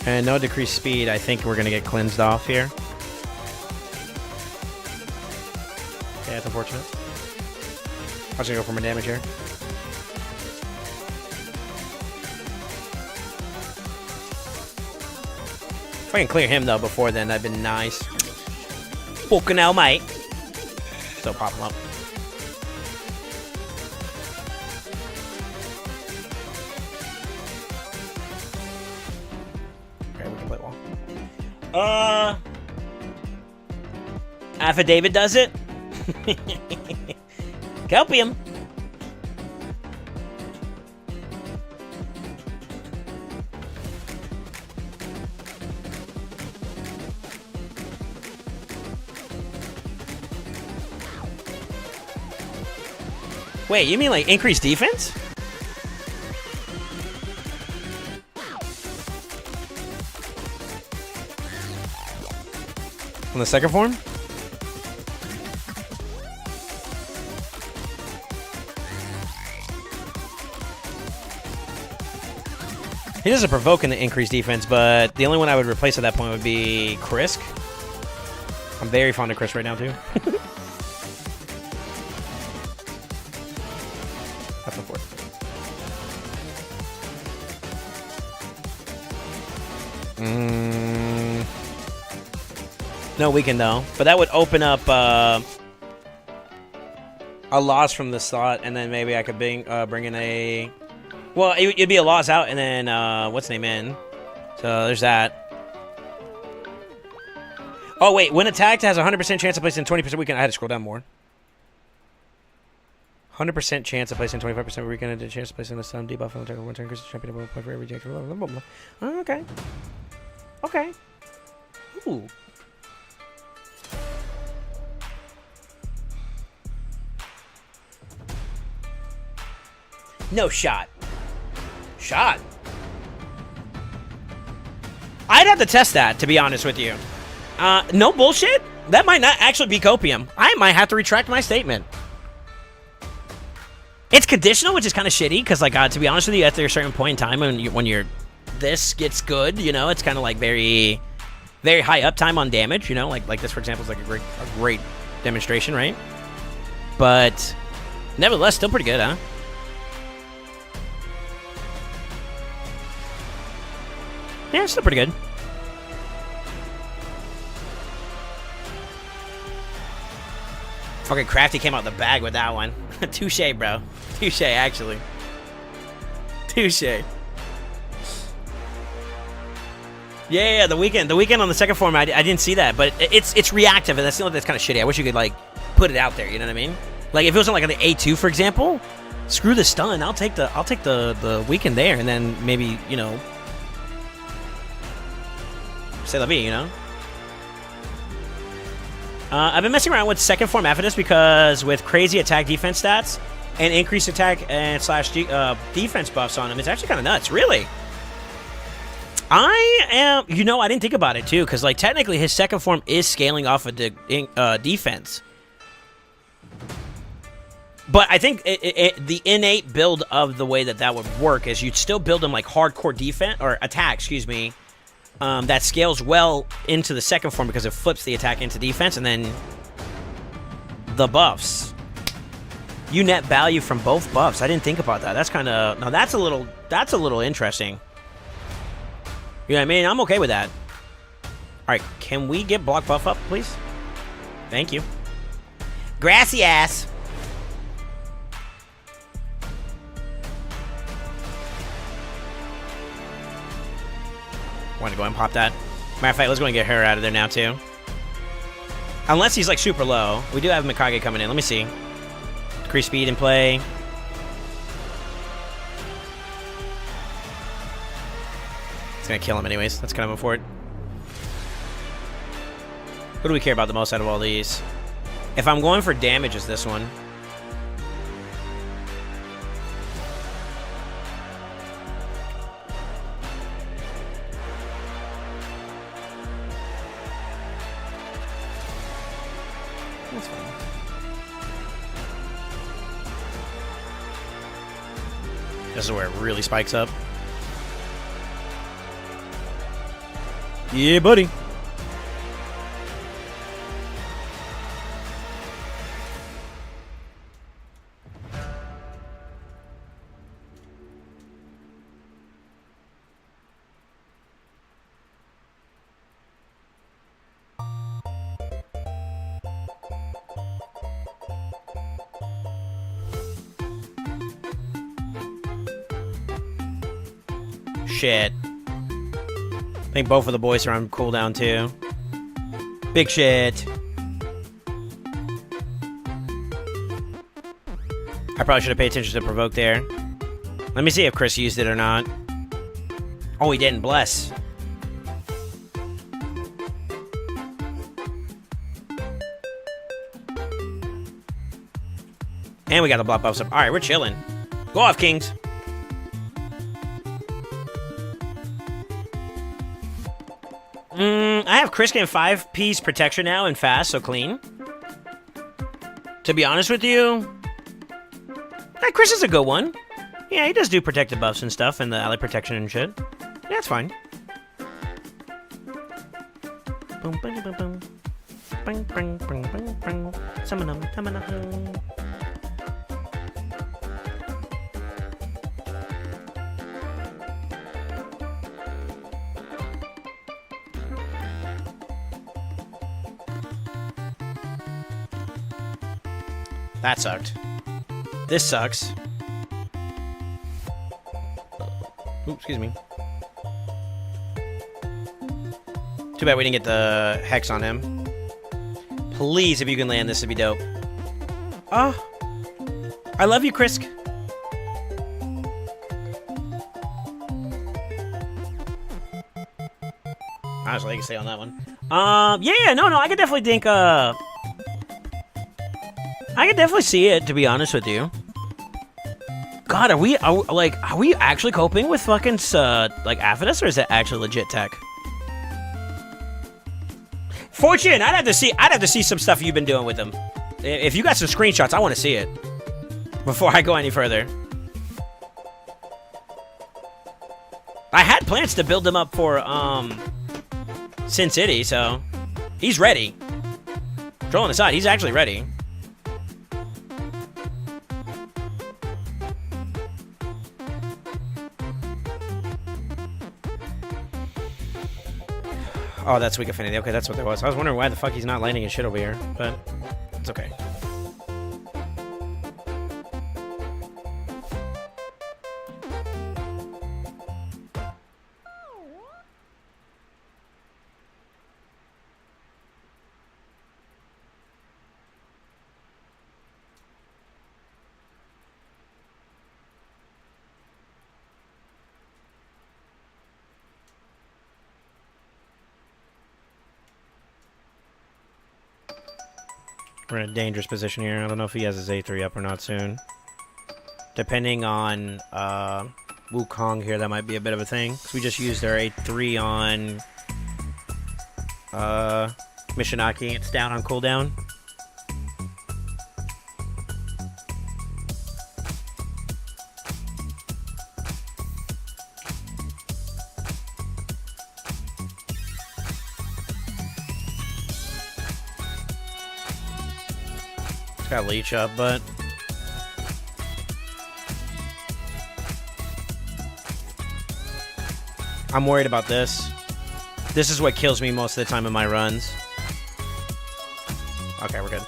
And no decreased speed. I think we're going to get cleansed off here. Okay, that's unfortunate. I was going to go for more damage here. If I can clear him, though, before then, that'd been nice. Fucking hell, mate. Still pop him up. Okay, we can play wall. Affidavit does it? Copium. Wait, you mean like increased defense? On the second form? He doesn't provoke in the increased defense, but the only one I would replace at that point would be Krisk. I'm very fond of Krisk right now, too. That's unfortunate. No weaken, though. But that would open up a loss from the slot, and then maybe I could bring in a... Well, it'd be a loss out, and then, what's name in? So, there's that. Oh, wait. When attacked, has a 100% chance of placing 20% weaken. I had to scroll down more. 100% chance of placing 25% weaken, and a chance of placing the stun debuff on the target. One turn, increases champion point for every reject. Blah, blah, blah, blah. Oh, okay. Okay. Ooh. No shot. Shot. I'd have to test that, to be honest with you. No bullshit? That might not actually be copium. I might have to retract my statement. It's conditional, which is kind of shitty, because, like, to be honest with you, at a certain point in time, when you're this gets good, you know, it's kind of like very, very high uptime on damage, you know, like this, for example, is like a great demonstration, right? But nevertheless, still pretty good, huh? Yeah, it's still pretty good. Fucking Crafty came out the bag with that one. Touche, bro. Touche, actually. Touche. Yeah, the weekend on the second form, I didn't see that, but it's reactive, and that's the only thing that's kind of shitty. I wish you could, like, put it out there, you know what I mean? Like, if it wasn't like on the A2, for example, screw the stun. I'll take the weekend there, and then maybe, you know, c'est la vie, you know? I've been messing around with second form Aphidus because with crazy attack defense stats and increased attack and slash defense buffs on him, it's actually kind of nuts, really. I am, you know, I didn't think about it too, because like technically his second form is scaling off of the defense. But I think the innate build of the way that would work is you'd still build him like hardcore defense or attack, excuse me. That scales well into the second form because it flips the attack into defense, and then the buffs. You net value from both buffs. I didn't think about that. That's kind of, now that's a little interesting. You know what I mean? I'm okay with that. All right, can we get block buff up, please? Thank you. Grassy ass. Want to go ahead and pop that. Matter of fact, let's go and get her out of there now, too. Unless he's, like, super low. We do have Mikage coming in. Let me see. Decrease speed in play. It's going to kill him anyways. That's kind of for it. Who do we care about the most out of all these? If I'm going for damage, it's this one. That's fine. This is where it really spikes up. Yeah, buddy. Shit. I think both of the boys are on cooldown too. Big shit. I probably should have paid attention to provoke there. Let me see if Chris used it or not. Oh, he didn't. Bless. And we got the block buffs up. Alright, we're chilling. Go off, Kings. I have Chris getting 5-piece protection now and fast, so clean. To be honest with you, Chris is a good one. Yeah, he does do protective buffs and stuff, and the ally protection and shit. Yeah, that's fine. Boom, boom, boom, boom. Bang, bang, bang, bang, bang. Summon 'em, summon 'em. That sucked. This sucks. Ooh, excuse me. Too bad we didn't get the Hex on him. Please, if you can land this, it'd be dope. Oh. I love you, Krisk. Honestly, I can say on that one. Yeah, no, I could definitely think, I could definitely see it, to be honest with you. God, are we actually coping with fucking, like, Aphidus, or is that actually legit tech? Fortune, I'd have to see some stuff you've been doing with them. If you got some screenshots, I want to see it before I go any further. I had plans to build him up for, Sin City, so he's ready. Trolling aside, he's actually ready. Oh, that's weak affinity. Okay, that's what that was. I was wondering why the fuck he's not landing his shit over here, but it's okay. We're in a dangerous position here. I don't know if he has his A3 up or not soon. Depending on Wukong here, that might be a bit of a thing. Because we just used our A3 on Mishinaki. It's down on cooldown. Got leech up, but I'm worried about this. This is what kills me most of the time in my runs. Okay, we're good.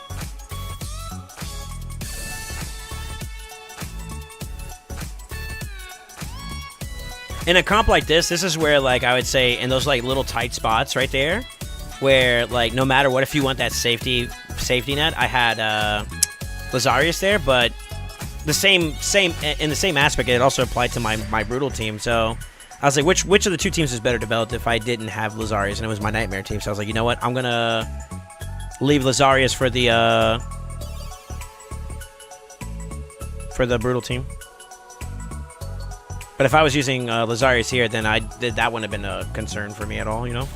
In a comp like this is where, like, I would say in those like little tight spots right there, where like no matter what, if you want that safety net, I had Lazarius there, but the same in the same aspect, it also applied to my brutal team. So I was like, which of the two teams is better developed if I didn't have Lazarius, and it was my nightmare team. So I was like, you know what, I'm gonna leave Lazarius for the brutal team. But if I was using Lazarius here, then that wouldn't have been a concern for me at all, you know.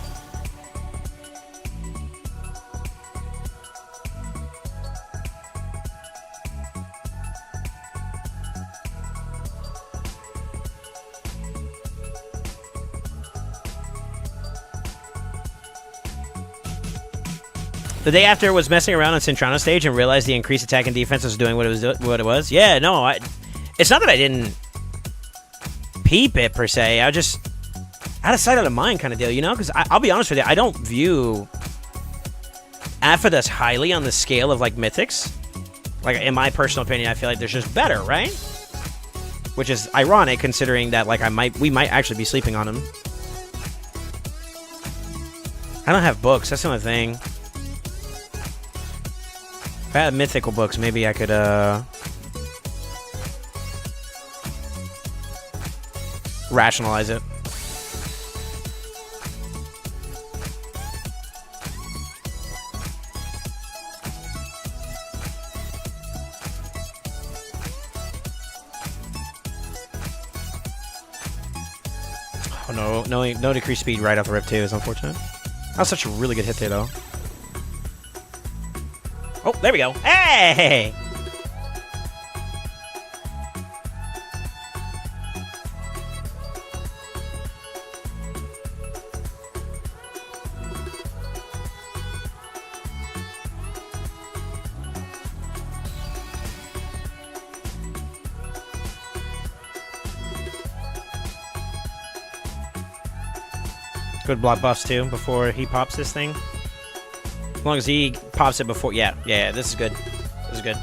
The day after was messing around on Cintrano stage and realized the increased attack and defense was doing what it was. Yeah, no, it's not that I didn't peep it per se. I just out of sight, out of mind kind of deal, you know? Because I'll be honest with you, I don't view Aphodas highly on the scale of like mythics. Like in my personal opinion, I feel like there's just better, right? Which is ironic considering that like we might actually be sleeping on him. I don't have books. That's another thing. If I had mythical books, maybe I could rationalize it. Oh no, no decreased speed right off the rip too is unfortunate. That was such a really good hit there though. Oh, there we go. Hey! Good block buffs too before he pops this thing. As long as he pops it before, yeah, this is good. This is good.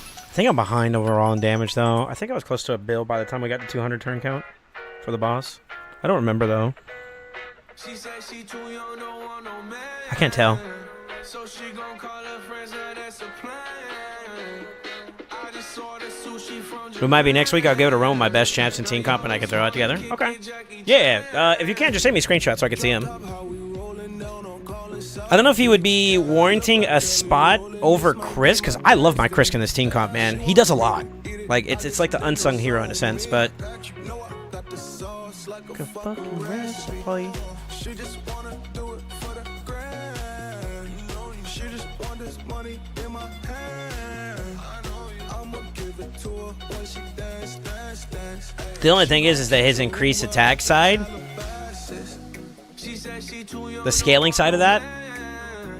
I think I'm behind overall in damage though. I think I was close to a bill by the time we got to 200 turn count for the boss. I don't remember though. I can't tell. So she gon' call her friends, that's a plan. I just saw the sushi from Japan. It might be next week. I'll give it a roam, my best chance in team comp, and I can throw it together. Okay. Yeah, if you can, just send me a screenshot so I can see him. I don't know if he would be warranting a spot over Chris, because I love my Chris in this team comp, man. He does a lot. Like, it's like the unsung hero in a sense, but... The only thing is that his increased attack side, the scaling side of that,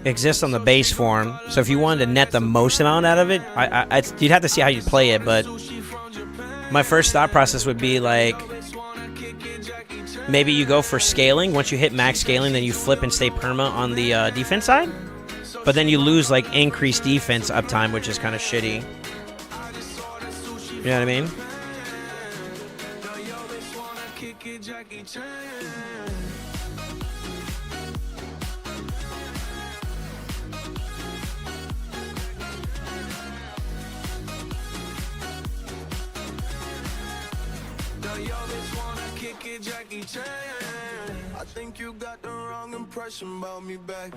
exists on the base form. So if you wanted to net the most amount out of it, you'd have to see how you play it. But my first thought process would be like, maybe you go for scaling. Once you hit max scaling, then you flip and stay perma on the defense side. But then you lose like increased defense uptime, which is kind of shitty. You know what I mean? I think you got the wrong impression about me back.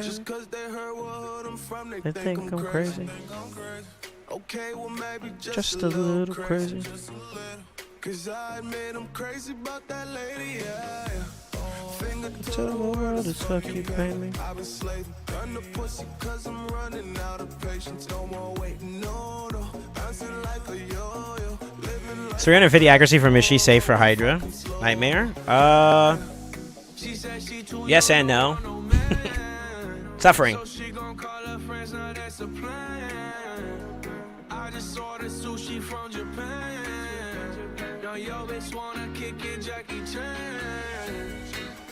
Just cause they heard what hood I'm from, they think I'm crazy. Okay, well maybe just a little crazy. Cause I admit I'm crazy about that lady, yeah. Finger to the world is fuck you pay me. I've been slaving, gun the pussy cause I'm running out of patience. No more waiting, no, no. Bouncing like a yo-yo. 350 accuracy from Mishi, safe for Hydra. Nightmare? Yes and no. Suffering.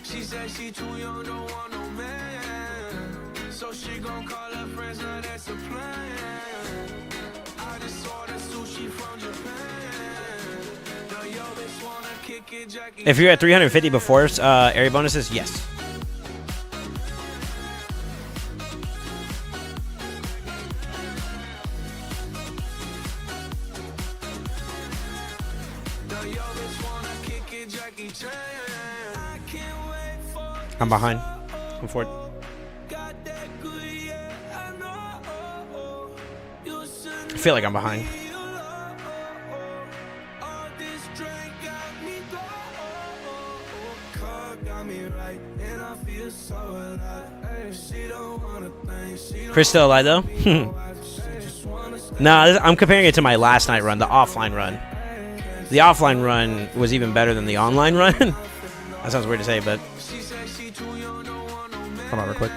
She said she too young, don't want no man. So she gon' call her friends, now that's a plan. I just saw the sushi from Japan. Now yo bitch wanna kick it, Jackie. If you're at 350 before area bonuses, yes. I'm behind. I'm forward. I feel like I'm behind. Chris still alive though? Nah, I'm comparing it to my last night run, the offline run. The offline run was even better than the online run. That sounds weird to say, but hold on real quick.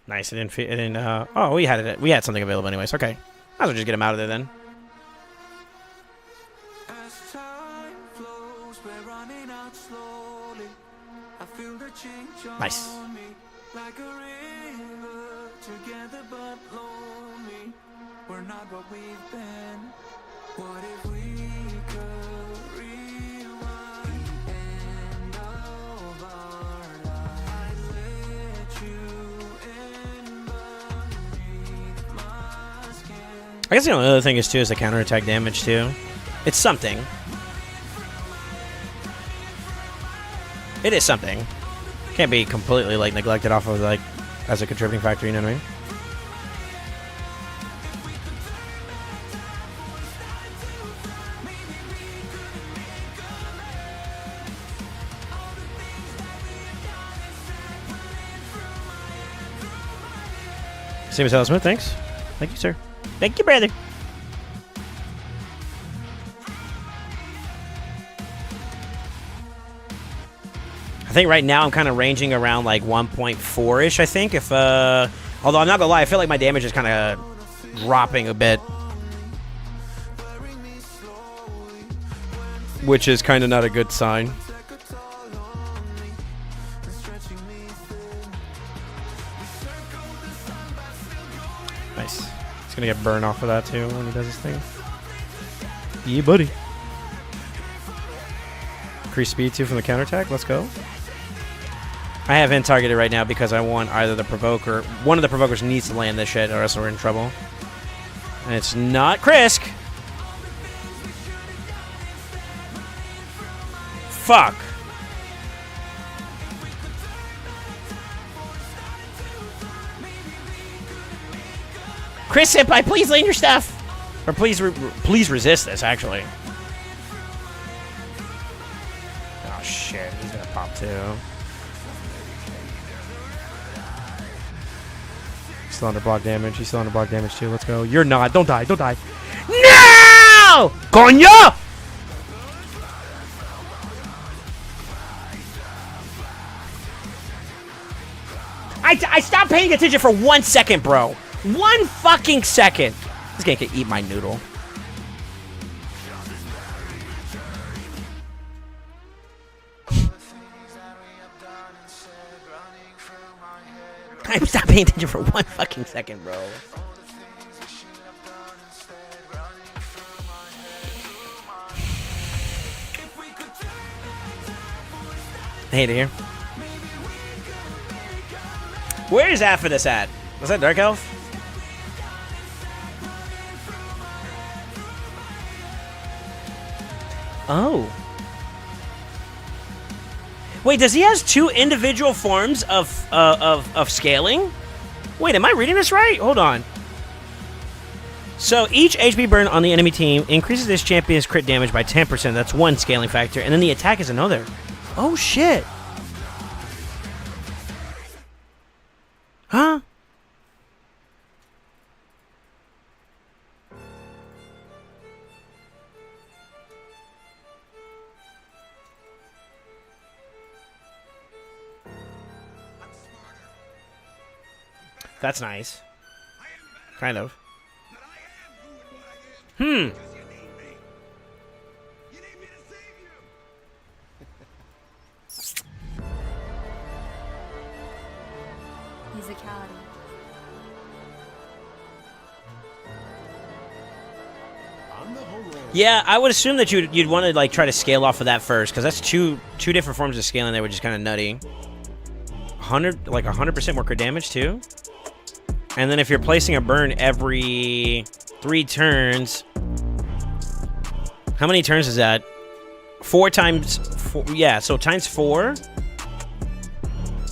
Nice. It didn't. Oh, we had it. We had something available anyways. Okay. Might as well just get him out of there then. Nice. I guess the only other thing is too is the counterattack damage too. It's something. It is something. Can't be completely like neglected off of like as a contributing factor. You know what I mean? Same as Smith. Thanks. Thank you, sir. Thank you, brother. I think right now I'm kind of ranging around like 1.4-ish, I think. If although I'm not gonna lie, I feel like my damage is kind of dropping a bit. Which is kind of not a good sign. Nice. He's gonna get burned off of that too when he does his thing. Yeah, buddy. Increase speed too from the counterattack. Let's go. I have him targeted right now because I want either the provoker. One of the provokers needs to land this shit or else we're in trouble. And it's not Krisk. Fuck. Chris Senpai, please land your stuff. Or please resist this, actually. Oh, shit. He's gonna pop, too. Still under block damage. He's still under block damage, too. Let's go. You're not. Don't die. Don't die. No! Coño! I stopped paying attention for 1 second, bro. 1 fucking second. This guy can eat my noodle. I stopped paying attention for 1 fucking second, bro. I hate it here. Where is Aphrodis at? Was that Dark Elf? Oh. Wait, does he has 2 individual forms of scaling? Wait, am I reading this right? Hold on. So each HP burn on the enemy team increases this champion's crit damage by 10%. That's 1 scaling factor, and then the attack is another. Oh shit. Huh? That's nice. Kind of. Hmm. Musicality. Yeah, I would assume that you'd want to like try to scale off of that first, because that's two different forms of scaling that were just kind of nutty. 100% more crit damage too. And then if you're placing a burn every 3 turns, how many turns is that? 4 times 4. Yeah, so times 4.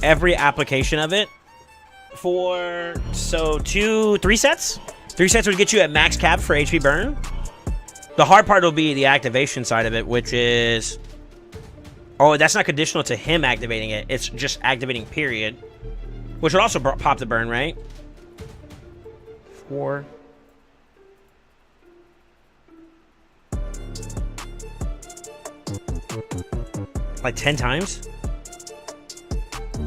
every application of it for, so 3 sets? 3 sets would get you at max cap for HP burn. The hard part will be the activation side of it, which is... Oh, that's not conditional to him activating it. It's just activating, period. Which would also pop the burn, right? 4. Like 10 times?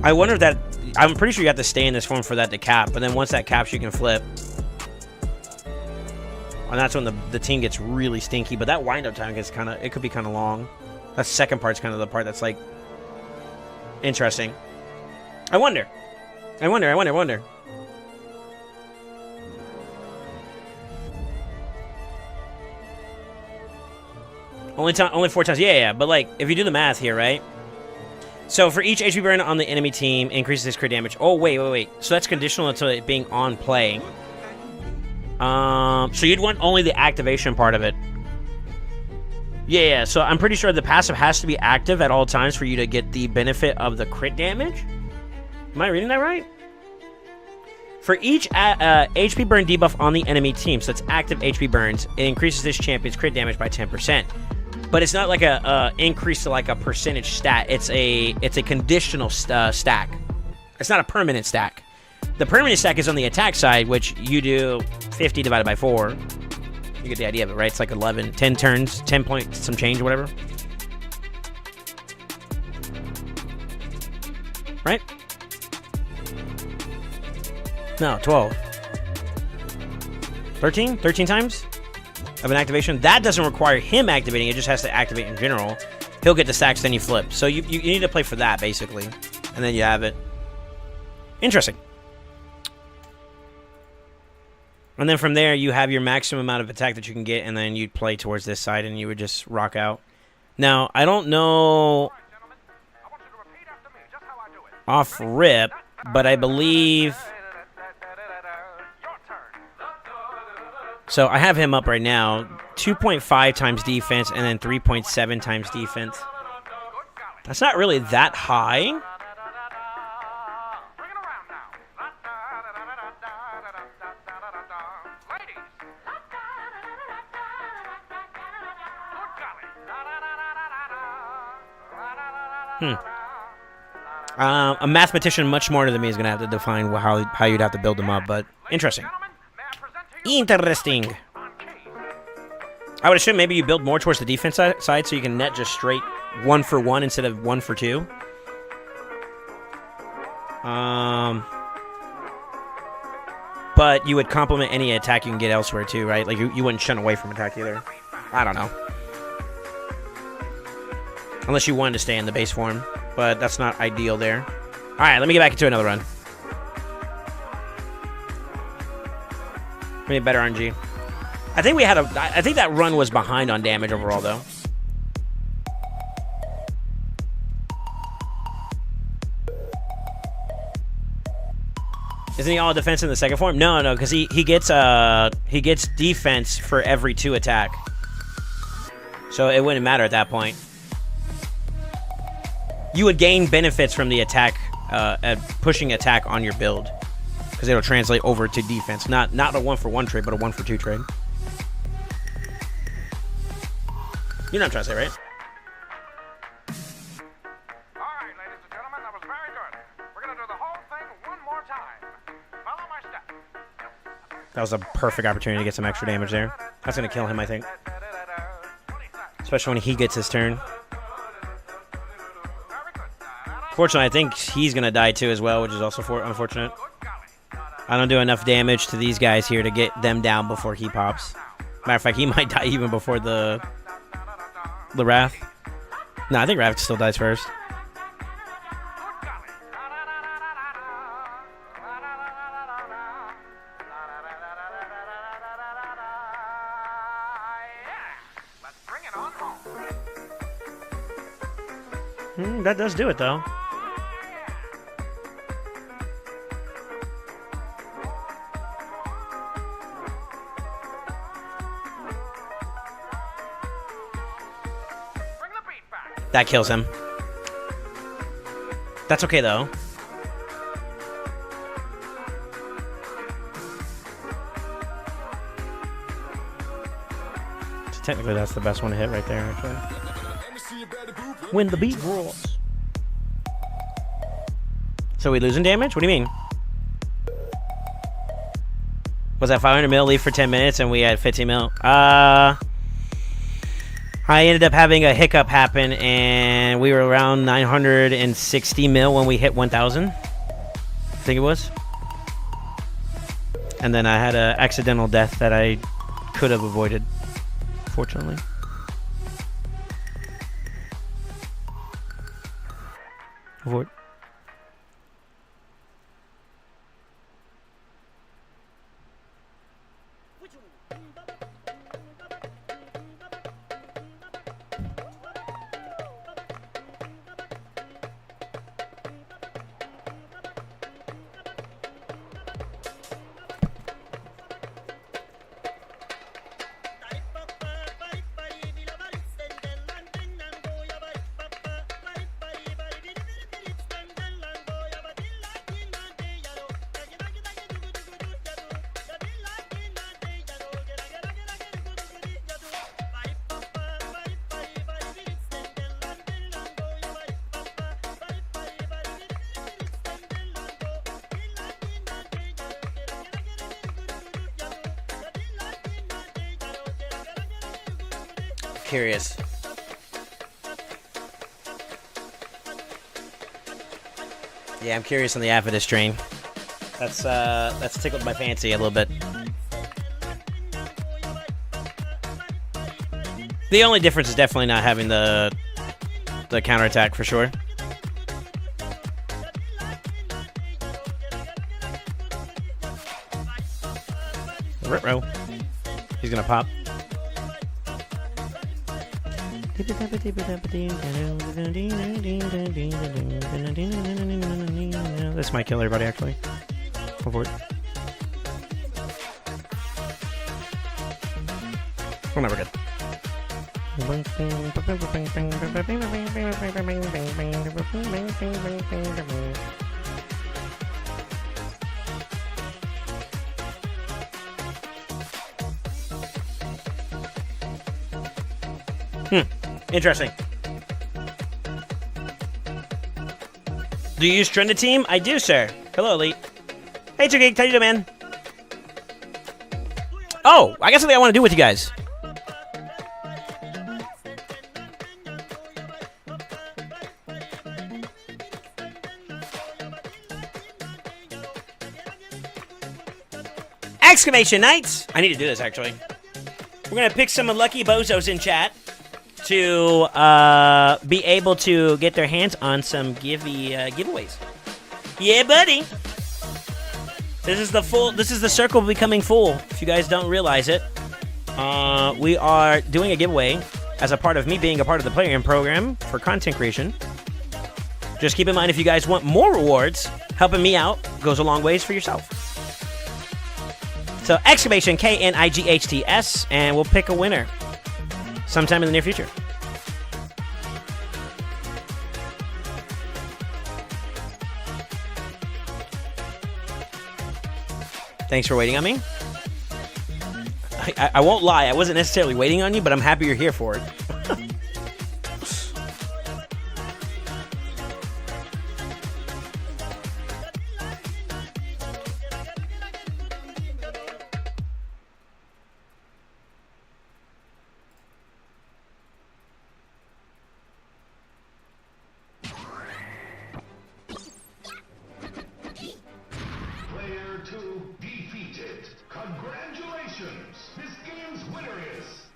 I wonder if that... I'm pretty sure you have to stay in this form for that to cap, but then once that caps, you can flip. And that's when the team gets really stinky, but that wind-up time gets kind of... It could be kind of long. That second part's kind of the part that's, like... Interesting. I wonder. I wonder. Only 4 times. Yeah. But, like, if you do the math here, right? So, for each HP burn on the enemy team, increases his crit damage. Oh, wait. So, that's conditional until it being on play. So, you'd want only the activation part of it. Yeah. So, I'm pretty sure the passive has to be active at all times for you to get the benefit of the crit damage. Am I reading that right? For each HP burn debuff on the enemy team, so it's active HP burns, it increases this champion's crit damage by 10%. But it's not like a increase to like a percentage stat. It's a conditional stack. It's not a permanent stack. The permanent stack is on the attack side, which you do 50 divided by 4. You get the idea of it, right? It's like 11, 10 turns, 10 points, some change, whatever. Right? No, 12. 13? 13 times of an activation. That doesn't require him activating. It just has to activate in general. He'll get the stacks, then you flip. So you need to play for that, basically. And then you have it. Interesting. And then from there, you have your maximum amount of attack that you can get, and then you'd play towards this side, and you would just rock out. Now, I don't know off rip, but I believe... So I have him up right now, 2.5 times defense and then 3.7 times defense. That's not really that high. A mathematician much smarter than me is going to have to define how you'd have to build them up, but interesting. Interesting. I would assume maybe you build more towards the defense side so you can net just straight 1 for 1 instead of 1 for 2. But you would complement any attack you can get elsewhere too, right? Like you wouldn't shun away from attack either. I don't know. Unless you wanted to stay in the base form, but that's not ideal there. All right, let me get back into another run. We need better RNG. I think I think that run was behind on damage overall, though. Isn't he all defense in the second form? No, because he gets defense for every 2 attack. So it wouldn't matter at that point. You would gain benefits from the attack, pushing attack on your build. Because it'll translate over to defense. Not a 1 for 1 trade, but a 1 for 2 trade. You know what I'm trying to say, right? Alright, ladies and gentlemen, that was very good. We're gonna do the whole thing one more time. Follow my steps. That was a perfect opportunity to get some extra damage there. That's going to kill him, I think. Especially when he gets his turn. Fortunately, I think he's going to die too as well, which is also unfortunate. I don't do enough damage to these guys here to get them down before he pops. Matter of fact, he might die even before the Wrath. No, I think Wrath still dies first. That does do it, though. That kills him. That's okay, though. Technically, that's the best one to hit right there, actually. When the beat rolls. So we losing damage? What do you mean? Was that 500 mil leave for 10 minutes and we had 15 mil? I ended up having a hiccup happen and we were around 960 mil when we hit 1,000. I think it was. And then I had an accidental death that I could have avoided, fortunately. Avoid. Curious. Yeah, I'm curious on the Aphidus strain. That's tickled my fancy a little bit. The only difference is definitely not having the counterattack for sure. Ruh-roh. He's gonna pop. This might kill everybody, actually. Go for it. We're never good. Interesting. Do you use Trended Team? I do, sir. Hello, Elite. Hey, Chicky, how you doing, man? Oh, I got something I want to do with you guys. Exclamation Knights! I need to do this, actually. We're going to pick some lucky bozos in chat to be able to get their hands on some giveaways. Yeah, buddy. This is the circle becoming full. If you guys don't realize it, we are doing a giveaway as a part of me being a part of the Player In program for content creation. Just keep in mind, if you guys want more rewards, helping me out goes a long ways for yourself. So exclamation KNIGHTS, and we'll pick a winner sometime in the near future. Thanks for waiting on me. I won't lie, I wasn't necessarily waiting on you, but I'm happy you're here for it.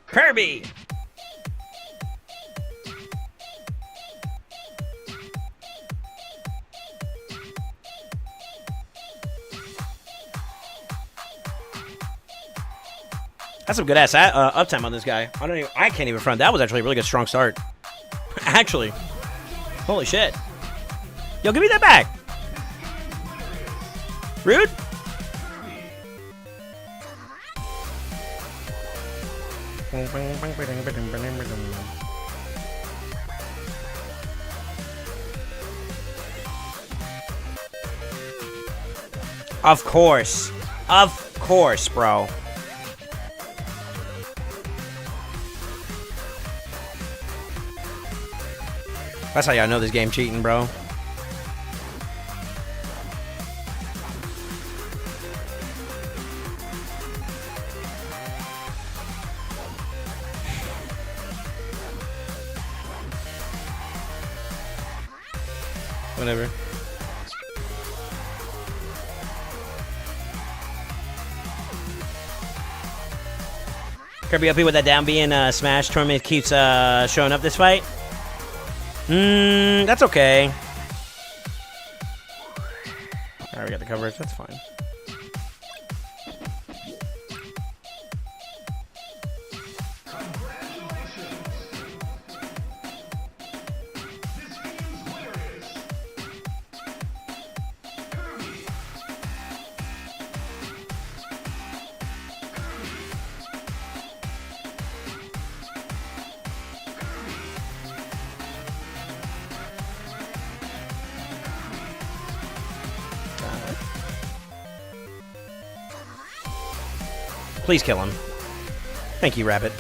Kirby! That's some good ass uptime on this guy. I can't even front. That was actually a really good strong start. Actually. Holy shit. Yo, give me that back. Rude? Of course. Of course, bro. That's how y'all know this game cheating, bro. Whatever. Kirby OP with that down B and Smash tournament keeps showing up this fight. That's okay. Alright, we got the coverage. That's fine. Please kill him. Thank you, Rabbit.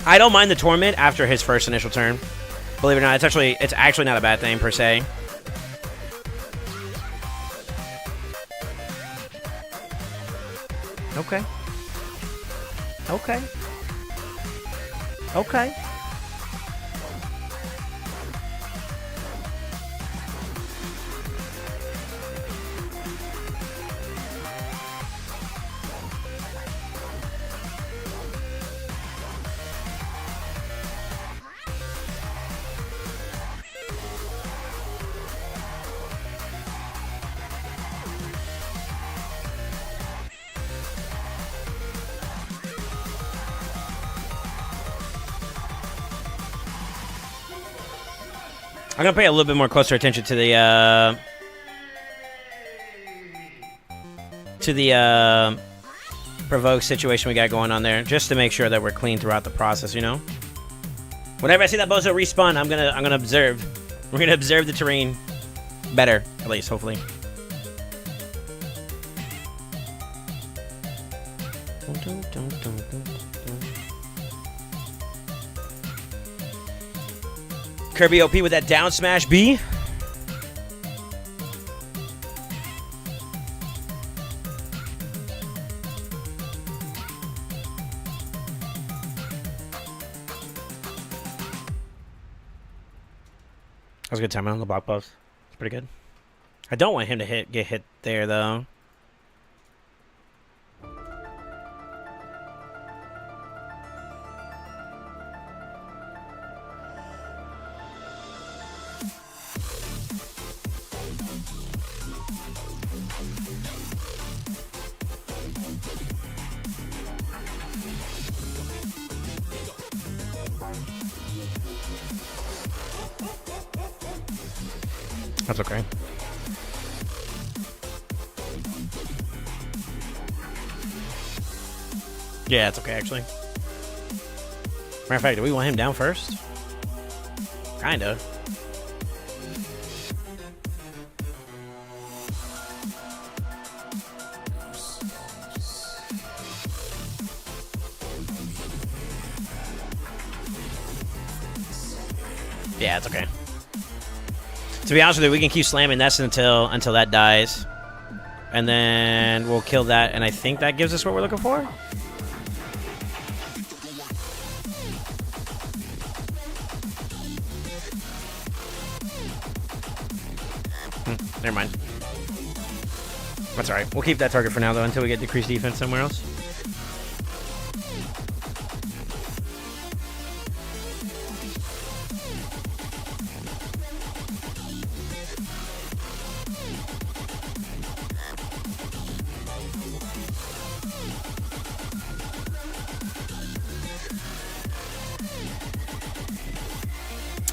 I don't mind the torment after his first initial turn. Believe it or not, it's actually not a bad thing per se. Okay. Okay. Okay. I'm gonna pay a little bit more closer attention to the provoke situation we got going on there, just to make sure that we're clean throughout the process. You know, whenever I see that bozo respawn, I'm gonna observe. We're gonna observe the terrain better, at least, hopefully. Kirby OP with that down smash B. That was a good timing on the block buffs. It's pretty good. I don't want him to get hit there though. That's okay. Yeah, it's okay, actually. Matter of fact, do we want him down first? Kinda. Yeah, it's okay. To be honest with you, we can keep slamming this until that dies. And then we'll kill that, and I think that gives us what we're looking for. Never mind. That's alright. We'll keep that target for now, though, until we get decreased defense somewhere else.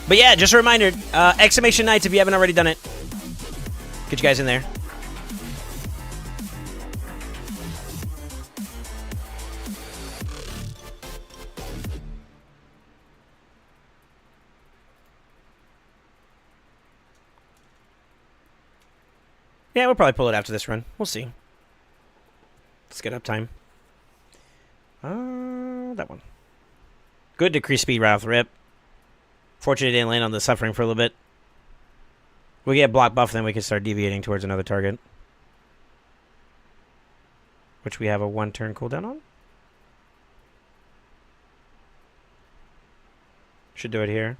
But yeah, just a reminder, exclamation nights if you haven't already done it. Get you guys in there. Yeah, we'll probably pull it after this run. We'll see. Let's get up time. That one. Good decrease speed, Ralph. Rip. Fortunately, it didn't land on the suffering for a little bit. We get block buff, then we can start deviating towards another target. Which we have a 1 turn cooldown on. Should do it here.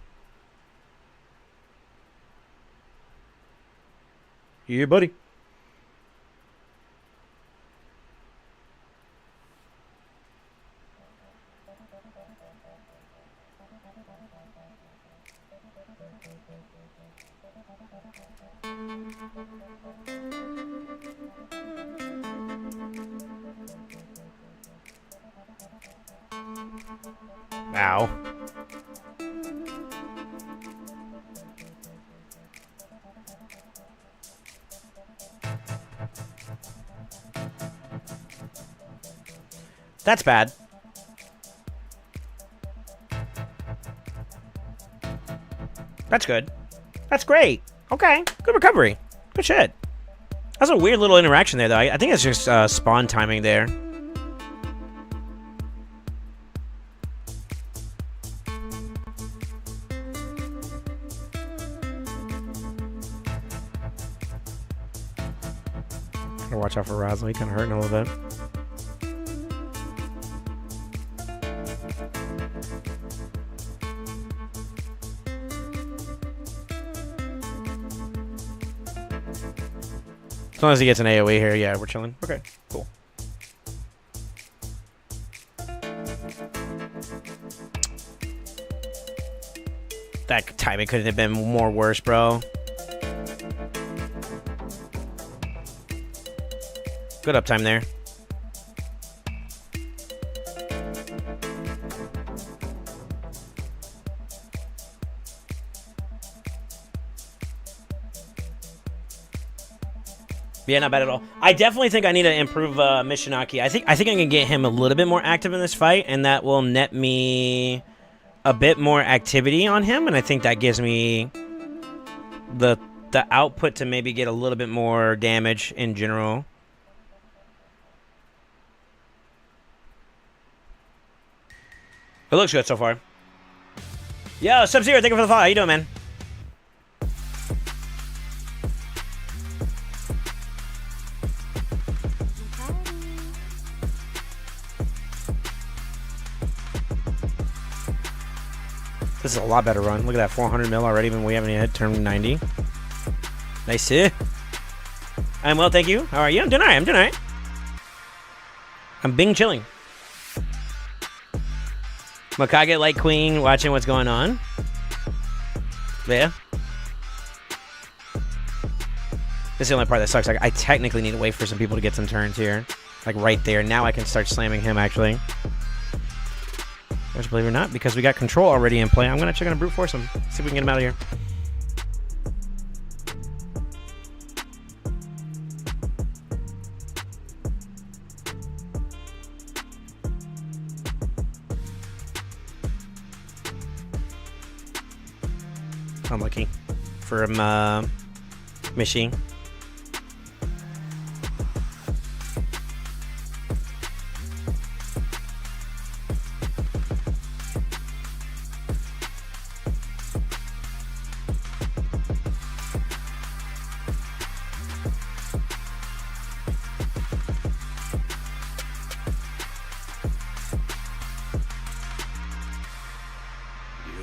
Yeah, buddy. Ow. That's bad. That's good. That's great. Okay. Good recovery. Good shit. That's a weird little interaction there, though. I think it's just spawn timing there. Gotta watch out for Rosalind. He kind of hurting a little bit. As long as he gets an AoE here, yeah, we're chilling. Okay, cool. That timing couldn't have been more worse, bro. Good uptime there. Yeah, not bad at all. I definitely think I need to improve Mishinaki. I think I can get him a little bit more active in this fight, and that will net me a bit more activity on him, and I think that gives me the output to maybe get a little bit more damage in general. It looks good so far. Yo, Sub-Zero, thank you for the follow. How you doing, man? This is a lot better run. Look at that, 400 mil already when we haven't even hit turn 90. Nice. I'm well, thank you. How are you? I'm doing alright. I'm doing alright. I'm Bing chilling. Makage Light Queen watching what's going on. Yeah. This is the only part that sucks. Like, I technically need to wait for some people to get some turns here. Like right there. Now I can start slamming him actually. Which, believe it or not, because we got control already in play, I'm going to check on a brute force him. See if we can get him out of here. Unlucky for Mishi.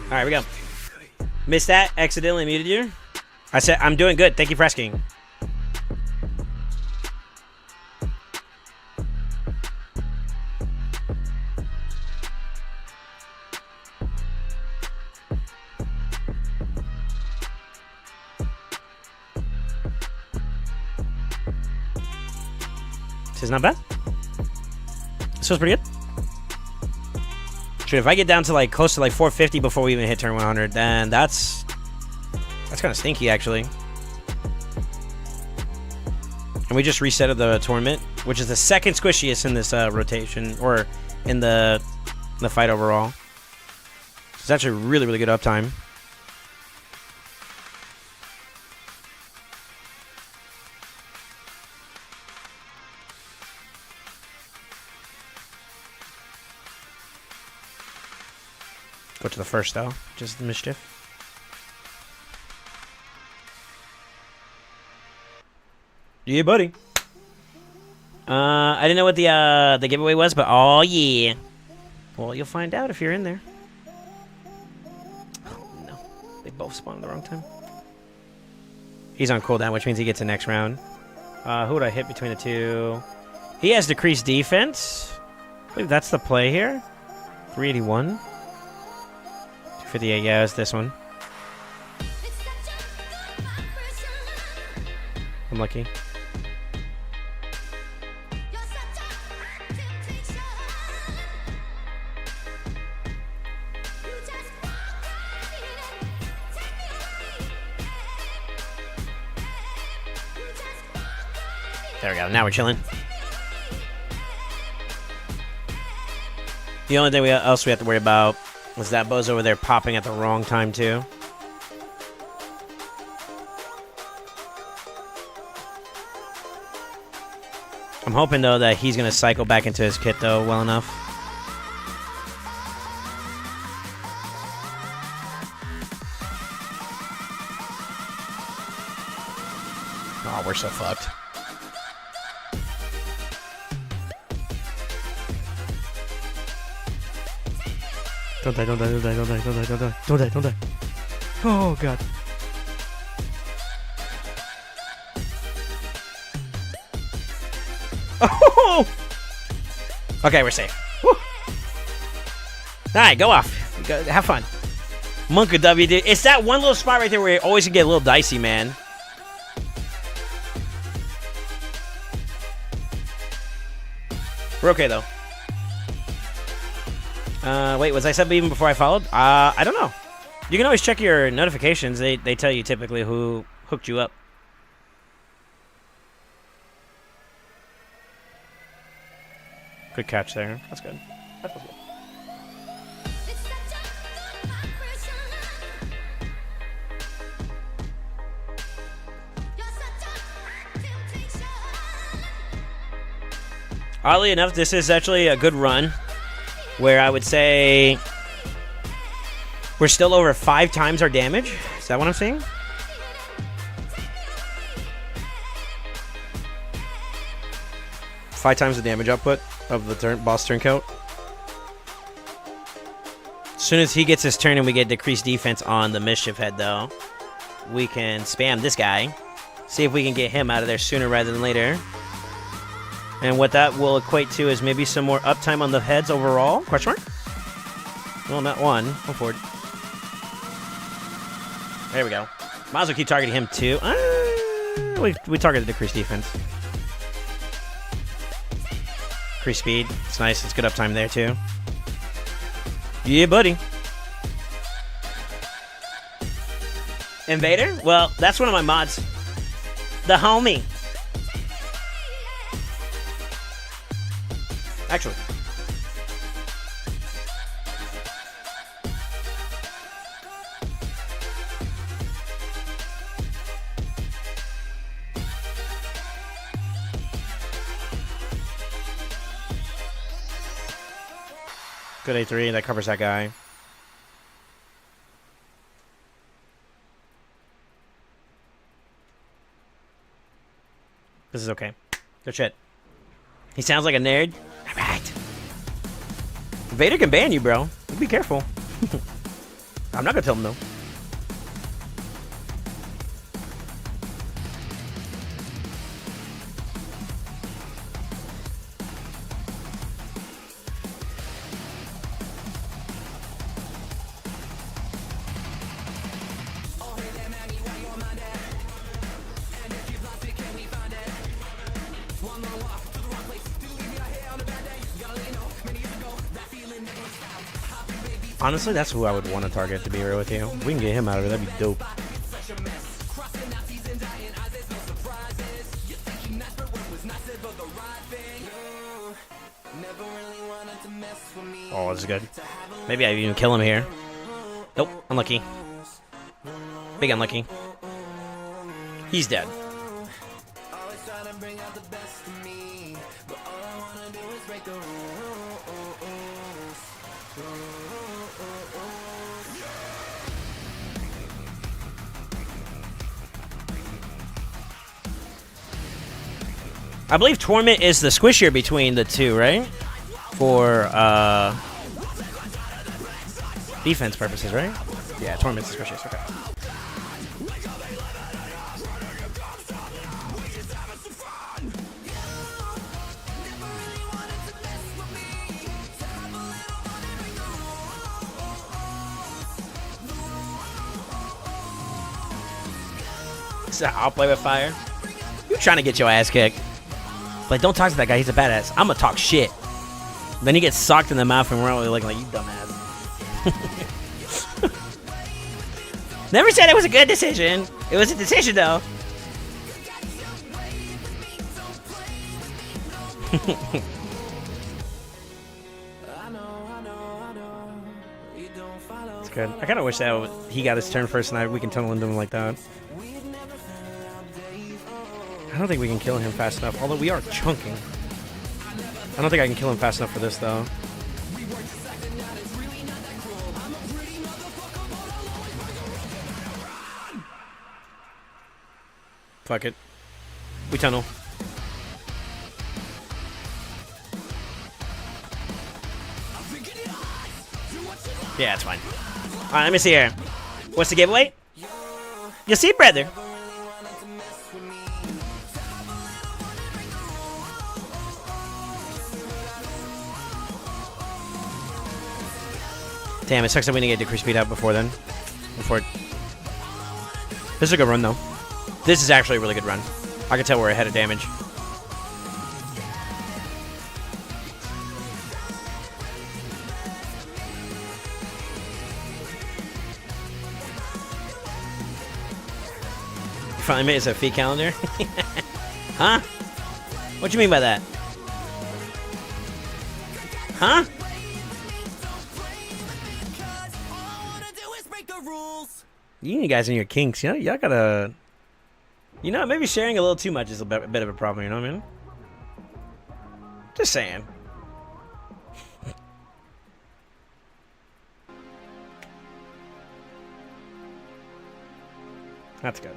All right, we go. Missed that. Accidentally muted you. I said, I'm doing good. Thank you for asking. This is not bad. This feels pretty good. If I get down to like close to like 450 before we even hit turn 100, then that's kind of stinky actually. And we just resetted the tournament, which is the second squishiest in this rotation or in the fight overall. It's actually really, really good uptime. Go to the first though, just the mischief. Yeah, buddy. I didn't know what the giveaway was, but oh yeah. Well, you'll find out if you're in there. Oh no, they both spawned at the wrong time. He's on cooldown, which means he gets the next round. Who would I hit between the two? He has decreased defense. I believe that's the play here. 381. 258, yeah, it's this one. I'm lucky. There we go. Now we're chilling. The only thing else we have to worry about is that Bo's over there popping at the wrong time, too. I'm hoping, though, that he's going to cycle back into his kit, though, well enough. Oh, we're so fucked. Don't die, don't die, don't die, don't die, don't die, don't die, don't die, don't die. Oh, God. Oh! Okay, we're safe. Woo. Alright, go off. Go, have fun. Monk of W, dude. It's that one little spot right there where you always get a little dicey, man. We're okay, though. Wait, was I sub even before I followed? I don't know. You can always check your notifications. They tell you typically who hooked you up. Good catch there. That's good. That was good. Oddly enough, this is actually a good run where I would say we're still over 5 times our damage. Is that what I'm saying? Five times the damage output of the boss turn count. As soon as he gets his turn and we get decreased defense on the Mischief Head, though, we can spam this guy. See if we can get him out of there sooner rather than later. And what that will equate to is maybe some more uptime on the heads overall? Question mark? Well, not one. Go forward. There we go. Might as well keep targeting him, too. We targeted decreased defense. Increase speed. It's nice. It's good uptime there, too. Yeah, buddy. Invader? Well, that's one of my mods. The homie. Actually. Good A3, that covers that guy. This is okay. Good shit. He sounds like a nerd. Alright. Vader can ban you, bro. Be careful. I'm not gonna tell him no. Honestly, that's who I would want to target, to be real with you. If we can get him out of it, that'd be dope. Oh, this is good. Maybe I even kill him here. Nope, unlucky. Big unlucky. He's dead. I believe Torment is the squishier between the two, right? For defense purposes, right? Yeah, Torment's the squishiest. Okay. I'll play with fire. You trying to get your ass kicked? Like, don't talk to that guy. He's a badass. I'm gonna talk shit. Then he gets socked in the mouth and we're all like you dumbass. Never said it was a good decision. It was a decision though. It's good. I kind of wish that he got his turn first and we can tunnel into him like that. I don't think we can kill him fast enough, although we are chunking. I don't think I can kill him fast enough for this, though. Fuck it. We tunnel. Yeah, it's fine. Alright, let me see here. What's the giveaway? You see, brother. Damn, it sucks that we didn't get decrease speed up before then. This is a good run, though. This is actually a really good run. I can tell we're ahead of damage. You finally made it a fee calendar? Huh? What do you mean by that? Huh? You guys and your kinks, you know, y'all gotta... You know, maybe sharing a little too much is a bit of a problem, you know what I mean? Just saying. That's good.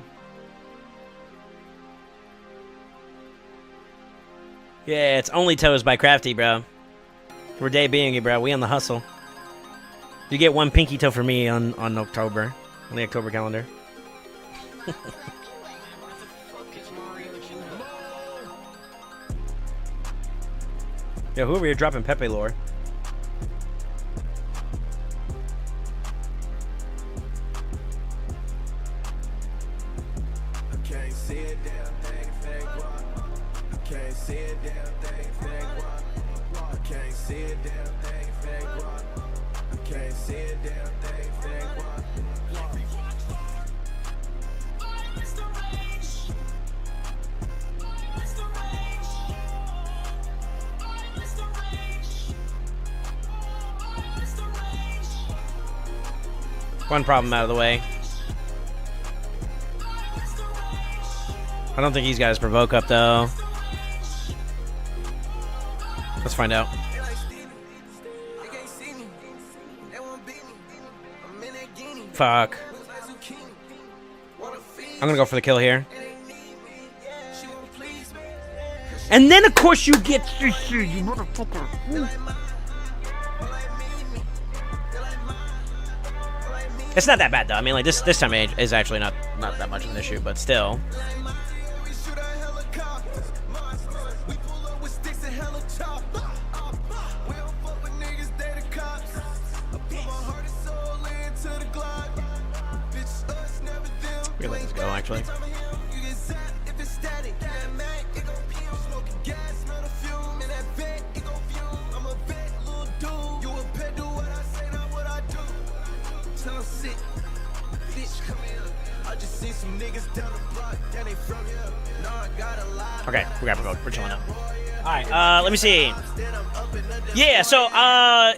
Yeah, it's Only Toes by Crafty, bro. We're debuting it, bro. We on the hustle. You get one pinky toe for me on October. On the October calendar. Yo, who over here dropping Pepe lore? I can't see it, damn thing, fake walk. I can't see it, damn thing, fake walk. I can't see it, damn thing, fake walk. I can't see it, damn thing, fake walk. One problem out of the way. I don't think he's got his provoke up though. Let's find out. Fuck. I'm gonna go for the kill here. And then of course you get this shit, you motherfucker. It's not that bad though. I mean, like this time is actually not that much of an issue, but still. We let this go actually. Okay, we got provoked. We're chilling out. Alright, let me see. Yeah, so,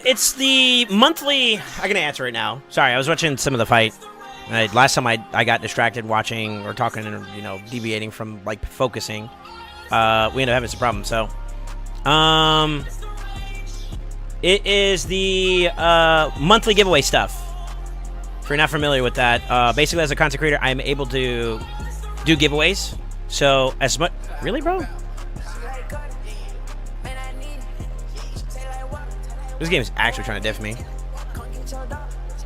it's the monthly... I can answer it now. Sorry, I was watching some of the fight. Last time I got distracted watching or talking and, you know, deviating from, like, focusing. We ended up having some problems, so... It is the, monthly giveaway stuff. If you're not familiar with that, basically as a content creator, I'm able to do giveaways. So, as much... Really, bro? This game is actually trying to diff me.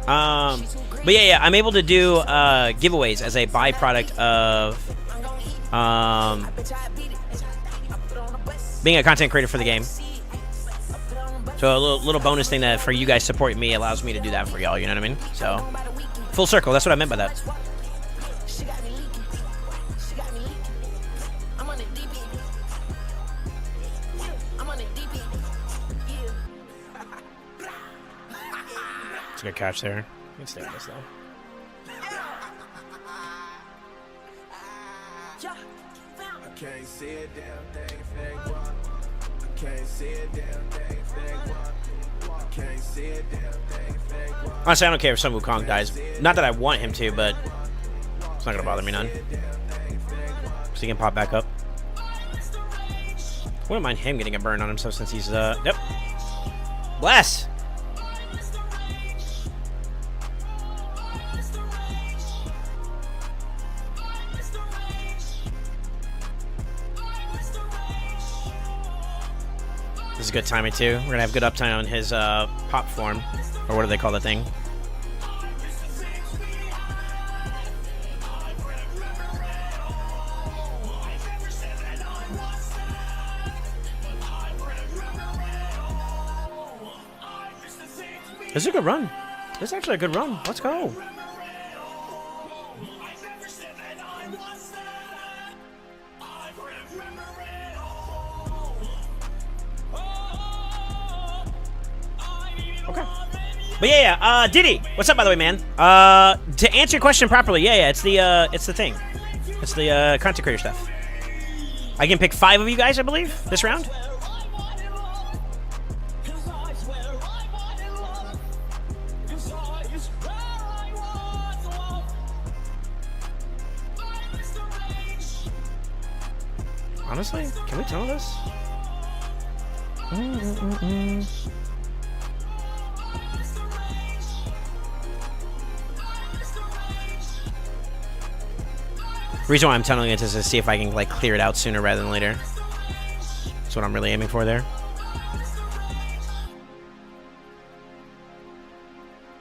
But yeah, I'm able to do giveaways as a byproduct of being a content creator for the game. So a little bonus thing that for you guys supporting me allows me to do that for y'all. You know what I mean? So full circle. That's what I meant by that. It's a good catch there. You can stay on this though. I can't see a damn thing fake walk. I can't see a damn thing fake walk. I can't see a damn thing fake walk. Honestly, I don't care if Sun Wukong dies. Not that I want him to, but it's not gonna bother me none. So he can pop back up. Wouldn't mind him getting a burn on himself since he's yep. Bless. This is good timing too. We're gonna have good uptime on his pop form, or what do they call the thing? This is a good run. This is actually a good run. Let's go. Okay. But yeah, Diddy, what's up, by the way, man? To answer your question properly, it's the thing. It's the content creator stuff. I can pick 5 of you guys, I believe, this round. Honestly, can we tell this? The reason why I'm tunneling it is to see if I can like clear it out sooner rather than later. That's what I'm really aiming for there.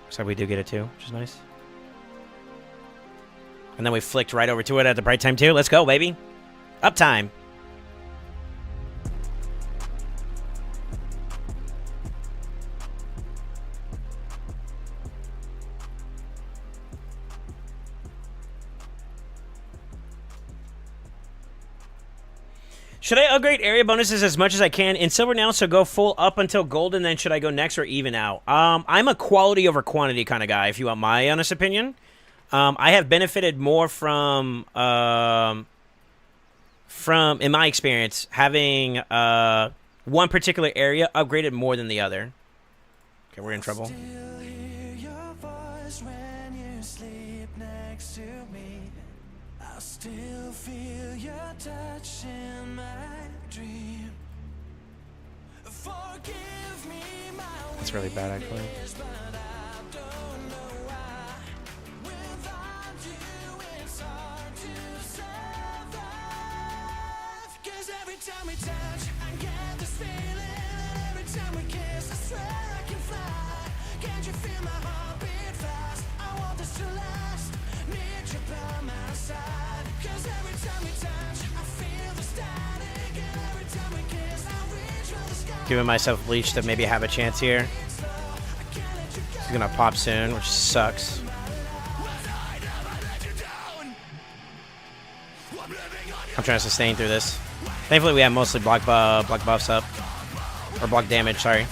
So we do get it too, which is nice. And then we flicked right over to it at the right time too. Let's go, baby. Uptime. Should I upgrade area bonuses as much as I can in silver now, so go full up until gold, and then should I go next or even out? I'm a quality over quantity kind of guy, if you want my honest opinion. I have benefited more from in my experience, having one particular area upgraded more than the other. Okay, we're in trouble. Still feel your touch in my dream. Forgive me my That's really bad, actually. but I don't know why. Without you, it's hard to survive. 'Cause every time we touch, I get this feeling. Every time we kiss, I swear I can fly. Can't you feel my heart beat fast? I want this to last. Need you by my side. Giving myself bleach to maybe have a chance here. He's gonna pop soon, which sucks. I'm trying to sustain through this. Thankfully, we have mostly block buffs up, or block damage. Sorry.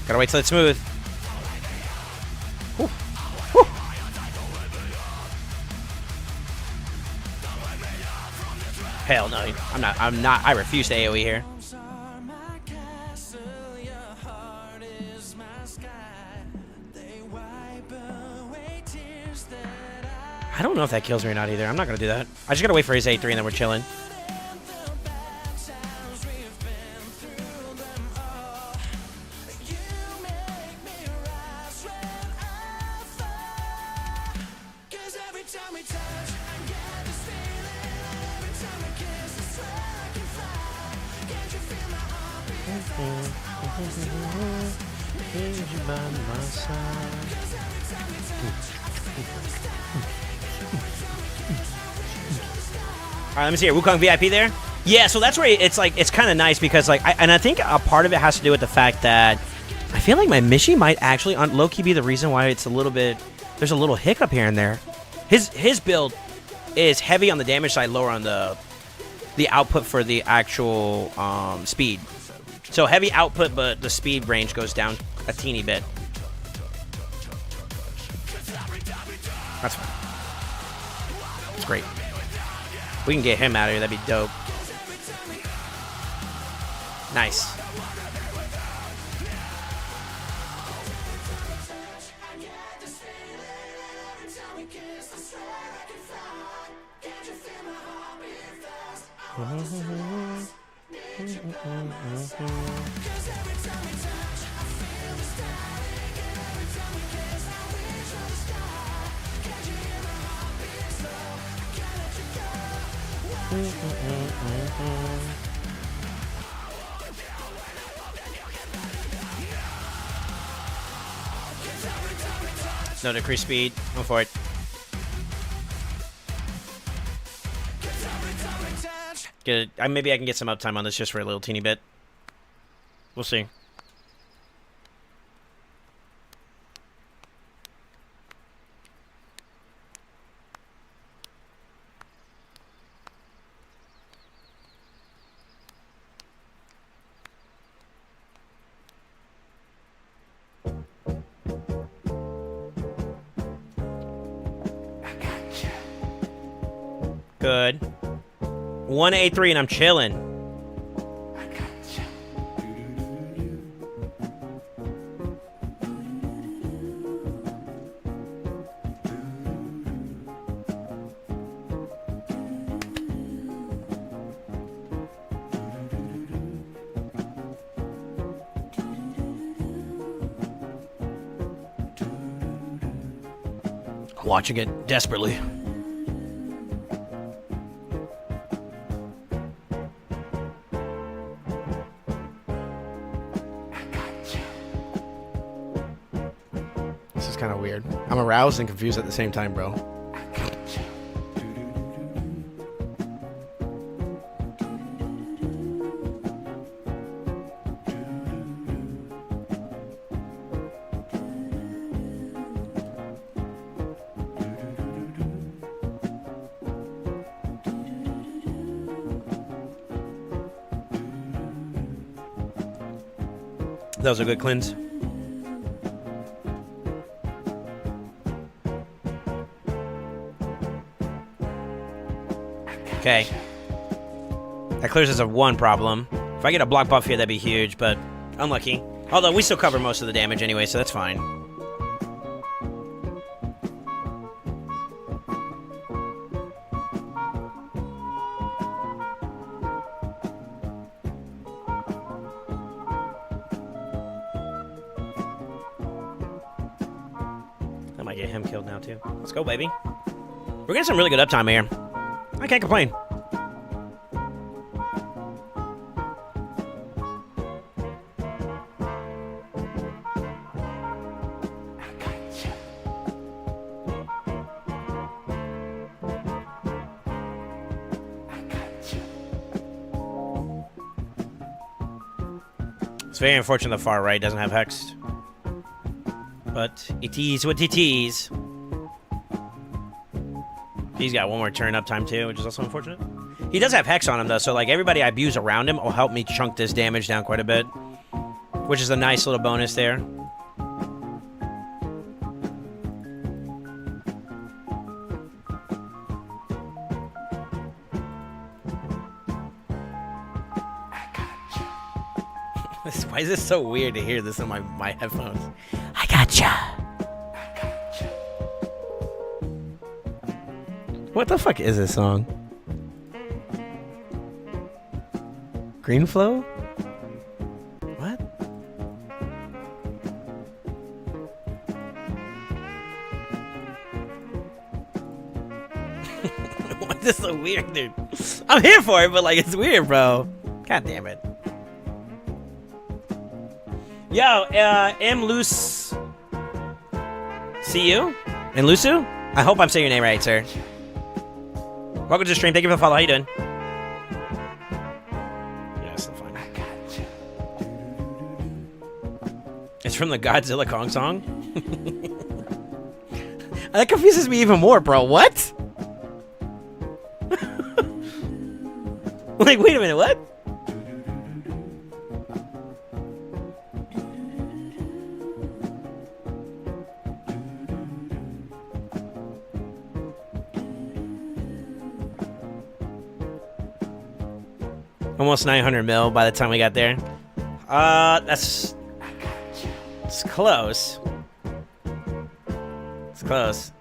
Gotta wait till it's smooth. Whew. Whew. Hell no, I'm not, I refuse to AoE here. I don't know if that kills me or not either. I'm not gonna do that. I just gotta wait for his A3 and then we're chilling. All right, let me see here. Wukong VIP there. Yeah, so that's where it's like it's kind of nice because like I think a part of it has to do with the fact that I feel like my Mishi might actually on low key be the reason why it's a little bit there's a little hiccup here and there. His build is heavy on the damage side, lower on the output for the actual speed. So heavy output, but the speed range goes down a teeny bit. That's fine. It's great. We can get him out of here. That'd be dope. Nice. No decrease speed. Go for it. Get it. Maybe I can get some uptime on this just for a little teeny bit. We'll see. Good. 183 and I'm chilling. Watching it desperately. This is kind of weird. I'm aroused and confused at the same time, bro. That was a good cleanse. Okay. That clears us of one problem. If I get a block buff here, that'd be huge, but unlucky. Although we still cover most of the damage anyway, so that's fine. I might get him killed now, too. Let's go, baby. We're getting some really good uptime here. I can't complain. It's very unfortunate the far right doesn't have Hexed. But it is what it is. He's got one more turn uptime too, which is also unfortunate. He does have Hex on him though, so like everybody I abuse around him will help me chunk this damage down quite a bit. Which is a nice little bonus there. Why is this so weird to hear this in my headphones? I gotcha. What the fuck is this song? Green Flow? What? What is so weird, dude? I'm here for it, but like it's weird, bro. God damn it. Yo, M. Luce. See you? And Lusu? I hope I'm saying your name right, sir. Welcome to the stream. Thank you for the follow. How you doing? Yeah, still fine. It's from the Godzilla Kong song? That confuses me even more, bro. What? Like, wait a minute, what? Almost 900 mil by the time we got there. It's close. It's close.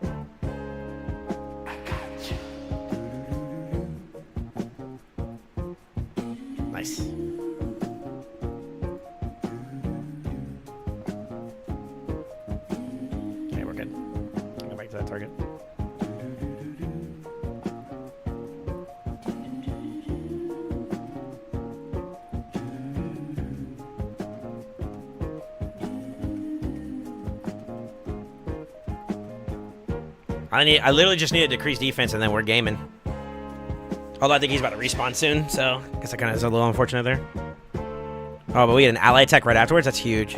Nice. Okay, we're good. Go back to that target. I literally just need to decrease defense and then we're gaming. Although I think he's about to respawn soon, so I guess that kind of is a little unfortunate there. Oh, but we get an ally tech right afterwards? That's huge.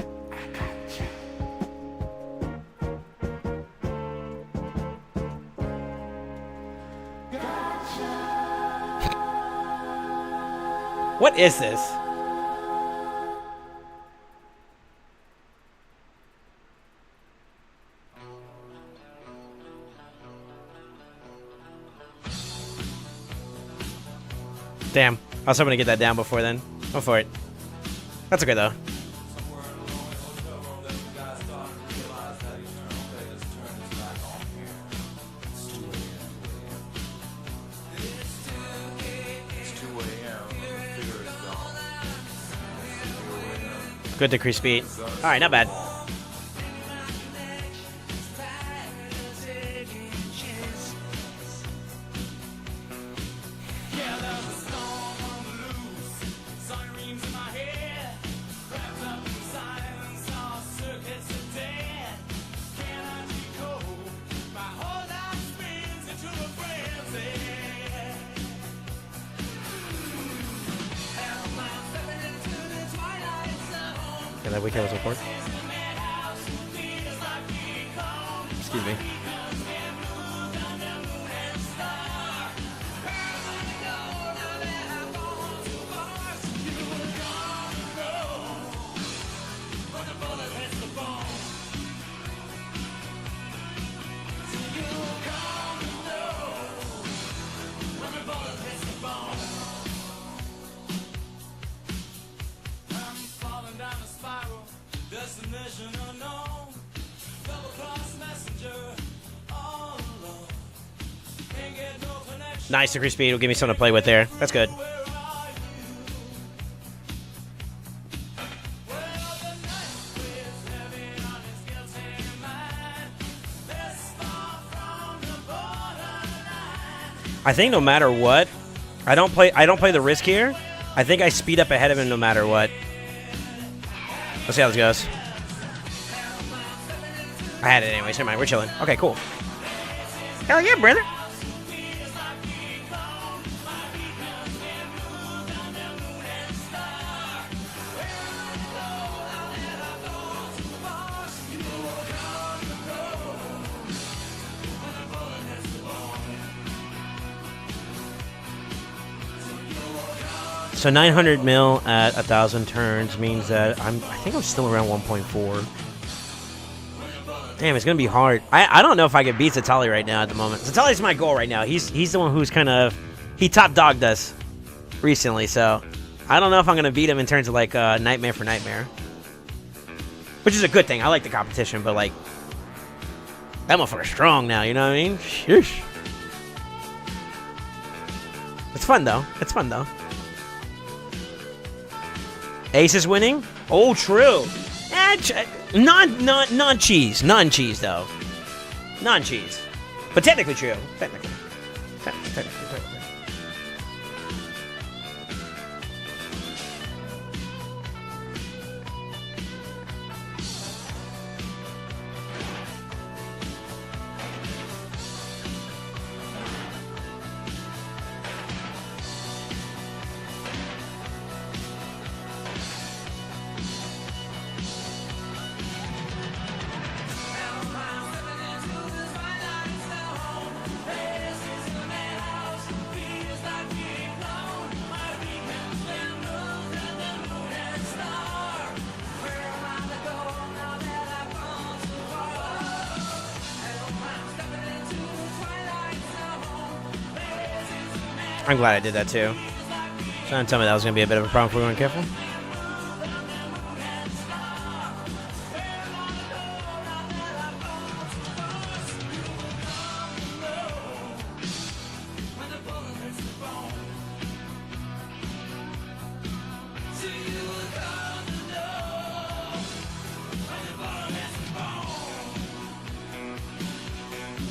What is this? Damn. I was hoping to get that down before then. Go for it. That's okay, though. Good decrease speed. Alright, not bad. Okay, that weekend was report. Excuse me. Nice decrease speed will give me something to play with there. That's good. I think no matter what, I don't play the risk here. I think I speed up ahead of him no matter what. Let's see how this goes. I had it anyways. Never mind. We're chilling. Okay, cool. Hell yeah, brother. So 900 mil at 1,000 turns means that I think I'm still around 1.4. Damn, it's gonna be hard. I don't know if I could beat Zatali right now at the moment. Zatali's my goal right now. He's the one who's kind of top dogged us recently, so I don't know if I'm gonna beat him in terms of like nightmare for nightmare, which is a good thing. I like the competition, but like that motherfucker's strong now. You know what I mean? Sheesh. It's fun though. It's fun though. Ace is winning? Oh, true. Non-cheese. Non-cheese, though. Non-cheese. But technically true. Technically. I'm glad I did that too. Trying to tell me that was going to be a bit of a problem if we weren't careful.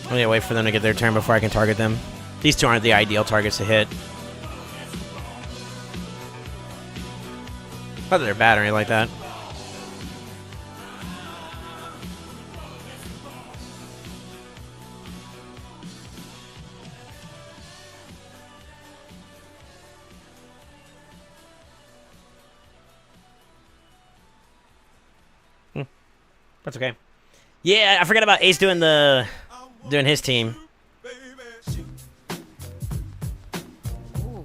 I'm gonna wait for them to get their turn before I can target them. These two aren't the ideal targets to hit. Not that they're bad or anything like that. That's okay. Yeah, I forgot about Ace doing his team. Ooh.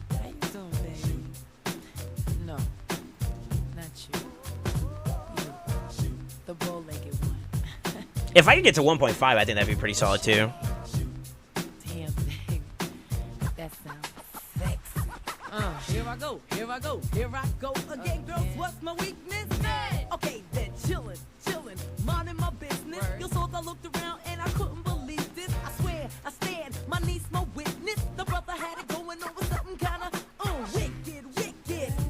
How you doing, baby? No, not you. You, the bow-legged one. If I could get to 1.5, I think that'd be pretty solid too. Damn, baby. That sounds sexy. Here I go, here I go, here I go again, girls. What's my weakness? Okay, then chillin', minding my business. You saw I looked around and I couldn't believe this. I swear, I stand, my niece, my witness. The brother had it going on with something kinda wicked.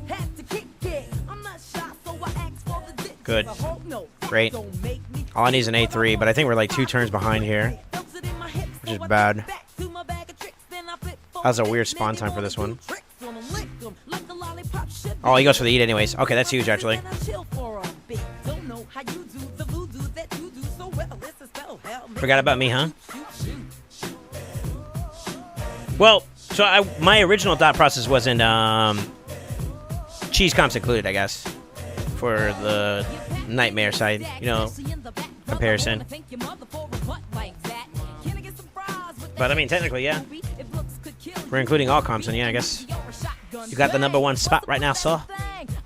Had to kick it. I'm not shy, so I asked for the dick. Good. No, Great. All I need is an A3, but I think we're like 2 turns behind here, which is bad. That's a weird spawn time for this one. Oh, he goes for the eat anyways. Okay, that's huge actually. Forgot about me, huh? Well, so my original thought process wasn't cheese comps included, I guess, for the nightmare side, you know, comparison. But I mean, technically, yeah. We're including all comps, and yeah, I guess you got the #1 spot right now, sir.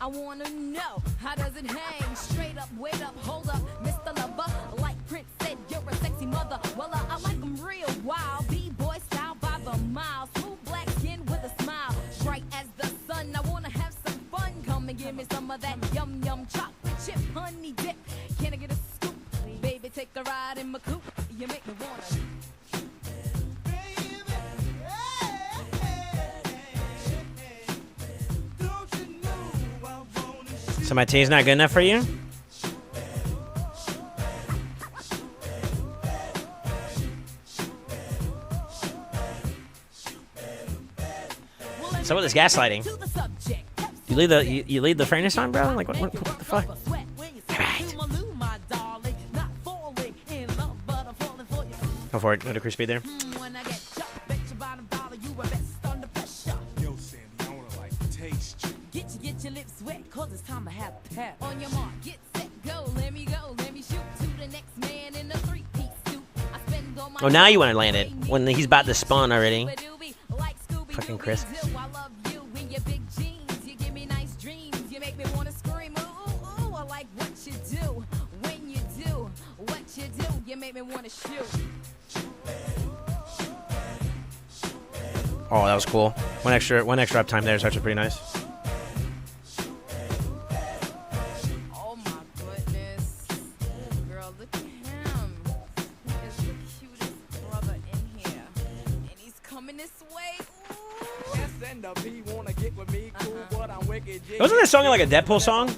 I wanna know, how does it hang? Straight up, wait up, hold up, Mr. Lover. Like Prince said, you're a sexy mother. Well, I like them real wild. B-boy style by the mile. Smooth black skin with a smile. Bright as the sun. I wanna have some fun. Come and give me some of that yum yum chocolate chip honey dip. Can I get a scoop? Baby, take a ride in my coupe. You make me wanna. So my team's not good enough for you? So what is gaslighting? You lead the furnace on, bro? Like what the fuck? Alright. Go for it. Go to cruise speed there. Get your lips wet, cause it's time to have pep. On your mark, get set, go, let me shoot to the next man in a 3-piece suit. I spend all my Oh, now you want to land it when he's about to spawn already. Fucking Chris. I love you in your big jeans. You give me nice dreams. You make me want to scream. Ooh, ooh, I like what you do. When you do what you do, you make me want to shoot. Oh, that was cool. One extra uptime there is actually pretty nice. Oh my goodness. Girl, look at him. He is the cutest brother in here. And he's coming this way. Wasn't this song like a Deadpool song?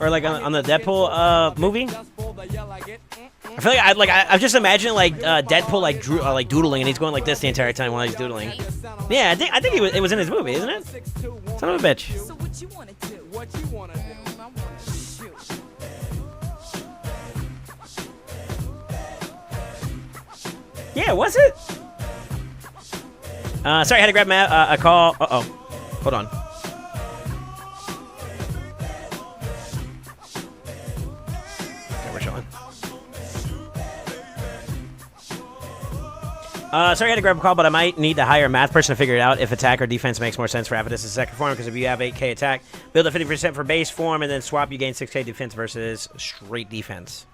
Or like on the Deadpool movie? I feel like I just imagine like Deadpool like doodling and he's going like this the entire time while he's doodling. Yeah, I think it was in his movie, isn't it? Son of a bitch. So what you want to do? What you want to do? I want to shoot. Yeah, was it? Sorry, I had to grab a call. Uh-oh. Hold on. Okay, we're chilling. Sorry, I had to grab a call, but I might need to hire a math person to figure it out if attack or defense makes more sense for Avidus' second form, because if you have 8k attack, build a 50% for base form, and then swap, you gain 6k defense versus straight defense.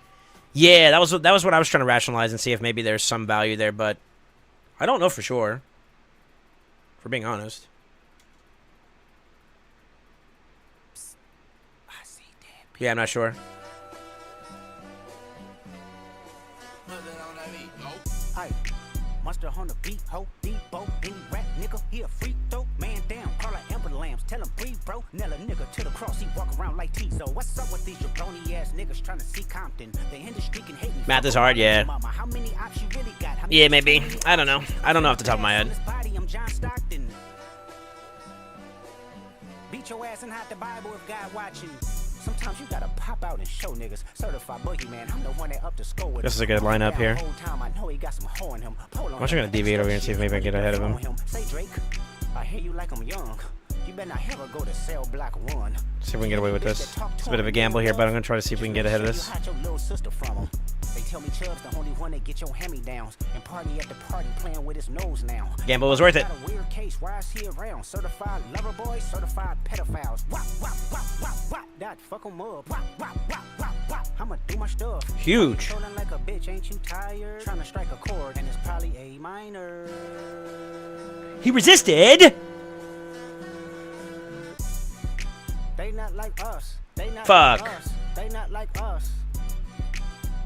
Yeah, that was what I was trying to rationalize and see if maybe there's some value there, but I don't know for sure. For being honest. Yeah, I'm not sure. Hey, monster on the beat, ho, Debo, any rap nigga, he a freak though. Man down, call her Amber Lambs, tell him breathe, bro. Nella nigga to the cross, he walk around like Tizo. What's up with these jabroni ass niggas trying to see Compton? They in the street and hate me. Math is hard, yeah. How many ops you really got? Yeah, maybe. I don't know. I don't know off the top of my head. I'm John Stockton. Beat your ass and hide the Bible if God watching. Sometimes you gotta pop out and show niggas. Certified boogeyman, I'm the one that up the score with. This is a good lineup here. I know he got some hoe in him. I'm actually gonna deviate over here and see if maybe I can get ahead of him. Say Drake, I hear you like I'm young. You better not ever go to cell block 1. See if we can get away with this. It's a bit of a gamble here, but I'm gonna try to see if we can get ahead of this. They tell me Chubb's the only one that get your hand-me-downs and party at the party playing with his nose now. Gamble was worth it. Got a weird case, why is he around? Certified lover boys, certified pedophiles. Wop, wop, wop, wop, wop. That fuck 'em up. Wop, wop, wop, wop, wop. I'ma do my stuff. Huge. Trolling like a bitch, ain't you tired? Trying to strike a chord and it's probably A minor. He resisted. They not like us. They not Fuck. like us. They not like us.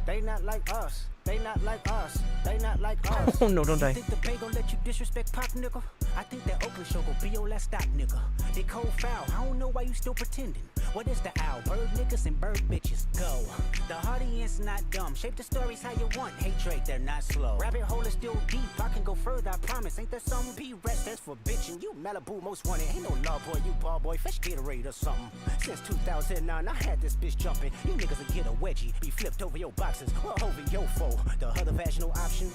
They not like us. They not like us. They not like us. Oh no, don't die. Think the bay gon' let you disrespect Pop, nigga? I think that Oakland show gon' be your last stop, nigga. They cold foul. I don't know why you still pretending. What is the owl? Bird niggas and bird bitches. Go. The audience not dumb. Shape the stories how you want. Hey Drake, they're not slow. Rabbit hole is still deep. I can go further, I promise. Ain't there some B-rest that's for bitching? You Malibu most wanted. Ain't no law boy, you ball boy. Fresh Gatorade or something. Since 2009, I had this bitch jumping. You niggas will get a wedgie. Be flipped over your boxes. Or over your foe. The other vaginal option.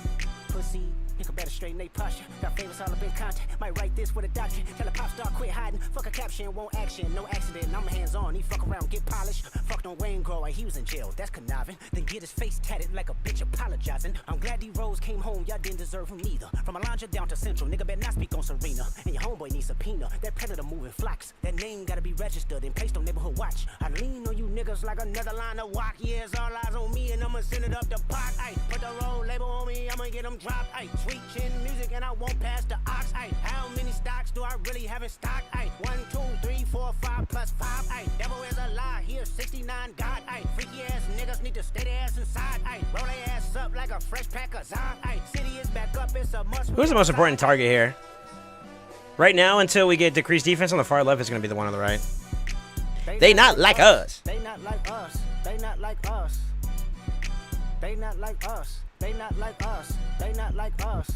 Pussy. Nigga better straighten they posture. Got favors all up in contact. Might write this with a doctrine. Tell a pop star quit hiding. Fuck a caption, won't action. No accident. I'm hands on. He fuck around, get polished. Fucked on Wayne Grower. He was in jail. That's conniving. Then get his face tatted like a bitch apologizing. I'm glad D-Rose came home. Y'all didn't deserve him neither. From Alondra down to Central. Nigga better not speak on Serena. And your homeboy needs subpoena. That predator moving flocks. That name gotta be registered and placed on neighborhood watch. I lean on you niggas like another line of walk. Yeah, it's all eyes on me and I'ma send it up the park. Ay, put the roll label on me. I'ma get them dropped. Ay, sweet chin music. And I won't pass the ox. Ay, how many stocks do I really have in stock? Ay, 1, 2, 3, 4, 5 plus 5. Ay, devil is a lie. Here 69 God. Ay, freaky ass niggas need to stay their ass inside. Ay, roll their ass up like a fresh pack of Zod. Ay, city is back up. It's a must. Who's the most important target here? Right now, until we get decreased defense on the far left, it's gonna be the one on the right. They not like us. They not like us. They not like us. They not like us. They not like us. They not like us.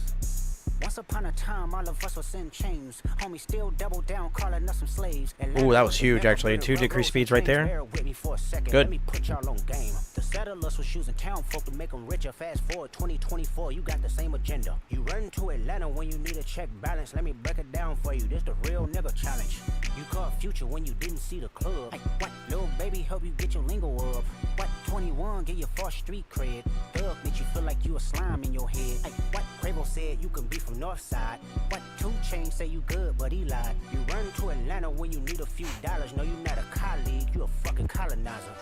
Once upon a time, all of us was in chains. Homie still double down, calling us some slaves. Ooh, that was huge, actually. 2 decreased speeds right there. Good. Let me put y'all on game. The settlers was using town folk to make them richer. Fast forward 2024, you got the same agenda. You run to Atlanta when you need a check balance. Let me break it down for you. This the real nigga challenge. You caught Future when you didn't see the club. Hey, what? Little baby help you get your lingo up. What? 21 get your false street cred. Thug makes you feel like you a slime in your head. Hey, what? Quavo said you can be from Northside. What? 2 Chainz say you good, but he lied. You run to Atlanta when you need a few dollars. No, you not a colleague, you a fucking colonizer.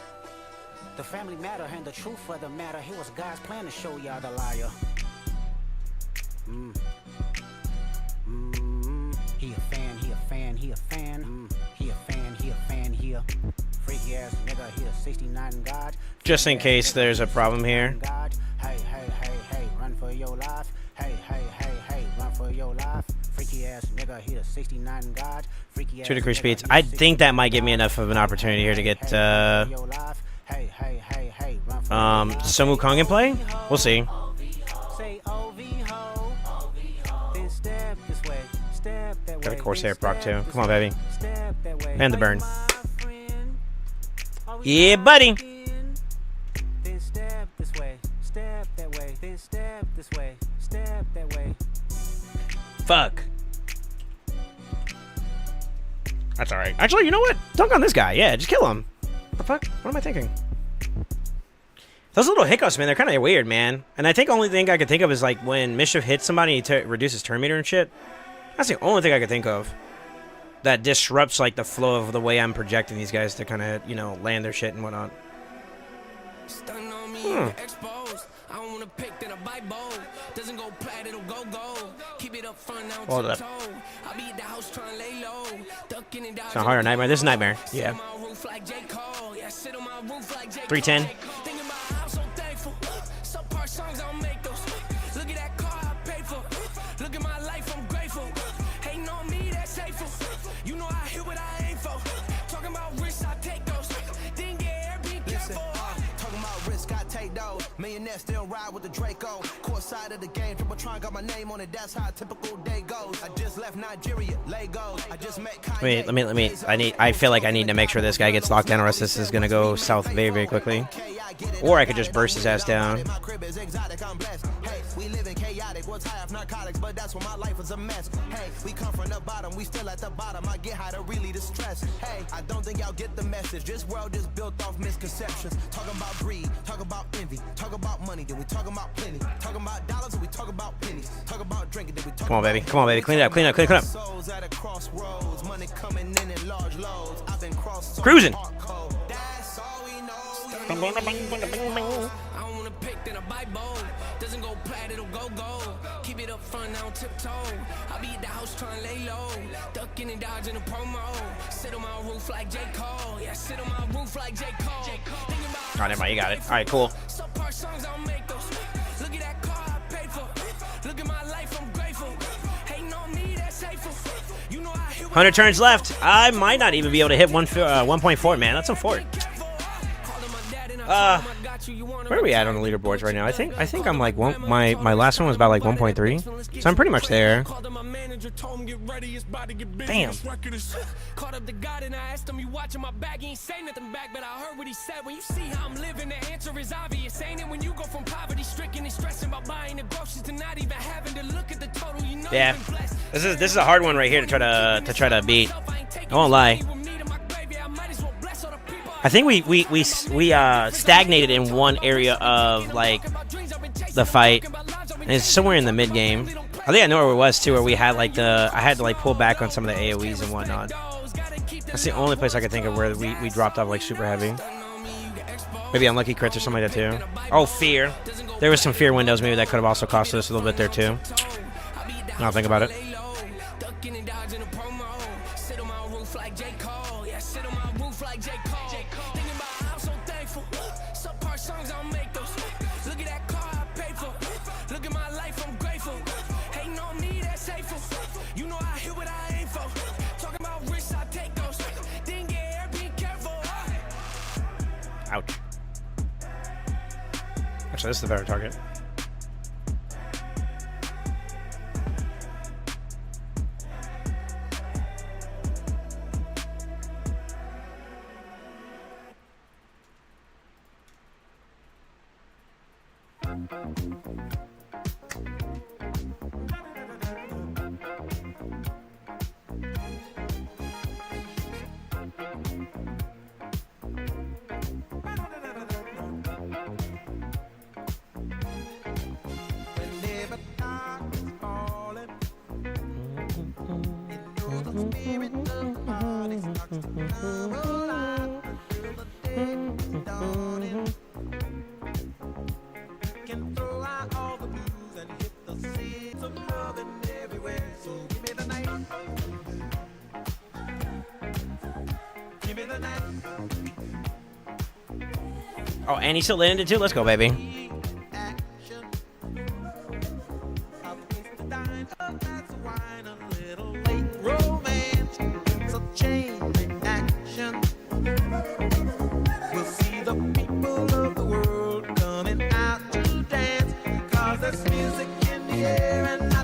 The family matter and the truth of the matter. Here was God's plan to show y'all the liar. He a fan, he a fan, he a fan. He a fan, he a fan, he a freaky ass nigga. He a 69 God. Just in case there's a problem here. Hey, hey, hey, hey, run for your life. Hey, hey, hey, hey, run for your life. Freaky ass nigga, he a 69 God. Freaky ass 2 decreased speeds. I think that might give me enough of an opportunity here to get Somu Kong in play. We'll see. Got a Corsair proc too. Come on, baby. And the burn. Yeah, buddy. Then step this way, step that way, then step this way, step that way. Fuck. That's alright. Actually, you know what? Dunk on this guy. Yeah, just kill him. What the fuck? What am I thinking? Those little hiccups, man, they're kind of weird, man. And I think the only thing I could think of is like when Mischief hits somebody to reduce his turn meter and shit. That's the only thing I could think of that disrupts like the flow of the way I'm projecting these guys to kind of, you know, land their shit and whatnot. Stun on me, you get exposed. I don't wanna pick, then I buy bold. Doesn't go plat, it'll go gold. Keep it up front, now Hold up. tiptoe. I'll be at the house trying to lay low. Ducking and dodging. It's not hard or nightmare. This is nightmare. Yeah. 310. Thinking about how I'm so thankful. Some part songs I don't make those. Look at that car I paid for. Look at my life, I'm grateful. Hating on me, that's hateful. You know I hear what I aim for. Talking about risks, I take those. Then get air, be careful. Talking about risk, I take those. Millionaire still ride with the Draco. Court side of the game, triple trying got my name on it. That's how a typical day goes. I just left Nigeria, Lagos. I just met Kanye. Wait, let me. I feel like I need to make sure this guy gets locked down, or else this is gonna go south very, very quickly. Or I could just burst his ass down. My crib is exotic, I'm blessed. Hey, we live in chaotic, what's high of narcotics, but that's when my life was a mess. Hey, we come from the bottom, we still at the bottom. I get high to really distress. Hey, I don't think y'all get the message. This world is built off misconceptions. Talking about greed, talking about envy, talk about money, then we talking about plenty. Talking about dollars, then we talk about pennies. Talk about drinking, then we talk Come on, baby. Come on, baby. Clean it up. Clean it up. Clean it up. Souls at a crossroads, money coming in large loads. I've been crossed. Cruising. That's all we know. I don't wanna pick, then I buy bold. Doesn't go plat, it'll go gold. Keep it up front, now tiptoe. I'll be at the house trying to lay low. Ducking and dodging a promo. Sit on my roof like J. Cole. Yeah, sit on my roof like J. Cole. Oh, never mind. You got it. All right, cool. Some part songs I don't make those. Look at that car I paid for. Look at my life, I'm grateful. Hating on me, that's hateful. You know I hear 100 turns left. I might not even be able to hit 1.4, man. That's a fort. Where are we at on the leaderboards right now? I think I'm like my last one was about like 1.3, so I'm pretty much there. Damn. Caught up the God and I asked him, you watching my back? He ain't say nothing back, but I heard what he said. When you see how I'm living, the answer is obvious. Ain't it when you go from poverty stricken and stressing about buying the groceries to not even having to look at the total, you know. Yeah, this is a hard one right here to try to beat. I won't lie. I think we stagnated in one area of like the fight, and it's somewhere in the mid game. I think I know where it was too, where we had like I had to like pull back on some of the AOE's and whatnot. That's the only place I could think of where we dropped off like super heavy. Maybe unlucky crits or something like that too. Oh, fear. There was some fear windows maybe that could have also cost us a little bit there too. Now think about it. Ouch. Actually, this is the better target. Oh, and he still landed too? Let's go, baby.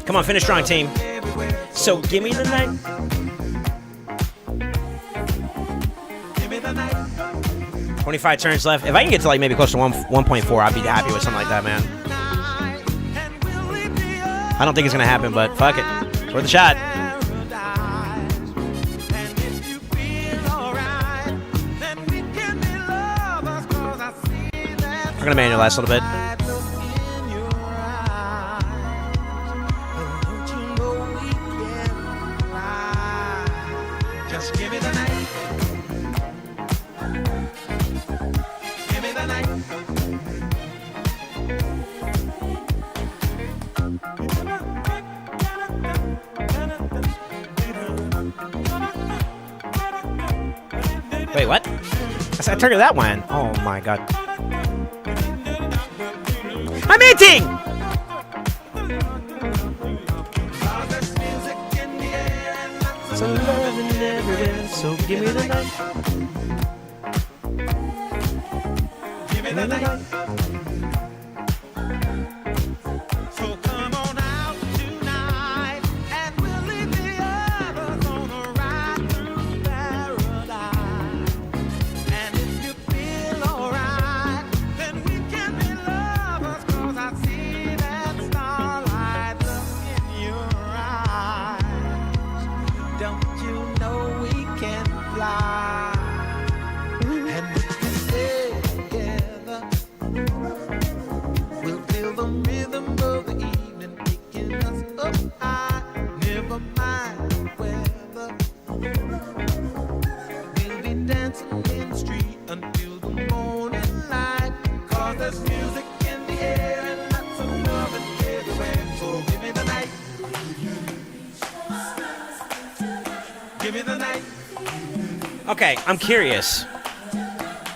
Come on, finish strong, team. So give me the night. 25 turns left. If I can get to like maybe close to 1.4, I'd be happy with something like that, man. I don't think it's gonna happen, but fuck it. It's worth a shot. We're gonna manualize a little bit. Give me the night. Give me the night. I triggered that one. Oh my god. I'm eating! So loving everywhere, so give me the night. Give me the night. So come on out tonight, and we'll leave the others on a ride through paradise. And if you feel alright, then we can be lovers, 'cause I see that starlight look in your eyes. Don't you know we can fly? And we can stay together. We'll feel the rhythm of the evening taking us up high. Never mind the weather. We'll be dancing in the street until the morning light. 'Cause there's music in the air and lots of loving everywhere. So give me the night. Give me the night. Okay, I'm curious.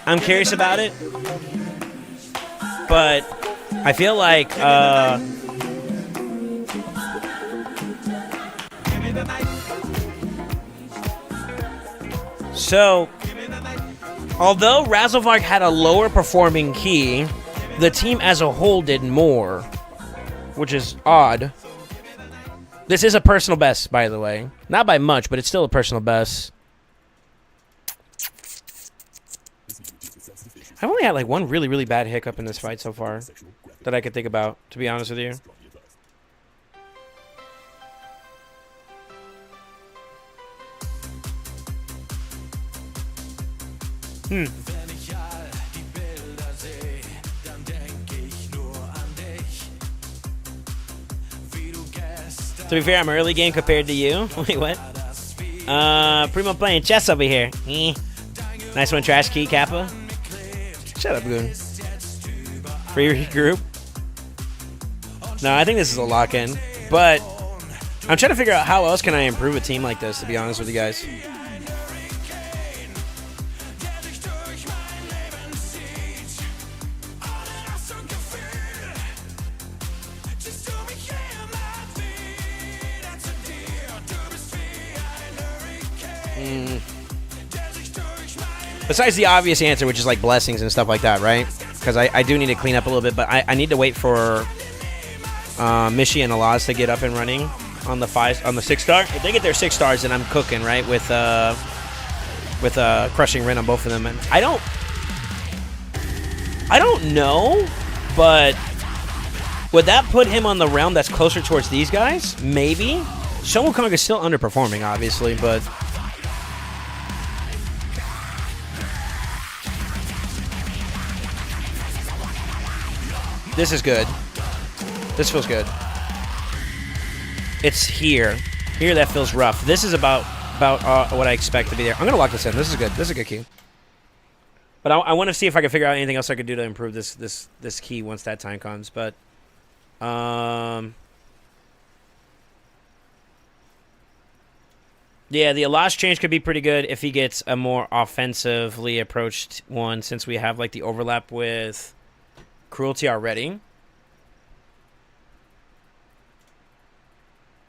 I'm curious about it. But I feel like so although Razzlevark had a lower performing key, the team as a whole did more, which is odd. This is a personal best, by the way. Not by much, but it's still a personal best. I've only had like one really, really bad hiccup in this fight so far that I could think about, to be honest with you. To be fair, I'm early game compared to you. Wait, what? Primo playing chess over here. Nice one, Trash Key, Kappa. Shut up, Goon. Free regroup. No, I think this is a lock-in. But I'm trying to figure out how else can I improve a team like this, to be honest with you guys. Besides the obvious answer, which is like blessings and stuff like that, right? Because I do need to clean up a little bit, but I need to wait for Mishi and Alaz to get up and running on the 6 star. If they get their 6 stars, then I'm cooking, right? With crushing Rin on both of them. And I don't know, but would that put him on the realm that's closer towards these guys? Maybe. Shun Wukong is still underperforming, obviously, but this is good. This feels good. It's here. Here that feels rough. This is about what I expect to be there. I'm gonna lock this in. This is good. This is a good key. But I want to see if I can figure out anything else I could do to improve this key once that time comes. But yeah, the Alash change could be pretty good if he gets a more offensively approached one, since we have like the overlap with Cruelty already.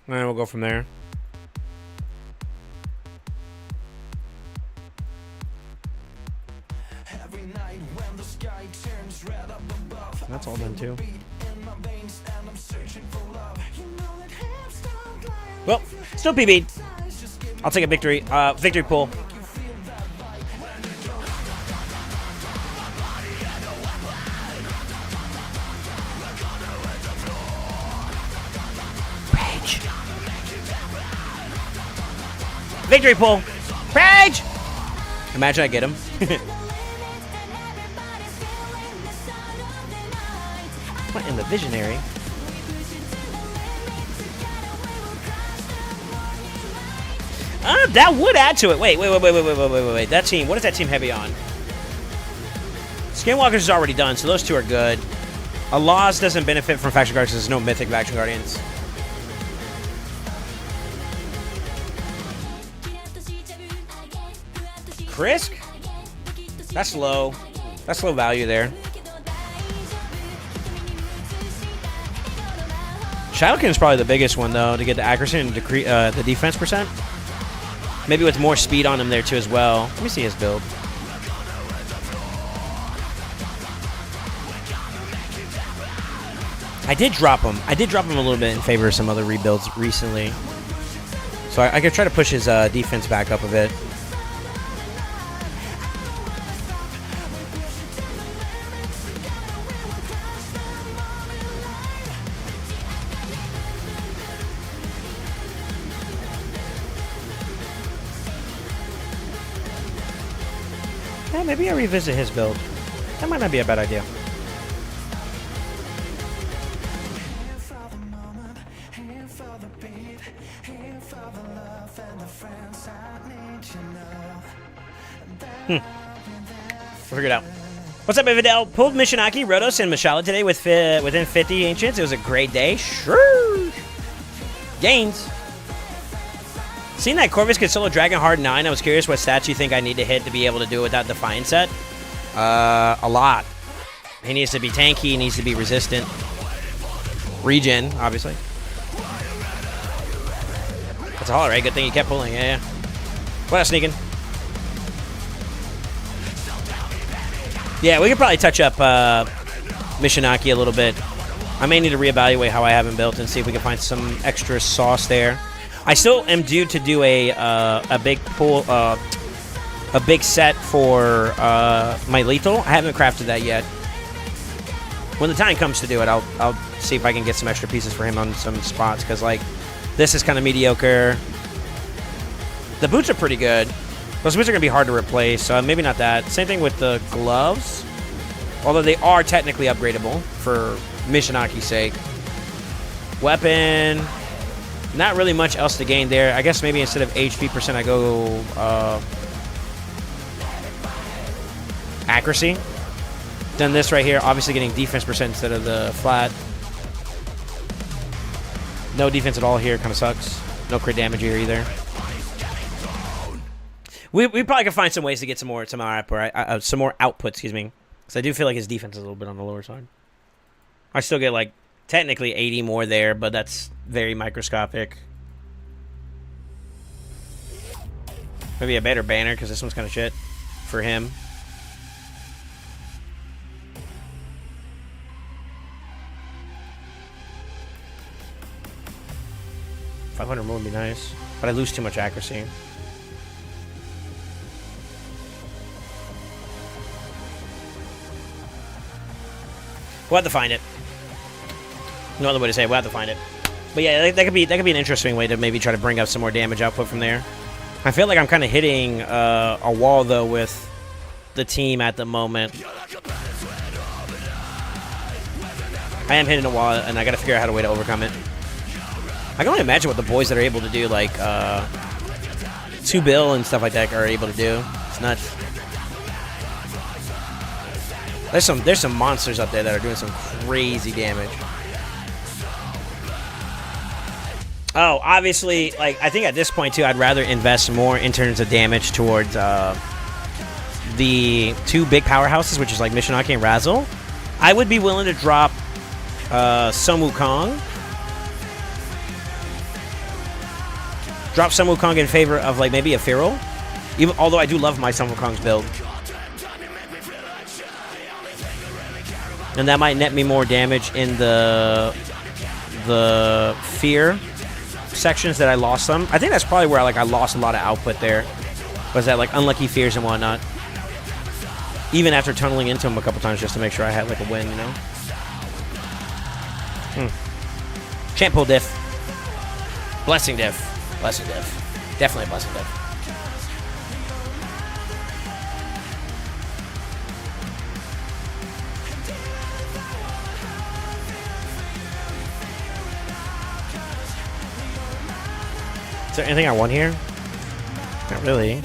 And we'll go from there. That's all done too. Well, still PB. I'll take a victory. Victory pool. Rage. Victory pool. Rage. Imagine I get him. What in the visionary? That would add to it. Wait. That team, what is that team heavy on? Skinwalkers is already done, so those two are good. Alaz doesn't benefit from Faction Guardians because there's no mythic Faction Guardians. Krisk? That's low. That's low value there. Shadowkin's probably the biggest one, though, to get the accuracy and the defense percent. Maybe with more speed on him there, too, as well. Let me see his build. I did drop him. I did drop him a little bit in favor of some other rebuilds recently. So I could try to push his defense back up a bit. Yeah, maybe I revisit his build. That might not be a bad idea. We'll figure it out. What's up, Vidal? Pulled Mishinaki, Rotos, and Mashala today within 50 Ancients. It was a great day. Sure. Gains. Seeing that Corvus could solo Dragon Hard 9, I was curious what stats you think I need to hit to be able to do it without Defiant set. A lot. He needs to be tanky. He needs to be resistant. Regen, obviously. That's a haul, right? Good thing he kept pulling. Yeah. What else, sneaking? Yeah, we could probably touch up Mishinaki a little bit. I may need to reevaluate how I have him built and see if we can find some extra sauce there. I still am due to do a big pull, a big set for my lethal. I haven't crafted that yet. When the time comes to do it, I'll see if I can get some extra pieces for him on some spots, because like this is kind of mediocre. The boots are pretty good. Those boots are going to be hard to replace, so maybe not that. Same thing with the gloves, although they are technically upgradable for Mishinaki's sake. Weapon, not really much else to gain there. I guess maybe instead of HP percent, I go accuracy. Then this right here, obviously getting defense percent instead of the flat. No defense at all here, kind of sucks. No crit damage here either. We probably could find some ways to get some more output, excuse me. Because I do feel like his defense is a little bit on the lower side. I still get like technically 80 more there, but that's very microscopic. Maybe a better banner, because this one's kind of shit for him. $500 more would be nice, but I lose too much accuracy. We'll have to find it. No other way to say it. We'll have to find it. But yeah, that could be an interesting way to maybe try to bring up some more damage output from there. I feel like I'm kind of hitting a wall though with the team at the moment. I am hitting a wall, and I got to figure out how to overcome it. I can only imagine what the boys that are able to do, like 2 Bill and stuff like that, are able to do. It's nuts. There's some monsters up there that are doing some crazy damage. Oh, obviously, like I think at this point too, I'd rather invest more in terms of damage towards the 2 big powerhouses, which is like Mishinaki and Razzle. I would be willing to drop Sun Wukong. Drop Sun Wukong in favor of like maybe a Feral. Even although I do love my Sun Wukong's build. And that might net me more damage in the fear sections that I lost them. I think that's probably where I lost a lot of output there. Was that like unlucky fears and whatnot. Even after tunneling into them a couple times just to make sure I had like a win, you know? Champ pull diff. Blessing diff. Blessing diff. Definitely a blessing diff. Is there anything I want here? Not really.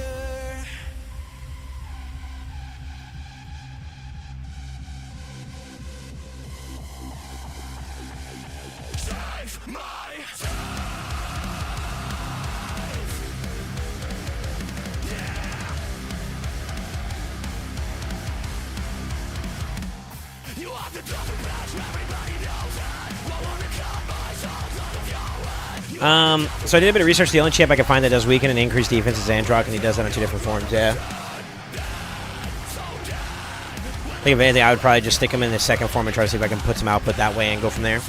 So I did a bit of research. The only champ I can find that does weaken and increase defense is Androck, and he does that on 2 different forms, yeah. I think if anything, I would probably just stick him in the second form and try to see if I can put some output that way and go from there.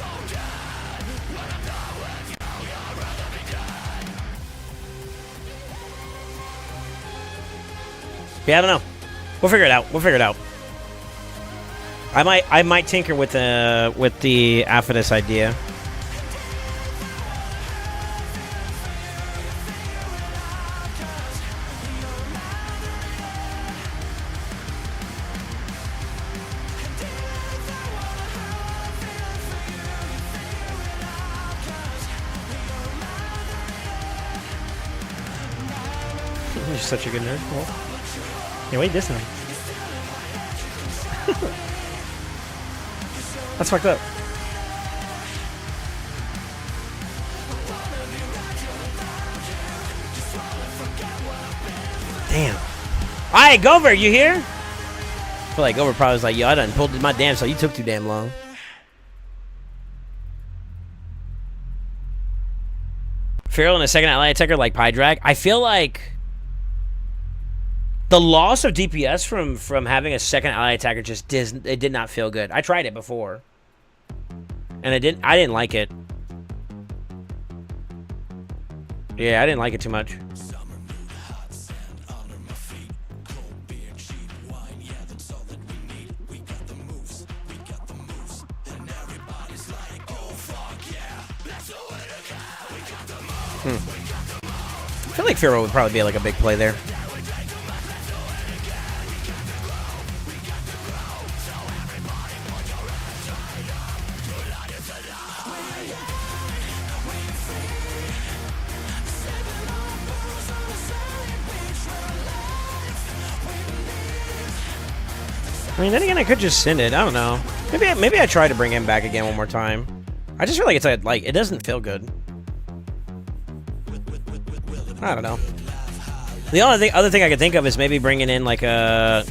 Yeah, I don't know. We'll figure it out. We'll figure it out. I might tinker with the Aphidus idea. You're such a good nerd. Cool. Yeah, wait, this time. That's fucked up. Damn. Alright, Gover, you here? I feel like Gover probably was like, yo, I done pulled my damn, so you took too damn long. Feral and a second ally attacker like Pydrag. I feel like the loss of DPS from having a second ally attacker just did not feel good. I tried it before, and I didn't like it. Yeah, I didn't like it too much. I feel like Feral would probably be like a big play there. I mean, then again, I could just send it. I don't know. Maybe I try to bring him back again one more time. I just feel like it's like it doesn't feel good. I don't know. The only other thing I could think of is maybe bringing in like a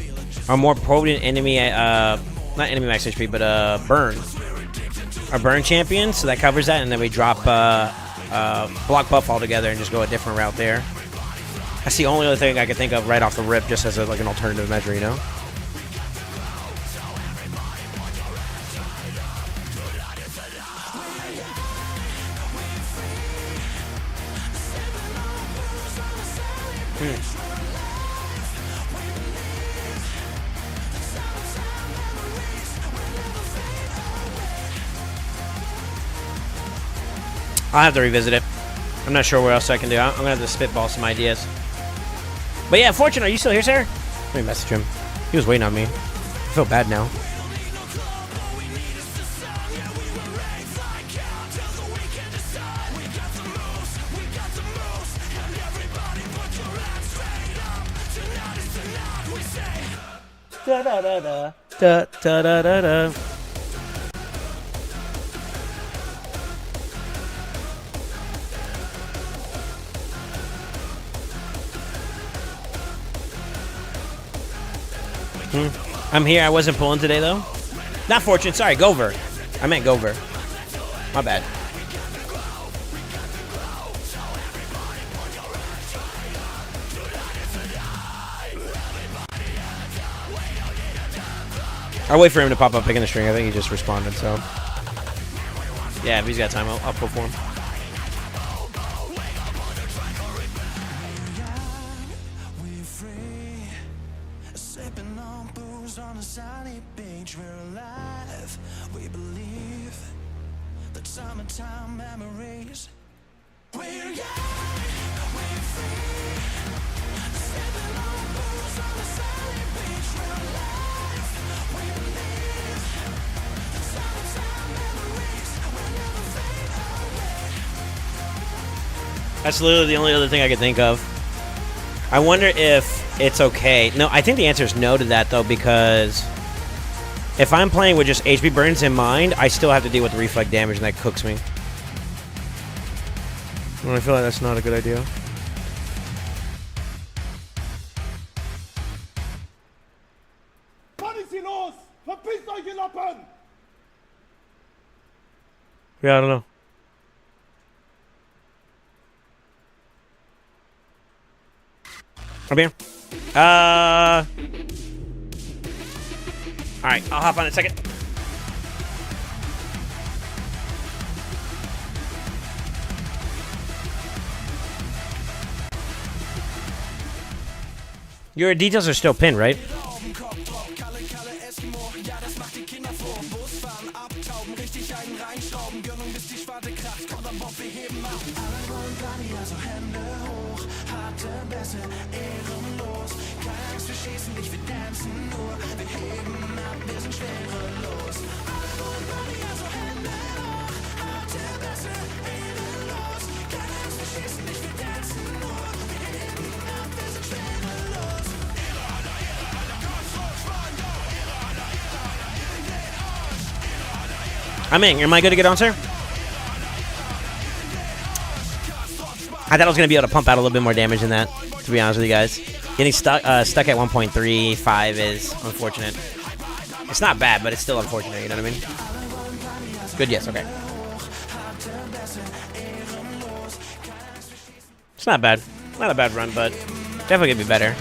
more potent enemy, not enemy max HP, but burn. A burn champion, so that covers that, and then we drop block buff altogether and just go a different route there. That's the only other thing I could think of right off the rip, just as like an alternative measure, you know. I'll have to revisit it. I'm not sure what else I can do. I'm gonna have to spitball some ideas. But yeah, Fortune, are you still here, sir? Let me message him. He was waiting on me. I feel bad now. Da da da da da da da da da. I'm here. I wasn't pulling today, though. Not Fortune. Sorry, Gover. I meant Gover. My bad. I'll wait for him to pop up picking the string. I think he just responded, so. Yeah, if he's got time, I'll pull for him. That's literally the only other thing I could think of. I wonder if it's okay. No, I think the answer is no to that, though, because if I'm playing with just HP burns in mind, I still have to deal with the reflect damage, and that cooks me. Well, I feel like that's not a good idea. Verpisst euch, ihr Lappen! Yeah, I don't know. Come here. All right, I'll hop on in a second. Your details are still pinned, right? I'm in. Am I good to get on, sir? I thought I was going to be able to pump out a little bit more damage than that, to be honest with you guys. Getting stuck at 1.35 is unfortunate. It's not bad, but it's still unfortunate, you know what I mean? Good, yes, okay. It's not bad. Not a bad run, but definitely could be better.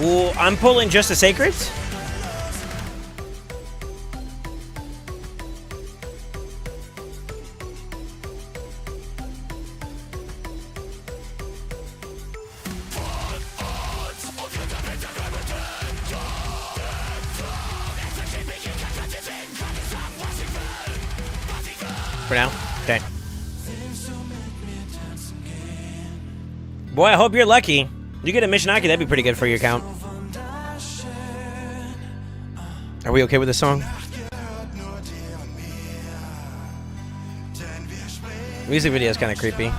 Ooh, I'm pulling just the sacreds? For now? Okay. Boy, I hope you're lucky. You get a Mishinaki, that'd be pretty good for your account. Are we okay with this song? Music video is kind of creepy. I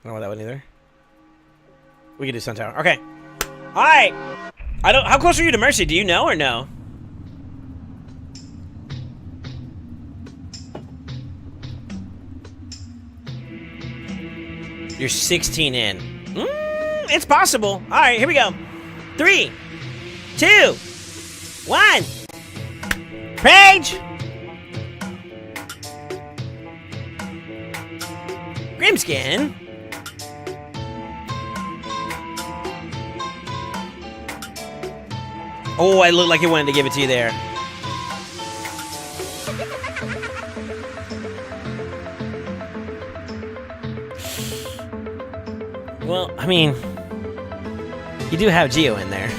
don't want that one either. We can do Sun Tower. Okay. Alright. How close are you to Mercy? Do you know or no? You're 16 in. It's possible. All right, here we go. 3, 2, 1. Page. Grimskin. Oh, I look like he wanted to give it to you there. Well, I mean, you do have Geo in there.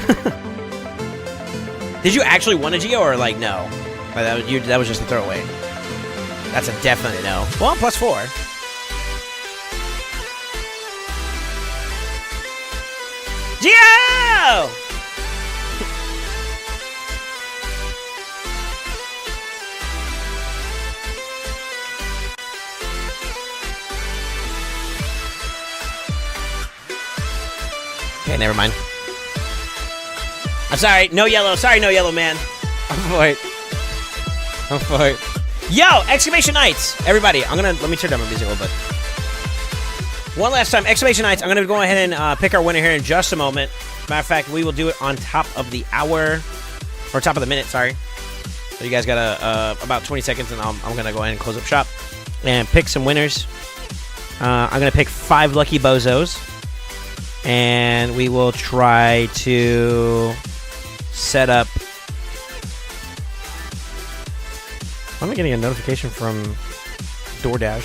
Did you actually want a Geo or like no? That was just a throwaway. That's a definite no. Well, +4. Geo! Okay, never mind. I'm sorry, no yellow. Sorry, no yellow, man. I'm for it. I'm for it. Yo, Exclamation Nights. Everybody, let me turn down my music a little bit. One last time, Exclamation Nights. I'm gonna go ahead and pick our winner here in just a moment. Matter of fact, we will do it on top of the hour, or top of the minute, sorry. So you guys got about 20 seconds, and I'm gonna go ahead and close up shop and pick some winners. I'm gonna pick 5 lucky bozos. And we will try to set up. Why am I getting a notification from DoorDash?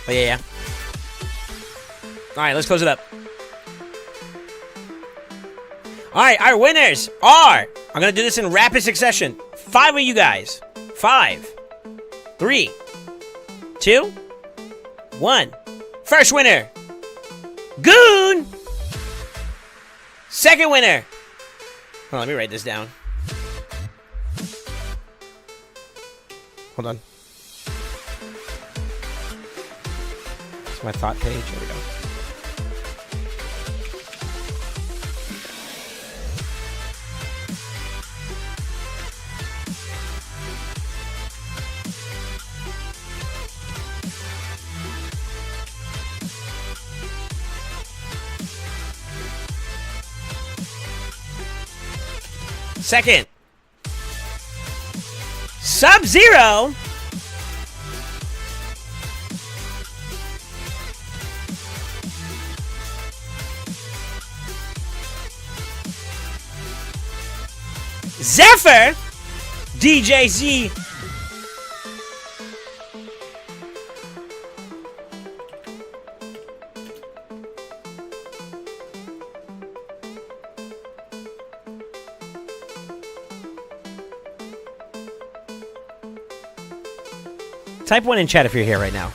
Oh, yeah. All right, let's close it up. All right, our winners are. I'm going to do this in rapid succession. 5 of you guys. 5, 3, 2, 1. First winner, Goon. Second winner. Hold on, let me write this down. Hold on. my thought page. There we go. Second, Sub-Zero. Zephyr, DJZ. Type 1 in chat if you're here right now.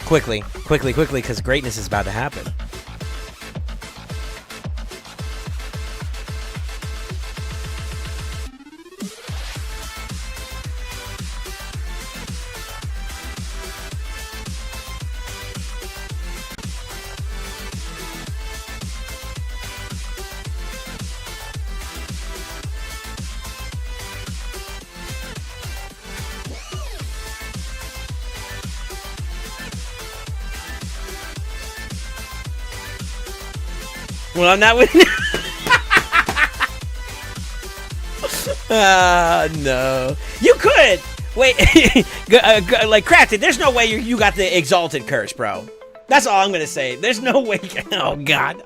Quickly, because greatness is about to happen. Well, I'm not winning. No. You could. Wait. Like, Crafted, there's no way you got the Exalted Curse, bro. That's all I'm going to say. There's no way. Oh, God.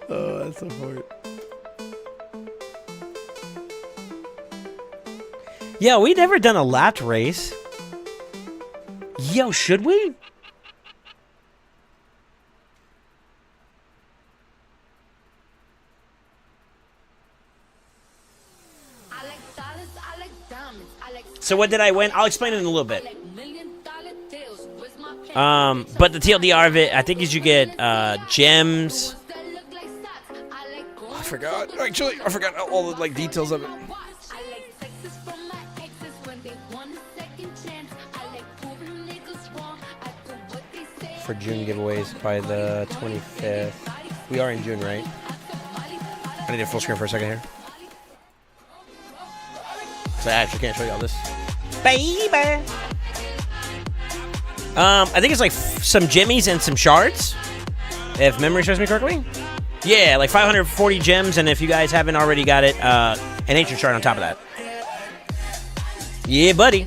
Oh, that's so hard. Yo, we never done a lapped race. Yo, should we? So what did I win? I'll explain it in a little bit. But the TLDR of it, I think, is you get gems. I forgot. Actually, I forgot all the details of it. For June giveaways by the 25th. We are in June, right? I need a full screen for a second here. So I actually can't show you all this. Baby! I think it's like some jimmies and some shards, if memory serves me correctly. Yeah, like 540 gems, and if you guys haven't already got it, an ancient shard on top of that. Yeah, buddy.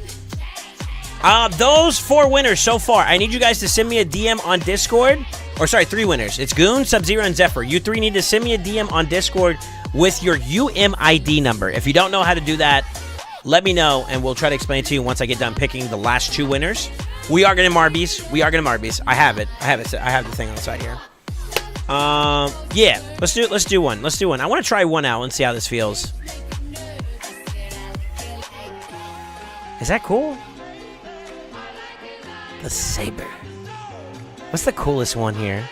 Those 4 winners so far, I need you guys to send me a DM on Discord. Or sorry, 3 winners. It's Goon, Sub-Zero, and Zephyr. You 3 need to send me a DM on Discord with your UMID number. If you don't know how to do that, let me know, and we'll try to explain it to you once I get done picking the last 2 winners. We are gonna Marbies. I have it. I have the thing on the side here. Yeah. Let's do one. I want to try one out and see how this feels. Is that cool? The saber. What's the coolest one here?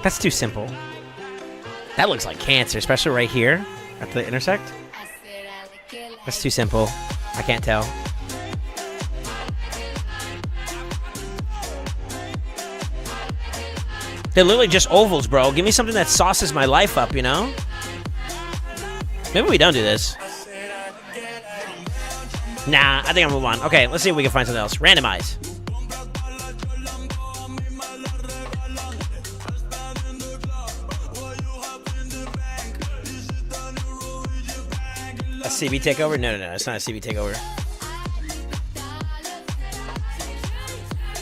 That's too simple. That looks like cancer, especially right here at the intersect. That's too simple. I can't tell. They're literally just ovals, bro. Give me something that sauces my life up, you know? Maybe we don't do this. Nah, I think I'll move on. Okay, let's see if we can find something else. Randomize. A CB takeover? No, it's not a CB takeover.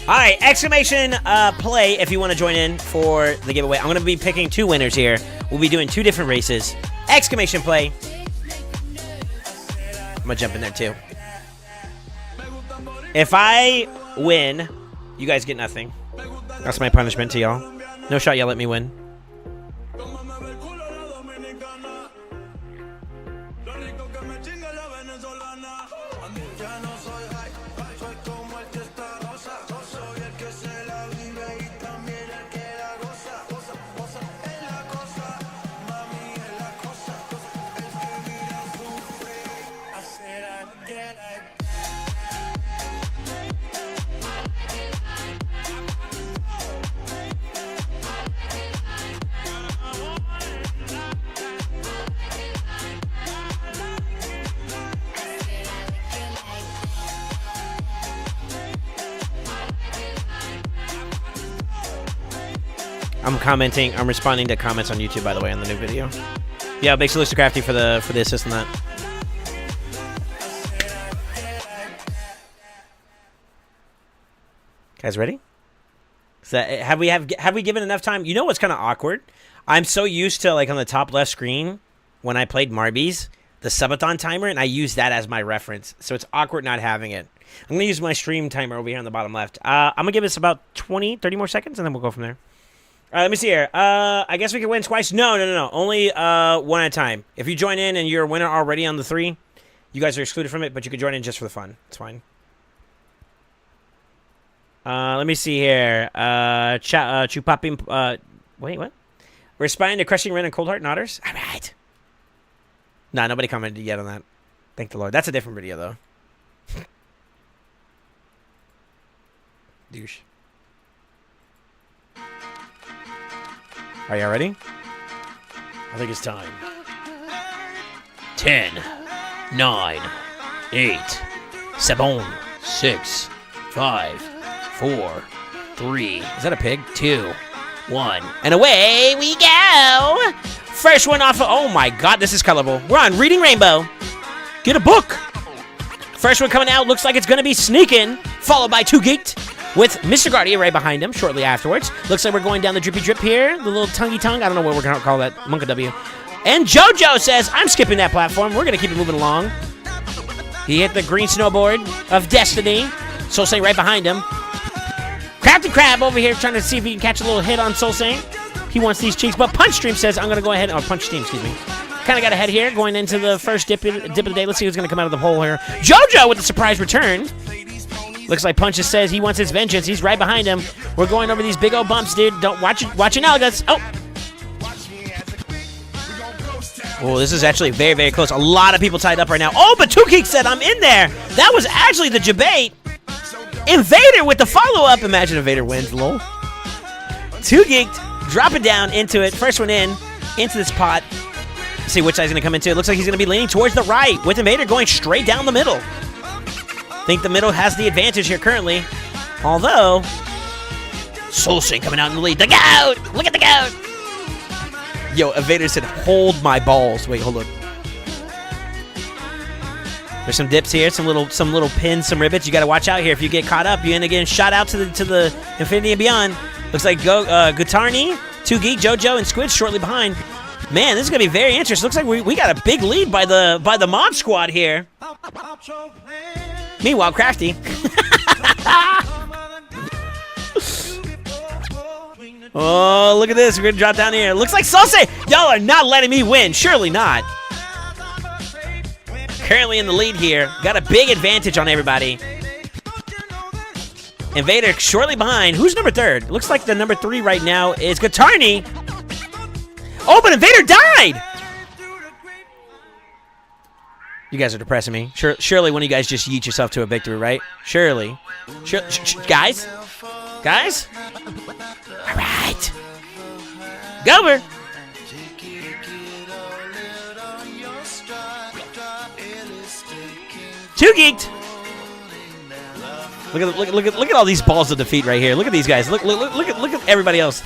All right, exclamation play if you want to join in for the giveaway. I'm going to be picking 2 winners here. We'll be doing 2 different races. Exclamation play. I'm going to jump in there too. If I win, you guys get nothing. That's my punishment to y'all. No shot y'all let me win. I'm commenting. I'm responding to comments on YouTube, by the way, on the new video. Yeah, makes it look so crafty for the assist on that. Guys, ready? So have we given enough time? You know what's kind of awkward? I'm so used to, like, on the top left screen when I played Marbies, the subathon timer, and I use that as my reference. So it's awkward not having it. I'm going to use my stream timer over here on the bottom left. I'm going to give this about 20, 30 more seconds, and then we'll go from there. All right, let me see here. I guess we can win twice. No. Only one at a time. If you join in and you're a winner already on the 3, you guys are excluded from it, but you can join in just for the fun. It's fine. Let me see here. Chupapim. Wait, what? Responding to Crushing Ren and Cold Heart Nodders? All right. Nah, nobody commented yet on that. Thank the Lord. That's a different video, though. Douche. Are y'all ready? I think it's time. 10, 9, 8, 7, 6, 5, 4, 3. Is that a pig? 2, 1. And away we go! First one off of... Oh my god, this is colorful. We're on Reading Rainbow. Get a book. First one coming out looks like it's going to be Sneakin', followed by 2 Geeked, with Mr. Guardia right behind him shortly afterwards. Looks like we're going down the drippy drip here. The little tonguey tongue. I don't know what we're going to call that. Monka W. And JoJo says, I'm skipping that platform. We're going to keep it moving along. He hit the green snowboard of destiny. Soul Saint right behind him. Crafty Crab over here trying to see if he can catch a little hit on Soul Saint. He wants these cheeks. But Punch Stream says, I'm going to go ahead. Or Punch Steam, excuse me. Kind of got ahead here going into the first dip of the day. Let's see who's going to come out of the hole here. JoJo with a surprise return. Looks like Punch just says he wants his vengeance. He's right behind him. We're going over these big old bumps, dude. Don't watch it. Watch your Nalgas. Oh, this is actually very, very close. A lot of people tied up right now. Oh, but 2 Geeks said I'm in there. That was actually the debate. Invader with the follow-up. Imagine Invader wins, lol. 2 Geeked, drop it down into it. First one in, into this pot. Let's see which side he's going to come into. It looks like he's going to be leaning towards the right, with Invader going straight down the middle. Think the middle has the advantage here currently. Although, Soul Saint coming out in the lead. The goat! Look at the goat! Yo, Invader said, hold my balls. Wait, hold on. There's some dips here, some little pins, some rivets. You got to watch out here. If you get caught up, you end up getting shot out to the infinity and beyond. Looks like Guitarni, 2 Geek, JoJo, and Squid shortly behind. Man, this is gonna be very interesting. Looks like we got a big lead by the Mod Squad here. Meanwhile, Crafty. Oh, look at this. We're gonna drop down here. Looks like Soul Saint. Y'all are not letting me win. Surely not. Currently in the lead here. Got a big advantage on everybody. Invader shortly behind. Who's number 3? Looks like the number 3 right now is Guitarni. Oh, but Invader died! You guys are depressing me. Surely one of you guys just yeet yourself to a victory, right? Surely. Guys? Guys? All right. Gover! Two Geeked! Look at all these balls of defeat right here. Look at these guys. Look at everybody else.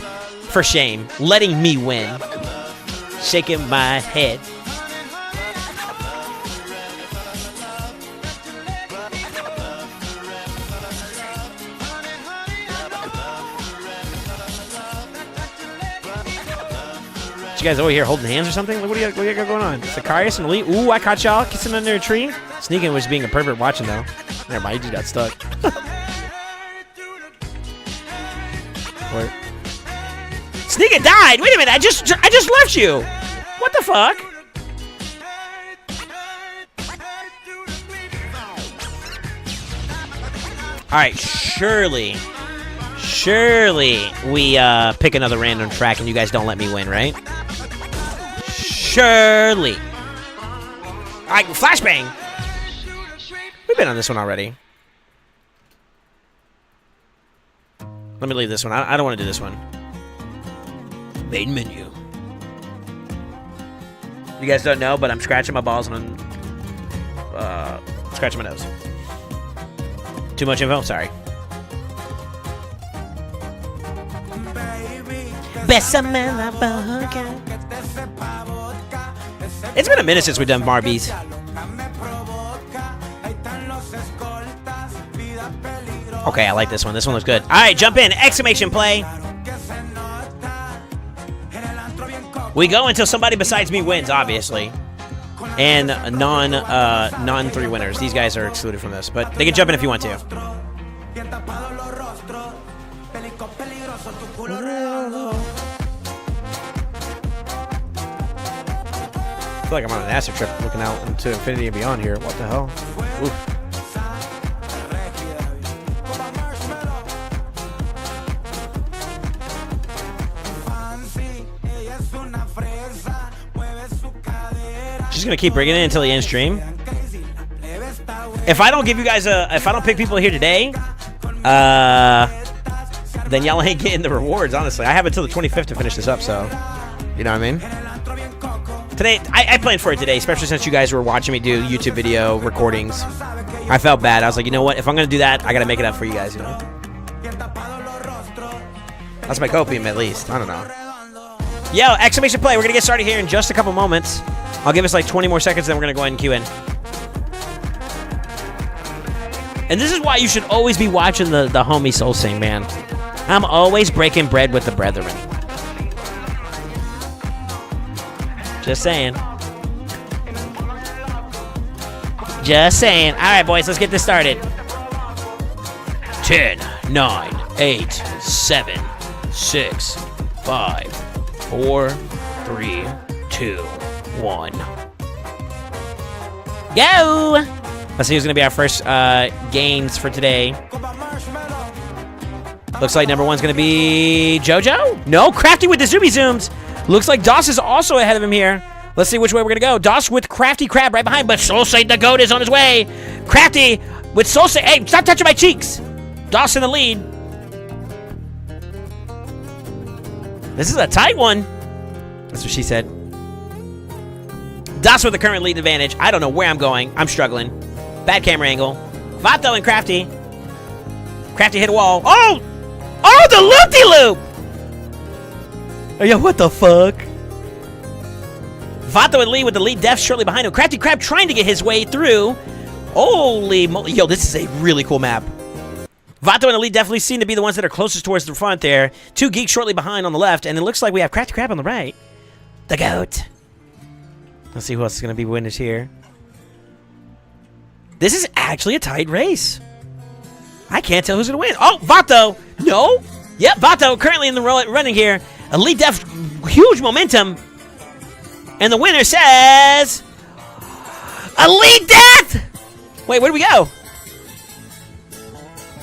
For shame. Letting me win. Shaking my head. You guys over here holding hands or something? What do you got going on? Sicarius and Elite. Ooh, I caught y'all kissing under a tree. Sneaking was being a pervert watching though. Never mind, you just got stuck. What? Sneaking died. Wait a minute, I just left you. What the fuck? All right, surely we pick another random track and you guys don't let me win, right? Surely. All right, flashbang. We've been on this one already. Let me leave this one. I don't want to do this one. Main menu. You guys don't know, but I'm scratching my balls and I'm scratching my nose. Too much info? Sorry. Bésame la boca. It's been a minute since we've done Barbies. Okay, I like this one. This one looks good. All right, jump in. Exclamation play. We go until somebody besides me wins, obviously. And non 3 winners. These guys are excluded from this, but they can jump in if you want to. I feel like I'm on an acid trip looking out into infinity and beyond here. What the hell? Oof. Just gonna keep bringing it until the end stream. If I don't give you guys if I don't pick people here today, then y'all ain't getting the rewards. Honestly, I have until the 25th to finish this up, so you know what I mean. Today, I planned for it today, especially since you guys were watching me do YouTube video recordings. I felt bad. I was like, you know what? If I'm gonna do that, I gotta make it up for you guys. You know, that's my copium at least. I don't know. Yo, exclamation play. We're gonna get started here in just a couple moments. I'll give us like 20 more seconds, then we're gonna go ahead and queue in. And this is why you should always be watching the homie Soul Sing, man. I'm always breaking bread with the brethren. Just saying. Just saying. All right, boys, let's get this started. 10, 9, 8, 7, 6, 5, 4, 3, 2, 1. Go! Let's see who's going to be our first gains for today. Looks like number 1's going to be JoJo? No, Crafty with the zoomy zooms. Looks like Doss is also ahead of him here. Let's see which way we're going to go. Doss with Crafty Crab right behind, but Soulsate the GOAT is on his way. Crafty with Soulsate. Hey, stop touching my cheeks. Doss in the lead. This is a tight one. That's what she said. Doss with the current lead advantage. I don't know where I'm going. I'm struggling. Bad camera angle. Vato and Crafty. Crafty hit a wall. Oh! Oh, the loop-de-loop! Oh, yo, what the fuck? Vato and Lee with the lead def shortly behind him. Crafty Crab trying to get his way through. Holy moly. Yo, this is a really cool map. Vato and Elite definitely seem to be the ones that are closest towards the front there. 2 geeks shortly behind on the left, and it looks like we have Crafty Crab on the right. The GOAT. Let's see who else is going to be winners here. This is actually a tight race. I can't tell who's going to win. Oh, Vato. No. Yep, Vato currently in the running here. Elite Def, huge momentum. And the winner says... Elite Death! Wait, where do we go?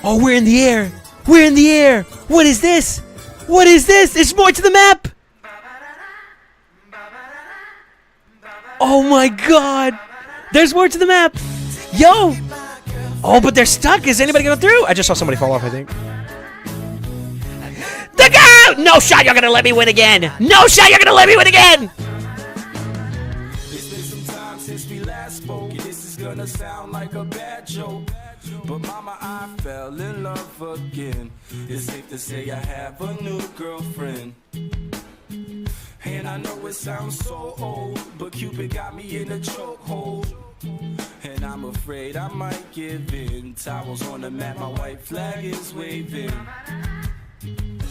Oh, we're in the air. We're in the air. What is this? What is this? There's more to the map. Oh my god. There's more to the map. Yo. Oh, but they're stuck. Is anybody going through? I just saw somebody fall off, I think. The GOAT! No shot you're going to let me win again. No shot you're going to let me win again. It's been some time since we last spoke. This is going to sound like a bad joke. But mama, I fell in love again. It's safe to say I have a new girlfriend. And I know it sounds so old, but Cupid got me in a chokehold. And I'm afraid I might give in. Towels on the mat, my white flag is waving.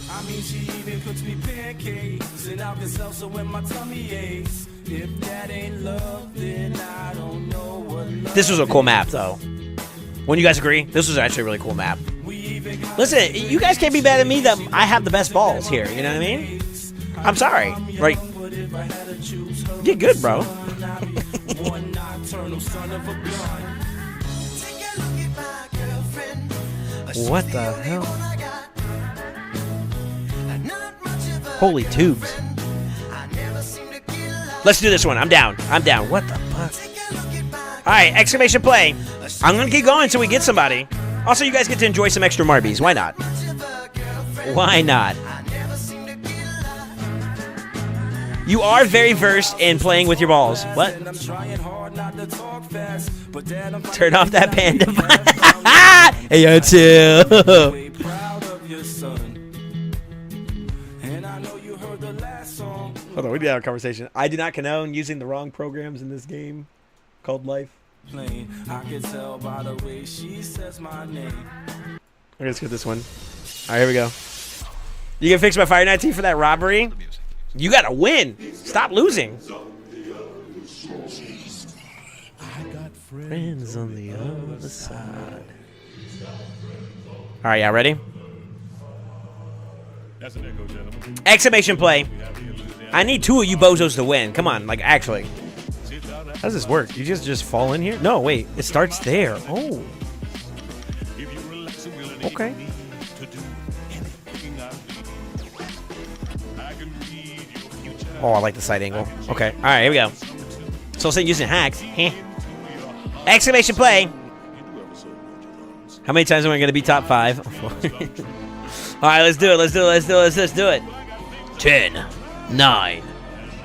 I mean, she even cooks me pancakes and I've been salsa when my tummy aches. If that ain't love, then I don't know what love. This was a cool map, though. Wouldn't you guys agree? This was actually a really cool map. Listen, you guys can't be mad at me that I have the best balls here. You know what I mean? I'm sorry. Right? Get good, bro. What the hell? Holy tubes. Let's do this one. I'm down. I'm down. What the fuck? Alright, exclamation play. I'm going to keep going until we get somebody. Also, you guys get to enjoy some extra Marbies. Why not? Why not? You are very versed in playing with your balls. What? Turn off that panda. Hey, yo, chill. We need to have a conversation. I do not condone using the wrong programs in this game called life. I can tell by the way she says my name. Let's get this one. All right, here we go. You can fix my Fire Night team for that robbery. You gotta win. Stop losing. I got Friends on the other side. All right, y'all ready? That's an echo, gentlemen. Exclamation play. I need 2 of you bozos to win. Come on, like actually. How does this work? You just fall in here? No, wait. It starts there. Oh. Okay. Oh, I like the side angle. Okay. All right, here we go. So saying using hacks. Exclamation play. How many times am I going to be top 5? All right, let's do it. Let's do it. 10, 9,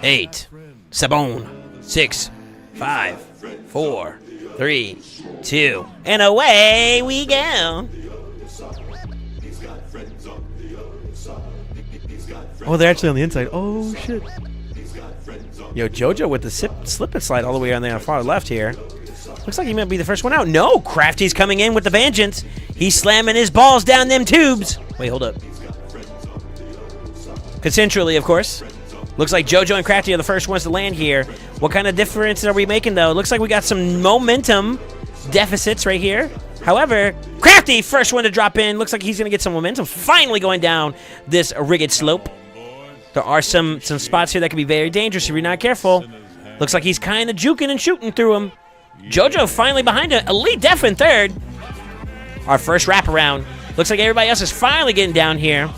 8, 7, 6, 5, 4, 3, 2, and away we go. Oh, they're actually on the inside. Oh, shit. Yo, JoJo with the slip and slide all the way on the far left here. Looks like he might be the first one out. No, Crafty's coming in with the vengeance. He's slamming his balls down them tubes. Wait, hold up. Consensually, of course. Looks like JoJo and Crafty are the first ones to land here. What kind of difference are we making, though? Looks like we got some momentum deficits right here. However, Crafty, first one to drop in. Looks like he's going to get some momentum. Finally going down this rigged slope. There are some spots here that can be very dangerous if you're not careful. Looks like he's kind of juking and shooting through them. JoJo finally behind him. Elite Def in third. Our first wraparound. Looks like everybody else is finally getting down here.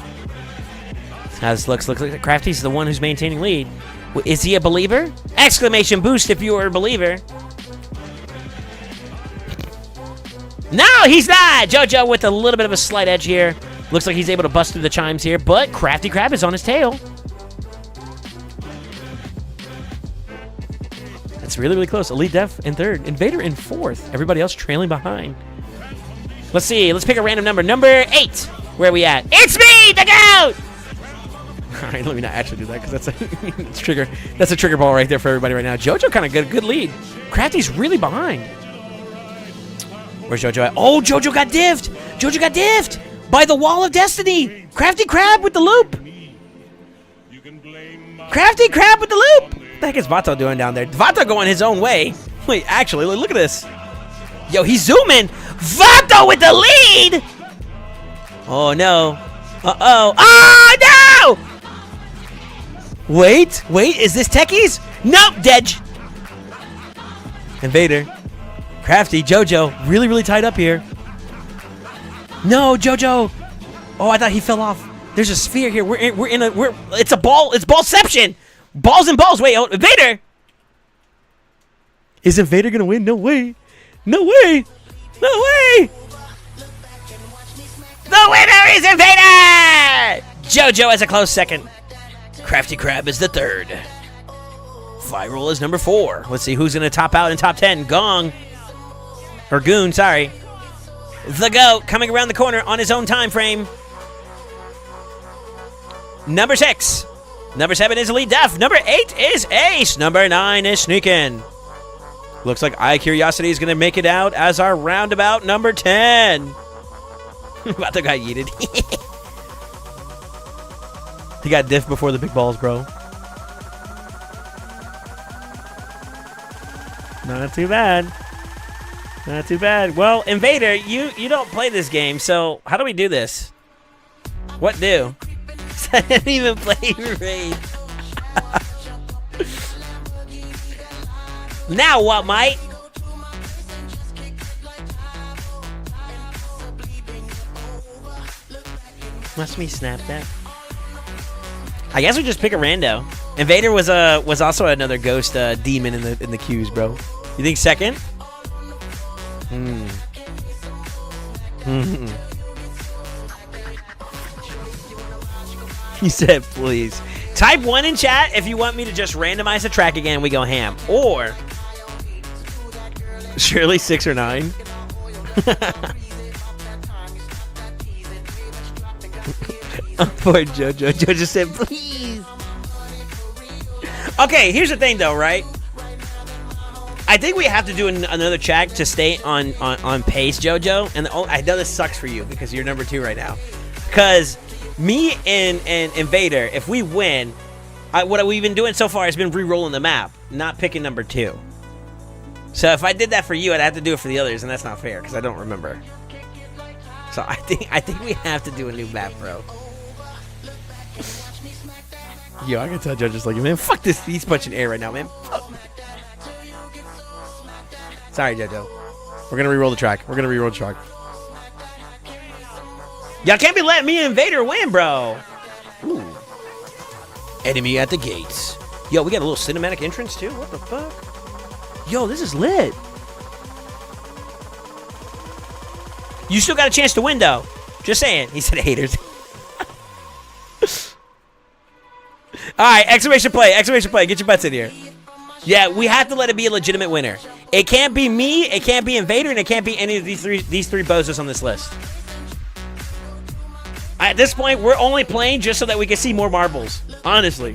As looks like Crafty's the one who's maintaining lead. Is he a believer? Exclamation boost if you are a believer. No, he's not! JoJo with a little bit of a slight edge here. Looks like he's able to bust through the chimes here, but Crafty Crab is on his tail. That's really, really close. Elite Def in third. Invader in fourth. Everybody else trailing behind. Let's see. Let's pick a random number. Number 8. Where are we at? It's me, the GOAT! All right, let me not actually do that because that's trigger. That's a trigger ball right there for everybody right now. JoJo kind of good lead. Crafty's really behind. Where's JoJo at? Oh, JoJo got diffed. JoJo got diffed by the Wall of Destiny. Crafty Crab with the loop. Crafty Crab with the loop. What the heck is Vato doing down there? Vato going his own way. Wait, actually, look at this. Yo, he's zooming. Vato with the lead. Oh, no. Uh-oh. Oh, no! Wait, is this Techies? Nope, dead. Invader. Crafty, JoJo, really, really tied up here. No, JoJo. Oh, I thought he fell off. There's a sphere here. It's a ball. It's ballception. Balls and balls. Wait, Invader. Is Invader gonna win? No way. No way. No way. The winner is Invader. JoJo has a close second. Crafty Crab is the third. Viral is number 4. Let's see who's gonna top out in top 10. Gong. Or Goon, sorry. The GOAT coming around the corner on his own time frame. Number 6. Number 7 is Elite Def. Number 8 is Ace. Number 9 is Sneakin'. Looks like iCuriosity is going to make it out as our roundabout number 10. About to got yeeted. He got diff before the big balls, bro. Not too bad. Not too bad. Well, Invader, you don't play this game, so how do we do this? What do? I didn't even play Raid. Now what, mate? Must we snap that? I guess we just pick a rando. Invader was also another ghost demon in the queues, bro. You think second? He said, please. Type 1 in chat if you want me to just randomize the track again. We go ham. Or surely 6 or 9. Poor JoJo. JoJo said, please. Okay, here's the thing, though, right? I think we have to do another check to stay on pace, JoJo. And I know this sucks for you because you're number 2 right now. Because me and Invader, if we win, what we've been doing so far has been re-rolling the map, not picking number 2. So if I did that for you, I'd have to do it for the others, and that's not fair because I don't remember. So I think we have to do a new map, bro. Yo, I can tell Judge just like, man, fuck this. He's punching air right now, man. Fuck. Sorry, Jojo. We're gonna re-roll the track. Y'all can't be letting me and Invader win, bro. Ooh. Enemy at the gates. Yo, we got a little cinematic entrance too. What the fuck? Yo, this is lit. You still got a chance to win, though. Just saying. He said haters. All right, exclamation play. Get your butts in here. Yeah, we have to let it be a legitimate winner. It can't be me, it can't be Invader, and it can't be any of these three bozos on this list. At this point, we're only playing just so that we can see more marbles. Honestly.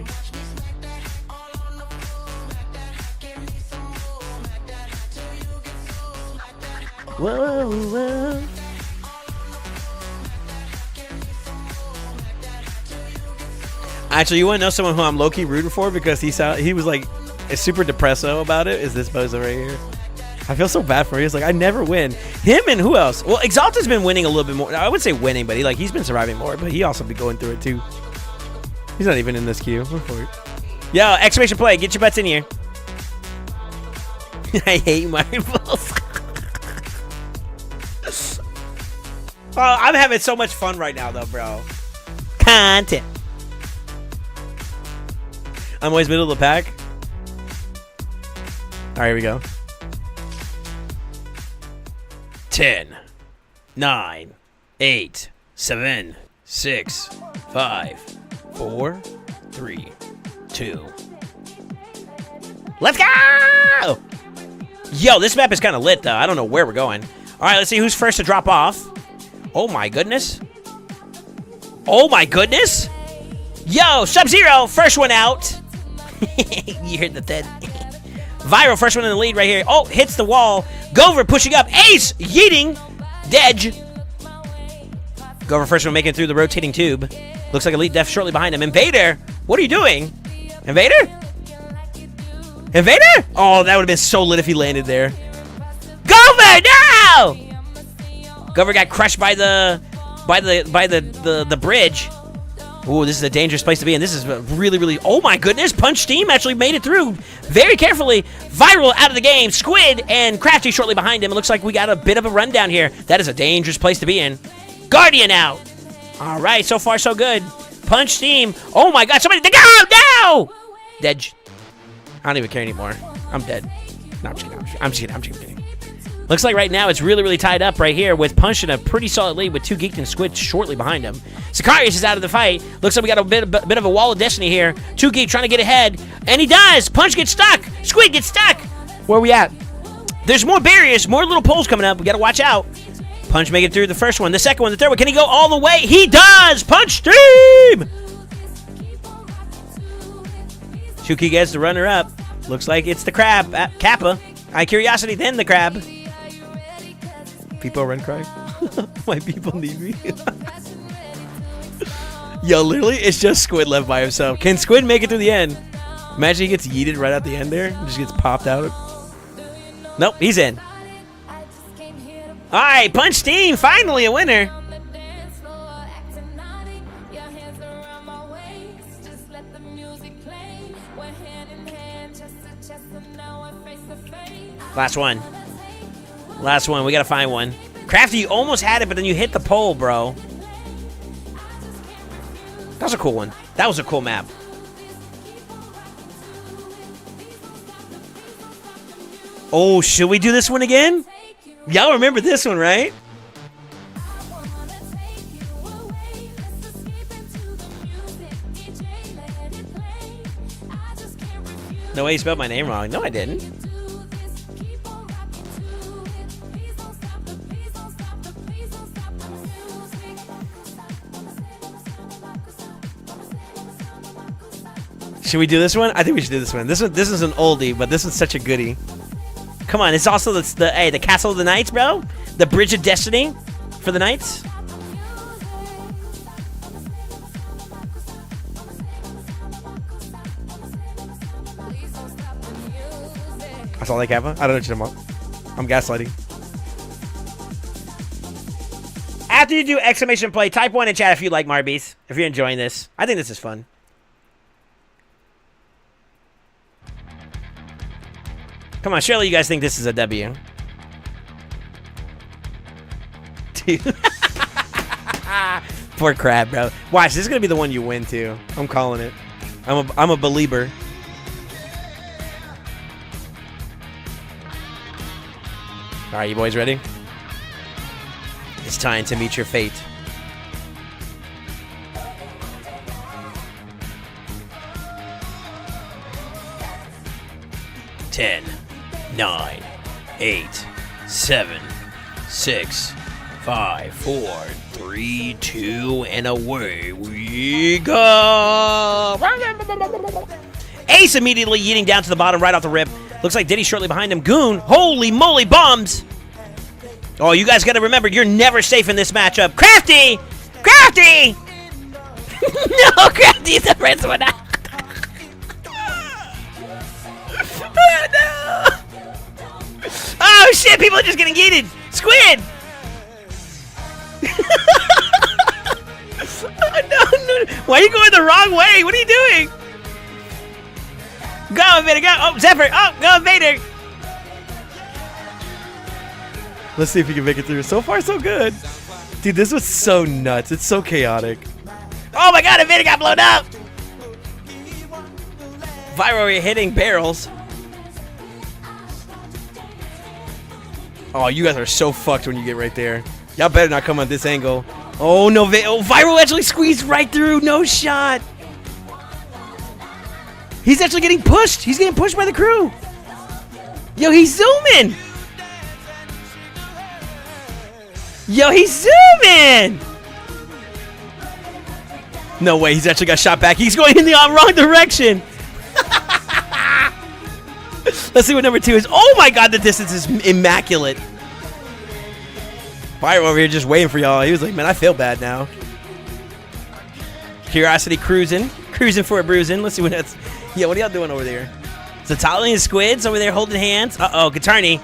Whoa, whoa. Actually, you want to know someone who I'm low-key rooting for because he was like super depresso about it? Is this bozo right here? I feel so bad for him. He's like, I never win. Him and who else? Well, Exalta's been winning a little bit more. I would say winning, but he's been surviving more. But he also be going through it too. He's not even in this queue. Yo, exclamation play! Get your butts in here. I hate marbles. Oh, I'm having so much fun right now, though, bro. Content. I'm always middle of the pack. All right, here we go. 10, 9, 8, 7, 6, 5, 4, 3, 2. Let's go! Yo, this map is kind of lit, though. I don't know where we're going. All right, let's see who's first to drop off. Oh, my goodness. Oh, my goodness. Yo, Sub-Zero, first one out. You heard the thud. Viral, first one in the lead right here. Oh, hits the wall. Gover pushing up. Ace yeeting. Dedge. Gover first one making it through the rotating tube. Looks like Elite Def shortly behind him. Invader, what are you doing? Invader? Invader? Oh, that would have been so lit if he landed there. Gover, no! Gover got crushed by the bridge. Ooh, this is a dangerous place to be in. This is really, really... Oh, my goodness. Punch Team actually made it through very carefully. Viral out of the game. Squid and Crafty shortly behind him. It looks like we got a bit of a rundown here. That is a dangerous place to be in. Guardian out. All right, so far, so good. Punch Team. Oh, my God. Somebody... No! Dead. I don't even care anymore. I'm dead. No, I'm just kidding. Looks like right now it's really, really tied up right here with Punch in a pretty solid lead with 2 Geeked and Squid shortly behind him. Sicarius is out of the fight. Looks like we got a bit of a wall of destiny here. 2 Geek trying to get ahead, and he does. Punch gets stuck. Squid gets stuck. Where are we at? There's more barriers, more little poles coming up. We got to watch out. Punch making it through the first one, the second one, the third one. Can he go all the way? He does. Punch Team. Shuki gets the runner up. Looks like it's the crab, Kappa. Curiosity, then the crab. People run cry. My people need me. Yo, literally, it's just Squid left by himself. Can Squid make it through the end? Imagine he gets yeeted right at the end there. Just gets popped out. Nope, he's in. All right, Punch Team, finally a winner. Last one. Last one. We got to find one. Crafty, you almost had it, but then you hit the pole, bro. That was a cool one. That was a cool map. Oh, should we do this one again? Y'all remember this one, right? No way you spelled my name wrong. No, I didn't. Should we do this one? I think we should do this one. This is an oldie, but this is such a goodie. Come on, it's also the Castle of the Knights, bro. The Bridge of Destiny for the Knights. That's all I have. I don't know what you're talking about. I'm gaslighting. After you do exclamation play, type 1 in chat if you like Marbies. If you're enjoying this. I think this is fun. Come on, surely you guys think this is a W. Dude. Poor Crab, bro. Watch, this is going to be the one you win, too. I'm calling it. I'm a believer. All right, you boys ready? It's time to meet your fate. Ten, 9, 8, 7, 6, 5, 4, 3, 2, and away we go. Ace immediately yeeting down to the bottom right off the rip. Looks like Diddy shortly behind him. Goon, holy moly, bombs! Oh, you guys got to remember, you're never safe in this matchup. Crafty! Crafty! No, Crafty's the first one out. Oh, no! Oh, shit, people are just getting yeeted. Squid! Oh, no. Why are you going the wrong way? What are you doing? Go, Invader, go! Oh, Zephyr! Oh, go, Invader! Let's see if we can make it through. So far, so good. Dude, this was so nuts. It's so chaotic. Oh my god, Invader got blown up! Viral, you're hitting barrels. Oh, you guys are so fucked when you get right there. Y'all better not come on this angle. Oh, no. Viral actually squeezed right through. No shot. He's actually getting pushed. He's getting pushed by the crew. Yo, he's zooming. Yo, he's zooming. No way. He's actually got shot back. He's going in the wrong direction. Let's see what number 2 is. Oh, my God. The distance is immaculate. Fire over here just waiting for y'all. He was like, man, I feel bad now. Curiosity cruising. Cruising for a bruising. Let's see what that's... Yeah, what are y'all doing over there? Zatali and Squids over there holding hands. Uh-oh, Guitarni.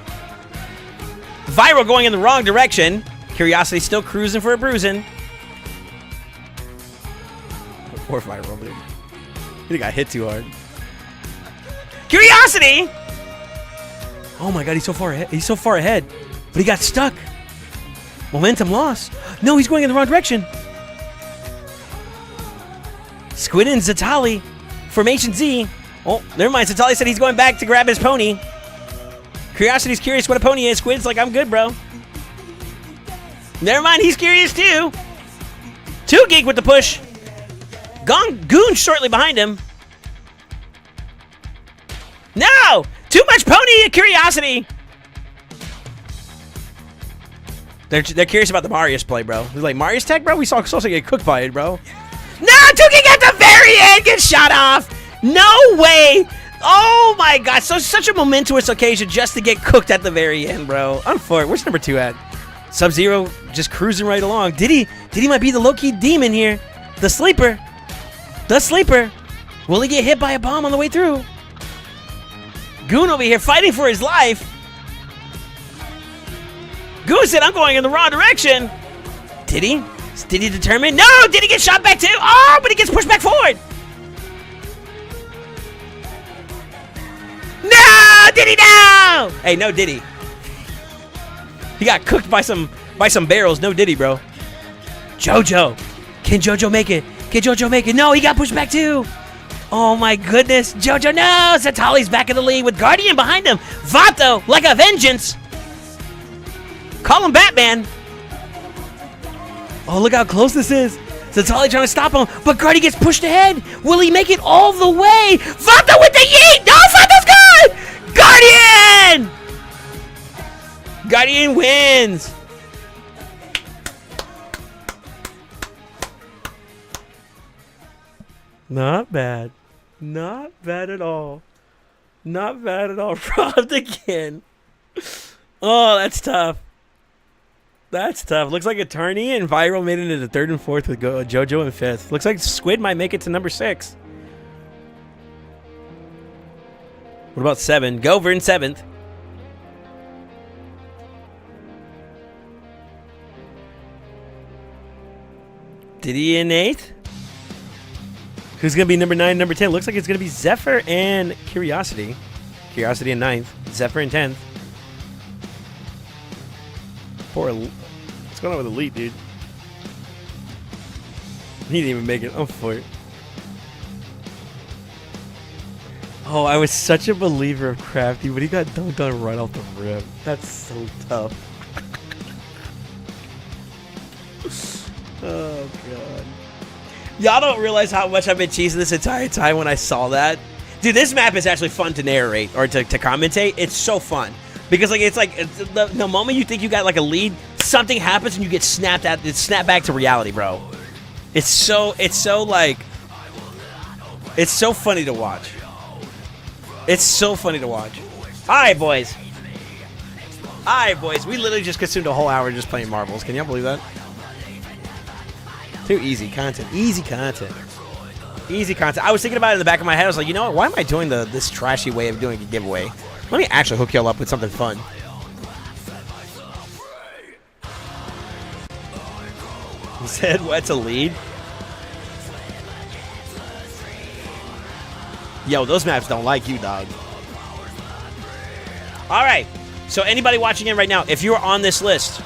Viral going in the wrong direction. Curiosity still cruising for a bruising. Poor Viral, dude. He got hit too hard. Curiosity! Oh my god, he's so far ahead. He's so far ahead. But he got stuck. Momentum lost. No, he's going in the wrong direction. Squid and Zatali. Formation Z. Oh, never mind. Zatali said he's going back to grab his pony. Curiosity's curious what a pony is. Squid's like, I'm good, bro. Never mind. He's curious, too. 2 Geek with the push. Goon shortly behind him. No! Too much pony and Curiosity. They're curious about the Marius play, bro. They're like, Marius tech, bro? We saw Sosa get cooked by it, bro. No! 2 Geek at the very end gets shot off. No way. Oh, my God. So such a momentous occasion just to get cooked at the very end, bro. I'm for it. Where's number 2 at? Sub-Zero just cruising right along. Diddy might be the low-key demon here. The sleeper. The sleeper. Will he get hit by a bomb on the way through? Goon over here fighting for his life. Goon said, I'm going in the wrong direction. Diddy? Is Diddy determined? No! Diddy get shot back too? Oh, but he gets pushed back forward. No! Diddy, no! Hey, no Diddy. He got cooked by some barrels. No Diddy, bro. JoJo. Can JoJo make it? Can JoJo make it? No, he got pushed back too. Oh my goodness. JoJo, no! Zatali's back in the lead with Guardian behind him. Vato, like a vengeance. Call him Batman. Oh, look how close this is. Zatali trying to stop him, but Guardian gets pushed ahead. Will he make it all the way? Vato with the yeet! No, Vato's good! Guardian! Guardian wins. Not bad. Not bad at all. Not bad at all. Robbed again. Oh, that's tough. That's tough. Looks like Attorney and Viral made it into 3rd and 4th with JoJo in 5th. Looks like Squid might make it to number 6. What about 7? Gover in 7th. Diddy in 8th. Who's going to be number 9 number 10? Looks like it's going to be Zephyr and Curiosity. Curiosity in 9th. Zephyr in 10th. Poor what's going on with Elite, dude? He didn't even make it up for it. Oh, I was such a believer of Crafty, but he got dunked on right off the rip. That's so tough. Oh, God. Y'all don't realize how much I've been cheesing this entire time when I saw that. Dude, this map is actually fun to narrate or to commentate. It's so fun. Because it's like the moment you think you got like a lead, something happens and you get snapped at. It's snapped back to reality, bro. It's so funny to watch. It's so funny to watch. All right, boys. We literally just consumed a whole hour just playing marbles. Can y'all believe that? Too easy content. Easy content. I was thinking about it in the back of my head. I was like, you know what? Why am I doing this trashy way of doing a giveaway? Let me actually hook y'all up with something fun. He said, what's a lead? Yo, those maps don't like you, dog. All right. So anybody watching in right now, if you're on this list,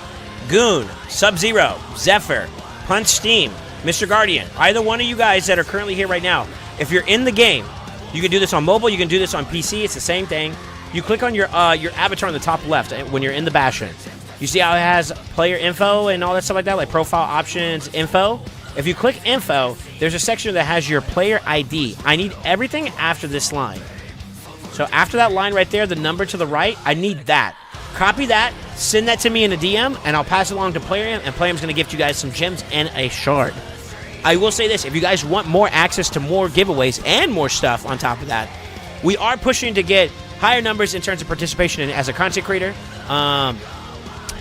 Goon, Sub-Zero, Zephyr, Punch Steam, Mr. Guardian, either one of you guys that are currently here right now, if you're in the game, you can do this on mobile, you can do this on PC, it's the same thing. You click on your avatar on the top left when you're in the Bastion. You see how it has player info and all that stuff like that, like profile options, info? If you click info, there's a section that has your player ID. I need everything after this line. So after that line right there, the number to the right, I need that. Copy that, send that to me in a DM, and I'll pass it along to Playerm, and Playerm's going to gift you guys some gems and a shard. I will say this, if you guys want more access to more giveaways and more stuff on top of that, we are pushing to get higher numbers in terms of participation as a content creator.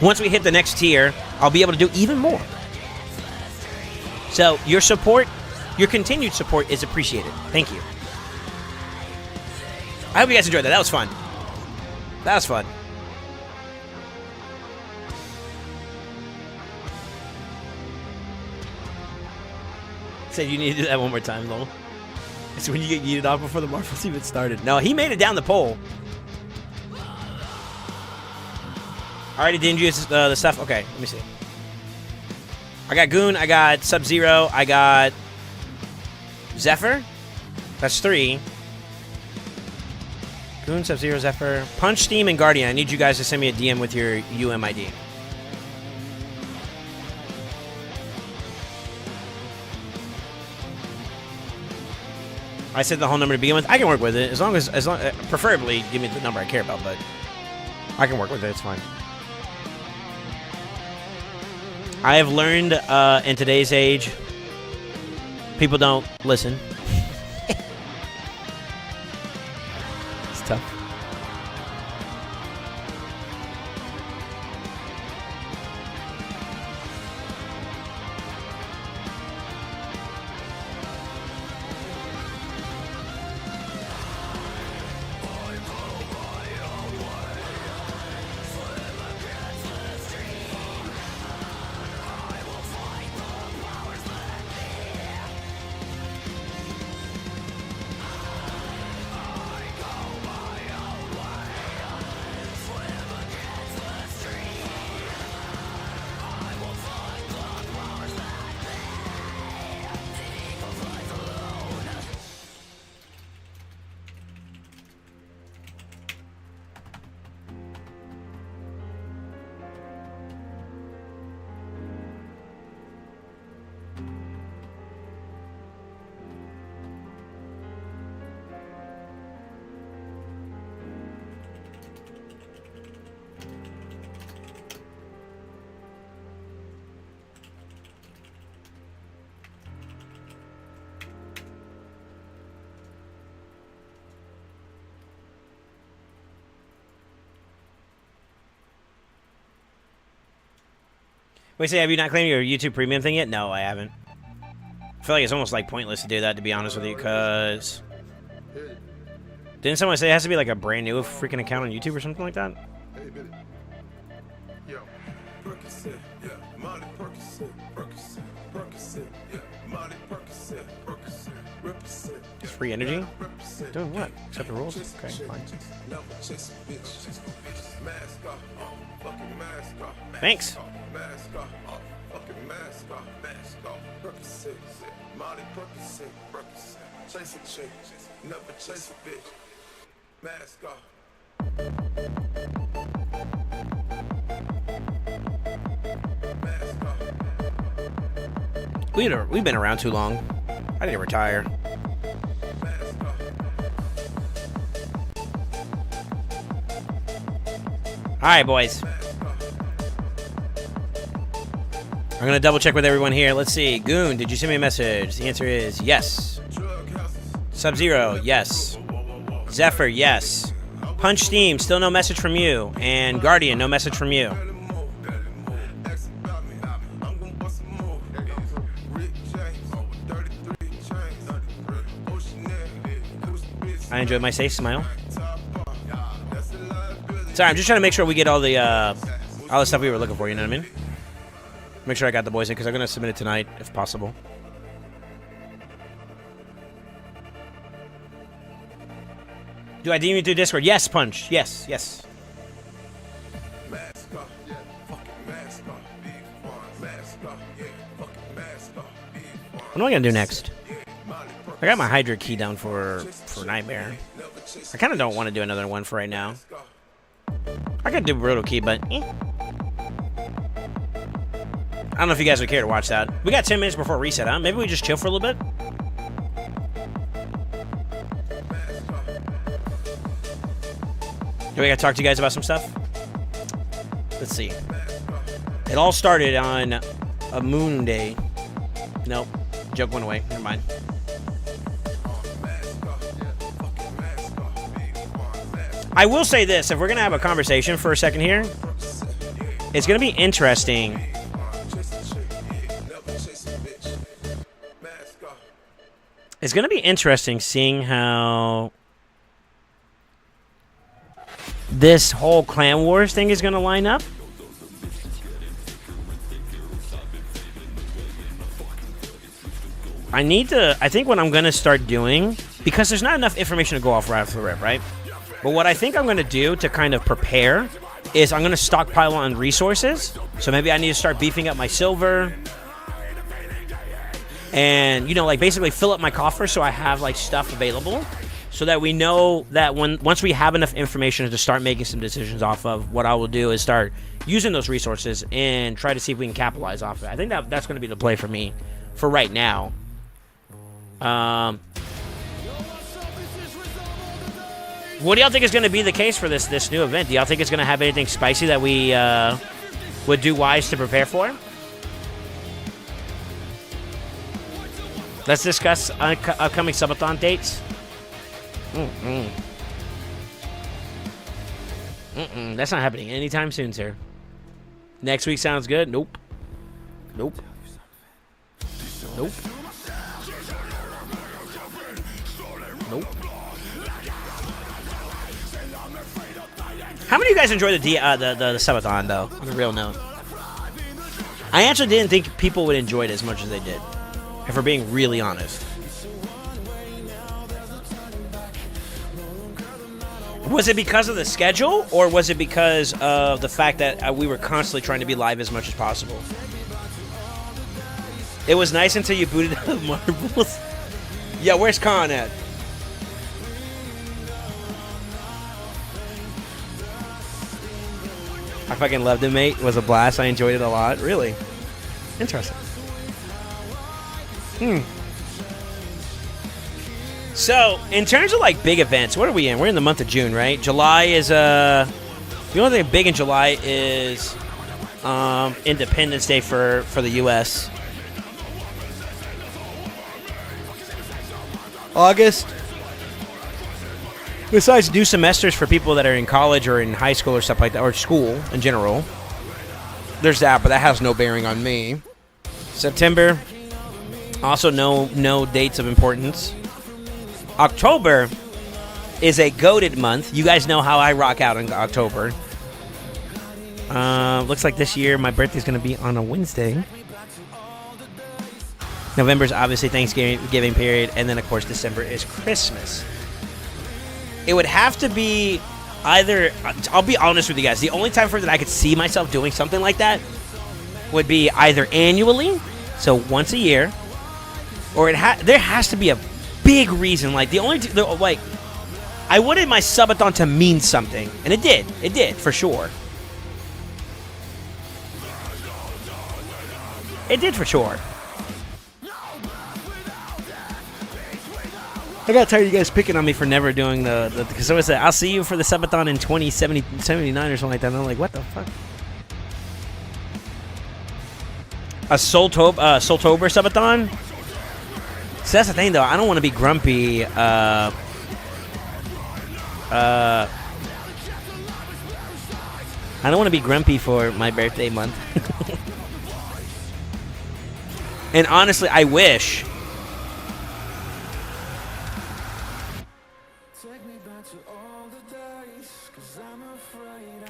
Once we hit the next tier, I'll be able to do even more. So your support, your continued support is appreciated. Thank you. I hope you guys enjoyed that. That was fun. Said you need to do that one more time, though. It's when you get yeeted off before the marbles even started. No, he made it down the pole. Already didn't use the stuff. Okay, let me see. I got Goon, I got Sub-Zero, I got Zephyr. That's 3. Goon, Sub-Zero, Zephyr. Punch, Steam, and Guardian. I need you guys to send me a DM with your UMID. I said the whole number to begin with. I can work with it as long as preferably give me the number I care about, but I can work with it. It's fine. I have learned in today's age, people don't listen. It's tough. Wait, say, have you not claimed your YouTube Premium thing yet? No, I haven't. I feel like it's almost like pointless to do that, to be honest with you, because didn't someone say it has to be like a brand new freaking account on YouTube or something like that? It's free energy? Doing what? Accept the rules? Okay, fine. Thanks. We've been around too long. I need to retire. Alright, boys. I'm gonna double check with everyone here. Let's see. Goon, did you send me a message? The answer is yes. Sub-Zero, yes. Zephyr, yes. Punch Steam, still no message from you. And Guardian, no message from you. I enjoyed my safe smile. Sorry, I'm just trying to make sure we get all the stuff we were looking for, you know what I mean? Make sure I got the boys in, because I'm going to submit it tonight, if possible. Do I DM you through Discord? Yes, Punch. Yes, yes. What am I going to do next? I got my Hydra key down for Nightmare. I kind of don't want to do another one for right now. I could do Brutal Key, but I don't know if you guys would care to watch that. We got 10 minutes before reset, huh? Maybe we just chill for a little bit? Do we gotta talk to you guys about some stuff? Let's see. It all started on a moon day. Nope. Joke went away. Never mind. I will say this. If we're going to have a conversation for a second here, it's going to be interesting. It's going to be interesting seeing how this whole Clan Wars thing is going to line up. I think what I'm going to start doing, because there's not enough information to go off right off the rip, right? But what I think I'm going to do to kind of prepare is I'm going to stockpile on resources. So maybe I need to start beefing up my silver. And, you know, like basically fill up my coffer so I have like stuff available. So that we know that once we have enough information to start making some decisions off of, what I will do is start using those resources and try to see if we can capitalize off of it. I think that's going to be the play for me for right now. What do y'all think is going to be the case for this new event? Do y'all think it's going to have anything spicy that we would do wise to prepare for? Let's discuss upcoming subathon dates. That's not happening anytime soon, sir. Next week sounds good? Nope. Nope. Nope. Nope. How many of you guys enjoy the subathon, though? On a real note, I actually didn't think people would enjoy it as much as they did, if we're being really honest. Was it because of the schedule, or was it because of the fact that we were constantly trying to be live as much as possible? It was nice until you booted out of marbles. Yeah, where's Khan at? I fucking loved it, mate. It was a blast. I enjoyed it a lot. Really. Interesting. So, in terms of, like, big events, what are we in? We're in the month of June, right? July is, the only thing big in July is Independence Day for the U.S. August. Besides new semesters for people that are in college or in high school or stuff like that, or school in general. there's that, but that has no bearing on me. September, also no dates of importance. October is a goated month. You guys know how I rock out in October. Looks like this year my birthday's going to be on a Wednesday. November's obviously Thanksgiving period, and then of course December is Christmas. It would have to be either, I'll be honest with you guys, the only time frame that I could see myself doing something like that would be either annually, so once a year, or there has to be a big reason. Like I wanted my subathon to mean something, and it did for sure. It did for sure. I got tired of you guys picking on me for never doing because someone said, I'll see you for the subathon in 2079 or something like that. And I'm like, what the fuck? A Soultober subathon? So that's the thing, though. I don't want to be grumpy. I don't want to be grumpy for my birthday month. And honestly, I wish.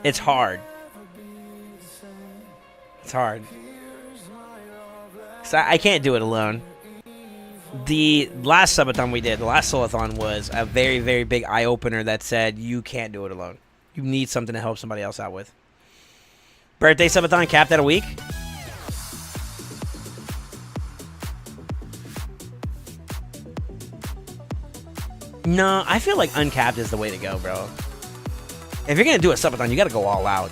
It's hard. It's hard. 'Cause I can't do it alone. The last subathon we did, the last Soulathon, was a very, very big eye-opener that said you can't do it alone. You need something to help somebody else out with. Birthday subathon capped at a week. No, I feel like uncapped is the way to go, bro. If you're going to do a subathon, you got to go all out.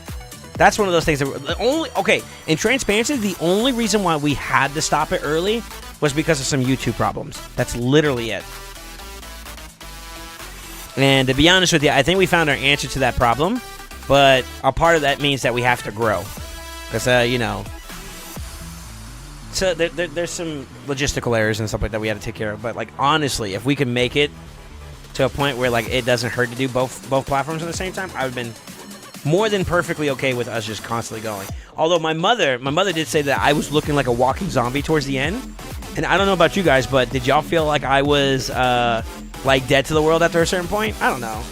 That's one of those things that in transparency, the only reason why we had to stop it early was because of some YouTube problems. That's literally it. And to be honest with you, I think we found our answer to that problem, but a part of that means that we have to grow. Because, so there's some logistical errors and stuff like that we had to take care of. But, like, honestly, if we can make it to a point where, like, it doesn't hurt to do both platforms at the same time, I would have been more than perfectly okay with us just constantly going. Although my mother did say that I was looking like a walking zombie towards the end. And I don't know about you guys, but did y'all feel like I was, like, dead to the world after a certain point? I don't know.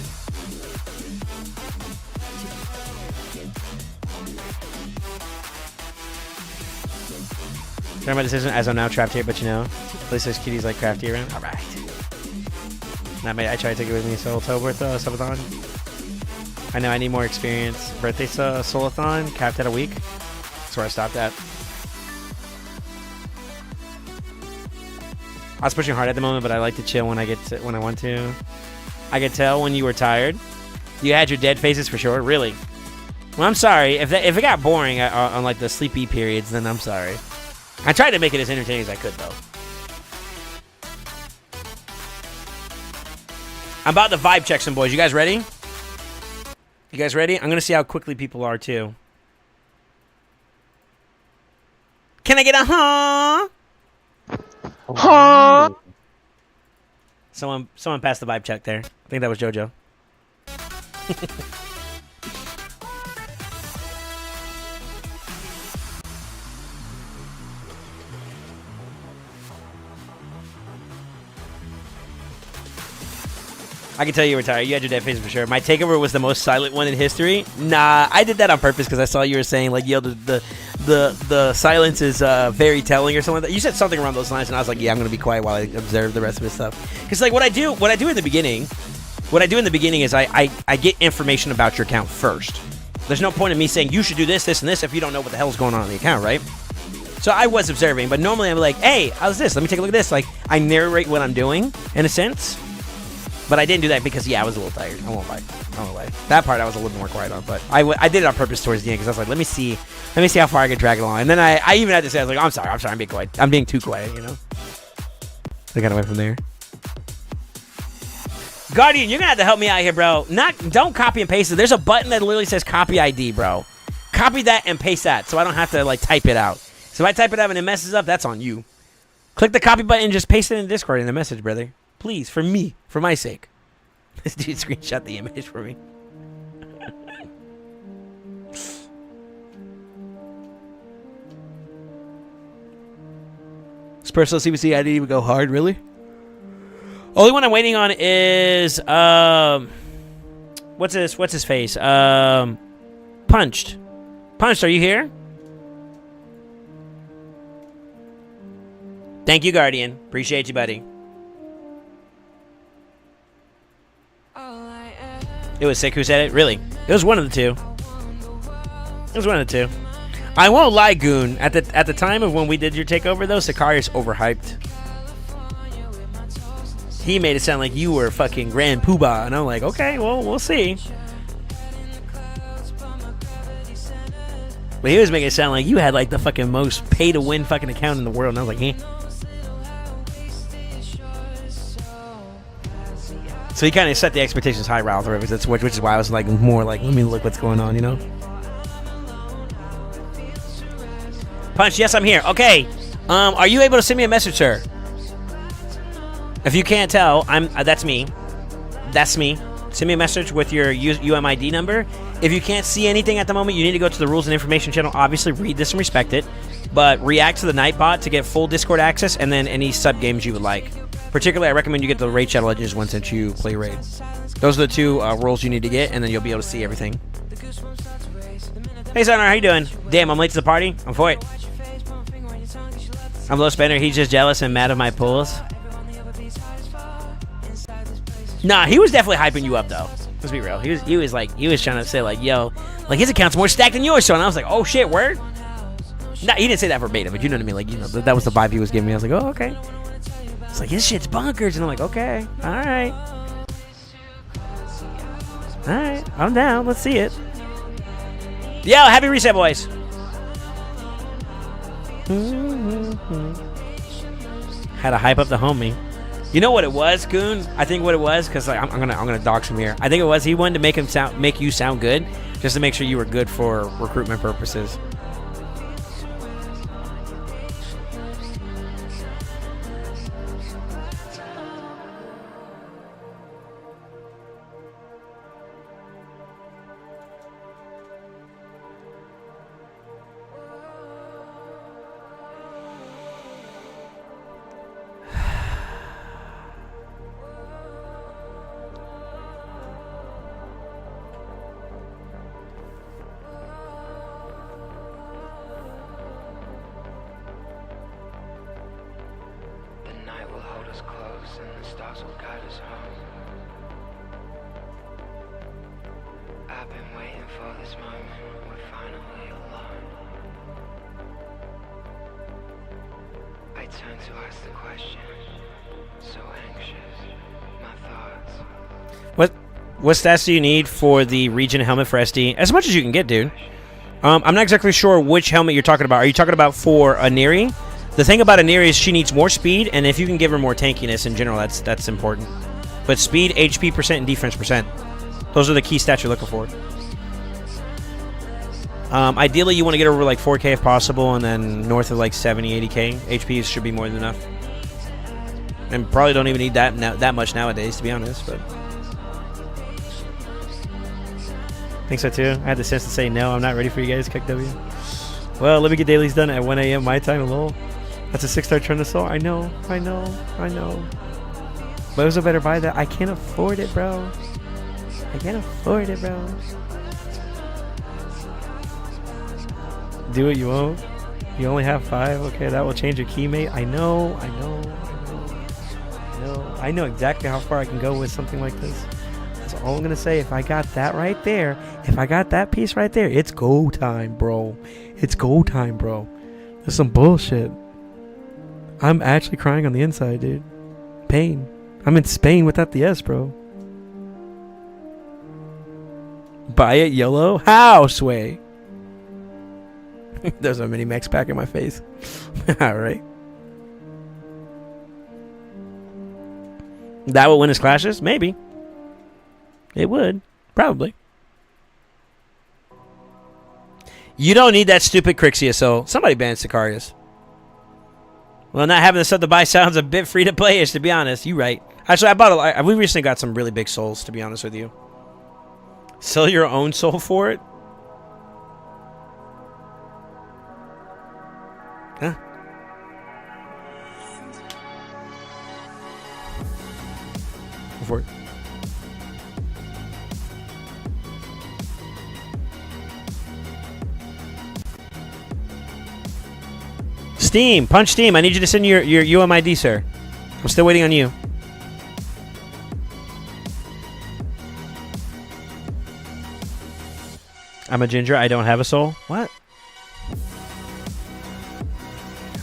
Sorry my decision, as I'm now trapped here, but at least there's kitties like crafty around. All right. I tried to take it with me, Soultober subathon. I know I need more experience. Birthday Soulathon, capped at a week. That's where I stopped at. I was pushing hard at the moment, but I like to chill when I want to. I could tell when you were tired. You had your dead faces for sure. Really? Well, I'm sorry if it got boring on like the sleepy periods. Then I'm sorry. I tried to make it as entertaining as I could, though. I'm about to vibe check some boys. You guys ready? You guys ready? I'm going to see how quickly people are, too. Can I get a huh? Huh? Someone passed the vibe check there. I think that was JoJo. I can tell you were tired. You had your dead face for sure. My takeover was the most silent one in history. Nah, I did that on purpose because I saw you were saying like, yo, the silence is very telling or something like that. You said something around those lines, and I was like, yeah, I'm gonna be quiet while I observe the rest of his stuff. Because like what I do in the beginning is I get information about your account first. There's no point in me saying you should do this, this, and this if you don't know what the hell's going on in the account, right? So I was observing, but normally I'm like, hey, how's this? Let me take a look at this. Like I narrate what I'm doing in a sense. But I didn't do that because, yeah, I was a little tired. I won't lie. That part I was a little more quiet on. But I did it on purpose towards the end because I was like, let me see how far I can drag it along. And then I even had to say, I was like, I'm sorry, I'm being quiet. I'm being too quiet, I got away from there. Guardian, you're going to have to help me out here, bro. Don't copy and paste it. There's a button that literally says copy ID, bro. Copy that and paste that so I don't have to, like, type it out. So if I type it out and it messes up, that's on you. Click the copy button and just paste it in Discord in the message, brother. Please, for me, for my sake. This dude screenshot the image for me. Personal CBC, I didn't even go hard, really. Only one I'm waiting on is what's his face? Punched. Punched, are you here? Thank you, Guardian. Appreciate you, buddy. It was Sick who said it? Really? It was one of the two. It was one of the two. I won't lie, Goon. At the time of when we did your takeover, though, Sicarius overhyped. He made it sound like you were fucking Grand Poobah, and I'm like, okay, well, we'll see. But he was making it sound like you had like the fucking most pay-to-win fucking account in the world, and I was like, eh. So he kind of set the expectations high, Ralph Rivers. That's which is why I was like more like, let me look what's going on, you know. Punch, yes, I'm here. Okay, are you able to send me a message, sir? If you can't tell, that's me. That's me. Send me a message with your UMID number. If you can't see anything at the moment, you need to go to the rules and information channel. Obviously, read this and respect it, but react to the Nightbot to get full Discord access, and then any sub games you would like. Particularly, I recommend you get the Raid Shadow Legends one since you play Raid. Those are the two rules you need to get, and then you'll be able to see everything. Hey, Sonar, how you doing? Damn, I'm late to the party. I'm for it. I'm low spender. He's just jealous and mad at my pulls. Nah, he was definitely hyping you up, though. Let's be real. He was trying to say like, yo, like his account's more stacked than yours, so. And I was like, oh shit, word. Nah, he didn't say that verbatim, but you know what I mean. Like, you know, that was the vibe he was giving me. I was like, oh, okay. It's like, his shit's bonkers. And I'm like, okay, all right. All right, I'm down. Let's see it. Yo, happy reset, boys. Had to hype up the homie. You know what it was, Goon? I think what it was, because like, I'm gonna dox him here. I think it was he wanted to make you sound good, just to make sure you were good for recruitment purposes. What stats do you need for the region helmet for SD? As much as you can get, dude. I'm not exactly sure which helmet you're talking about. Are you talking about for Aniri? The thing about Aniri is she needs more speed, and if you can give her more tankiness in general, that's important. But speed, HP percent, and defense percent. Those are the key stats you're looking for. Ideally, you want to get over like 4K if possible, and then north of like 70, 80K. HP should be more than enough. And probably don't even need that much nowadays, to be honest, but... I think so too. I had the sense to say no, I'm not ready for you guys. Kick W. Well, let me get dailies done at 1 a.m. my time. Lol. That's a 6-star turn to soul. I know. But it was a better buy that. I can't afford it, bro. Do what you won't. You only have 5. Okay, that will change your key, mate. I know exactly how far I can go with something like this. That's all I'm going to say. If I got that right there, if I got that piece right there, it's go time, bro. It's go time, bro. There's some bullshit. I'm actually crying on the inside, dude. Pain. I'm in Spain without the S, bro. Buy it yellow? How, Sway? There's a mini Max pack in my face. Alright. That will win his clashes? Maybe. It would. Probably. You don't need that stupid Crixia, so somebody ban Sicarius. Well, not having the sub to buy sounds a bit free to play-ish, to be honest. You right. Actually, we recently got some really big souls, to be honest with you. Sell your own soul for it? Huh? before. Steam, punch Steam. I need you to send your UMID, sir. I'm still waiting on you. I'm a ginger. I don't have a soul. What?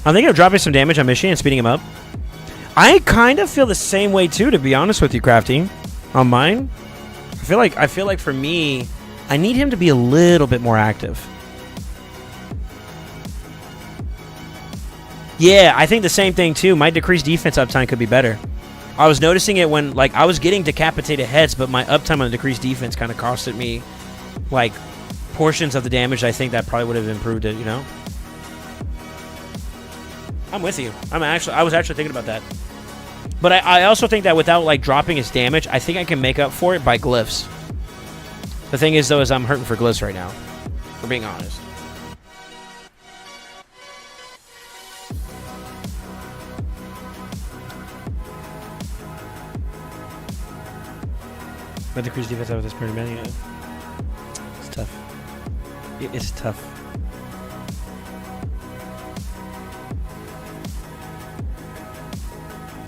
I'm thinking of dropping some damage on Mishi and speeding him up. I kind of feel the same way too, to be honest with you, Crafty. On mine, I feel like for me, I need him to be a little bit more active. Yeah, I think the same thing too. My decreased defense uptime could be better. I was noticing it when, like, I was getting decapitated heads, but my uptime on the decreased defense kind of costed me, like, portions of the damage. I think that probably would have improved it, you know? I'm with you. I was actually thinking about that. But I also think that without, like, dropping his damage, I think I can make up for it by glyphs. The thing is, though, is I'm hurting for glyphs right now, for being honest. But the cruise defense out of this pretty many. It's tough. It is tough.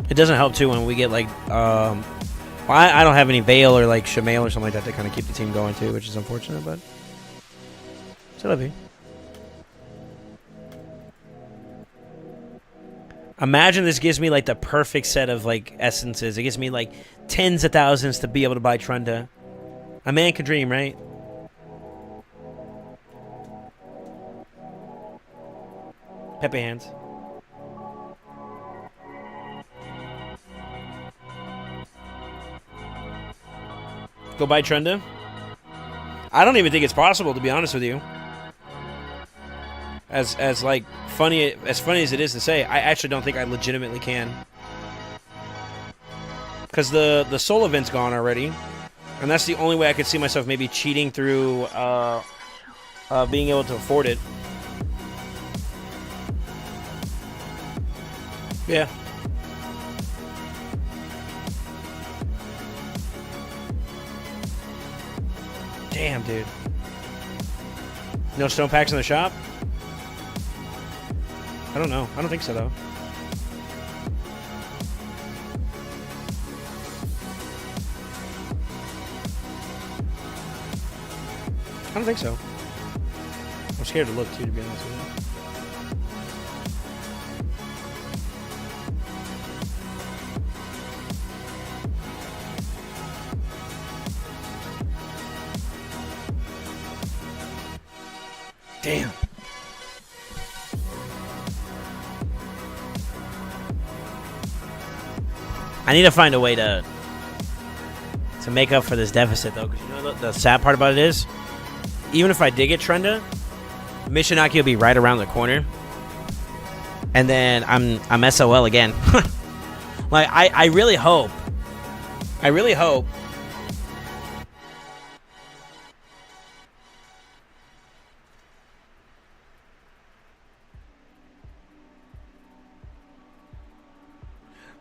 It doesn't help too when we get like well, I don't have any Veil or like Shamail or something like that to kind of keep the team going too, which is unfortunate, but still love you. Imagine this gives me like the perfect set of like essences. It gives me like tens of thousands to be able to buy Trunda. A man can dream, right? Pepe hands. Go buy Trunda? I don't even think it's possible, to be honest with you. As like funny as it is to say, I actually don't think I legitimately can. Because the soul event's gone already. And that's the only way I could see myself maybe cheating through being able to afford it. Yeah. Damn, dude. No stone packs in the shop? I don't know. I don't think so, though. I don't think so. I'm scared to look, too, to be honest with you. Damn. I need to find a way to make up for this deficit, though, because you know the sad part about it is, even if I did get Trunda, Mishinaki will be right around the corner, and then I'm SOL again. Like I really hope.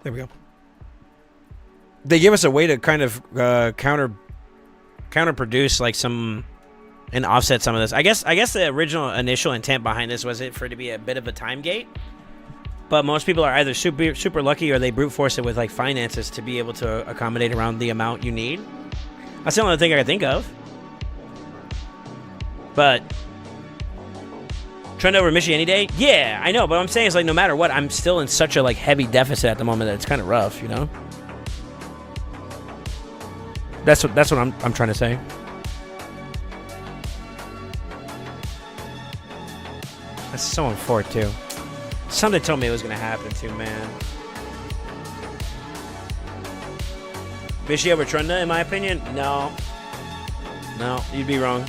There we go. They give us a way to kind of counter produce like some and offset some of this. I guess the original initial intent behind this was it for it to be a bit of a time gate. But most people are either super lucky or they brute force it with like finances to be able to accommodate around the amount you need. That's the only thing I can think of. But Trend over Michi any day? Yeah, I know, but what I'm saying is like no matter what, I'm still in such a like heavy deficit at the moment that it's kind of rough, you know? That's what I'm trying to say. That's so on 4 too. Something told me it was gonna happen too, man. Michi over Trunda, in my opinion? No, you'd be wrong.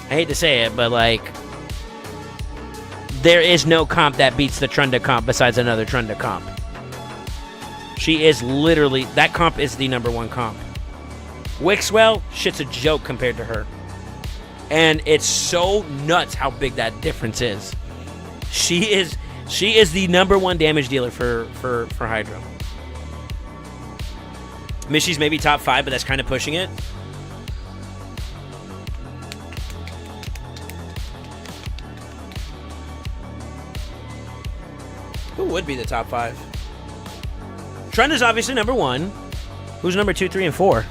I hate to say it, but like, there is no comp that beats the Trunda comp besides another Trunda comp. She is literally, that comp is the #1 comp. Wixwell, shit's a joke compared to her. And it's so nuts how big that difference is. She is the #1 damage dealer for Hydra. Mishy's maybe top 5, but that's kind of pushing it. Who would be the top 5? Trent is obviously number 1. Who's number 2, 3, and 4?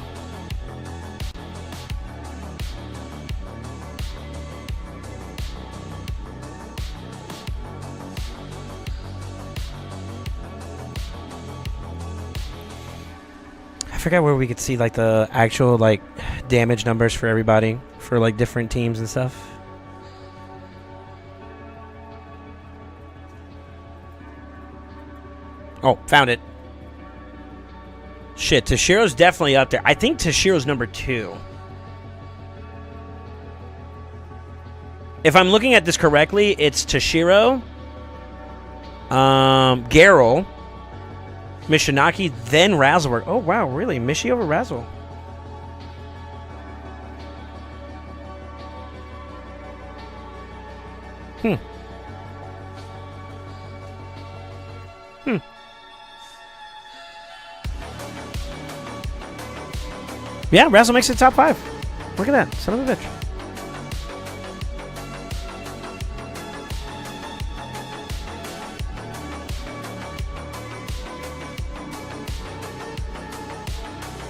I forgot where we could see like the actual like damage numbers for everybody for like different teams and stuff. Oh, found it. Shit, Tashiro's definitely up there. I think Tashiro's number 2. If I'm looking at this correctly, it's Tashiro, Garrel, Mishinaki, then Razzleberg. Oh, wow, really? Mishi over Razzle. Yeah, Razzle makes it top 5. Look at that. Son of a bitch.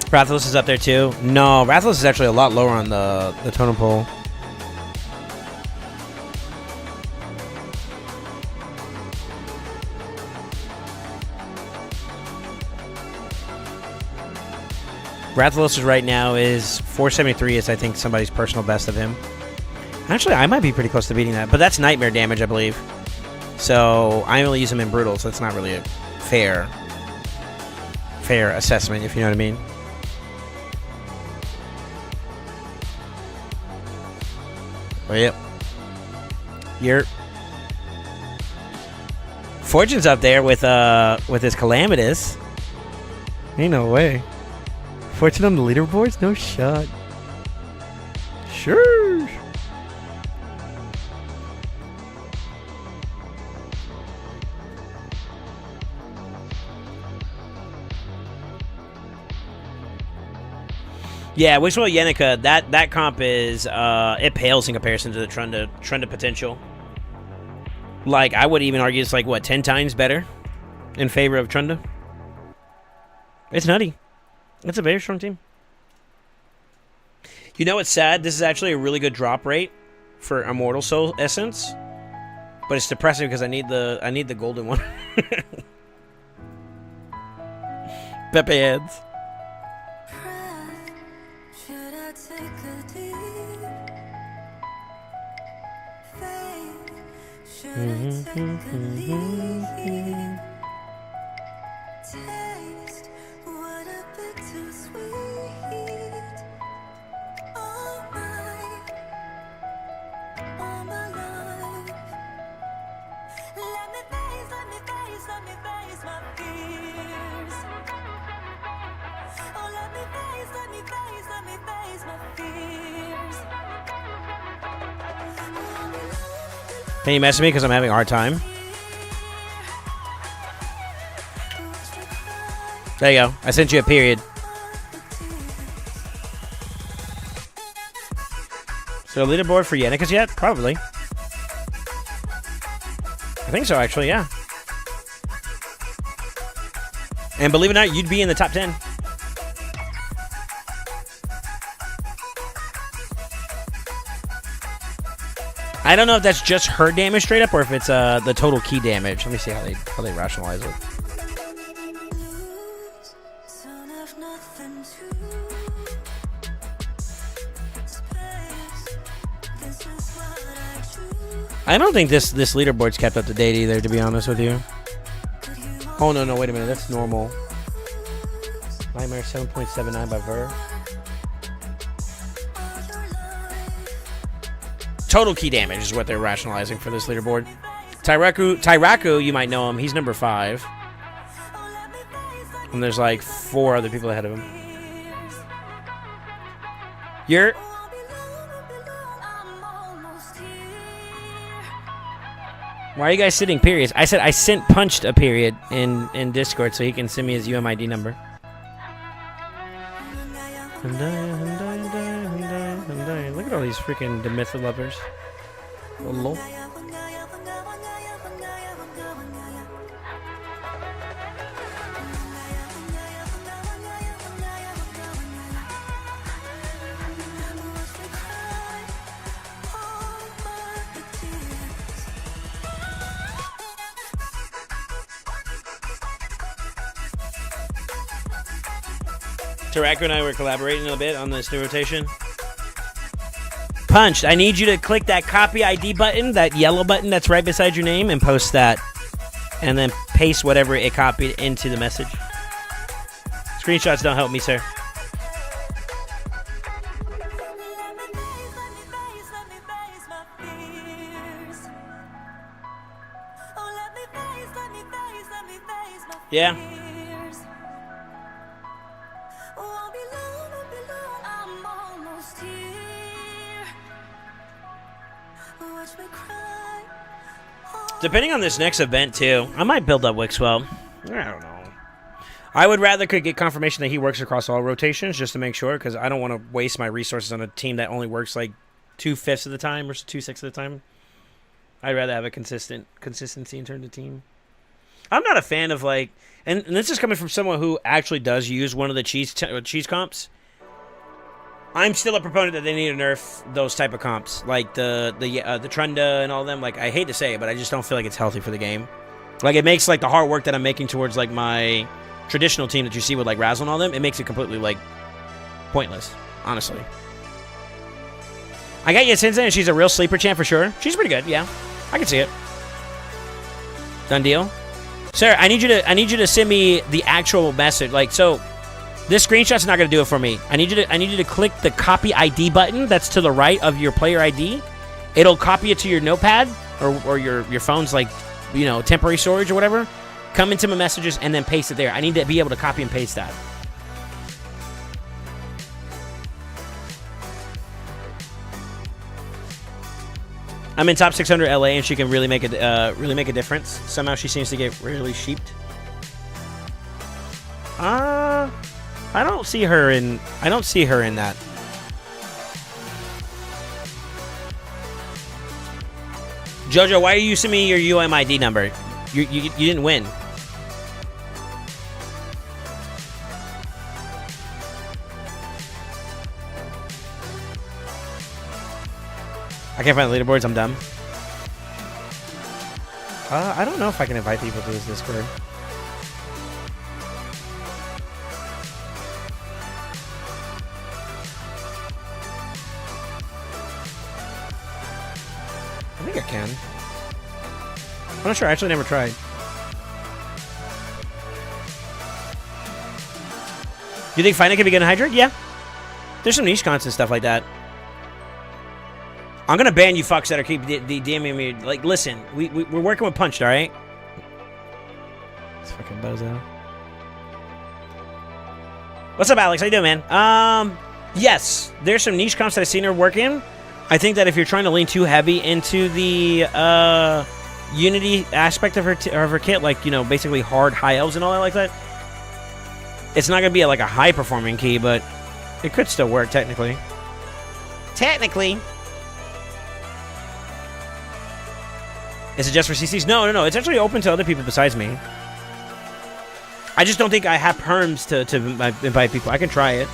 Rathalos is up there too. No, Rathalos is actually a lot lower on the totem pole. Rathalos right now is 473 is I think somebody's personal best of him. Actually, I might be pretty close to beating that, but that's nightmare damage, I believe. So I only use him in brutal, so it's not really a fair assessment, if you know what I mean. Oh, yep. Your Fortune's up there with his Calamitous. Ain't no way. Fortune on the leaderboards? No shot. Sure. Yeah, Wishful Yenica, that comp is it pales in comparison to the Trunda potential. Like I would even argue it's like what 10 times better in favor of Trunda. It's nutty. It's a very strong team. You know what's sad? This is actually a really good drop rate for Immortal Soul Essence, but it's depressing because I need the golden one. Pepe heads. Can you mess with me because I'm having a hard time? There you go. I sent you a period. So leaderboard for Yennekas yet? Probably. I think so, actually, yeah. And believe it or not, you'd be in the top 10. I don't know if that's just her damage straight up or if it's the total key damage. Let me see how they rationalize it. I don't think this leaderboard's kept up to date either, to be honest with you. Oh, no, wait a minute. That's normal. Nightmare 7.79 by Ver. Total key damage is what they're rationalizing for this leaderboard. Tyraku, you might know him. He's number 5. And there's like 4 other people ahead of him. Why are you guys sitting periods? I said I punched a period in Discord so he can send me his UMID number. Look at all these freaking Demetha lovers. Oh, lol. Tarako and I were collaborating a bit on this new rotation. Punched, I need you to click that copy ID button, that yellow button that's right beside your name, and post that. And then paste whatever it copied into the message. Screenshots don't help me, sir. Yeah. Depending on this next event, too, I might build up Wixwell. I don't know. I would rather could get confirmation that he works across all rotations just to make sure, because I don't want to waste my resources on a team that only works like 2/5 of the time or 2/6 of the time. I'd rather have a consistency in terms of team. I'm not a fan of like, and this is coming from someone who actually does use one of the cheese comps. I'm still a proponent that they need to nerf those type of comps, like the Trunda and all them. Like, I hate to say it, but I just don't feel like it's healthy for the game. Like, it makes like the hard work that I'm making towards like my traditional team that you see with like Razzle and all them, it makes it completely like pointless, honestly. I got Yasinza, and she's a real sleeper champ for sure. She's pretty good, yeah. I can see it. Done deal. Sir, I need you to send me the actual message. Like, so this screenshot's not gonna do it for me. I need you to click the copy ID button that's to the right of your player ID. It'll copy it to your notepad or your phone's like, you know, temporary storage or whatever. Come into my messages and then paste it there. I need to be able to copy and paste that. I'm in top 600 LA, and she can really make a difference. Somehow she seems to get really sheeped. I don't see her in that. Jojo, why are you sending me your UMID number? You didn't win. I can't find the leaderboards. I'm dumb. I don't know if I can invite people to this Discord. I think I can. I'm not sure. I actually never tried. You think Final could be good in Hydra? Yeah. There's some niche cons and stuff like that. I'm gonna ban you fucks that are keep DMing me. Like, listen, we're working with Punched, all right? It's fucking bozo. What's up, Alex? How you doing, man? Yes, there's some niche comps that I've seen her work in. I think that if you're trying to lean too heavy into the Unity aspect of her kit, like, you know, basically hard high elves and all that like that, it's not gonna be like a high performing key, but it could still work technically. Technically. Is it just for CCs? No. It's actually open to other people besides me. I just don't think I have perms to invite people. I can try it.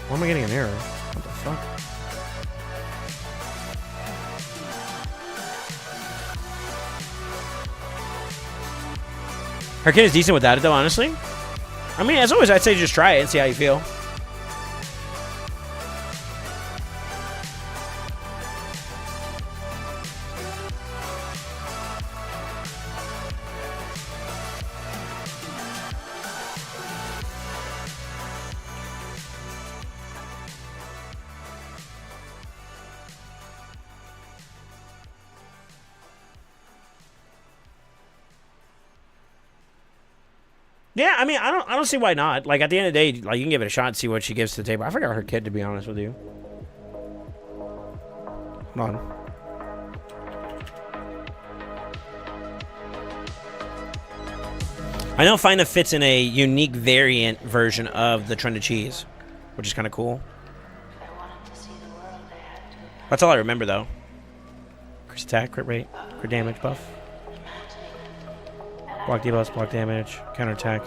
Why am I getting an error? What the fuck? Her kid is decent without it, though, honestly. I mean, as always, I'd say just try it and see how you feel. Yeah, I mean, I don't see why not. Like, at the end of the day, like, you can give it a shot and see what she gives to the table. I forgot her kid, to be honest with you. Hold on. I know Fina fits in a unique variant version of the Trend of Cheese, which is kind of cool. That's all I remember, though. Crit attack, crit rate, crit damage buff. Block debuffs, block damage, counter attack.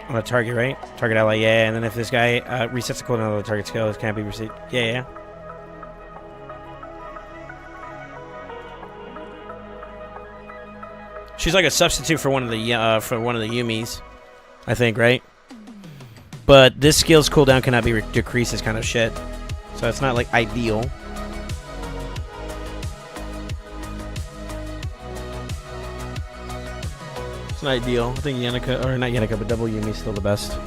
On the target, right? Target ally, yeah. And then if this guy resets the cooldown of the target skill, it can't be received. Yeah. She's like a substitute for one of the Yumis, I think, right? But this skill's cooldown cannot be decreased, this kind of shit. So it's not like ideal. It's not ideal. I think Yenica, or not Yenica, but double Yumi's still the best.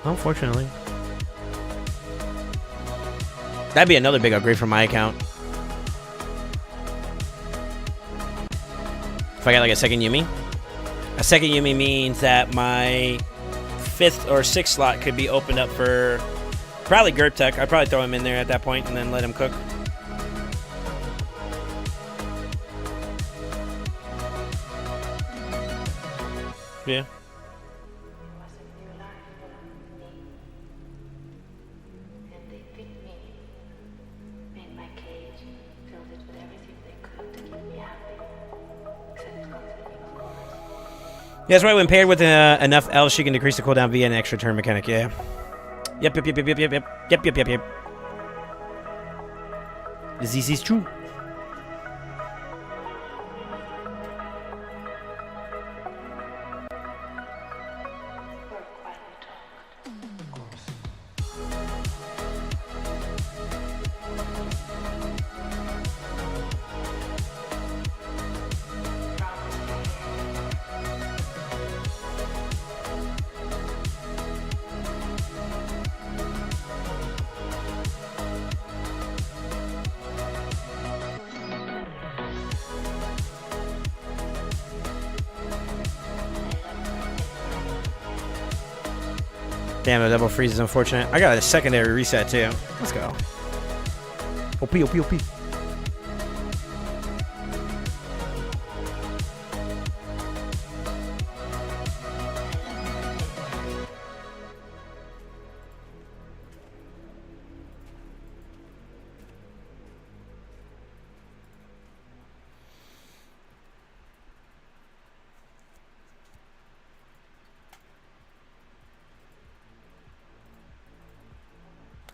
Unfortunately. That'd be another big upgrade for my account. If I got like a second Yumi. A second Yumi means that my 5th or 6th slot could be opened up for probably Gertech. I'd probably throw him in there at that point and then let him cook. Yeah. Yeah, that's right. When paired with enough elves, she can decrease the cooldown via an extra turn mechanic. Yeah. Yep. This is true. Damn, the double freeze is unfortunate. I got a secondary reset too. Let's go. OP.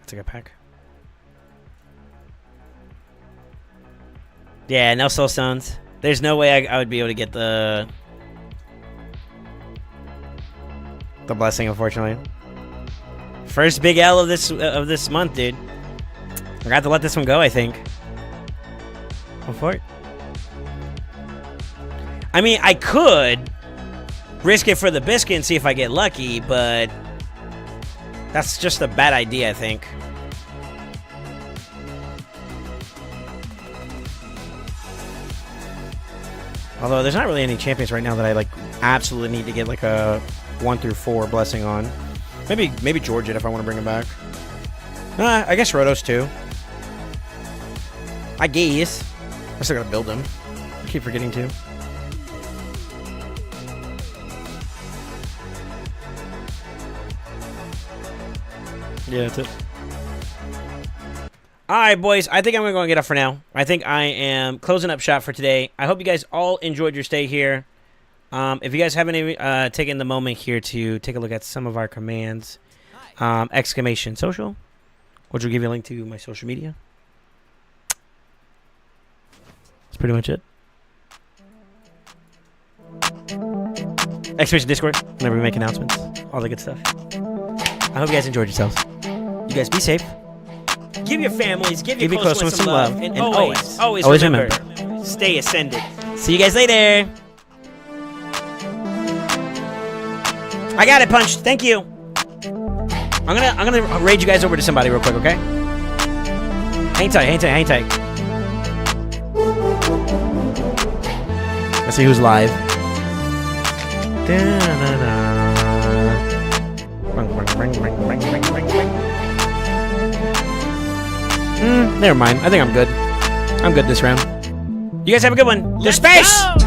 Take a pack. Yeah, no soul stones. There's no way I would be able to get the blessing, unfortunately. First big L of this month, dude. I got to let this one go, I think. Go for it. I mean, I could risk it for the biscuit and see if I get lucky, but that's just a bad idea, I think. Although there's not really any champions right now that I like absolutely need to get like a 1 through 4 blessing on. Maybe Georgia if I want to bring him back. I guess Rotos too. I guess. I still gotta build him. I keep forgetting to. Yeah, that's it. All right, boys. I think I'm going to go and get up for now. I think I am closing up shop for today. I hope you guys all enjoyed your stay here. If you guys haven't taken the moment here to take a look at some of our commands, exclamation social, which will give you a link to my social media. That's pretty much it. Exclamation Discord, whenever we make announcements, all the good stuff. I hope you guys enjoyed yourselves. You guys be safe. Give your families, give your close ones some love. And always remember, stay ascended. See you guys later. I got it, Punch. Thank you. I'm gonna raid you guys over to somebody real quick, okay? Hang tight. Let's see who's live. Ring. Never mind. I think I'm good. I'm good this round. You guys have a good one. There's space!